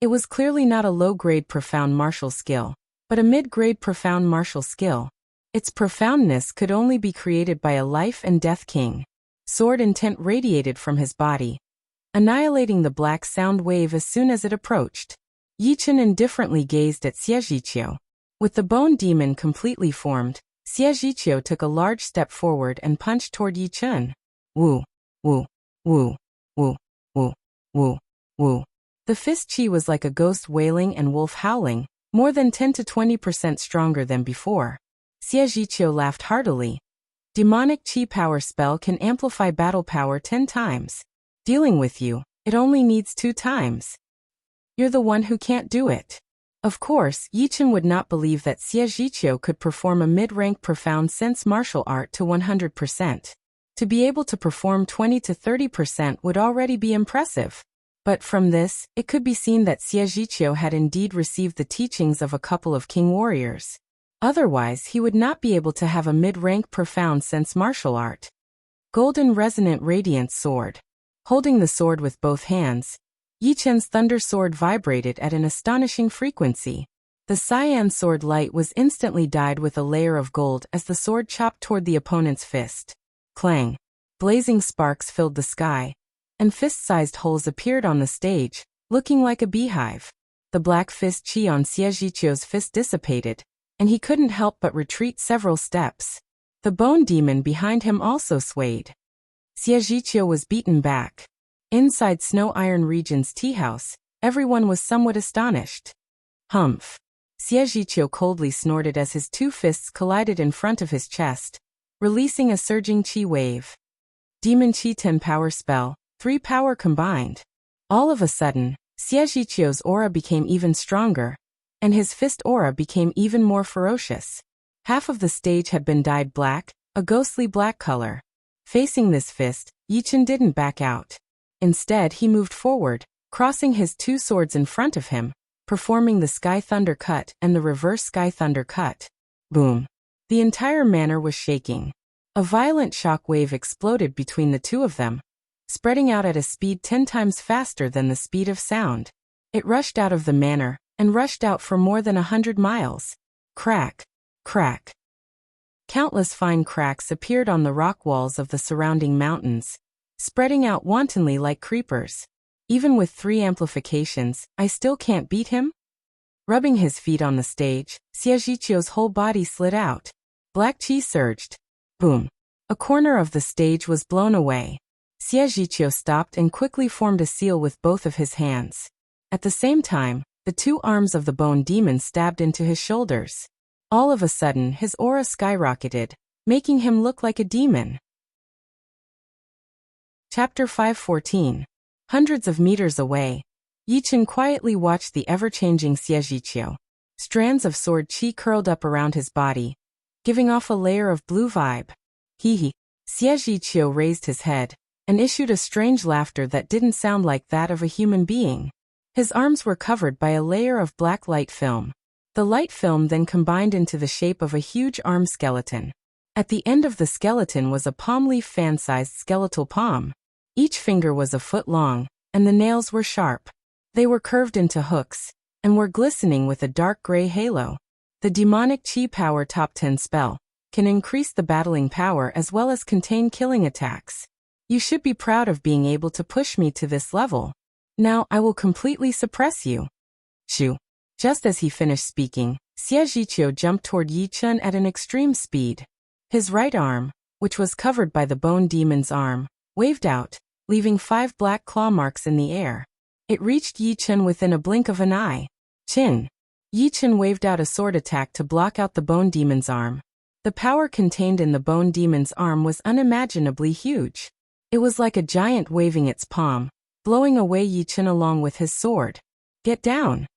it was clearly not a low-grade profound martial skill, but a mid-grade profound martial skill. Its profoundness could only be created by a life and death king. Sword intent radiated from his body, annihilating the black sound wave as soon as it approached. Yi Chen indifferently gazed at Xie Zhiqiu. With the bone demon completely formed, Xie Zhiqiu took a large step forward and punched toward Yi Chen. Woo, woo, woo, woo, woo, woo, woo. The fist chi was like a ghost wailing and wolf howling, more than 10 to 20% stronger than before. Xie Zhiqiu laughed heartily. Demonic chi power spell can amplify battle power 10 times. Dealing with you, it only needs 2 times. You're the one who can't do it. Of course, Yi Chen would not believe that Xie Zhiqiu could perform a mid-rank profound sense martial art to 100%. To be able to perform 20 to 30% would already be impressive. But from this, it could be seen that Xie Zhiqiu had indeed received the teachings of a couple of king warriors. Otherwise, he would not be able to have a mid-rank profound sense martial art. Golden Resonant Radiance Sword. Holding the sword with both hands, Yi Chen's thunder sword vibrated at an astonishing frequency. The cyan sword light was instantly dyed with a layer of gold as the sword chopped toward the opponent's fist. Clang! Blazing sparks filled the sky, and fist-sized holes appeared on the stage, looking like a beehive. The black fist chi on Xie Zhiqiu's fist dissipated, and he couldn't help but retreat several steps. The bone demon behind him also swayed. Xie Zhiqiu was beaten back. Inside Snow Iron Region's tea house, everyone was somewhat astonished. Humph! Xie coldly snorted as his two fists collided in front of his chest, releasing a surging qi wave. Demon Qi 10 power spell, 3 power combined. All of a sudden, Xie aura became even stronger, and his fist aura became even more ferocious. Half of the stage had been dyed black, a ghostly black color. Facing this fist, Yichen didn't back out. Instead, he moved forward, crossing his two swords in front of him, performing the Sky Thunder Cut and the Reverse Sky Thunder Cut. Boom! The entire manor was shaking. A violent shock wave exploded between the two of them, spreading out at a speed 10 times faster than the speed of sound. It rushed out of the manor, and rushed out for more than 100 miles. Crack! Crack! Countless fine cracks appeared on the rock walls of the surrounding mountains, spreading out wantonly like creepers. Even with 3 amplifications, I still can't beat him? Rubbing his feet on the stage, Xie whole body slid out. Black qi surged. Boom! A corner of the stage was blown away. Xie stopped and quickly formed a seal with both of his hands. At the same time, the 2 arms of the bone demon stabbed into his shoulders. All of a sudden, his aura skyrocketed, making him look like a demon. Chapter 514. Hundreds of meters away, Yichen quietly watched the ever-changing Xie. Strands of sword qi curled up around his body, giving off a layer of blue vibe. Hee. Xie raised his head, and issued a strange laughter that didn't sound like that of a human being. His arms were covered by a layer of black light film. The light film then combined into the shape of a huge arm skeleton. At the end of the skeleton was a palm leaf fan-sized skeletal palm. Each finger was a foot long, and the nails were sharp. They were curved into hooks, and were glistening with a dark gray halo. The demonic qi power top 10 spell can increase the battling power as well as contain killing attacks. You should be proud of being able to push me to this level. Now I will completely suppress you. Shoo. Just as he finished speaking, Xie jumped toward Yichen at an extreme speed. His right arm, which was covered by the bone demon's arm, waved out, leaving 5 black claw marks in the air. It reached Yichen within a blink of an eye. Chin. Yichen waved out a sword attack to block out the bone demon's arm. The power contained in the bone demon's arm was unimaginably huge. It was like a giant waving its palm, blowing away Yichen along with his sword. Get down!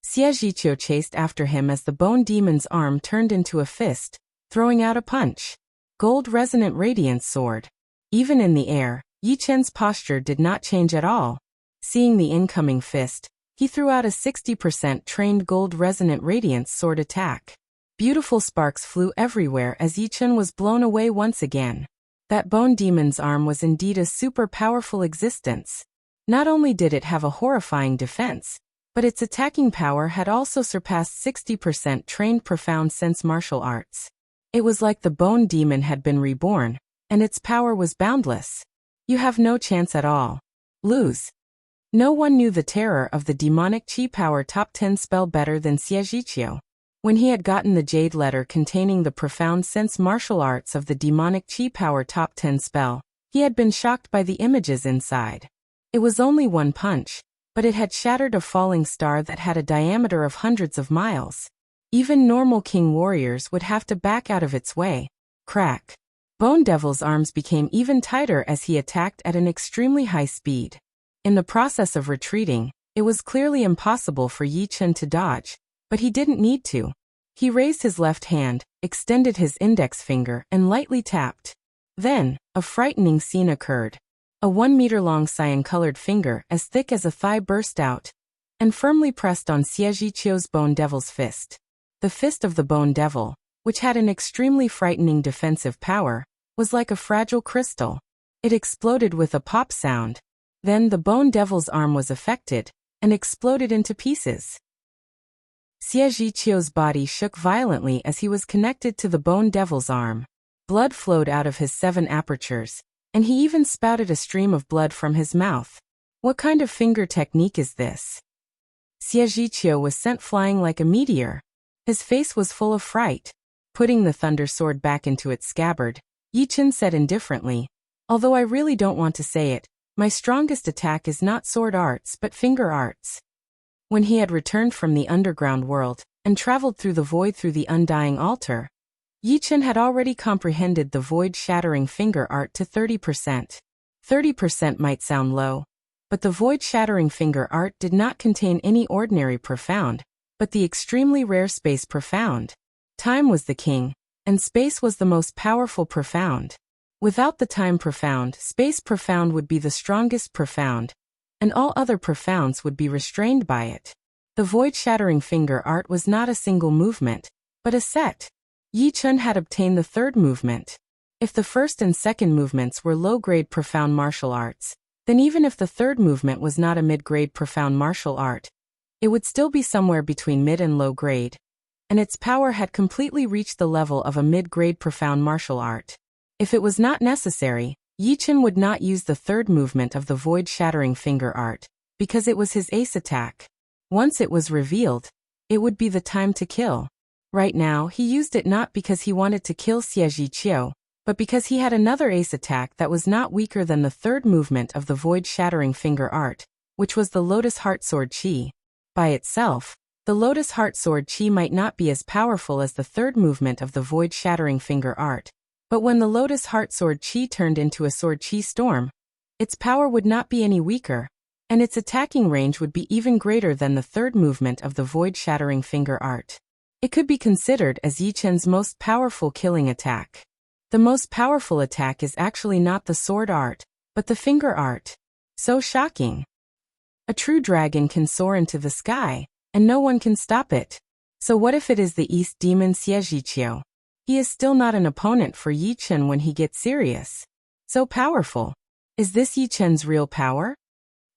Xie chased after him as the bone demon's arm turned into a fist, throwing out a punch. Gold resonant radiance sword. Even in the air, Yichen's posture did not change at all. Seeing the incoming fist, he threw out a 60% trained gold resonant radiance sword attack. Beautiful sparks flew everywhere as Yichen was blown away once again. That bone demon's arm was indeed a super powerful existence. Not only did it have a horrifying defense, but its attacking power had also surpassed 60% trained profound sense martial arts. It was like the bone demon had been reborn, and its power was boundless. You have no chance at all. Lose. No one knew the terror of the demonic qi power top 10 spell better than Xie. When he had gotten the jade letter containing the profound sense martial arts of the demonic qi power top 10 spell, he had been shocked by the images inside. It was only one punch, but it had shattered a falling star that had a diameter of hundreds of miles. Even normal king warriors would have to back out of its way. Crack. Bone Devil's arms became even tighter as he attacked at an extremely high speed. In the process of retreating, it was clearly impossible for Yichen to dodge, but he didn't need to. He raised his left hand, extended his index finger, and lightly tapped. Then, a frightening scene occurred. A 1-meter-long cyan-colored finger as thick as a thigh burst out, and firmly pressed on Xie's Bone Devil's fist. The fist of the Bone Devil, which had an extremely frightening defensive power, was like a fragile crystal. It exploded with a pop sound. Then the Bone Devil's arm was affected, and exploded into pieces. Xie's body shook violently as he was connected to the Bone Devil's arm. Blood flowed out of his 7 apertures, and he even spouted a stream of blood from his mouth. What kind of finger technique is this? Xie was sent flying like a meteor. His face was full of fright. Putting the thunder sword back into its scabbard, Yichen said indifferently, "Although I really don't want to say it, my strongest attack is not sword arts but finger arts." When he had returned from the underground world, and traveled through the void through the undying altar. Yi Chen had already comprehended the void-shattering finger art to 30%. 30% might sound low, but the void-shattering finger art did not contain any ordinary profound, but the extremely rare space profound. Time was the king, and space was the most powerful profound. Without the time profound, space profound would be the strongest profound, and all other profounds would be restrained by it. The void-shattering finger art was not a single movement, but a set. Yi Chen had obtained the third movement. If the first and second movements were low-grade profound martial arts, then even if the third movement was not a mid-grade profound martial art, it would still be somewhere between mid and low grade, and its power had completely reached the level of a mid-grade profound martial art. If it was not necessary, Yi Chen would not use the third movement of the void-shattering finger art, because it was his ace attack. Once it was revealed, it would be the time to kill. Right now, he used it not because he wanted to kill Xie Zhiqiu, but because he had another ace attack that was not weaker than the third movement of the void-shattering finger art, which was the Lotus Heart Sword Qi. By itself, the Lotus Heart Sword Qi might not be as powerful as the third movement of the void-shattering finger art, but when the Lotus Heart Sword Qi turned into a Sword Qi storm, its power would not be any weaker, and its attacking range would be even greater than the third movement of the void-shattering finger art. It could be considered as Yi Chen's most powerful killing attack. The most powerful attack is actually not the sword art, but the finger art. So shocking. A true dragon can soar into the sky, and no one can stop it. So what if it is the East Demon Xie Zhiqiu? He is still not an opponent for Yi Chen when he gets serious. So powerful. Is this Yi Chen's real power?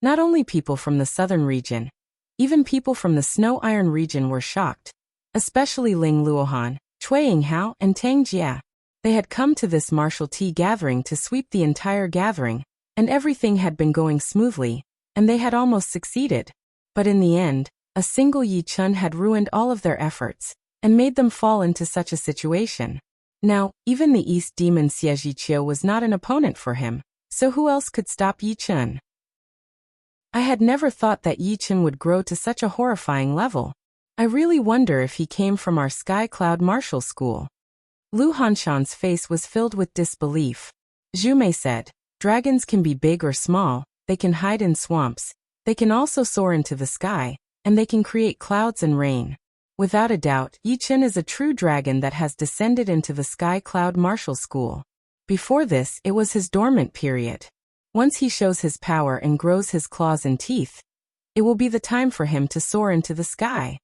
Not only people from the southern region, even people from the Snow Iron region were shocked, especially Ling Luohan, Cui Yinghao, and Tang Jia. They had come to this martial tea gathering to sweep the entire gathering, and everything had been going smoothly, and they had almost succeeded. But in the end, a single Yi Chen had ruined all of their efforts, and made them fall into such a situation. Now, even the East Demon Xie Zhiqiu was not an opponent for him, so who else could stop Yi Chen? I had never thought that Yi Chen would grow to such a horrifying level. I really wonder if he came from our Sky Cloud Martial School. Lu Hanshan's face was filled with disbelief. Zhu Mei said, dragons can be big or small, they can hide in swamps, they can also soar into the sky, and they can create clouds and rain. Without a doubt, Yi Chen is a true dragon that has descended into the Sky Cloud Martial School. Before this, it was his dormant period. Once he shows his power and grows his claws and teeth, it will be the time for him to soar into the sky.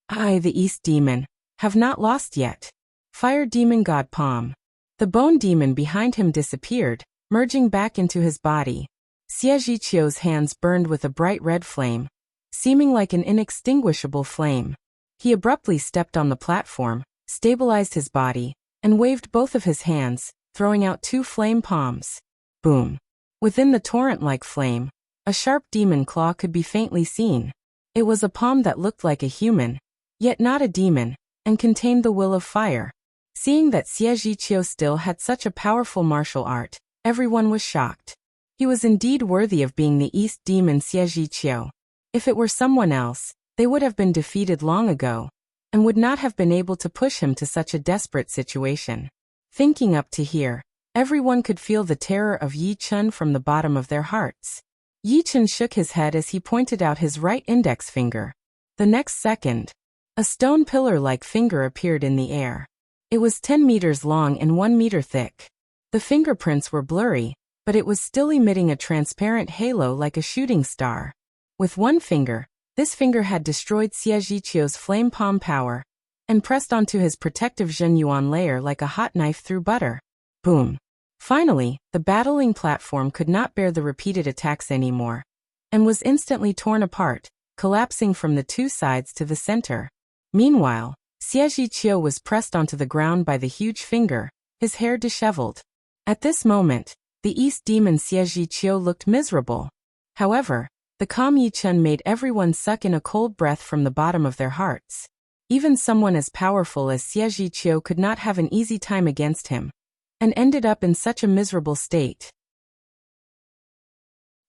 I, the East Demon, have not lost yet. Fire Demon God Palm. The bone demon behind him disappeared, merging back into his body. Xie Zhiqiu's hands burned with a bright red flame, seeming like an inextinguishable flame. He abruptly stepped on the platform, stabilized his body, and waved both of his hands, throwing out two flame palms. Boom. Within the torrent-like flame, a sharp demon claw could be faintly seen. It was a palm that looked like a human, yet not a demon, and contained the will of fire. Seeing that Xie Zhiqiu still had such a powerful martial art, everyone was shocked. He was indeed worthy of being the East Demon Xie Zhiqiu. If it were someone else, they would have been defeated long ago, and would not have been able to push him to such a desperate situation. Thinking up to here, everyone could feel the terror of Yi Chen from the bottom of their hearts. Yi Chen shook his head as he pointed out his right index finger. The next second, a stone pillar-like finger appeared in the air. It was 10 meters long and 1 meter thick. The fingerprints were blurry, but it was still emitting a transparent halo like a shooting star. With one finger, this finger had destroyed Xie Zhiqiu's flame palm power, and pressed onto his protective Zhenyuan layer like a hot knife through butter. Boom. Finally, the battling platform could not bear the repeated attacks anymore, and was instantly torn apart, collapsing from the two sides to the center. Meanwhile, Xie Zhiqiu was pressed onto the ground by the huge finger, his hair disheveled. At this moment, the East Demon Xie Zhiqiu looked miserable. However, the calm Yi Chen made everyone suck in a cold breath from the bottom of their hearts. Even someone as powerful as Xie Zhiqiu could not have an easy time against him, and ended up in such a miserable state.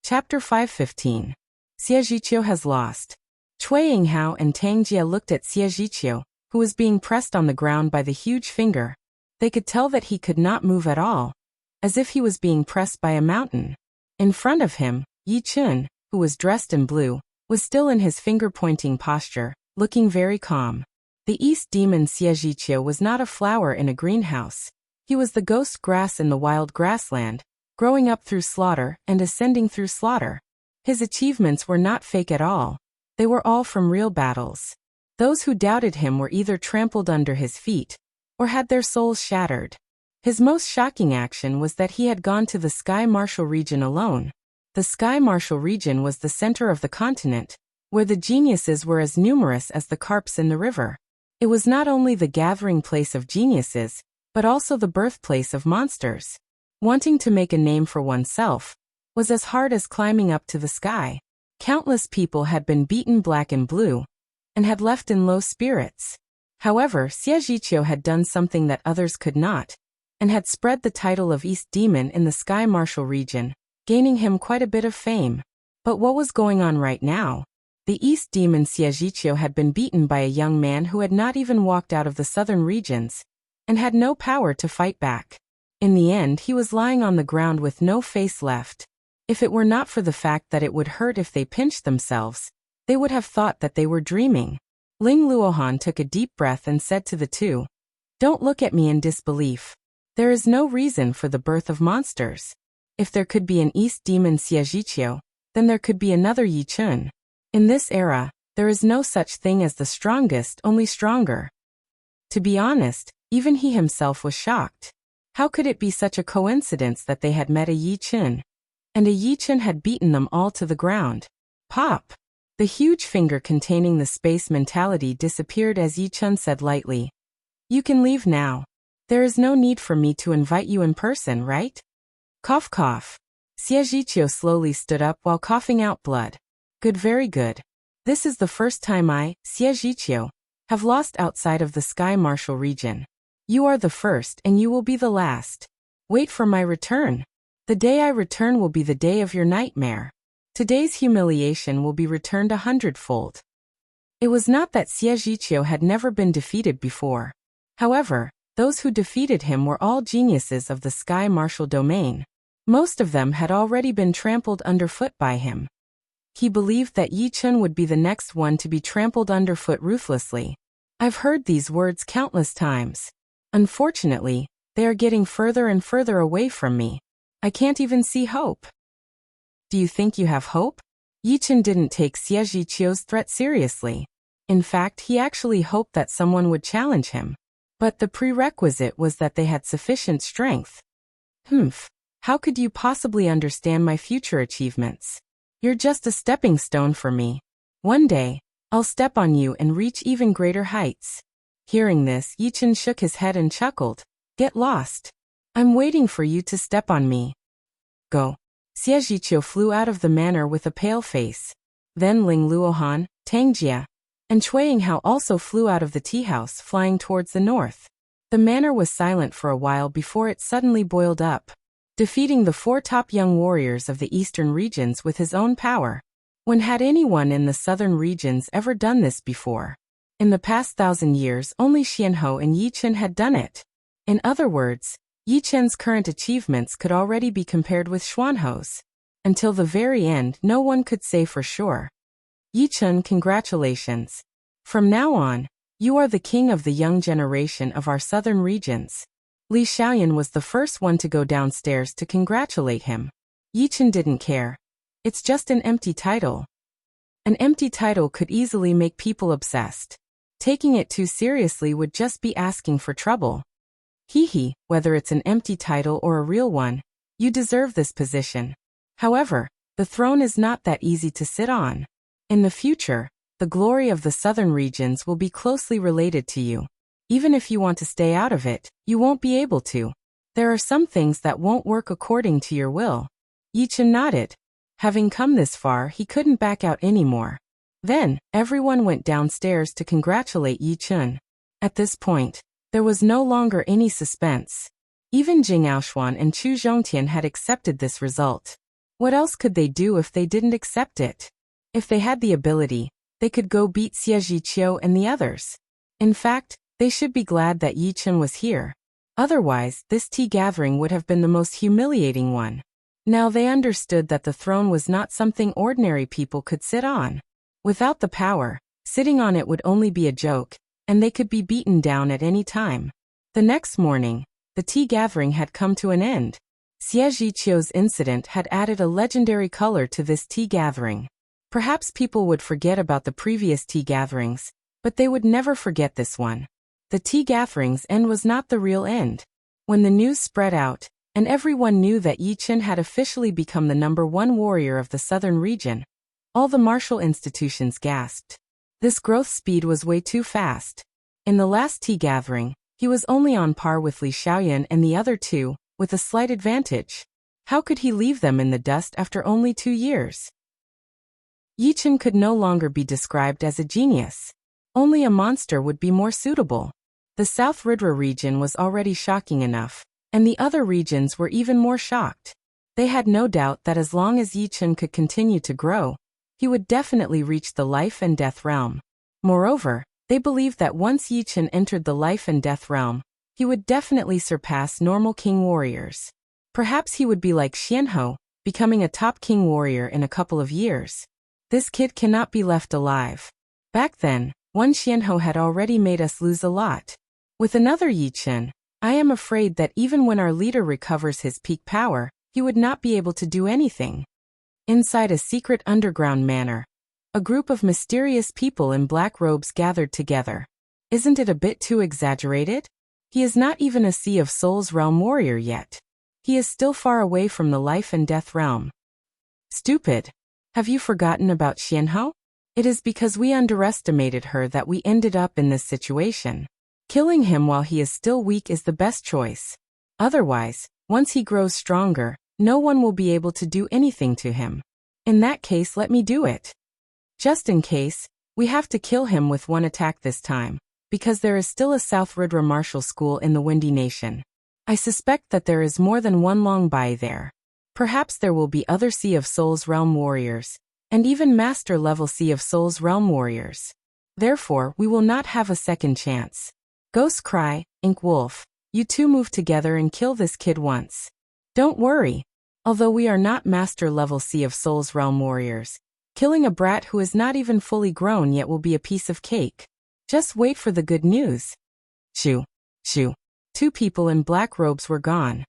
Chapter 515. Xie Zhiqiu has lost. Cui Yinghao and Tang Jie looked at Xie Zhiqiu, who was being pressed on the ground by the huge finger. They could tell that he could not move at all, as if he was being pressed by a mountain. In front of him, Yi Chun, who was dressed in blue, was still in his finger-pointing posture, looking very calm. The East Demon Xie Zhiqiu was not a flower in a greenhouse. He was the ghost grass in the wild grassland, growing up through slaughter and ascending through slaughter. His achievements were not fake at all. They were all from real battles. Those who doubted him were either trampled under his feet, or had their souls shattered. His most shocking action was that he had gone to the Sky Martial region alone. The Sky Martial region was the center of the continent, where the geniuses were as numerous as the carps in the river. It was not only the gathering place of geniuses, but also the birthplace of monsters. Wanting to make a name for oneself was as hard as climbing up to the sky. Countless people had been beaten black and blue, and had left in low spirits. However, Xie Zhiqiu had done something that others could not, and had spread the title of East Demon in the Sky Martial region, gaining him quite a bit of fame. But what was going on right now? The East Demon Xie Zhiqiu had been beaten by a young man who had not even walked out of the southern regions, and had no power to fight back. In the end, he was lying on the ground with no face left. If it were not for the fact that it would hurt if they pinched themselves, they would have thought that they were dreaming. Ling Luohan took a deep breath and said to the two, "Don't look at me in disbelief. There is no reason for the birth of monsters. If there could be an East Demon Xie Zhiqiu, then there could be another Yi Chun. In this era, there is no such thing as the strongest, only stronger." To be honest, even he himself was shocked. How could it be such a coincidence that they had met a Yi Chun, and a Yi Chun had beaten them all to the ground? Pop! The huge finger containing the space mentality disappeared as Yi Chun said lightly, "You can leave now. There is no need for me to invite you in person, right?" Cough cough. Xie Zhiqiu slowly stood up while coughing out blood. "Good, very good. This is the first time I, Xie Zhiqiu, have lost outside of the Sky Martial region. You are the first and you will be the last. Wait for my return. The day I return will be the day of your nightmare. Today's humiliation will be returned 100-fold. It was not that Xie Zhiqiu had never been defeated before. However, those who defeated him were all geniuses of the Sky Martial domain. Most of them had already been trampled underfoot by him. He believed that Yi Chun would be the next one to be trampled underfoot ruthlessly. I've heard these words countless times. Unfortunately, they are getting further and further away from me. I can't even see hope. Do you think you have hope? Yi Chun didn't take Xie Zhiqiu's threat seriously. In fact, he actually hoped that someone would challenge him. But the prerequisite was that they had sufficient strength. How could you possibly understand my future achievements? You're just a stepping stone for me. One day, I'll step on you and reach even greater heights. Hearing this, Yi Chun shook his head and chuckled. Get lost. I'm waiting for you to step on me. Go. Xie Zhiqiu flew out of the manor with a pale face. Then Ling Luohan, Tang Jie, and Cui Yinghao also flew out of the tea house, flying towards the north. The manor was silent for a while before it suddenly boiled up, defeating the 4 top young warriors of the eastern regions with his own power. When had anyone in the southern regions ever done this before? In the past 1,000 years, only Xianhou and Yi Chun had done it. In other words, Yi Chun's current achievements could already be compared with Xuanhou's. Until the very end, no one could say for sure. Yi Chun, congratulations. From now on, you are the king of the young generation of our southern regions. Li Xiaoyan was the first one to go downstairs to congratulate him. Yi Chun didn't care. It's just an empty title. An empty title could easily make people obsessed. Taking it too seriously would just be asking for trouble. Whether it's an empty title or a real one, you deserve this position. However, the throne is not that easy to sit on. In the future, the glory of the southern regions will be closely related to you. Even if you want to stay out of it, you won't be able to. There are some things that won't work according to your will. Yi Chun nodded. Having come this far, he couldn't back out anymore. Then, everyone went downstairs to congratulate Yi Chun. At this point, there was no longer any suspense. Even Jing Aoshuan and Chu Zhongtian had accepted this result. What else could they do if they didn't accept it? If they had the ability, they could go beat Xie Zhiqiu and the others. In fact, they should be glad that Yi Chen was here. Otherwise, this tea gathering would have been the most humiliating one. Now they understood that the throne was not something ordinary people could sit on. Without the power, sitting on it would only be a joke, and they could be beaten down at any time. The next morning, the tea gathering had come to an end. Xie Zhiqiu's incident had added a legendary color to this tea gathering. Perhaps people would forget about the previous tea gatherings, but they would never forget this one. The tea gathering's end was not the real end. When the news spread out, and everyone knew that Yi Chen had officially become the #1 warrior of the southern region, all the martial institutions gasped. This growth speed was way too fast. In the last tea gathering, he was only on par with Li Xiaoyan and the other two, with a slight advantage. How could he leave them in the dust after only 2 years? Yi Chen could no longer be described as a genius. Only a monster would be more suitable. The South Ridra region was already shocking enough, and the other regions were even more shocked. They had no doubt that as long as Yi Chen could continue to grow, he would definitely reach the life and death realm. Moreover, they believed that once Yi Chen entered the life and death realm, he would definitely surpass normal king warriors. Perhaps he would be like Xianhou, becoming a top king warrior in a couple of years. This kid cannot be left alive. Back then, one Xianhou had already made us lose a lot. With another Yi Chen, I am afraid that even when our leader recovers his peak power, he would not be able to do anything. Inside a secret underground manor, a group of mysterious people in black robes gathered together. Isn't it a bit too exaggerated? He is not even a Sea of Souls realm warrior yet. He is still far away from the life and death realm. Stupid. Have you forgotten about Xianhou? It is because we underestimated her that we ended up in this situation. Killing him while he is still weak is the best choice. Otherwise, once he grows stronger, no one will be able to do anything to him. In that case, let me do it. Just in case, we have to kill him with one attack this time, because there is still a South Ridra martial school in the Windy Nation. I suspect that there is more than one Long Bai there. Perhaps there will be other Sea of Souls realm warriors, and even master-level Sea of Souls realm warriors. Therefore, we will not have a second chance. Ghost Cry, Ink Wolf, you two move together and kill this kid once. Don't worry. Although we are not master-level Sea of Souls realm warriors, killing a brat who is not even fully grown yet will be a piece of cake. Just wait for the good news. Shoo. Shoo. 2 people in black robes were gone.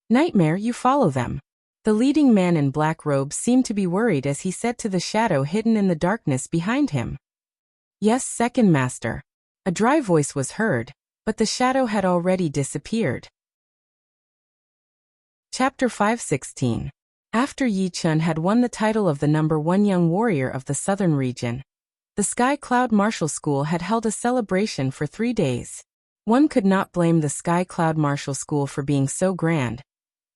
Nightmare, you follow them. The leading man in black robes seemed to be worried as he said to the shadow hidden in the darkness behind him. Yes, second master. A dry voice was heard, but the shadow had already disappeared. Chapter 516. After Yi Chen had won the title of the #1 young warrior of the southern region, the Sky Cloud Martial School had held a celebration for 3 days. One could not blame the Sky Cloud Martial School for being so grand,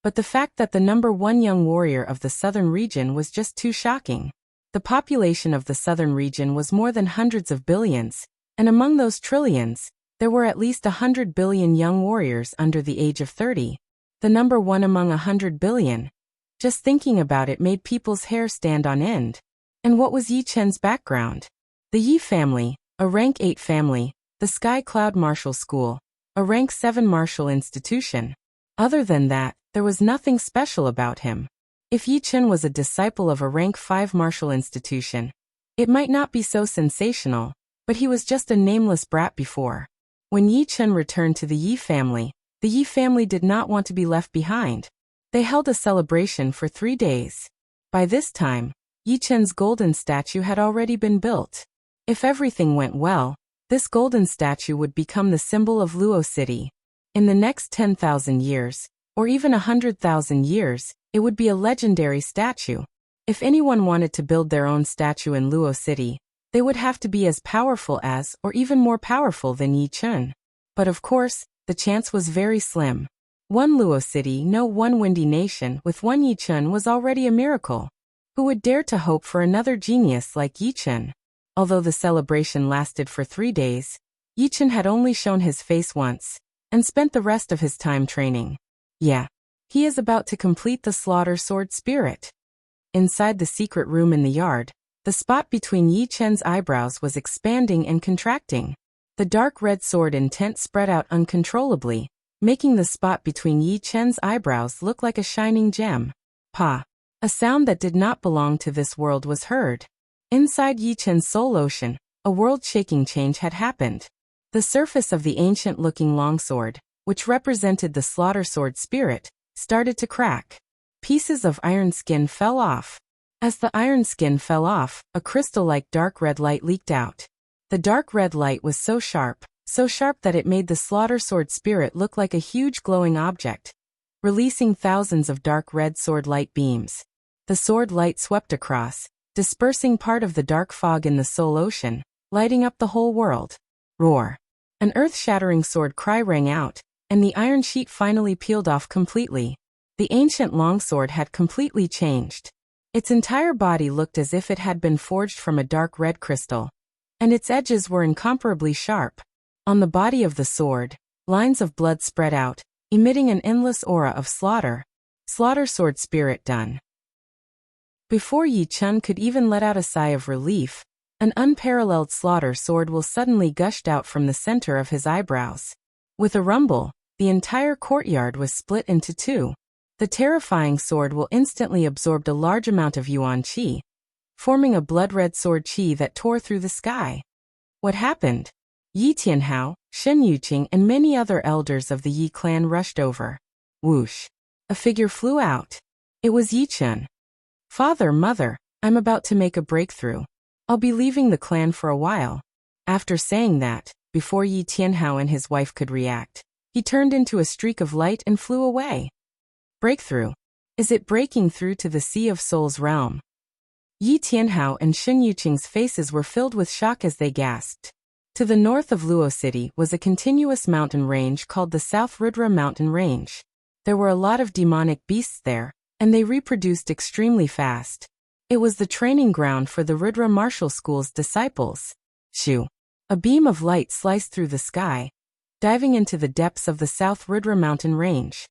but the fact that the #1 young warrior of the southern region was just too shocking. The population of the southern region was more than hundreds of billions, and among those trillions, there were at least 100 billion young warriors under the age of 30. The #1 among 100 billion. Just thinking about it made people's hair stand on end. And what was Yi Chen's background? The Yi family, a rank 8 family, the Sky Cloud Martial School, a rank 7 martial institution. Other than that, there was nothing special about him. If Yi Chen was a disciple of a rank 5 martial institution, it might not be so sensational, but he was just a nameless brat before. When Yi Chen returned to the Yi family did not want to be left behind. They held a celebration for 3 days. By this time, Yi Chen's golden statue had already been built. If everything went well, this golden statue would become the symbol of Luo City. In the next 10,000 years, or even 100,000 years, it would be a legendary statue. If anyone wanted to build their own statue in Luo City, they would have to be as powerful as, or even more powerful than Yi Chen. But of course, the chance was very slim. One Luo City, no one Windy Nation, with one Yi Chen was already a miracle. Who would dare to hope for another genius like Yi Chen? Although the celebration lasted for 3 days, Yi Chen had only shown his face once, and spent the rest of his time training. Yeah, he is about to complete the slaughter sword spirit. Inside the secret room in the yard, The spot between Yi Chen's eyebrows was expanding and contracting. The dark red sword intent spread out uncontrollably, making the spot between Yi Chen's eyebrows look like a shining gem. Pa! A sound that did not belong to this world was heard. Inside Yi Chen's soul ocean, a world-shaking change had happened. The surface of the ancient-looking longsword, which represented the slaughter sword spirit, started to crack. Pieces of iron skin fell off. As the iron skin fell off, a crystal-like dark red light leaked out. The dark red light was so sharp that it made the slaughter sword spirit look like a huge glowing object, releasing thousands of dark red sword light beams. The sword light swept across, dispersing part of the dark fog in the soul ocean, lighting up the whole world. Roar! An earth-shattering sword cry rang out, and the iron sheet finally peeled off completely. The ancient longsword had completely changed. Its entire body looked as if it had been forged from a dark red crystal, and its edges were incomparably sharp. On the body of the sword, lines of blood spread out, emitting an endless aura of slaughter. Slaughter sword spirit done. Before Yi Chen could even let out a sigh of relief, an unparalleled slaughter sword will suddenly gushed out from the center of his eyebrows. With a rumble, the entire courtyard was split into two. The terrifying sword will instantly absorbed a large amount of yuan qi, forming a blood-red sword qi that tore through the sky. What happened? Yi Tianhao, Shen Yuqing and many other elders of the Yi clan rushed over. Whoosh! A figure flew out. It was Yi Chen. Father, mother, I'm about to make a breakthrough. I'll be leaving the clan for a while. After saying that, before Yi Tianhao and his wife could react, he turned into a streak of light and flew away. Breakthrough. Is it breaking through to the Sea of Souls realm? Yi Tianhao and Shen Yuqing's faces were filled with shock as they gasped. To the north of Luo City was a continuous mountain range called the South Rudra Mountain Range. There were a lot of demonic beasts there, and they reproduced extremely fast. It was the training ground for the Rudra Martial School's disciples. Shoo! A beam of light sliced through the sky, diving into the depths of the South Rudra Mountain Range.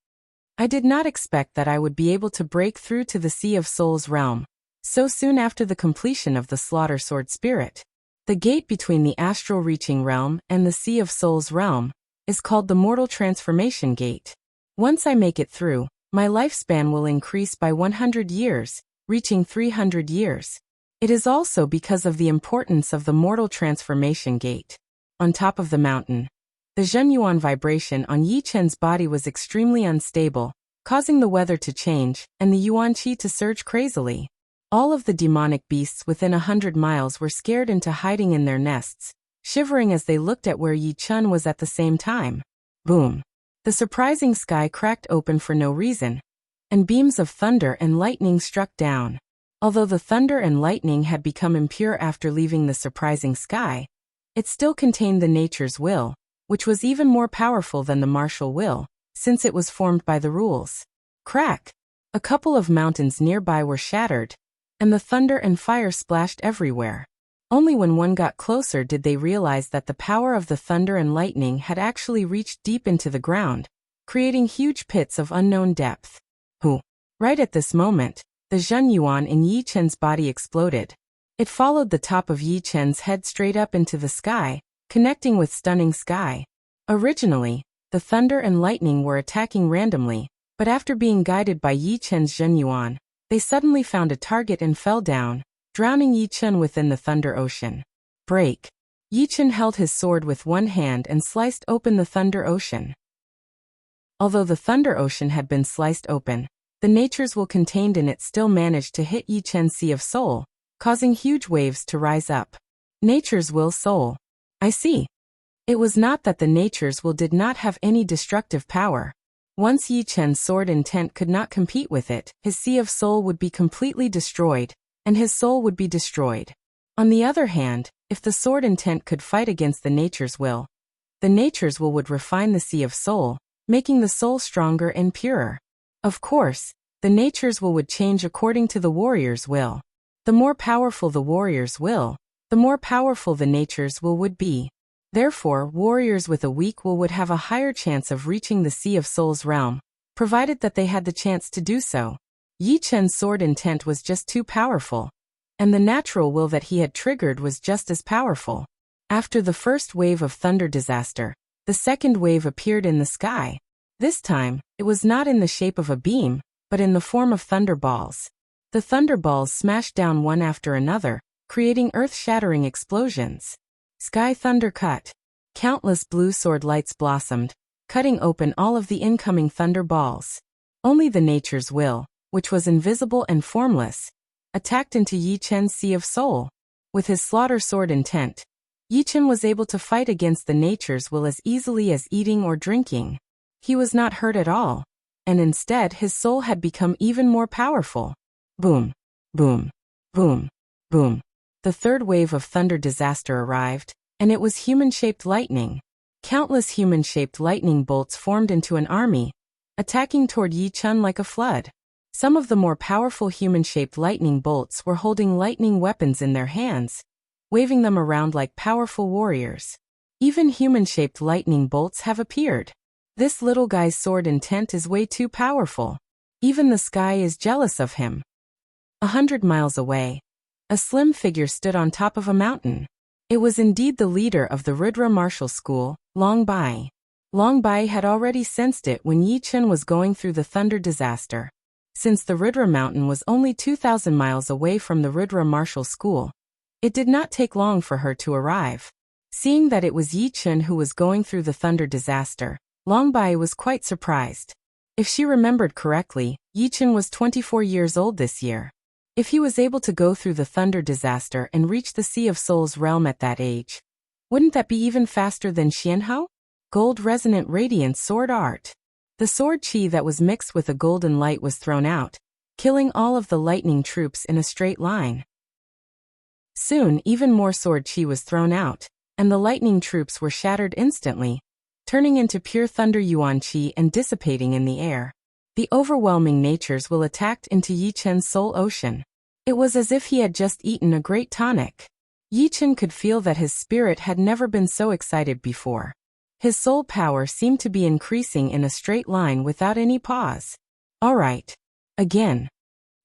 I did not expect that I would be able to break through to the Sea of Souls realm so soon after the completion of the Slaughter Sword Spirit. The gate between the Astral Reaching Realm and the Sea of Souls realm is called the Mortal Transformation Gate. Once I make it through, my lifespan will increase by 100 years, reaching 300 years. It is also because of the importance of the Mortal Transformation Gate. On top of the mountain, the Zhenyuan vibration on Yi Chen's body was extremely unstable, causing the weather to change and the yuan qi to surge crazily. All of the demonic beasts within 100 miles were scared into hiding in their nests, shivering as they looked at where Yi Chen was at the same time. Boom! The surprising sky cracked open for no reason, and beams of thunder and lightning struck down. Although the thunder and lightning had become impure after leaving the surprising sky, it still contained the nature's will, which was even more powerful than the martial will, since it was formed by the rules. Crack! A couple of mountains nearby were shattered, and the thunder and fire splashed everywhere. Only when one got closer did they realize that the power of the thunder and lightning had actually reached deep into the ground, creating huge pits of unknown depth. Hoo! Right at this moment, the Zhenyuan in Yi Chen's body exploded. It followed the top of Yi Chen's head straight up into the sky, connecting with stunning sky. Originally, the thunder and lightning were attacking randomly, but after being guided by Yi Chen's Zhenyuan, they suddenly found a target and fell down, drowning Yi Chen within the thunder ocean. Break! Yi Chen held his sword with one hand and sliced open the thunder ocean. Although the thunder ocean had been sliced open, the nature's will contained in it still managed to hit Yi Chen's Sea of Soul, causing huge waves to rise up. Nature's will soul. I see. It was not that the nature's will did not have any destructive power. Once Yi Chen's sword intent could not compete with it, his Sea of Soul would be completely destroyed, and his soul would be destroyed. On the other hand, if the sword intent could fight against the nature's will, the nature's will would refine the Sea of Soul, making the soul stronger and purer. Of course, the nature's will would change according to the warrior's will. The more powerful the warrior's will, the more powerful the nature's will would be. Therefore, warriors with a weak will would have a higher chance of reaching the Sea of Souls realm, provided that they had the chance to do so. Yi Chen's sword intent was just too powerful. and the natural will that he had triggered was just as powerful. After the first wave of thunder disaster, the second wave appeared in the sky. This time, it was not in the shape of a beam, but in the form of thunderballs. The thunderballs smashed down one after another, creating earth-shattering explosions. Sky thunder cut. Countless blue sword lights blossomed, cutting open all of the incoming thunderballs. Only the nature's will, which was invisible and formless, attacked into Yi Chen's Sea of Soul. With his slaughter sword intent, Yi Chen was able to fight against the nature's will as easily as eating or drinking. He was not hurt at all, and instead his soul had become even more powerful. Boom, boom, boom, boom. The third wave of thunder disaster arrived, and it was human-shaped lightning. Countless human-shaped lightning bolts formed into an army, attacking toward Yi Chen like a flood. Some of the more powerful human-shaped lightning bolts were holding lightning weapons in their hands, waving them around like powerful warriors. Even human-shaped lightning bolts have appeared. This little guy's sword intent is way too powerful. Even the sky is jealous of him. 100 miles away, a slim figure stood on top of a mountain. It was indeed the leader of the Rudra martial school, Long Bai. Long Bai had already sensed it when Yi Chen was going through the thunder disaster. Since the Rudra mountain was only 2,000 miles away from the Rudra martial school, it did not take long for her to arrive. Seeing that it was Yi Chen who was going through the thunder disaster, Long Bai was quite surprised. If she remembered correctly, Yi Chen was 24 years old this year. If he was able to go through the thunder disaster and reach the Sea of Souls realm at that age, wouldn't that be even faster than Xianhao? Gold resonant radiance sword art. The sword chi that was mixed with a golden light was thrown out, killing all of the lightning troops in a straight line. Soon even more sword chi was thrown out, and the lightning troops were shattered instantly, turning into pure thunder yuan chi and dissipating in the air. The overwhelming nature's will attacked into Yi Chen's soul ocean. It was as if he had just eaten a great tonic. Yi Chen could feel that his spirit had never been so excited before. His soul power seemed to be increasing in a straight line without any pause. All right. Again.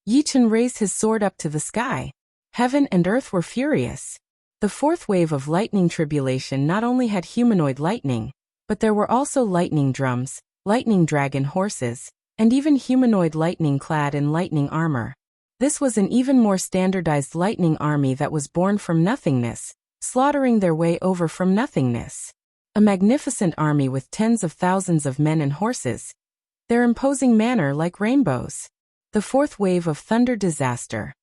Yi Chen raised his sword up to the sky. Heaven and earth were furious. The fourth wave of lightning tribulation not only had humanoid lightning, but there were also lightning drums, lightning dragon horses, and even humanoid lightning clad in lightning armor. This was an even more standardized lightning army that was born from nothingness, slaughtering their way over from nothingness. A magnificent army with tens of thousands of men and horses, their imposing manner like rainbows. The fourth wave of thunder disaster.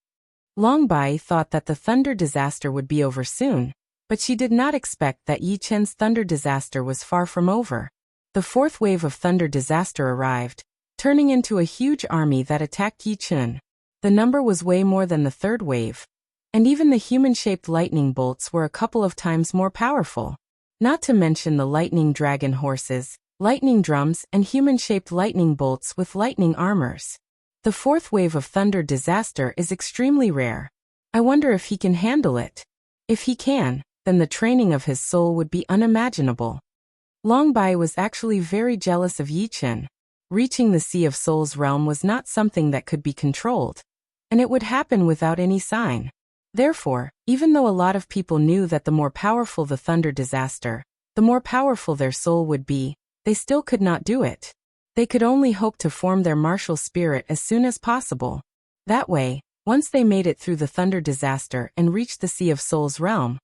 Long Bai thought that the thunder disaster would be over soon, but she did not expect that Yi Chen's thunder disaster was far from over. The fourth wave of thunder disaster arrived, turning into a huge army that attacked Yi Chen. The number was way more than the third wave, and even the human-shaped lightning bolts were a couple of times more powerful. Not to mention the lightning dragon horses, lightning drums, and human-shaped lightning bolts with lightning armors. The fourth wave of thunder disaster is extremely rare. I wonder if he can handle it. If he can, then the training of his soul would be unimaginable. Long Bai was actually very jealous of Yi Chen. Reaching the Sea of Souls realm was not something that could be controlled, and it would happen without any sign. Therefore, even though a lot of people knew that the more powerful the thunder disaster, the more powerful their soul would be, they still could not do it. They could only hope to form their martial spirit as soon as possible. That way, once they made it through the thunder disaster and reached the Sea of Souls realm,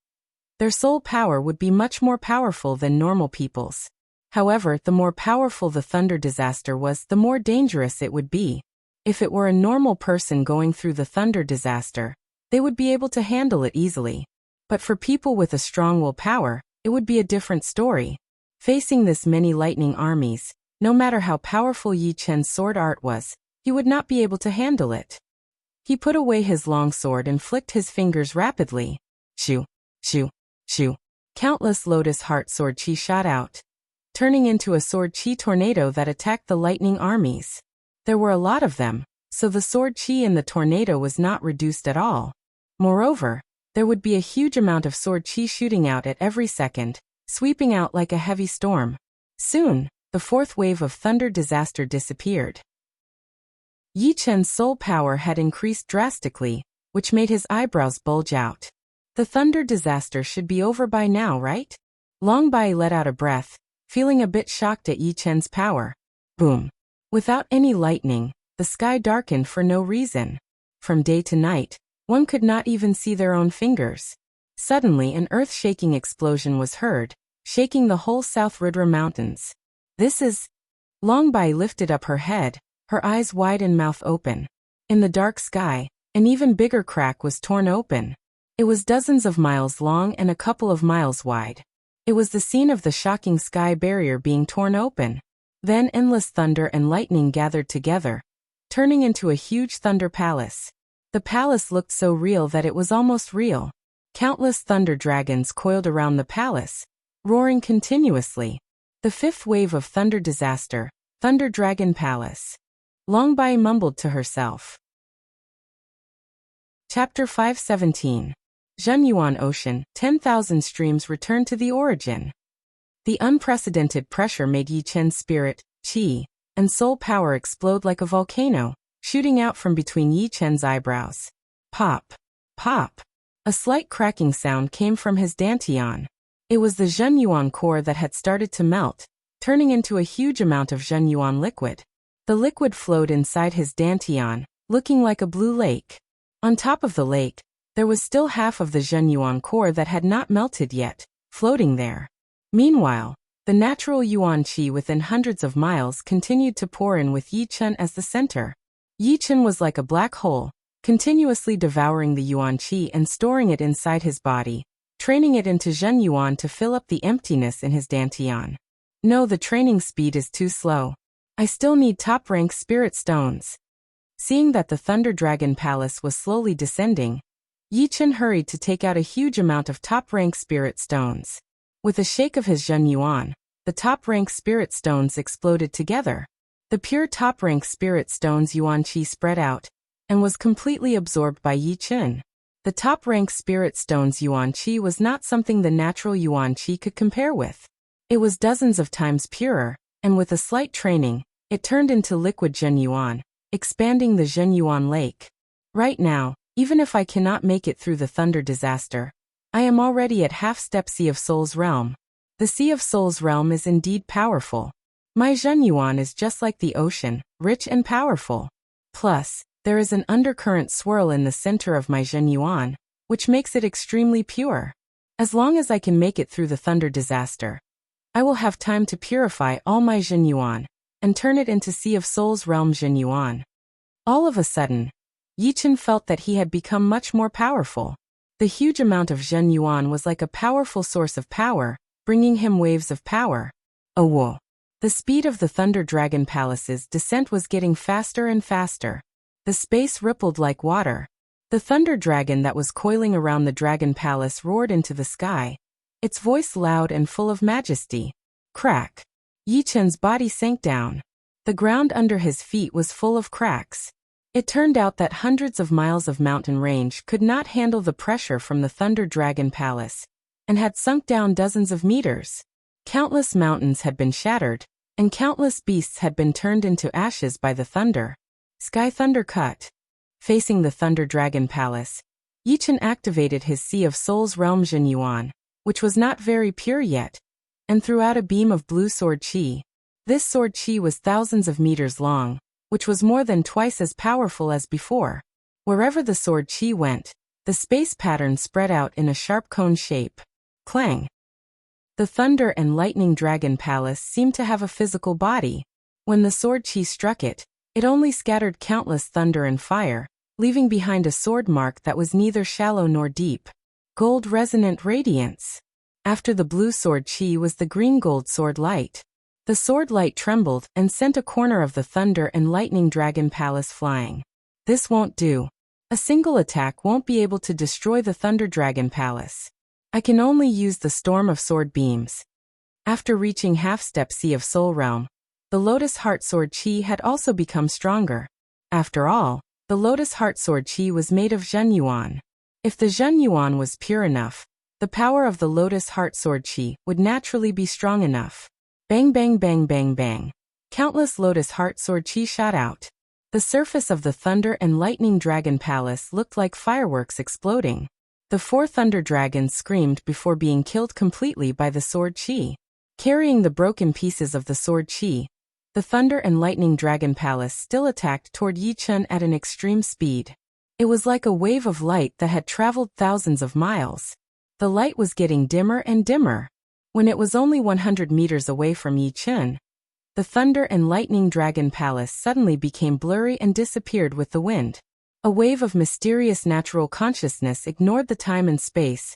their soul power would be much more powerful than normal people's. However, the more powerful the thunder disaster was, the more dangerous it would be. If it were a normal person going through the thunder disaster, they would be able to handle it easily. But for people with a strong willpower, it would be a different story. Facing this many lightning armies, no matter how powerful Yi Chen's sword art was, he would not be able to handle it. He put away his long sword and flicked his fingers rapidly. Shoo, shoo, shoo. Countless lotus heart sword chi shot out, turning into a sword chi tornado that attacked the lightning armies. There were a lot of them, so the sword chi in the tornado was not reduced at all. Moreover, there would be a huge amount of sword chi shooting out at every second, sweeping out like a heavy storm. Soon, the fourth wave of thunder disaster disappeared. Yi Chen's soul power had increased drastically, which made his eyebrows bulge out. The thunder disaster should be over by now, right? Long Bai let out a breath, feeling a bit shocked at Yi Chen's power. Boom. Without any lightning, the sky darkened for no reason. From day to night, one could not even see their own fingers. Suddenly an earth-shaking explosion was heard, shaking the whole South Ridra Mountains. This is... Long Bai lifted up her head, her eyes wide and mouth open. In the dark sky, an even bigger crack was torn open. It was dozens of miles long and a couple of miles wide. It was the scene of the shocking sky barrier being torn open. Then endless thunder and lightning gathered together, turning into a huge thunder palace. The palace looked so real that it was almost real. Countless thunder dragons coiled around the palace, roaring continuously. The fifth wave of thunder disaster, Thunder Dragon Palace. Long Bai mumbled to herself. Chapter 517. Zhenyuan Ocean, 10,000 streams return to the origin. The unprecedented pressure made Yi Chen's spirit, qi, and soul power explode like a volcano, shooting out from between Yi Chen's eyebrows. Pop. Pop. A slight cracking sound came from his dantian. It was the Zhenyuan core that had started to melt, turning into a huge amount of Zhenyuan liquid. The liquid flowed inside his dantian, looking like a blue lake. On top of the lake, there was still half of the Zhenyuan core that had not melted yet, floating there. Meanwhile, the natural yuan qi within hundreds of miles continued to pour in with Yi Chen as the center. Yi Chen was like a black hole, continuously devouring the yuan qi and storing it inside his body, training it into Zhenyuan to fill up the emptiness in his dantian. No, the training speed is too slow. I still need top-rank spirit stones. Seeing that the Thunder Dragon Palace was slowly descending, Yi Chen hurried to take out a huge amount of top-rank spirit stones. With a shake of his Zhenyuan, the top-rank spirit stones exploded together. The pure top-rank spirit stones yuan qi spread out, and was completely absorbed by Yi Chen. The top-rank spirit stones yuan qi was not something the natural yuan qi could compare with. It was dozens of times purer, and with a slight training, it turned into liquid Zhenyuan, expanding the Zhenyuan lake. Right now, even if I cannot make it through the thunder disaster, I am already at half-step Sea of Soul's realm. The Sea of Soul's realm is indeed powerful. My Zhenyuan is just like the ocean, rich and powerful. Plus, there is an undercurrent swirl in the center of my Zhenyuan, which makes it extremely pure. As long as I can make it through the thunder disaster, I will have time to purify all my Zhenyuan, and turn it into Sea of Soul's realm Zhenyuan. All of a sudden, Yi Chen felt that he had become much more powerful. The huge amount of Zhenyuan was like a powerful source of power, bringing him waves of power. Oh whoa. The speed of the Thunder Dragon Palace's descent was getting faster and faster. The space rippled like water. The thunder dragon that was coiling around the Dragon Palace roared into the sky, its voice loud and full of majesty. Crack. Yi Chen's body sank down. The ground under his feet was full of cracks. It turned out that hundreds of miles of mountain range could not handle the pressure from the Thunder Dragon Palace, and had sunk down dozens of meters. Countless mountains had been shattered, and countless beasts had been turned into ashes by the thunder. Sky Thunder Cut. Facing the Thunder Dragon Palace, Yi Chen activated his Sea of Soul's realm Zhenyuan, which was not very pure yet, and threw out a beam of blue sword qi. This sword qi was thousands of meters long, which was more than twice as powerful as before. Wherever the sword qi went, the space pattern spread out in a sharp cone shape. Clang. The Thunder and Lightning Dragon Palace seemed to have a physical body. When the sword qi struck it, it only scattered countless thunder and fire, leaving behind a sword mark that was neither shallow nor deep. Gold resonant radiance. After the blue sword qi was the green gold sword light. The sword light trembled and sent a corner of the Thunder and Lightning Dragon Palace flying. This won't do. A single attack won't be able to destroy the Thunder Dragon Palace. I can only use the Storm of Sword Beams. After reaching half-step Sea of Soul realm, the Lotus Heart Sword Qi had also become stronger. After all, the Lotus Heart Sword Qi was made of Zhenyuan. If the Zhenyuan was pure enough, the power of the Lotus Heart Sword Qi would naturally be strong enough. Bang bang bang bang bang. Countless Lotus Heart Sword Qi shot out. The surface of the Thunder and Lightning Dragon Palace looked like fireworks exploding. The 4 Thunder Dragons screamed before being killed completely by the Sword Chi. Carrying the broken pieces of the Sword Chi, the Thunder and Lightning Dragon Palace still attacked toward Yi Chen at an extreme speed. It was like a wave of light that had traveled thousands of miles. The light was getting dimmer and dimmer. When it was only 100 meters away from Yi Chen, the Thunder and Lightning Dragon Palace suddenly became blurry and disappeared with the wind. A wave of mysterious natural consciousness ignored the time and space,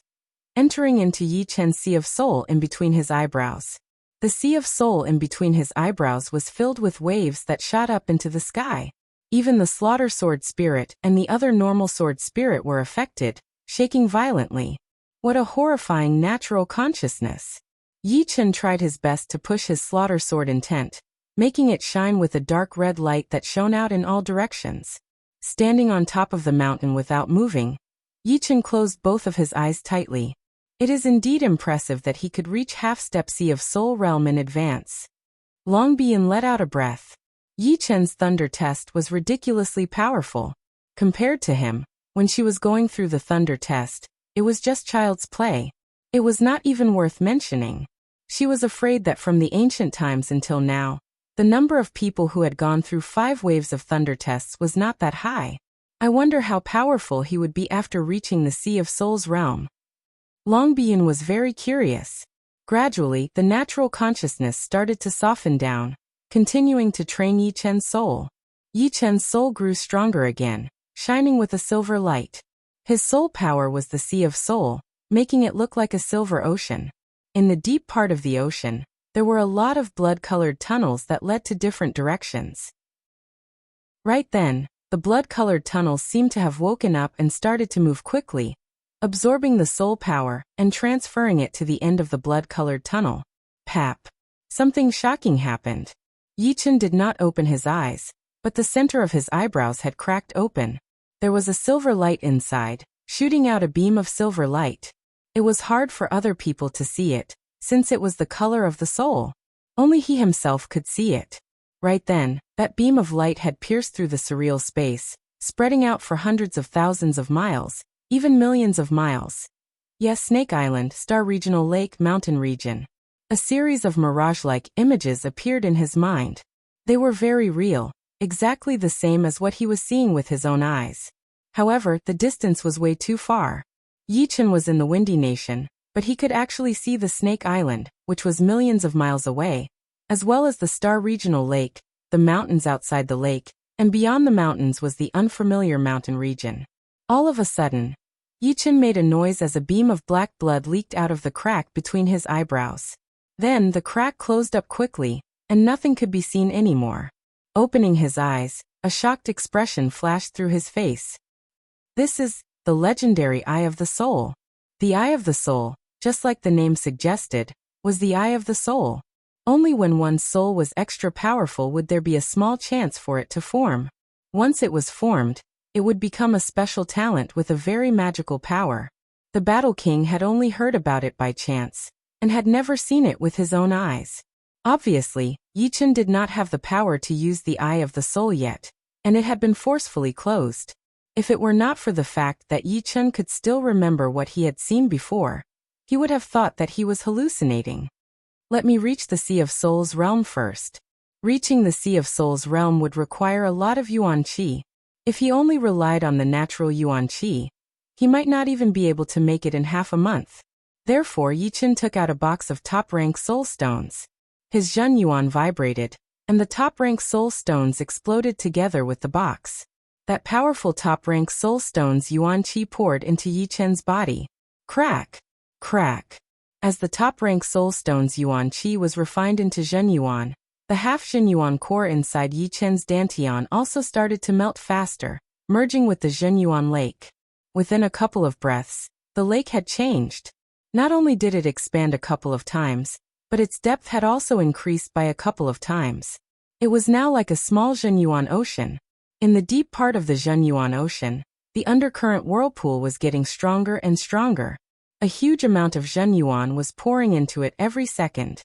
entering into Yi Chen's Sea of Soul in between his eyebrows. The Sea of Soul in between his eyebrows was filled with waves that shot up into the sky. Even the Slaughter Sword Spirit and the other normal Sword Spirit were affected, shaking violently. What a horrifying natural consciousness! Yi Chen tried his best to push his Slaughter Sword intent, making it shine with a dark red light that shone out in all directions. Standing on top of the mountain without moving, Yi Chen closed both of his eyes tightly. It is indeed impressive that he could reach half-step Sea of Soul realm in advance. Long Bian let out a breath. Yi Chen's thunder test was ridiculously powerful. Compared to him, when she was going through the thunder test, it was just child's play. It was not even worth mentioning. She was afraid that from the ancient times until now, the number of people who had gone through 5 waves of thunder tests was not that high. I wonder how powerful he would be after reaching the Sea of Souls realm. Long Bian was very curious. Gradually, the natural consciousness started to soften down, continuing to train Yi Chen's soul. Yi Chen's soul grew stronger again, shining with a silver light. His soul power was the Sea of Soul, making it look like a silver ocean. In the deep part of the ocean, there were a lot of blood-colored tunnels that led to different directions. Right then, the blood-colored tunnels seemed to have woken up and started to move quickly, absorbing the soul power and transferring it to the end of the blood-colored tunnel. Pap! Something shocking happened. Yi Chen did not open his eyes, but the center of his eyebrows had cracked open. There was a silver light inside, shooting out a beam of silver light. It was hard for other people to see it, since it was the color of the soul. Only he himself could see it. Right then, that beam of light had pierced through the surreal space, spreading out for hundreds of thousands of miles, even millions of miles. Yes, Snake Island, Star Regional Lake Mountain Region. A series of mirage-like images appeared in his mind. They were very real, exactly the same as what he was seeing with his own eyes. However, the distance was way too far. Yi Chen was in the Windy Nation, but he could actually see the Snake Island, which was millions of miles away, as well as the Star Regional Lake, the mountains outside the lake, and beyond the mountains was the unfamiliar mountain region. All of a sudden, Yi Chen made a noise as a beam of black blood leaked out of the crack between his eyebrows. Then the crack closed up quickly, and nothing could be seen anymore. Opening his eyes, a shocked expression flashed through his face. This is the legendary Eye of the Soul. The Eye of the Soul, just like the name suggested, was the Eye of the Soul. Only when one's soul was extra powerful would there be a small chance for it to form. Once it was formed, it would become a special talent with a very magical power. The Battle King had only heard about it by chance, and had never seen it with his own eyes. Obviously, Yi Chen did not have the power to use the Eye of the Soul yet, and it had been forcefully closed. If it were not for the fact that Yi Chen could still remember what he had seen before, he would have thought that he was hallucinating. Let me reach the Sea of Souls realm first. Reaching the Sea of Souls realm would require a lot of Yuan Qi. If he only relied on the natural Yuan Qi, he might not even be able to make it in half a month. Therefore, Yi Chen took out a box of top-rank soul stones. His Zhen Yuan vibrated, and the top-rank soul stones exploded together with the box. That powerful top-rank soul stones Yuan Qi poured into Yi Chen's body. Crack! Crack! As the top-rank soul stones Yuan Qi was refined into Zhen Yuan, the half-Zhen Yuan core inside Yi Chen's dantian also started to melt faster, merging with the Zhen Yuan lake. Within a couple of breaths, the lake had changed. Not only did it expand a couple of times, but its depth had also increased by a couple of times. It was now like a small Zhen Yuan ocean. In the deep part of the Zhen Yuan ocean, the undercurrent whirlpool was getting stronger and stronger. A huge amount of Zhen Yuan was pouring into it every second.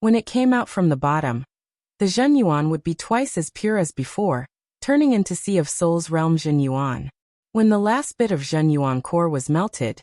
When it came out from the bottom, the Zhen Yuan would be twice as pure as before, turning into Sea of Souls realm Zhenyuan. When the last bit of Zhenyuan core was melted,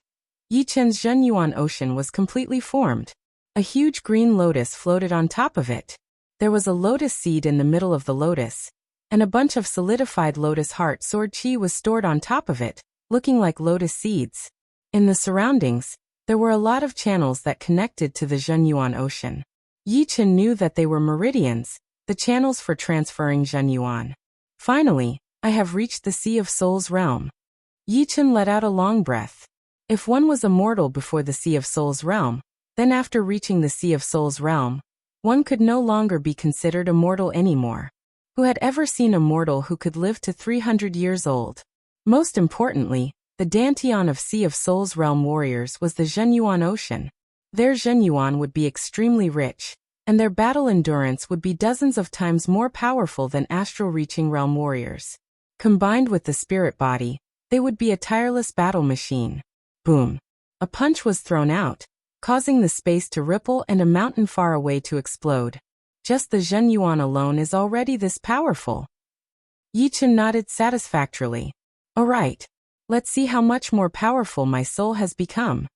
Yichen's Zhenyuan ocean was completely formed. A huge green lotus floated on top of it. There was a lotus seed in the middle of the lotus, and a bunch of solidified lotus heart sword chi was stored on top of it, looking like lotus seeds. In the surroundings, there were a lot of channels that connected to the Zhenyuan ocean. Yichen knew that they were meridians, the channels for transferring Zhenyuan. Finally, I have reached the Sea of Souls realm. Yichen let out a long breath. If one was immortal before the Sea of Souls realm, then after reaching the Sea of Souls realm, one could no longer be considered immortal anymore. Who had ever seen a mortal who could live to 300 years old? Most importantly, the Dantian of Sea of Souls realm warriors was the Zhenyuan ocean. Their Zhenyuan would be extremely rich, and their battle endurance would be dozens of times more powerful than astral-reaching realm warriors. Combined with the spirit body, they would be a tireless battle machine. Boom! A punch was thrown out, causing the space to ripple and a mountain far away to explode. Just the Zhenyuan alone is already this powerful. Yichen nodded satisfactorily. Alright, let's see how much more powerful my soul has become.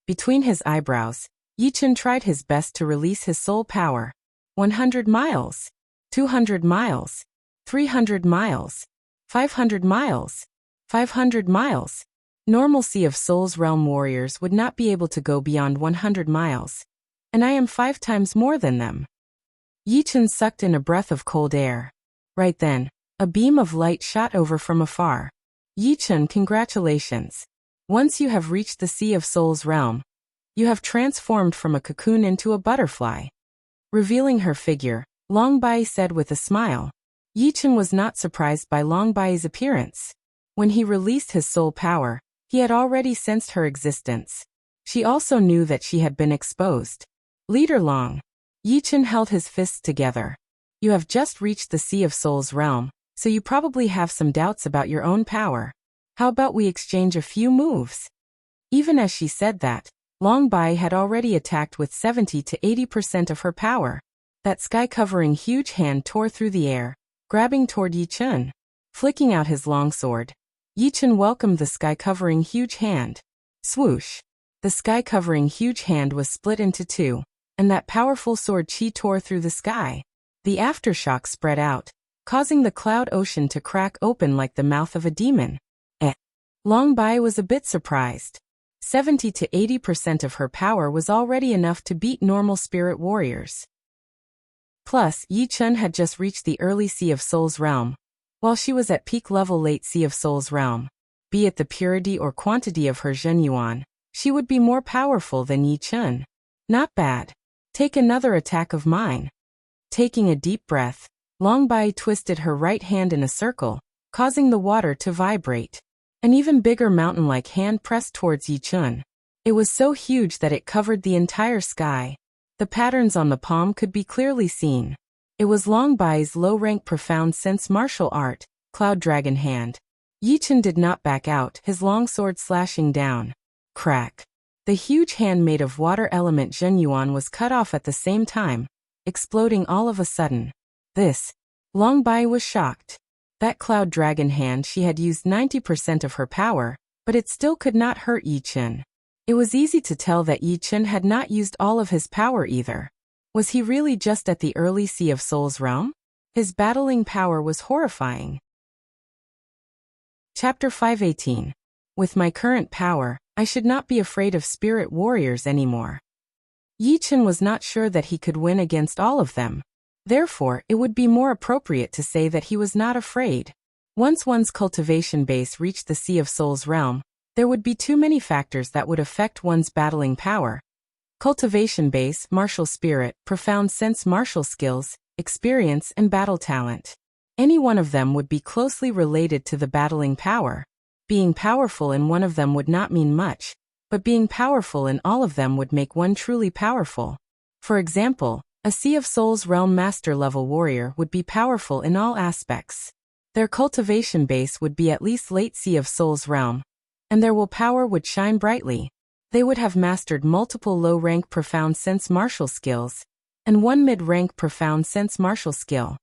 Between his eyebrows, Yichen tried his best to release his soul power. 100 miles, 200 miles, 300 miles, 500 miles, 500 miles. Normal Sea of Souls realm warriors would not be able to go beyond 100 miles, and I am 5 times more than them. Yichen sucked in a breath of cold air. Right then, a beam of light shot over from afar. Yichen, congratulations. Once you have reached the Sea of Souls realm, you have transformed from a cocoon into a butterfly. Revealing her figure, Long Bai said with a smile. Yichen was not surprised by Long Bai's appearance. When he released his soul power, he had already sensed her existence. She also knew that she had been exposed. Leader Long. Yichen held his fists together. You have just reached the Sea of Souls realm, so you probably have some doubts about your own power. How about we exchange a few moves? Even as she said that, Long Bai had already attacked with 70 to 80% of her power. That sky-covering huge hand tore through the air, grabbing toward Yichen. Flicking out his longsword, Yichen welcomed the sky-covering huge hand. Swoosh! The sky-covering huge hand was split into two, and that powerful sword chi tore through the sky. The aftershock spread out, causing the cloud ocean to crack open like the mouth of a demon. Long Bai was a bit surprised. 70 to 80% of her power was already enough to beat normal spirit warriors. Plus, Yichen had just reached the early Sea of Souls realm, while she was at peak level late Sea of Souls realm. Be it the purity or quantity of her Zhenyuan, she would be more powerful than Yichen. Not bad. Take another attack of mine. Taking a deep breath, Long Bai twisted her right hand in a circle, causing the water to vibrate. An even bigger mountain-like hand pressed towards Yichen. It was so huge that it covered the entire sky. The patterns on the palm could be clearly seen. It was Long Bai's low-rank profound sense martial art, Cloud Dragon Hand. Yichen did not back out, his long sword slashing down. Crack. The huge hand made of water element Zhenyuan was cut off at the same time, exploding all of a sudden. Long Bai was shocked. That Cloud Dragon Hand, she had used 90% of her power, but it still could not hurt Yichen. It was easy to tell that Yichen had not used all of his power either. Was he really just at the early Sea of Souls realm? His battling power was horrifying. Chapter 518. With my current power, I should not be afraid of spirit warriors anymore. Yichen was not sure that he could win against all of them. Therefore, it would be more appropriate to say that he was not afraid. Once one's cultivation base reached the Sea of Souls realm, there would be too many factors that would affect one's battling power. Cultivation base, martial spirit, profound sense martial skills, experience and battle talent. Any one of them would be closely related to the battling power. Being powerful in one of them would not mean much, but being powerful in all of them would make one truly powerful. For example, a Sea of Souls realm master-level warrior would be powerful in all aspects. Their cultivation base would be at least late Sea of Souls realm, and their willpower would shine brightly. They would have mastered multiple low-rank profound sense martial skills, and one mid-rank profound sense martial skill.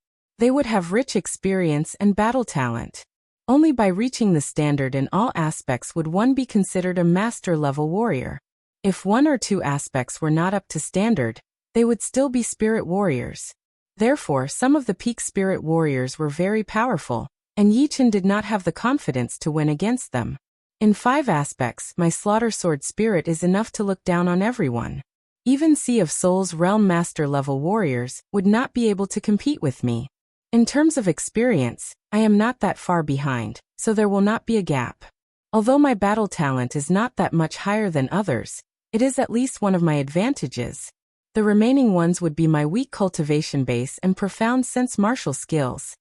They would have rich experience and battle talent. Only by reaching the standard in all aspects would one be considered a master-level warrior. If one or two aspects were not up to standard, they would still be spirit warriors. Therefore, some of the peak spirit warriors were very powerful, and Yichen did not have the confidence to win against them. In 5 aspects, my slaughter sword spirit is enough to look down on everyone. Even Sea of Souls realm master-level warriors would not be able to compete with me. In terms of experience, I am not that far behind, so there will not be a gap. Although my battle talent is not that much higher than others, it is at least one of my advantages. The remaining ones would be my weak cultivation base and profound sense martial skills.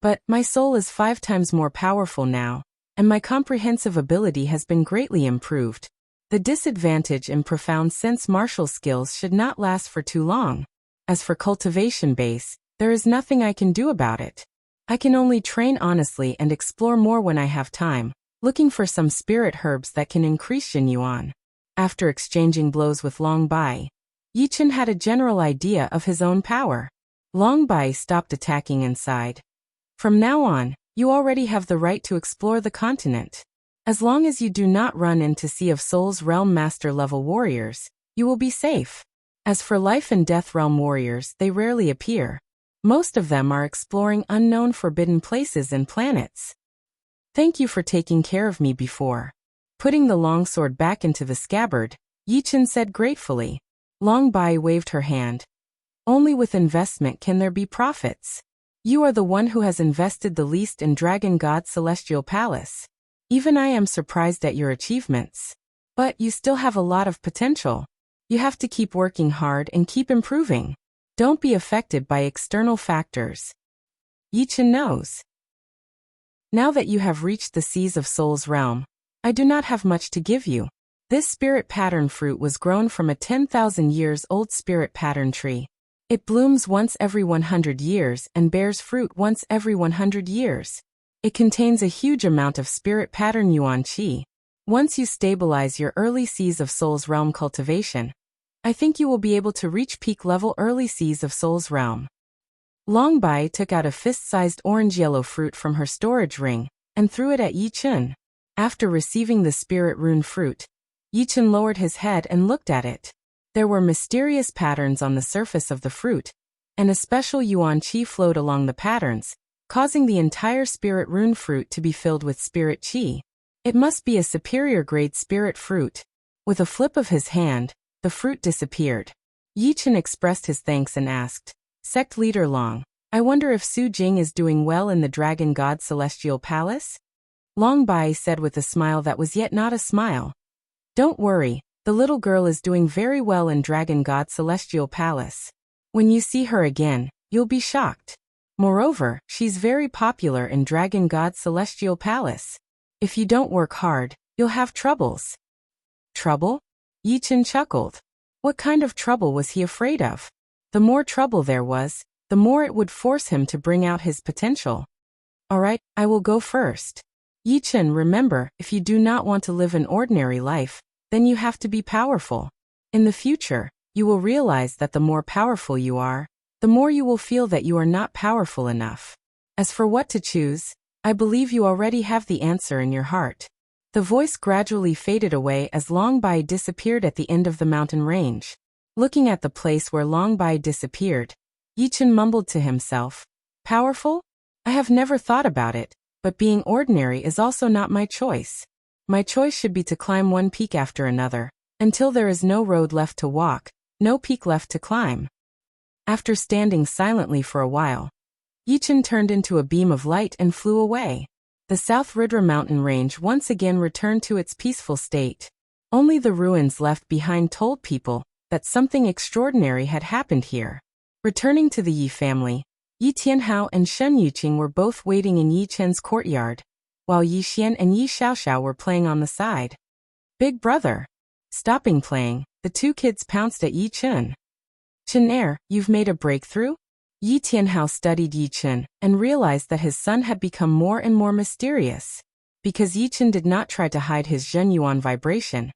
But my soul is 5 times more powerful now, and my comprehensive ability has been greatly improved. The disadvantage in profound sense martial skills should not last for too long. As for cultivation base, there is nothing I can do about it. I can only train honestly and explore more when I have time, looking for some spirit herbs that can increase Yin Yuan. After exchanging blows with Long Bai, Yichen had a general idea of his own power. Long Bai stopped attacking and sighed. From now on, you already have the right to explore the continent. As long as you do not run into Sea of Souls realm master level warriors, you will be safe. As for life and death realm warriors, they rarely appear. Most of them are exploring unknown forbidden places and planets. Thank you for taking care of me before. Putting the longsword back into the scabbard, Yichen said gratefully. Long Bai waved her hand. Only with investment can there be profits. You are the one who has invested the least in Dragon God's Celestial Palace. Even I am surprised at your achievements. But you still have a lot of potential. You have to keep working hard and keep improving. Don't be affected by external factors. Yichen knows. Now that you have reached the Seas of Souls realm, I do not have much to give you. This spirit pattern fruit was grown from a 10,000 years old spirit pattern tree. It blooms once every 100 years and bears fruit once every 100 years. It contains a huge amount of spirit pattern yuan qi. Once you stabilize your early Seas of Souls realm cultivation, I think you will be able to reach peak level early Seas of Souls realm. Long Bai took out a fist-sized orange-yellow fruit from her storage ring and threw it at Yichen. After receiving the spirit rune fruit, Yichen lowered his head and looked at it. There were mysterious patterns on the surface of the fruit, and a special yuan qi flowed along the patterns, causing the entire spirit rune fruit to be filled with spirit qi. It must be a superior grade spirit fruit. With a flip of his hand, the fruit disappeared. Yichen expressed his thanks and asked, Sect Leader Long, I wonder if Su Jing is doing well in the Dragon God's Celestial Palace? Long Bai said with a smile that was yet not a smile. Don't worry, the little girl is doing very well in Dragon God's Celestial Palace. When you see her again, you'll be shocked. Moreover, she's very popular in Dragon God's Celestial Palace. If you don't work hard, you'll have troubles. Trouble? Yichen chuckled. What kind of trouble was he afraid of? The more trouble there was, the more it would force him to bring out his potential. Alright, I will go first. Yichen, remember, if you do not want to live an ordinary life, then you have to be powerful. In the future, you will realize that the more powerful you are, the more you will feel that you are not powerful enough. As for what to choose, I believe you already have the answer in your heart. The voice gradually faded away as Long Bai disappeared at the end of the mountain range. Looking at the place where Long Bai disappeared, Yichen mumbled to himself, Powerful? I have never thought about it, but being ordinary is also not my choice. My choice should be to climb one peak after another, until there is no road left to walk, no peak left to climb. After standing silently for a while, Yichen turned into a beam of light and flew away. The South Ridra mountain range once again returned to its peaceful state. Only the ruins left behind told people that something extraordinary had happened here. Returning to the Yi family, Yi Tianhao and Shen Yuqing were both waiting in Yi Chen's courtyard, while Yi Xian and Yi Xiaoxiao were playing on the side. Big brother. Stopping playing, the two kids pounced at Yi Chen. Chen, you've made a breakthrough? Yi Tianhao studied Yi Chen and realized that his son had become more and more mysterious. Because Yi Chen did not try to hide his Zhen Yuan vibration,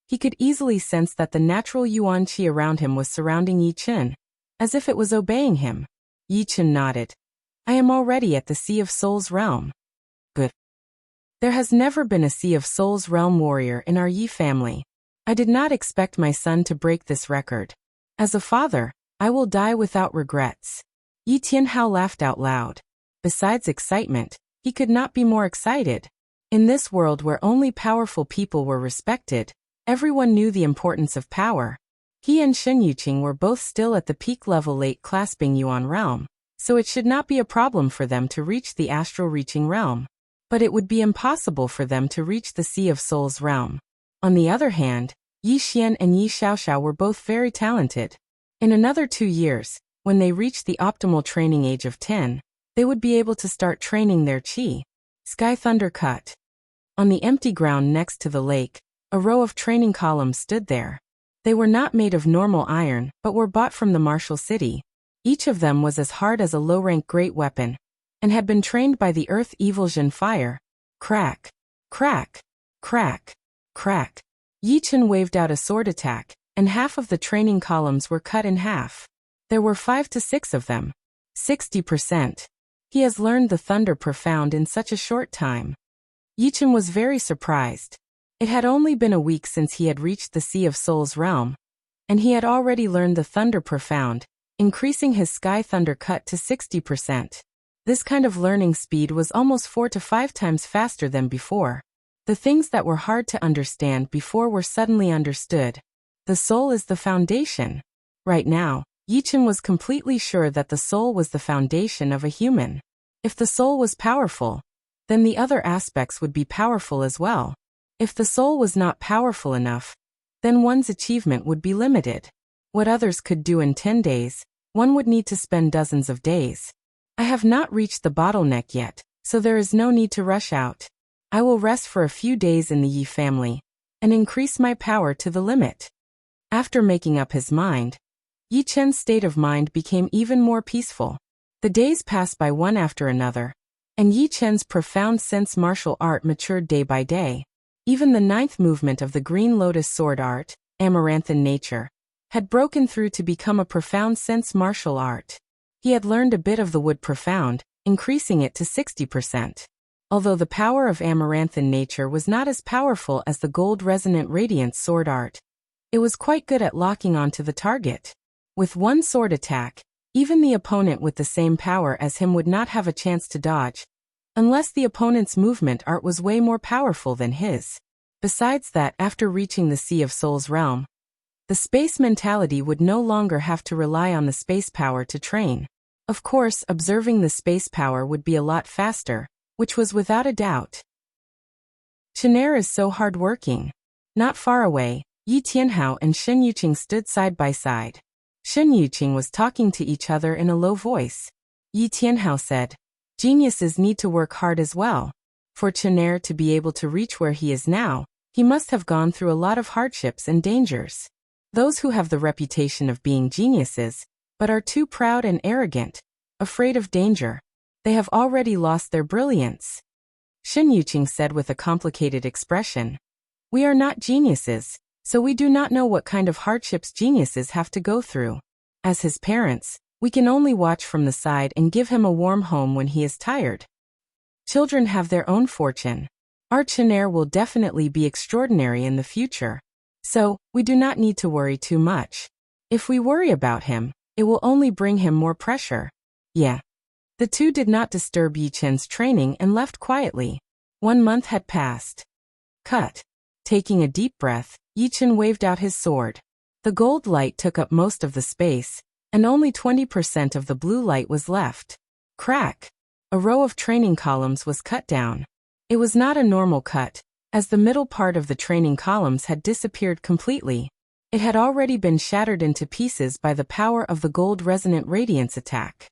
he could easily sense that the natural Yuan Qi around him was surrounding Yi Chen, as if it was obeying him. Yi Chen nodded. I am already at the Sea of Souls realm. But there has never been a Sea of Souls realm warrior in our Yi family. I did not expect my son to break this record. As a father, I will die without regrets. Yi Tianhao laughed out loud. Besides excitement, he could not be more excited. In this world where only powerful people were respected, everyone knew the importance of power. He and Shen Yuqing were both still at the peak level late clasping Yuan realm, so it should not be a problem for them to reach the astral reaching realm. But it would be impossible for them to reach the Sea of Souls realm. On the other hand, Yi Xian and Yi Xiaoxiao were both very talented. In another 2 years, when they reached the optimal training age of 10, they would be able to start training their qi. Sky Thunder Cut. On the empty ground next to the lake, a row of training columns stood there. They were not made of normal iron, but were bought from the martial city. Each of them was as hard as a low-rank great weapon, and had been trained by the earth evil Zhen fire. Crack, crack, crack, crack. Yi Chen waved out a sword attack, and half of the training columns were cut in half. There were 5 to 6 of them. 60%. He has learned the Thunder Profound in such a short time. Yi Chen was very surprised. It had only been a week since he had reached the Sea of Souls realm, and he had already learned the Thunder Profound, increasing his Sky Thunder Cut to 60%. This kind of learning speed was almost 4 to 5 times faster than before. The things that were hard to understand before were suddenly understood. The soul is the foundation. Right now, Yi Chen was completely sure that the soul was the foundation of a human. If the soul was powerful, then the other aspects would be powerful as well. If the soul was not powerful enough, then one's achievement would be limited. What others could do in 10 days, one would need to spend dozens of days. I have not reached the bottleneck yet, so there is no need to rush out. I will rest for a few days in the Yi family, and increase my power to the limit. After making up his mind, Yi Chen's state of mind became even more peaceful. The days passed by one after another, and Yi Chen's profound sense martial art matured day by day. Even the 9th movement of the Green Lotus sword art, Amaranthan nature, had broken through to become a profound sense martial art. He had learned a bit of the wood profound, increasing it to 60%. Although the power of Amaranthan nature was not as powerful as the gold resonant radiance sword art, it was quite good at locking onto the target. With one sword attack, even the opponent with the same power as him would not have a chance to dodge, unless the opponent's movement art was way more powerful than his. Besides that, after reaching the Sea of Souls realm, the space mentality would no longer have to rely on the space power to train. Of course, observing the space power would be a lot faster, which was without a doubt. Chenair is so hard-working. Not far away, Yi Tianhao and Shen Yuqing stood side by side. Shen Yuqing was talking to each other in a low voice. Yi Tianhao said, "Geniuses need to work hard as well. For Chenair to be able to reach where he is now, he must have gone through a lot of hardships and dangers. Those who have the reputation of being geniuses, but are too proud and arrogant, afraid of danger, they have already lost their brilliance." Shen Yuqing said with a complicated expression, "We are not geniuses, so we do not know what kind of hardships geniuses have to go through. As his parents, we can only watch from the side and give him a warm home when he is tired. Children have their own fortune. Our Chenair will definitely be extraordinary in the future, so we do not need to worry too much. If we worry about him, it will only bring him more pressure." Yeah. The two did not disturb Yi Chen's training and left quietly. 1 month had passed. Cut. Taking a deep breath, Yi Chen waved out his sword. The gold light took up most of the space, and only 20% of the blue light was left. Crack! A row of training columns was cut down. It was not a normal cut, as the middle part of the training columns had disappeared completely. It had already been shattered into pieces by the power of the gold resonant radiance attack.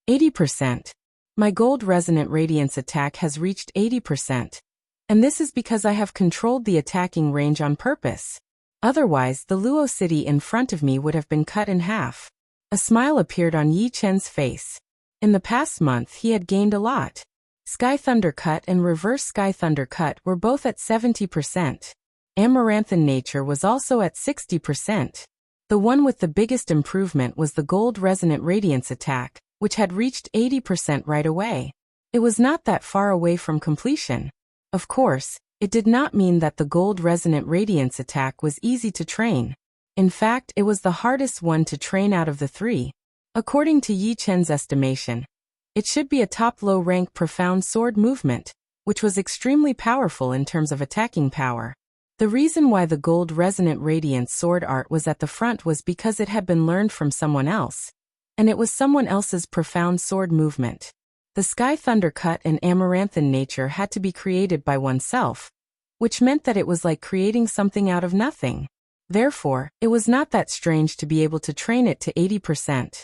80%. My gold resonant radiance attack has reached 80%. And this is because I have controlled the attacking range on purpose. Otherwise, the Luo city in front of me would have been cut in half. A smile appeared on Yi Chen's face. In the past month he had gained a lot. Sky Thunder Cut and Reverse Sky Thunder Cut were both at 70%. Amaranthan Nature was also at 60%. The one with the biggest improvement was the Gold Resonant Radiance attack, which had reached 80% right away. It was not that far away from completion. Of course, it did not mean that the gold resonant radiance attack was easy to train. In fact, it was the hardest one to train out of the three. According to Yi Chen's estimation, it should be a top low-rank profound sword movement, which was extremely powerful in terms of attacking power. The reason why the gold resonant radiance sword art was at the front was because it had been learned from someone else, and it was someone else's profound sword movement. The sky thunder cut and amaranthan nature had to be created by oneself, which meant that it was like creating something out of nothing. Therefore, it was not that strange to be able to train it to 80%.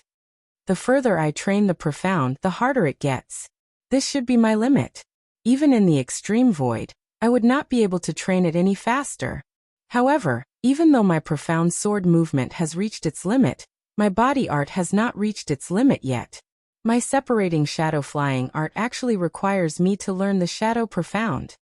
The further I train the profound, the harder it gets. This should be my limit. Even in the extreme void, I would not be able to train it any faster. However, even though my profound sword movement has reached its limit, my body art has not reached its limit yet. My separating shadow flying art actually requires me to learn the shadow profound.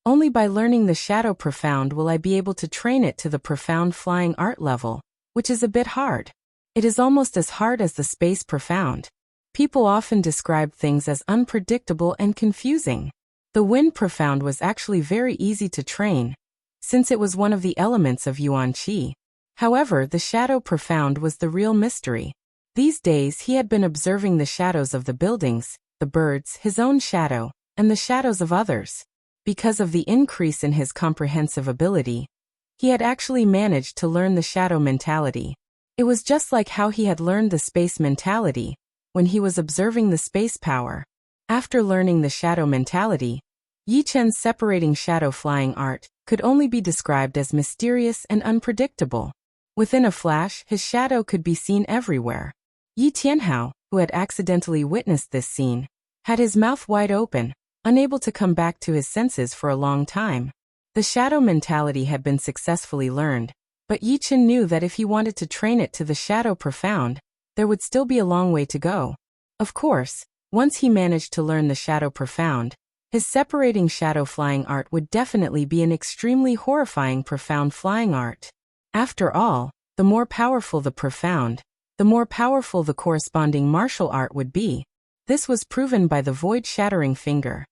Only by learning the shadow profound will I be able to train it to the profound flying art level, which is a bit hard. It is almost as hard as the space profound. People often describe things as unpredictable and confusing. The wind profound was actually very easy to train, since it was one of the elements of Yuan Qi. However, the shadow profound was the real mystery. These days he had been observing the shadows of the buildings, the birds, his own shadow, and the shadows of others. Because of the increase in his comprehensive ability, he had actually managed to learn the shadow mentality. It was just like how he had learned the space mentality when he was observing the space power. After learning the shadow mentality, Yi Chen's separating shadow flying art could only be described as mysterious and unpredictable. Within a flash, his shadow could be seen everywhere. Yi Tianhao, who had accidentally witnessed this scene, had his mouth wide open, unable to come back to his senses for a long time. The shadow mentality had been successfully learned, but Yi Chen knew that if he wanted to train it to the shadow profound, there would still be a long way to go. Of course, once he managed to learn the shadow profound, his separating shadow flying art would definitely be an extremely horrifying profound flying art. After all, the more powerful the profound, the more powerful the corresponding martial art would be. This was proven by the void-shattering finger.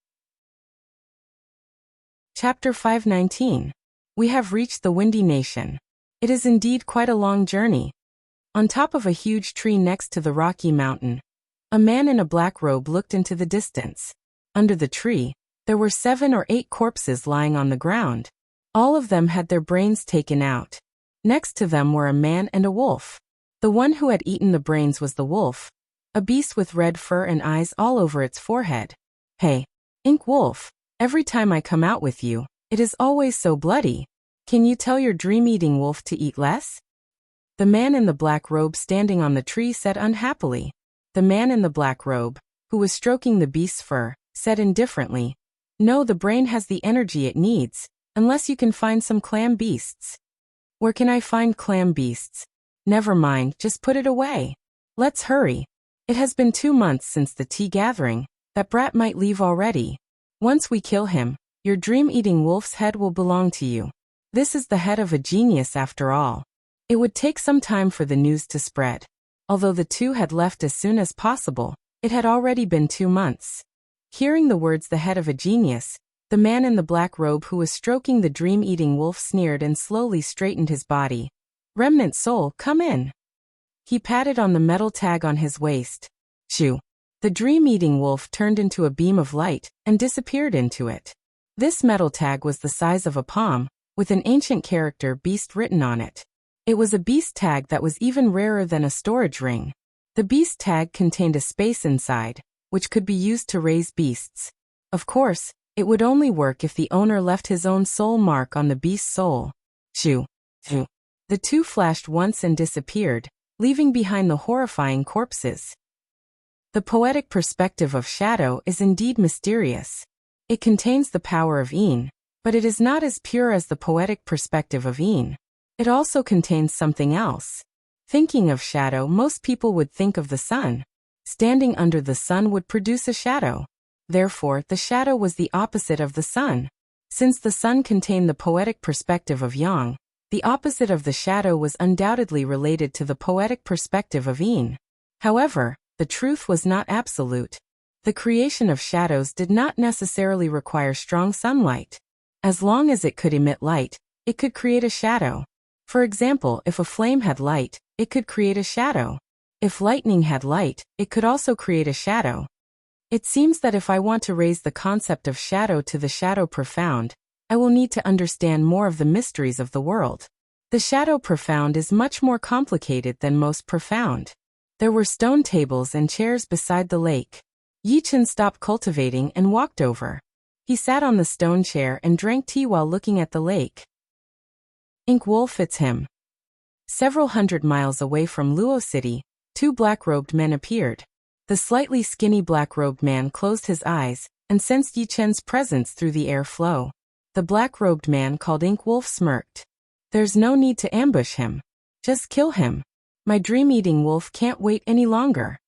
Chapter 519. We have reached the Windy Nation. It is indeed quite a long journey. On top of a huge tree next to the rocky mountain, a man in a black robe looked into the distance. Under the tree, there were 7 or 8 corpses lying on the ground. All of them had their brains taken out. Next to them were a man and a wolf. The one who had eaten the brains was the wolf, a beast with red fur and eyes all over its forehead. Hey, Ink Wolf, every time I come out with you, it is always so bloody. Can you tell your dream-eating wolf to eat less? The man in the black robe standing on the tree said unhappily. The man in the black robe, who was stroking the beast's fur, said indifferently, "No, the brain has the energy it needs, unless you can find some clam beasts." "Where can I find clam beasts?" "Never mind, just put it away. Let's hurry. It has been 2 months since the tea gathering, that brat might leave already. Once we kill him, your dream-eating wolf's head will belong to you. This is the head of a genius after all." It would take some time for the news to spread. Although the two had left as soon as possible, it had already been 2 months. Hearing the words "the head of a genius," the man in the black robe who was stroking the dream-eating wolf sneered and slowly straightened his body. "Remnant soul, come in." He patted on the metal tag on his waist. Shoo! The dream-eating wolf turned into a beam of light and disappeared into it. This metal tag was the size of a palm, with an ancient character beast written on it. It was a beast tag that was even rarer than a storage ring. The beast tag contained a space inside, which could be used to raise beasts. Of course, it would only work if the owner left his own soul mark on the beast's soul. Shoo! Shoo! The two flashed once and disappeared, leaving behind the horrifying corpses. The poetic perspective of shadow is indeed mysterious. It contains the power of Yin, but it is not as pure as the poetic perspective of Yin. It also contains something else. Thinking of shadow, most people would think of the sun. Standing under the sun would produce a shadow. Therefore, the shadow was the opposite of the sun. Since the sun contained the poetic perspective of Yang, the opposite of the shadow was undoubtedly related to the poetic perspective of Yin. However, the truth was not absolute. The creation of shadows did not necessarily require strong sunlight. As long as it could emit light, it could create a shadow. For example, if a flame had light, it could create a shadow. If lightning had light, it could also create a shadow. It seems that if I want to raise the concept of shadow to the shadow profound, I will need to understand more of the mysteries of the world. The shadow profound is much more complicated than most profound. There were stone tables and chairs beside the lake. Yi-Chen stopped cultivating and walked over. He sat on the stone chair and drank tea while looking at the lake. Ink Wolf, it's him. Several hundred miles away from Luo City, two black-robed men appeared. The slightly skinny black-robed man closed his eyes and sensed Yi-Chen's presence through the air flow. The black-robed man called Ink Wolf smirked. There's no need to ambush him. Just kill him. My dream-eating wolf can't wait any longer.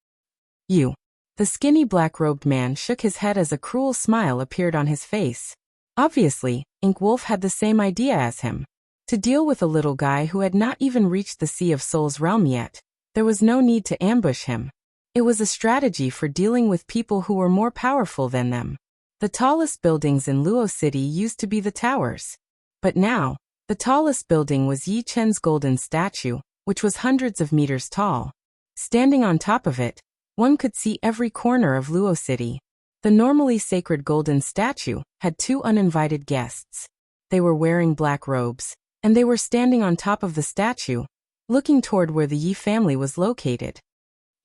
You. The skinny black-robed man shook his head as a cruel smile appeared on his face. Obviously, Ink Wolf had the same idea as him. To deal with a little guy who had not even reached the Sea of Souls realm yet, there was no need to ambush him. It was a strategy for dealing with people who were more powerful than them. The tallest buildings in Luo City used to be the towers. But now, the tallest building was Yi-Chen's golden statue, which was hundreds of meters tall. Standing on top of it, one could see every corner of Luo City. The normally sacred golden statue had two uninvited guests. They were wearing black robes, and they were standing on top of the statue, looking toward where the Yi family was located.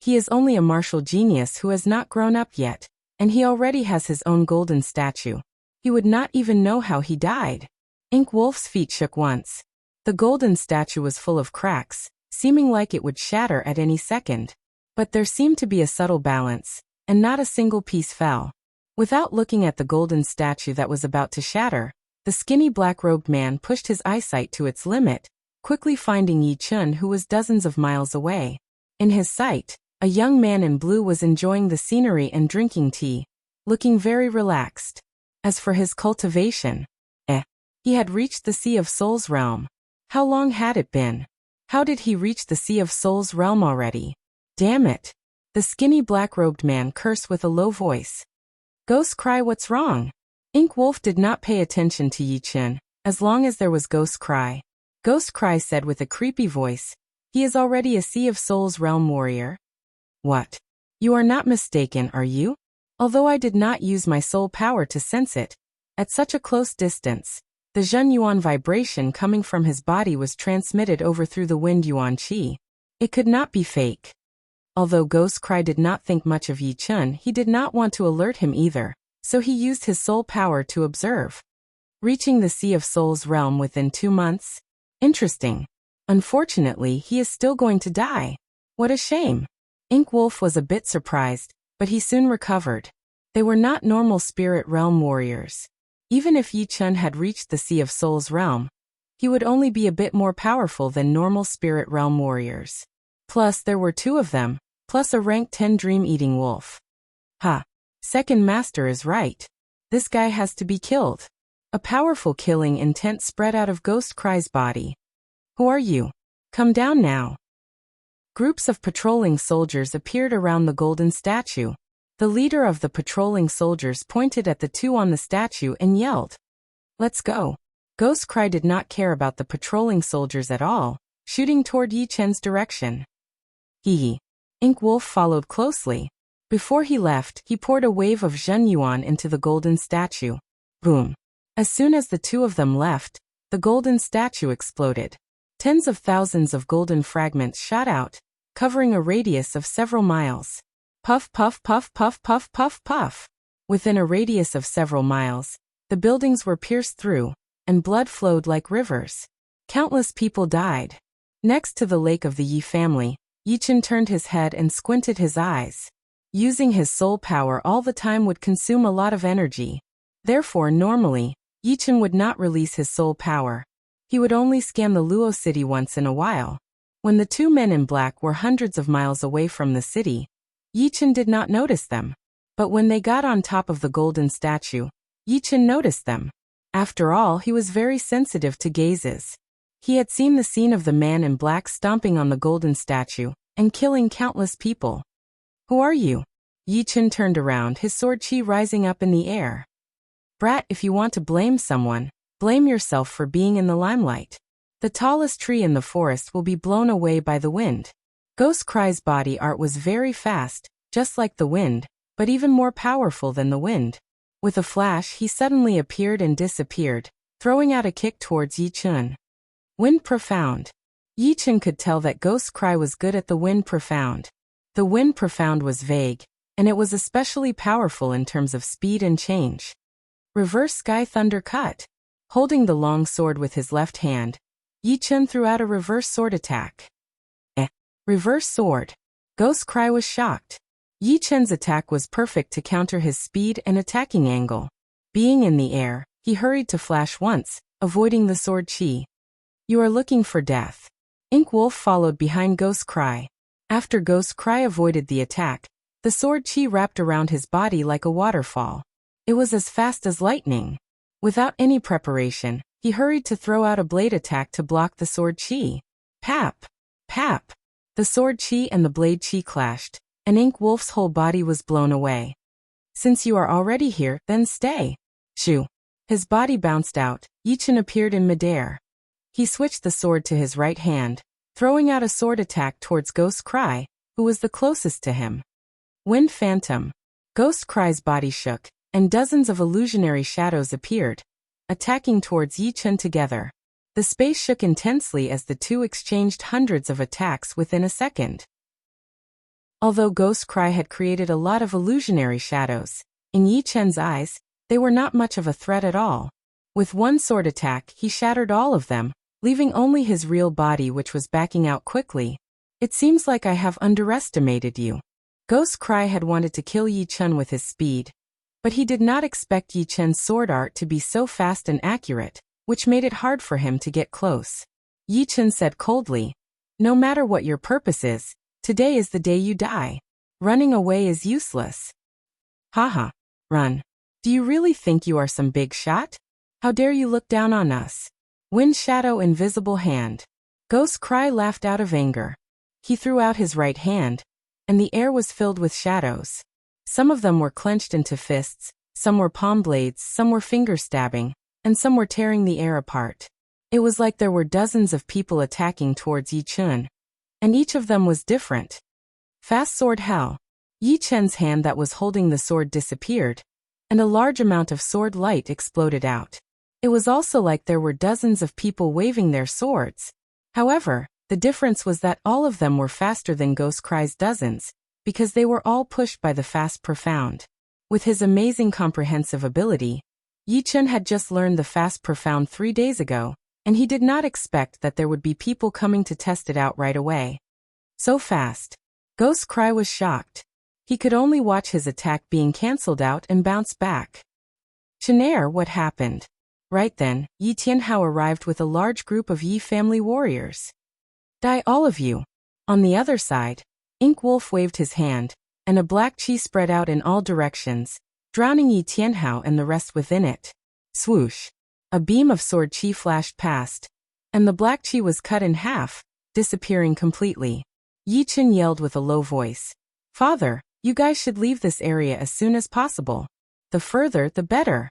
He is only a martial genius who has not grown up yet, and he already has his own golden statue. He would not even know how he died. Ink Wolf's feet shook once. The golden statue was full of cracks, seeming like it would shatter at any second. But there seemed to be a subtle balance, and not a single piece fell. Without looking at the golden statue that was about to shatter, the skinny black-robed man pushed his eyesight to its limit, quickly finding Yi-Chen, who was dozens of miles away. In his sight, a young man in blue was enjoying the scenery and drinking tea, looking very relaxed. As for his cultivation, he had reached the Sea of Souls realm. How long had it been? How did he reach the Sea of Souls realm already? Damn it! The skinny black-robed man cursed with a low voice. Ghost Cry, what's wrong? Ink Wolf did not pay attention to Yi-Chen, as long as there was Ghost Cry. Ghost Cry said with a creepy voice, he is already a Sea of Souls realm warrior. What? You are not mistaken, are you? Although I did not use my soul power to sense it, at such a close distance, the Zhen Yuan vibration coming from his body was transmitted over through the wind Yuan Qi. It could not be fake. Although Ghost Cry did not think much of Yi-Chen, he did not want to alert him either, so he used his soul power to observe. Reaching the Sea of Souls realm within 2 months? Interesting. Unfortunately, he is still going to die. What a shame. Ink Wolf was a bit surprised, but he soon recovered. They were not normal spirit realm warriors. Even if Yi-Chen had reached the Sea of Souls realm, he would only be a bit more powerful than normal spirit realm warriors. Plus, there were 2 of them, plus a rank 10 dream-eating wolf. Second Master is right. This guy has to be killed. A powerful killing intent spread out of Ghost Cry's body. Who are you? Come down now. Groups of patrolling soldiers appeared around the golden statue. The leader of the patrolling soldiers pointed at the 2 on the statue and yelled, "Let's go." Ghost Cry did not care about the patrolling soldiers at all, shooting toward Yi-Chen's direction. Hee. Ink Wolf followed closely. Before he left, he poured a wave of Zhen Yuan into the golden statue. Boom. As soon as the 2 of them left, the golden statue exploded. Tens of thousands of golden fragments shot out, covering a radius of several miles. Puff, puff, puff, puff, puff, puff, puff. Within a radius of several miles, the buildings were pierced through, and blood flowed like rivers. Countless people died. Next to the lake of the Yi family, Yi-Chen turned his head and squinted his eyes. Using his soul power all the time would consume a lot of energy. Therefore, normally, Yi-Chen would not release his soul power. He would only scan the Luo city once in a while. When the 2 men in black were hundreds of miles away from the city, Yi-Chen did not notice them. But when they got on top of the golden statue, Yi-Chen noticed them. After all, he was very sensitive to gazes. He had seen the scene of the man in black stomping on the golden statue and killing countless people. Who are you? Yi Chen turned around, his sword chi rising up in the air. Brat, if you want to blame someone, blame yourself for being in the limelight. The tallest tree in the forest will be blown away by the wind. Ghost Cry's body art was very fast, just like the wind, but even more powerful than the wind. With a flash, he suddenly appeared and disappeared, throwing out a kick towards Yi Chen. Wind Profound. Yi Chen could tell that Ghost Cry was good at the Wind Profound. The Wind Profound was vague, and it was especially powerful in terms of speed and change. Reverse Sky Thunder Cut. Holding the long sword with his left hand, Yi Chen threw out a reverse sword attack. Reverse sword. Ghost Cry was shocked. Yi Chen's attack was perfect to counter his speed and attacking angle. Being in the air, he hurried to flash once, avoiding the sword chi. You are looking for death. Ink Wolf followed behind Ghost Cry. After Ghost Cry avoided the attack, the sword chi wrapped around his body like a waterfall. It was as fast as lightning. Without any preparation, he hurried to throw out a blade attack to block the sword chi. Pap! Pap! The sword chi and the blade chi clashed, and Ink Wolf's whole body was blown away. Since you are already here, then stay. Shoo! His body bounced out. Yi Chen appeared in midair. He switched the sword to his right hand, throwing out a sword attack towards Ghost Cry, who was the closest to him. Wind Phantom. Ghost Cry's body shook, and dozens of illusionary shadows appeared, attacking towards Yi Chen together. The space shook intensely as the two exchanged hundreds of attacks within a second. Although Ghost Cry had created a lot of illusionary shadows, in Yi Chen's eyes, they were not much of a threat at all. With one sword attack, he shattered all of them, leaving only his real body, which was backing out quickly. It seems like I have underestimated you. Ghost Cry had wanted to kill Yi Chen with his speed, but he did not expect Yi Chen's sword art to be so fast and accurate, which made it hard for him to get close. Yi Chen said coldly, "No matter what your purpose is, today is the day you die. Running away is useless." Haha, run. Do you really think you are some big shot? How dare you look down on us? Wind Shadow Invisible Hand. Ghost Cry laughed out of anger. He threw out his right hand, and the air was filled with shadows. Some of them were clenched into fists, some were palm blades, some were finger stabbing, and some were tearing the air apart. It was like there were dozens of people attacking towards Yi Chen, and each of them was different. Fast Sword Hell. Yi Chen's hand that was holding the sword disappeared, and a large amount of sword light exploded out. It was also like there were dozens of people waving their swords. However, the difference was that all of them were faster than Ghost Cry's dozens, because they were all pushed by the Fast Profound. With his amazing comprehensive ability, Yi Chen had just learned the Fast Profound 3 days ago, and he did not expect that there would be people coming to test it out right away. So fast. Ghost Cry was shocked. He could only watch his attack being cancelled out and bounce back. Chenair, what happened? Right then, Yi Tianhao arrived with a large group of Yi family warriors. Die all of you. On the other side, Ink Wolf waved his hand, and a black chi spread out in all directions, drowning Yi Tianhao and the rest within it. Swoosh! A beam of sword chi flashed past, and the black chi was cut in half, disappearing completely. Yi Chen yelled with a low voice, "Father, you guys should leave this area as soon as possible. The further, the better.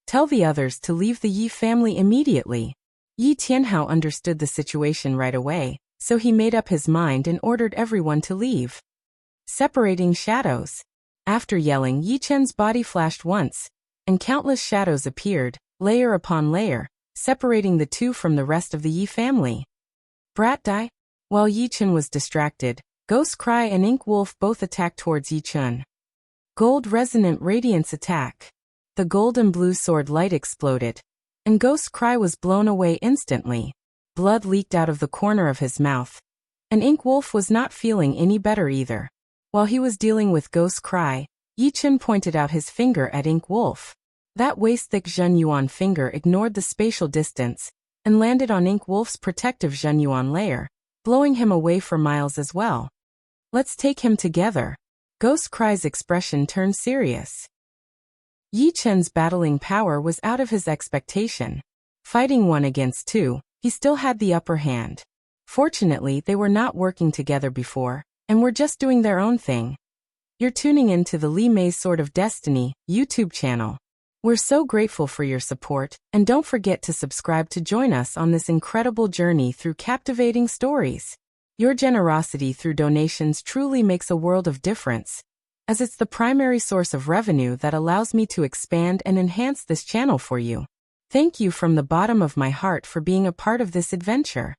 Tell the others to leave the Yi family immediately." Yi Tianhao understood the situation right away, so he made up his mind and ordered everyone to leave. Separating shadows. After yelling, Yi Chen's body flashed once, and countless shadows appeared, layer upon layer, separating the two from the rest of the Yi family. Brat die? While Yi Chen was distracted, Ghost Cry and Ink Wolf both attacked towards Yi Chen. Gold Resonant Radiance Attack. The gold and blue sword light exploded, and Ghost Cry was blown away instantly. Blood leaked out of the corner of his mouth, and Ink Wolf was not feeling any better either. While he was dealing with Ghost Cry, Yi Chen pointed out his finger at Ink Wolf. That waist-thick Zhenyuan finger ignored the spatial distance, and landed on Ink Wolf's protective Zhenyuan layer, blowing him away for miles as well. Let's take him together. Ghost Cry's expression turned serious. Yi Chen's battling power was out of his expectation. Fighting 1 against 2, he still had the upper hand. Fortunately, they were not working together before, and were just doing their own thing. You're tuning into the Lee May's Sword of Destiny YouTube channel. We're so grateful for your support, and don't forget to subscribe to join us on this incredible journey through captivating stories. Your generosity through donations truly makes a world of difference, as it's the primary source of revenue that allows me to expand and enhance this channel for you. Thank you from the bottom of my heart for being a part of this adventure.